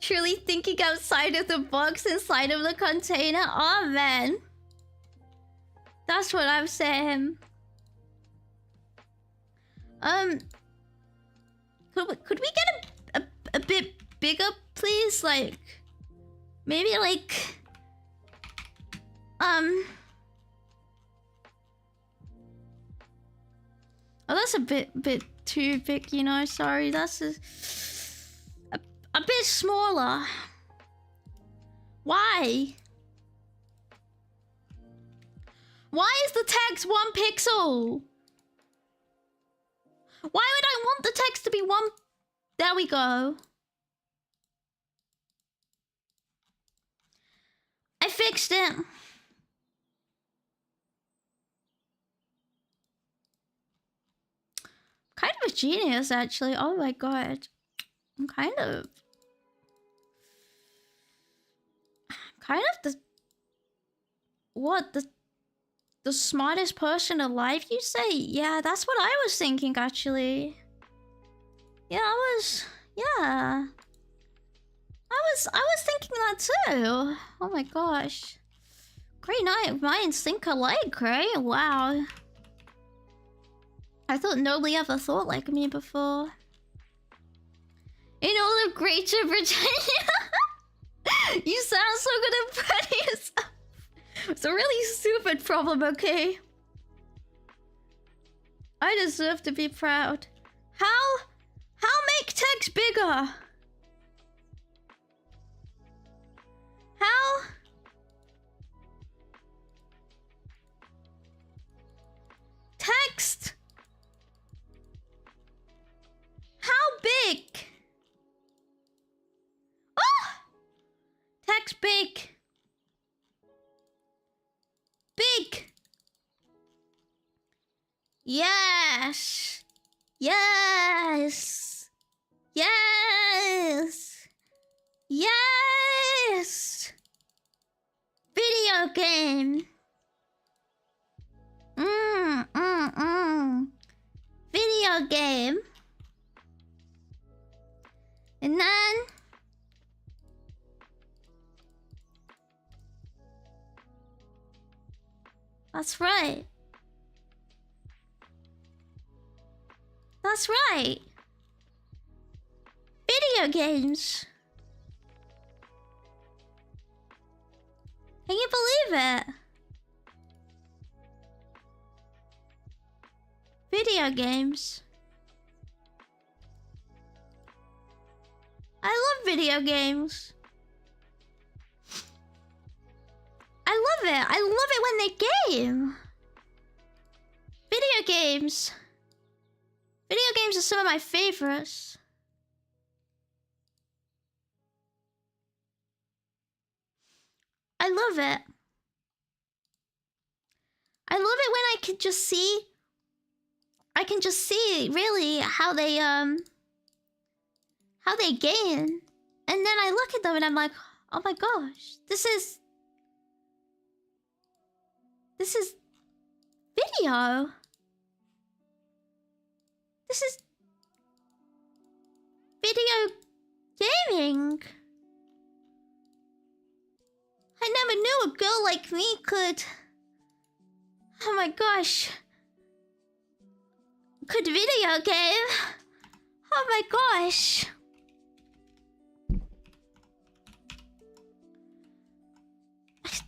Truly thinking outside of the box inside of the container. Oh man. That's what I'm saying. Could we get a bit bigger, please? Like, maybe like, oh, that's a bit too big, you know. Sorry, that's a bit smaller. Why? Why is the text 1 pixel? Why would I want the text to be 1? There we go. I fixed it. Kind of a genius, actually. Oh my god. I'm kind of the smartest person alive, you say? Yeah, that's what I was thinking, actually. Yeah, I was thinking that too. Oh my gosh. Great night. Minds think alike, right? Wow. I thought nobody ever thought like me before. In all of Greater Britannia. You sound so good at spreading yourself. It's a really stupid problem, okay? I deserve to be proud. How make text bigger? big. Big. Yes. Yes. Yes. Yes. Video game. Video game. And then that's right. That's right. Video games. Can you believe it? Video games. I love video games. I love it. I love it when they game. Video games. Video games are some of my favorites. I love it. I love it when I can just see. I can just see really how they gain. And then I look at them and I'm like, oh my gosh, this is video. This is video gaming. I never knew a girl like me could... Oh my gosh. Could video game. Oh my gosh.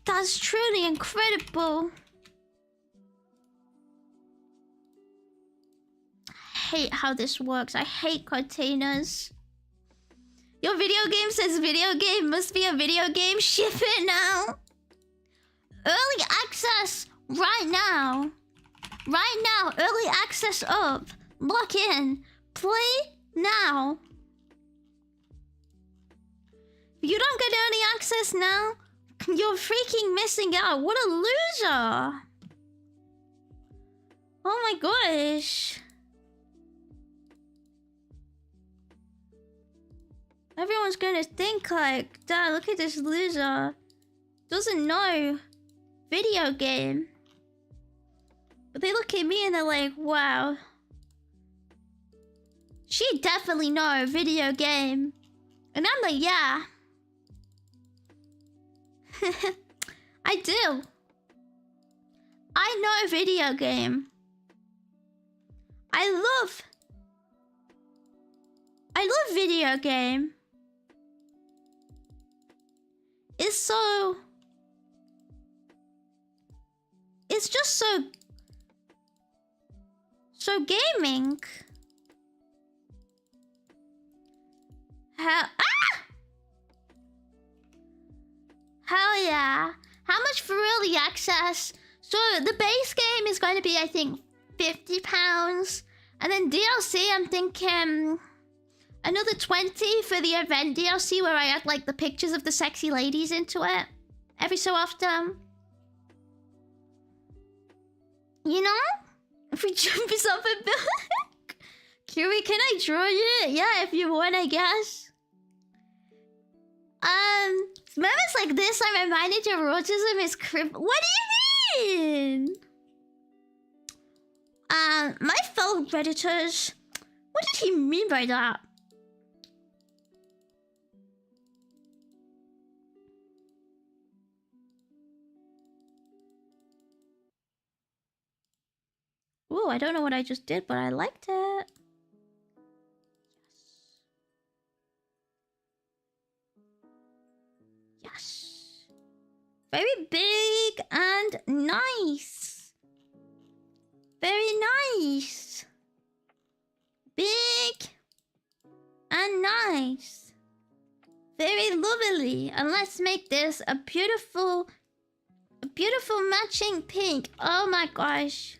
That's truly incredible. I hate how this works. I hate containers. Your video game says video game must be a video game. Ship it now. Early access right now. Right now. Early access up. Lock in. Play now. If you don't get early access now, you're freaking missing out. What a loser. Oh my gosh. Everyone's gonna think like, Dad, look at this loser. Doesn't know video game. But they look at me and they're like, wow. She definitely know video game. And I'm like, yeah. I do. I know video game. I love video game. It's just so gaming. Hell yeah. How much for early access? So the base game is going to be, I think, £50. And then DLC, I'm thinking another 20 for the event DLC where I add like the pictures of the sexy ladies into it every so often. You know? If we jump this up a bit. Curie, can I draw you? Yeah, if you want, I guess. Moments like this, I'm reminded of autism is crib. What do you mean? My fellow Redditors. What did he mean by that? Ooh, I don't know what I just did, but I liked it. Yes. Very big and nice. Very nice. Big and nice. Very lovely. And let's make this a beautiful matching pink. Oh my gosh.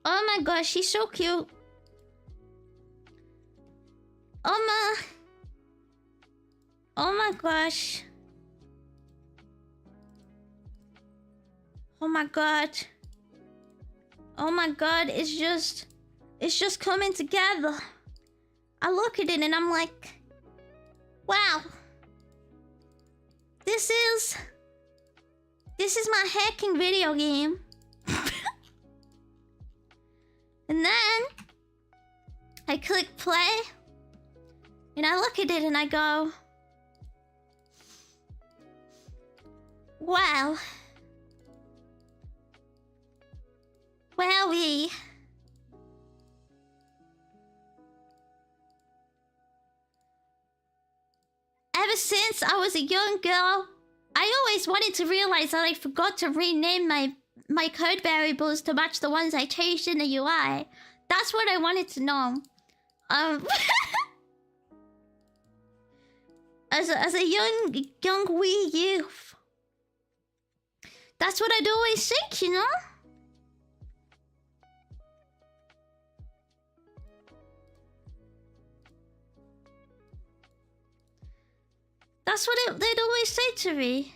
Oh my gosh, she's so cute. Oh Oh my gosh. Oh my god. Oh my god, it's just coming together. I look at it and I'm like, wow. This is my hacking video game. And then I click play and I look at it and I go, wow. Wowie. Ever since I was a young girl, I always wanted to realize that I forgot to rename my code variables to match the ones I changed in the UI. That's what I wanted to know. As a young wee youth, that's what I'd always think, you know. That's what they'd always say to me.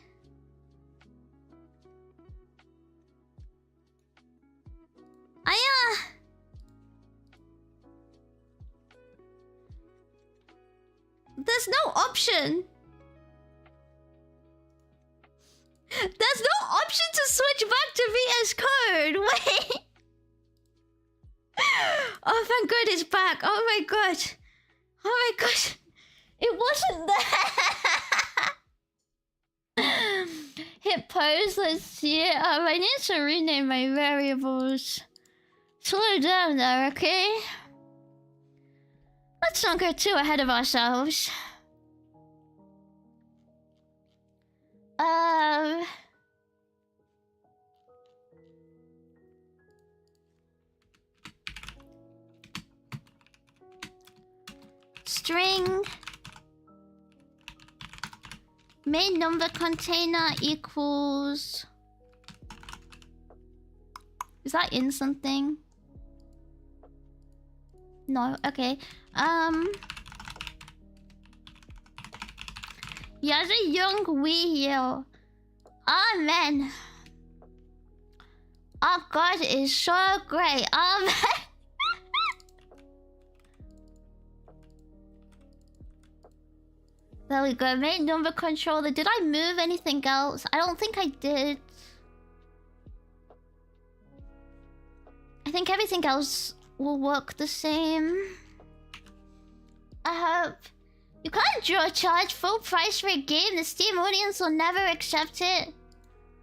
There's no option. There's no option to switch back to VS Code. Wait. Oh, thank God it's back. Oh my god. Oh my gosh. It wasn't there. Hit pause. Let's see it. I need to rename my variables. Slow down there, okay? Let's not get too ahead of ourselves. String main number container equals. Is that in something? No, okay. Yeah, as a young wee you. Oh man. Oh god, it is so great. There we go. Main number controller. Did I move anything else? I don't think I did. I think everything else will work the same. I hope. You can't charge full price for a game. The Steam audience will never accept it.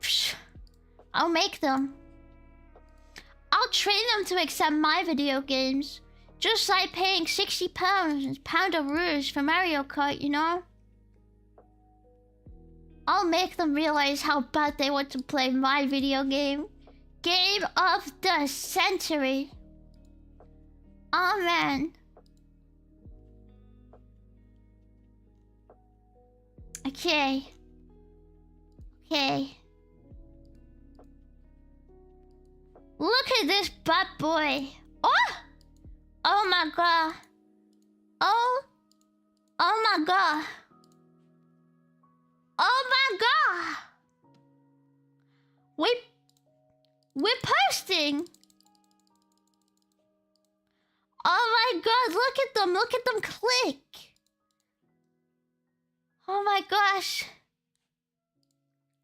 Psh, I'll make them. I'll train them to accept my video games. Just like paying £60 pound of rouge for Mario Kart, you know? I'll make them realize how bad they want to play my video game. Game of the century. Oh man. Okay. Okay. Look at this bad boy. Oh! Oh my god. Oh. Oh my god. Oh my god. We're posting. Oh my god, look at them. Look at them click. Oh my gosh.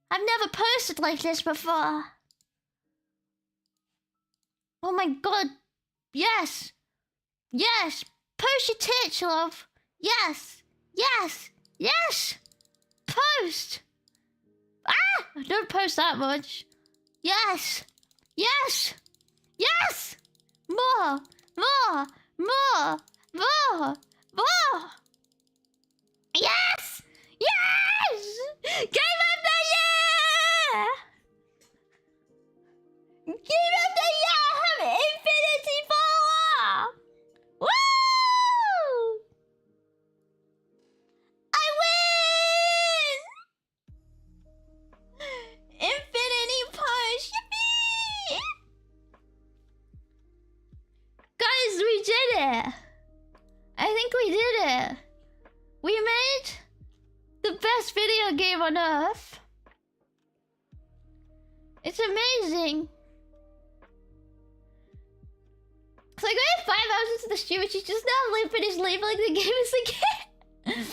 I've never posted like this before. Oh my god. Yes. Yes. Post your tits, love. Yes. Yes. Yes. Post. Ah! Don't post that much. Yes. Yes. Yes. More. More. More. More. More. Yes. Yes. Game of the year. Game of the year. I have infinity power. Woo! I win! Infinity push! Yippee! Guys, we did it! I think we did it. We made the best video game on earth. It's amazing. It's like I have 5 hours into the stream, which is just now finished labeling the game as a game.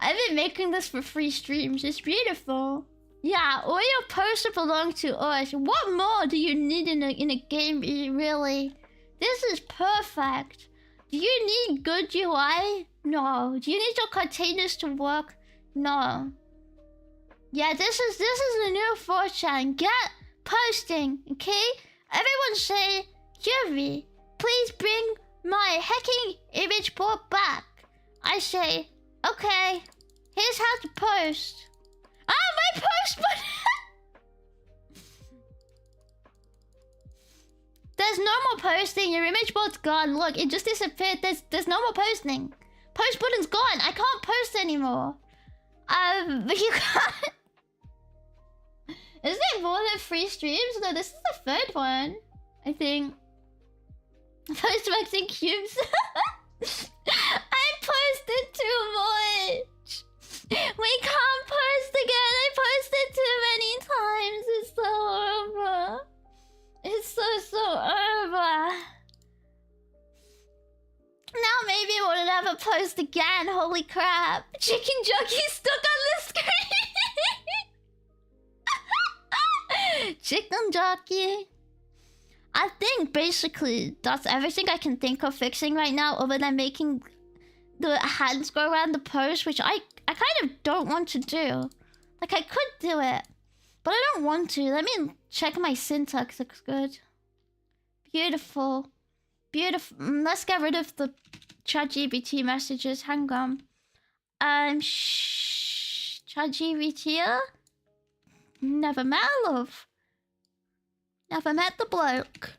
I've been making this for free streams. It's beautiful. Yeah, all your posts belong to us. What more do you need in a game, really? This is perfect. Do you need good UI? No. Do you need your containers to work? No. Yeah, this is the new 4chan. Get posting, okay? Everyone say, Yuri, please bring my hacking image board back. I say, okay. Here's how to post. Ah, my post button! There's no more posting. Your image board's gone. Look, it just disappeared. There's no more posting. Post button's gone. I can't post anymore. But you can't. Isn't it more than 3 streams? No, this is the 3rd one. I think. Post maxing cubes. I posted too much. We can't post again. I posted too many times. It's so over. It's so over. Now maybe we'll never post again. Holy crap. Chicken jockey stuck on the screen. Chicken jockey. I think basically that's everything I can think of fixing right now, other than making the hands go around the post, which I kind of don't want to do. Like, I could do it, but I don't want to. Let me check my syntax. Looks good. Beautiful. Beautiful. Let's get rid of the ChatGPT messages. Hang on. ChatGPT? Never met, love. Never met the bloke.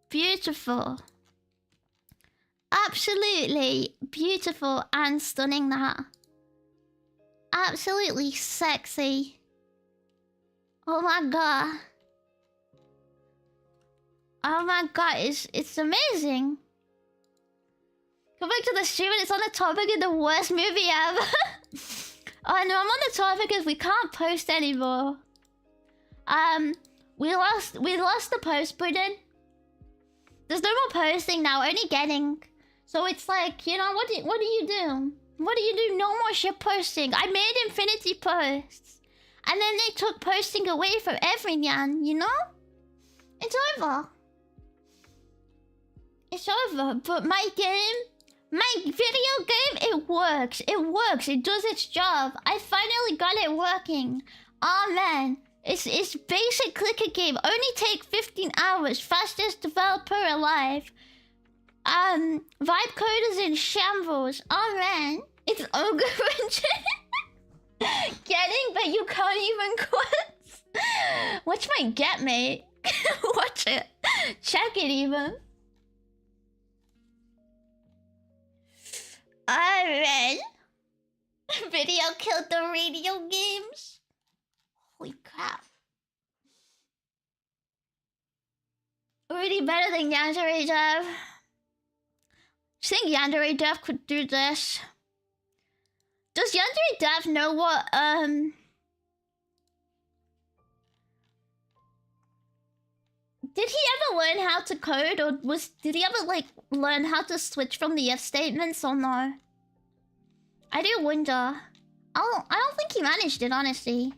Beautiful. Absolutely beautiful and stunning, that. Absolutely sexy. Oh my god. Oh my god, it's amazing. Go back to the stream and it's on the topic of the worst movie ever. Oh no, I'm on the topic is we can't post anymore. We lost the post button. There's no more posting now, only getting. So it's like, you know, what do you do? What do you do? No more shit posting. I made infinity posts. And then they took posting away from everyone, you know? It's over. It's over. But my game, my video game, it works. It works. It does its job. I finally got it working. Oh man. It's basic clicker game. Only take 15 hours. Fastest developer alive. Vibe code is in shambles. Oh man. It's ogre getting, but you can't even quit. Watch my get, mate. Watch it. Check it even. Alright. Video killed the radio games. Holy crap. Already better than Yandere Dev. I think Yandere Dev could do this. Does Yandere Dev know what, did he ever learn how to code, or did he ever, like, learn how to switch from the if statements, or no? I do wonder. I don't think he managed it, honestly.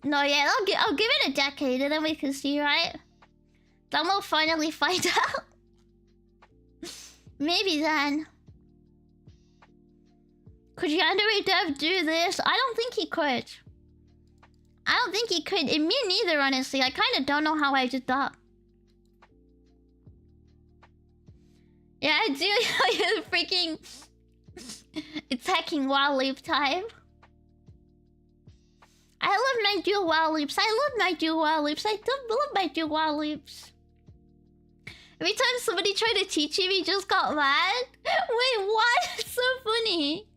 No, yeah, I'll give it a decade, and then we can see, right? Then we'll finally find out. Maybe then. Could Yandere Dev do this? I don't think he could. I don't think he could. And me neither, honestly. I kind of don't know how I did that. Yeah, I do know the freaking... It's hacking while loop time. I love my dual while loops. I love my dual while loops. I love my dual while loops. Every time somebody tried to teach him, he just got mad. Wait, what? It's so funny.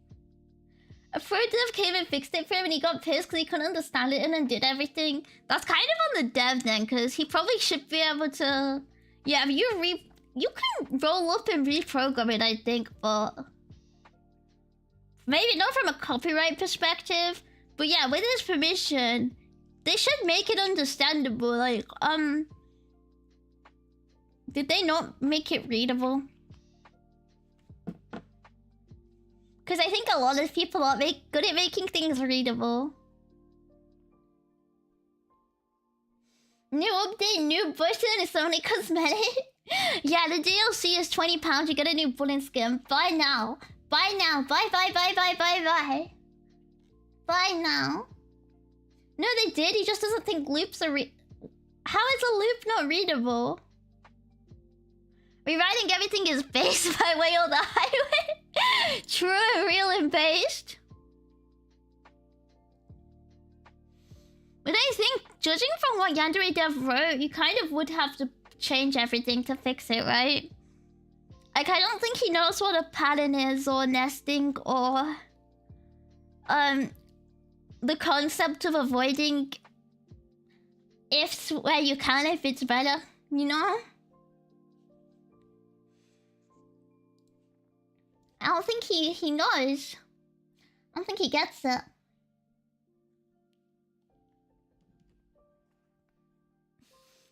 A pro dev came and fixed it for him and he got pissed because he couldn't understand it and then did everything. That's kind of on the dev then, because he probably should be able to... Yeah, if you can roll up and reprogram it, I think, but... Maybe not from a copyright perspective, but yeah, with his permission, they should make it understandable. Like, did they not make it readable? Because I think a lot of people are good at making things readable. New update, new button, it's only cosmetic. Yeah, the DLC is £20, you get a new button skin. Buy now. Buy now. Buy. Buy now. No, they did, he just doesn't think loops are How is a loop not readable? Rewriting everything is based by way of the highway. True, real and based. But I think, judging from what Yandere Dev wrote, you kind of would have to change everything to fix it, right? Like, I don't think he knows what a pattern is, or nesting, or... the concept of avoiding ifs where you can if it's better, you know? I don't think he knows. I don't think he gets it.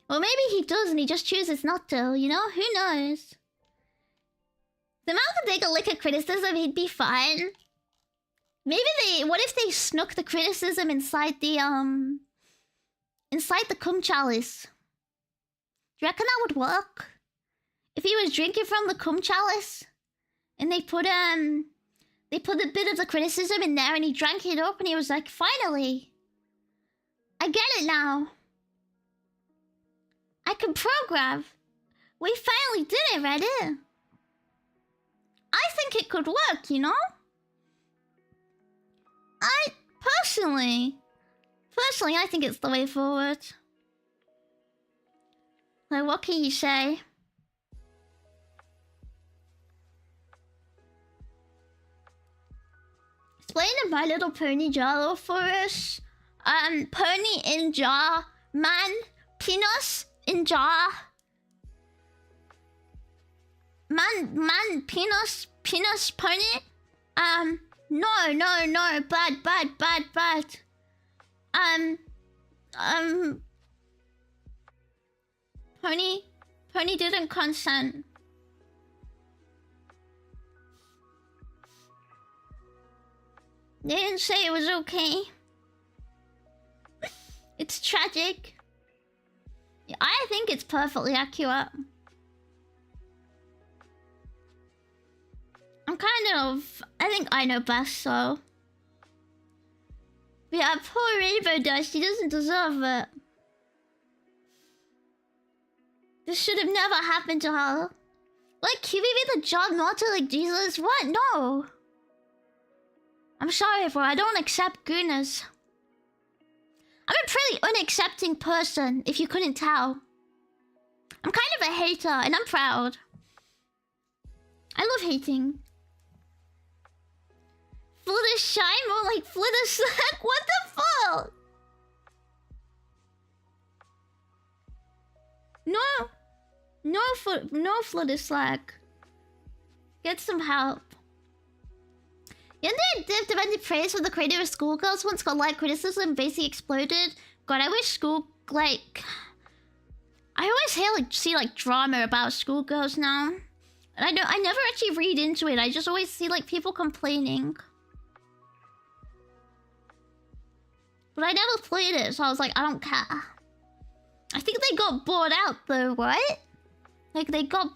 Well, maybe he does and he just chooses not to, you know? Who knows? The man could take a lick at criticism, he'd be fine. Maybe what if they snuck the criticism inside the cum chalice? Do you reckon that would work? If he was drinking from the cum chalice, and they put a bit of the criticism in there, and he drank it up, and he was like, finally, I get it now. I can program. We finally did it, Reddit. I think it could work, you know? Personally, I think it's the way forward. Like, what can you say? Explain the My Little Pony jar for us. Pony in jar. Man. Penis in jar. Man. Penis. Pony. No. Bad. Pony didn't consent. They didn't say it was okay. It's tragic. Yeah, I think it's perfectly accurate. I think I know best, so... Yeah, poor Rainbow Dash, she doesn't deserve it. This should have never happened to her. Like, can we be the John Martyr like Jesus? What? No. I'm sorry, bro, I don't accept goodness. I'm a pretty unaccepting person, if you couldn't tell. I'm kind of a hater, and I'm proud. I love hating. Flutter Shine? More like Flutter Slack? What the fuck? No Flutter Slack. Get some help. Yandere Div demanded praise from the creator of Schoolgirls once got light criticism and basically exploded. God, I wish I always see drama about Schoolgirls now. And I never actually read into it. I just always see people complaining. But I never played it, so I was like, I don't care. I think they got bought out though, right? They got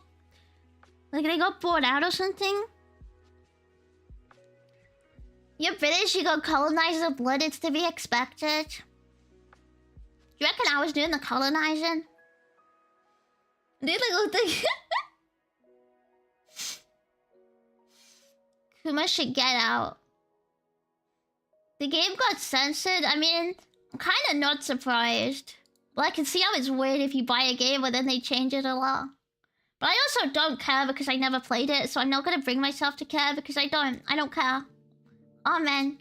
bought out or something? You're British, you got colonizer blood, it's to be expected. You reckon I was doing the colonizing? Dude, look like... Kuma should get out. The game got censored. I mean, I'm kind of not surprised. But I can see how it's weird if you buy a game but then they change it a lot. But I also don't care because I never played it, so I'm not gonna bring myself to care because I don't care. Oh man.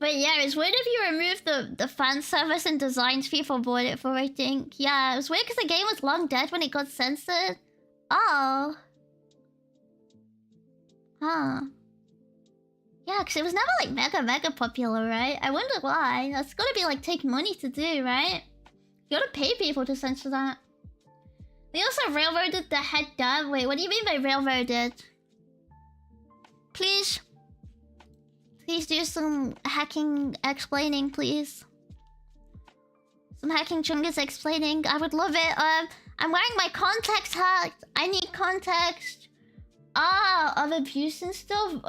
But yeah, it's weird if you remove the fan service and designs people bought it for, I think. Yeah, it was weird because the game was long dead when it got censored. Oh. Huh. Yeah, because it was never like mega popular, right? I wonder why. That's gotta be like take money to do, right? You gotta pay people to censor that. They also railroaded the head dev. Wait, what do you mean by railroaded? Please. Please do some hacking explaining, please. Some hacking chungus explaining. I would love it. I'm wearing my contacts hacked. I need context. Ah, of abuse and stuff.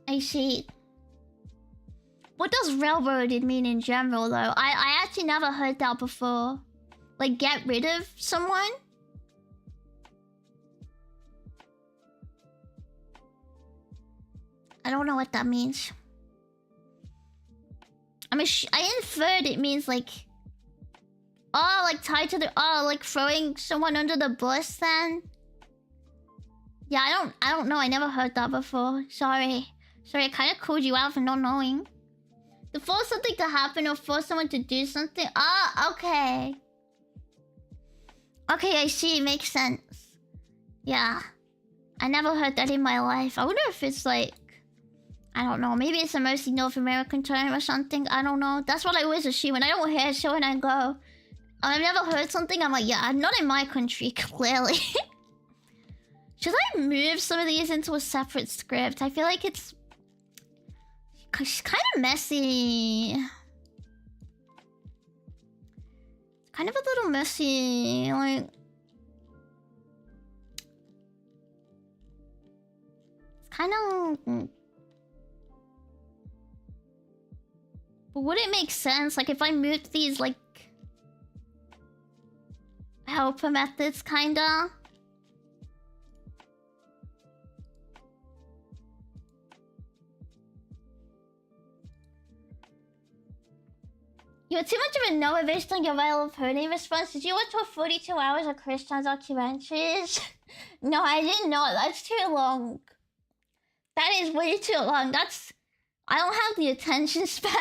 I see. What does railroaded mean in general, though? I actually never heard that before. Like, get rid of someone? I don't know what that means. I inferred it means like... Oh, like tied to the... Oh, like throwing someone under the bus then? Yeah, I don't know. I never heard that before. Sorry. Sorry, I kind of called you out for not knowing. To force something to happen or force someone to do something. Ah, okay. Okay, I see. It makes sense. Yeah. I never heard that in my life. I wonder if it's like... I don't know. Maybe it's a mostly North American term or something. I don't know. That's what I always assume. When I don't hear it, when I go... I've never heard something. I'm like, yeah, not in my country, clearly. Should I move some of these into a separate script? I feel like it's kind of messy. Kind of a little messy. Like... It's kind of... But would it make sense? Like, if I moved these, like... helper methods, kinda? You're too much of a Noah based on your viral pony response. Did you watch all 42 hours of Christian documentaries? No, I didn't know. That's too long. That is way too long. That's... I don't have the attention span.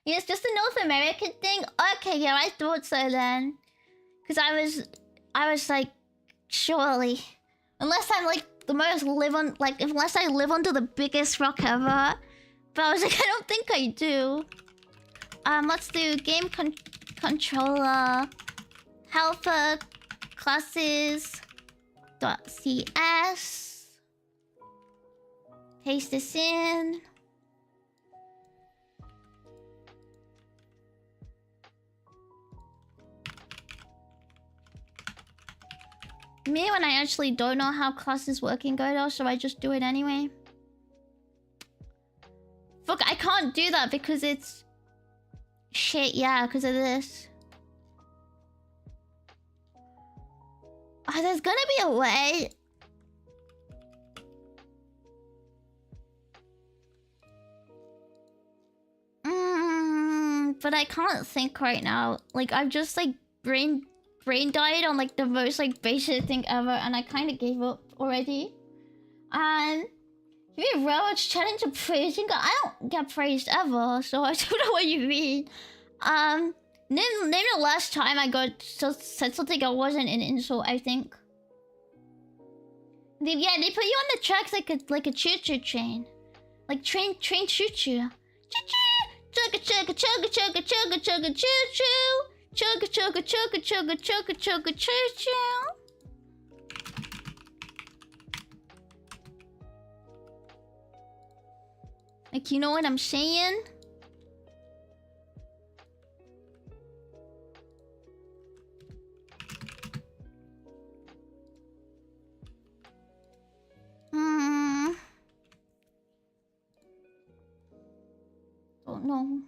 Yeah, it's just a North American thing? Okay, yeah, I thought so then. Because I was like, surely. Unless I'm like the most unless I live under the biggest rock ever. But I was like, I don't think I do. Let's do game controller helper classes .cs. Paste this in. Me when I actually don't know how classes work in godot, so I just do it anyway. Fuck, I can't do that because it's... Shit, yeah, because of this. Oh, there's gonna be a way. But I can't think right now. Like, I've just like brain died on like the most like basic thing ever, and I kind of gave up already. And if you Roach challenge a praising, I don't get praised ever, so I don't know what you mean. Name the last time I said something I wasn't an insult. I think. Yeah, they put you on the tracks like a choo-choo train, like train choo-choo, choo-choo, chugga chugga chugga chugga chugga chugga choo-choo. Chugga chugga chugga chugga chugga chugga choo choo. Like, you know what I'm saying? Don't know.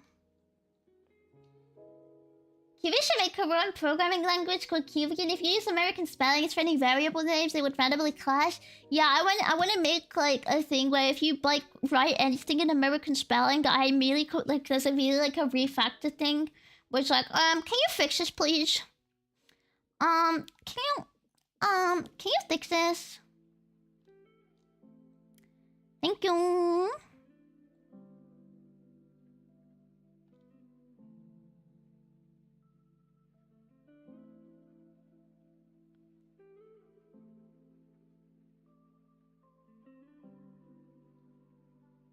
Kiwi should make her own programming language called Kiwian. If you use American spellings for any variable names, they would randomly clash. Yeah, I want to make like a thing where if you like write anything in American spelling, I immediately like there's immediately like a refactor thing, which like can you fix this please? Can you fix this? Thank you.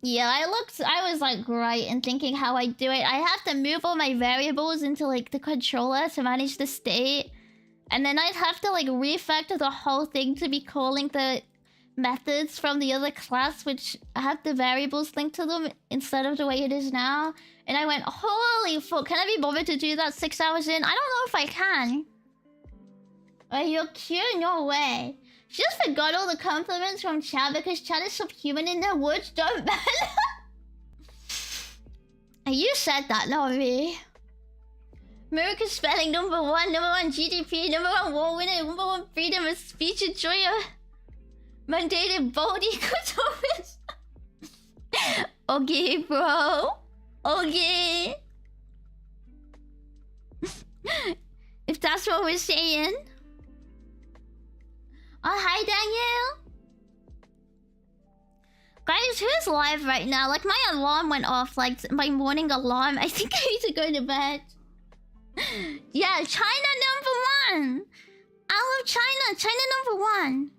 Yeah, I was like right in thinking how I do it. I have to move all my variables into like the controller to manage the state. And then I'd have to like refactor the whole thing to be calling the methods from the other class, which have the variables linked to them instead of the way it is now. And I went, holy fuck, can I be bothered to do that 6 hours in? I don't know if I can. Are you cute? No way. She just forgot all the compliments from chat because chat is subhuman in their words don't matter. And you said that, not me. America's spelling #1, #1 GDP, #1 war winner, #1 freedom of speech enjoyer. Mandated bold equals office. Okay, bro. Okay. If that's what we're saying. Oh, hi, Daniel. Guys, who's live right now? Like, my alarm went off. Like, my morning alarm. I think I need to go to bed. Yeah, China #1. I love China. China #1.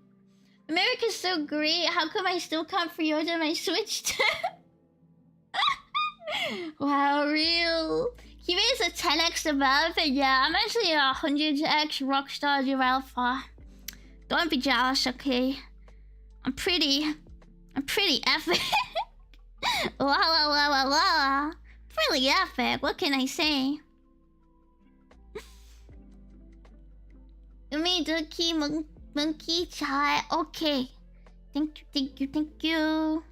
America's so great. How come I still can't pre-order my Switch? Wow, real. He raised a 10x developer. Yeah, I'm actually a 100x Rockstar developer. Don't be jealous, okay? I'm pretty epic. La la la la la. Pretty epic. What can I say? Me, Ducky, monkey, chai. Okay. Thank you.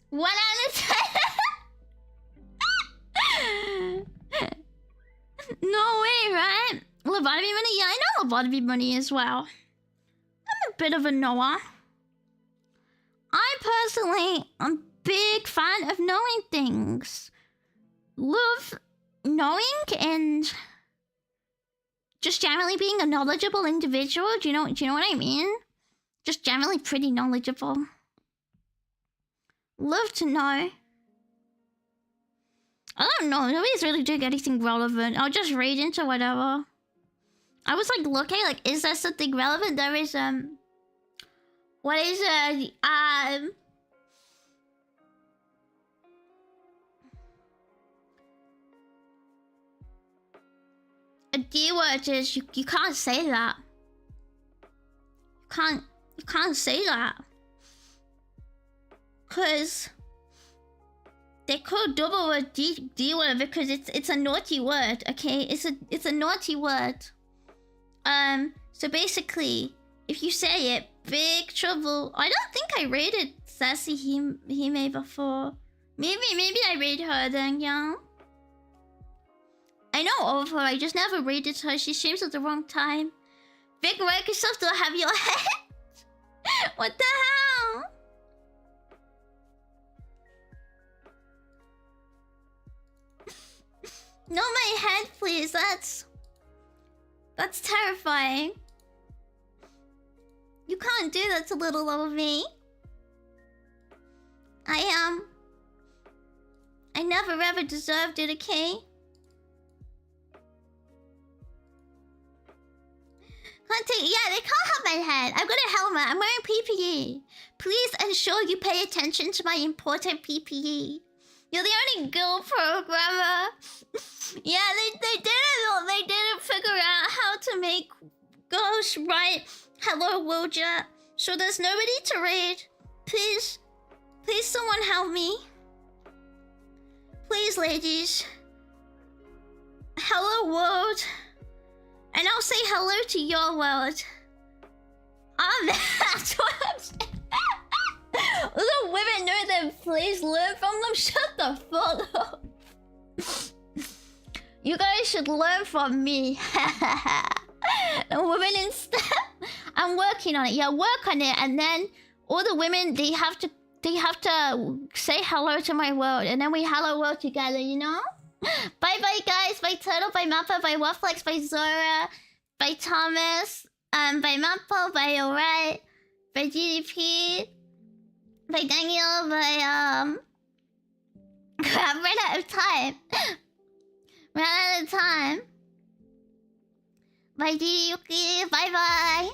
1 out of 10. No way, right? Lobotomy money? Yeah, I know lobotomy money as well. I'm a bit of a knower. I personally am a big fan of knowing things. Love knowing and just generally being a knowledgeable individual. Do you know what I mean? Just generally pretty knowledgeable. Love to know. I don't know. Nobody's really doing anything relevant. I'll just read into whatever. I was like looking, like, is there something relevant? There is what is a D word is you can't say that. You can't say that. Cause they call double word D word because it's a naughty word, okay? It's a naughty word. So basically, if you say it, big trouble. I don't think I rated Sassy Hime before. Maybe I rated her then, yeah. I know of her, I just never rated her. She streams at the wrong time. Big Microsoft don't have your head. What the hell? No, my head, please. That's terrifying. You can't do that to little old me. I never ever deserved it, okay? Yeah, they can't have my head. I've got a helmet. I'm wearing PPE. Please ensure you pay attention to my important PPE. You're the only girl programmer. Yeah, they didn't figure out how to make girls write hello world yet. So there's nobody to raid. Please someone help me. Please, ladies. Hello world. And I'll say hello to your world. That's what I'm saying. The women know them. Please learn from them. Shut the fuck up. You guys should learn from me. The women instead. I'm working on it. Yeah, work on it, and then all the women they have to say hello to my world, and then we hello world together. You know. Bye bye guys, bye Turtle, bye Mappa, bye Wafflex, bye Zora, bye Thomas, bye Mappa, bye Alright, by GDP, by Daniel, by I'm running out of time. Running out of time. Bye, Yuki. Bye bye.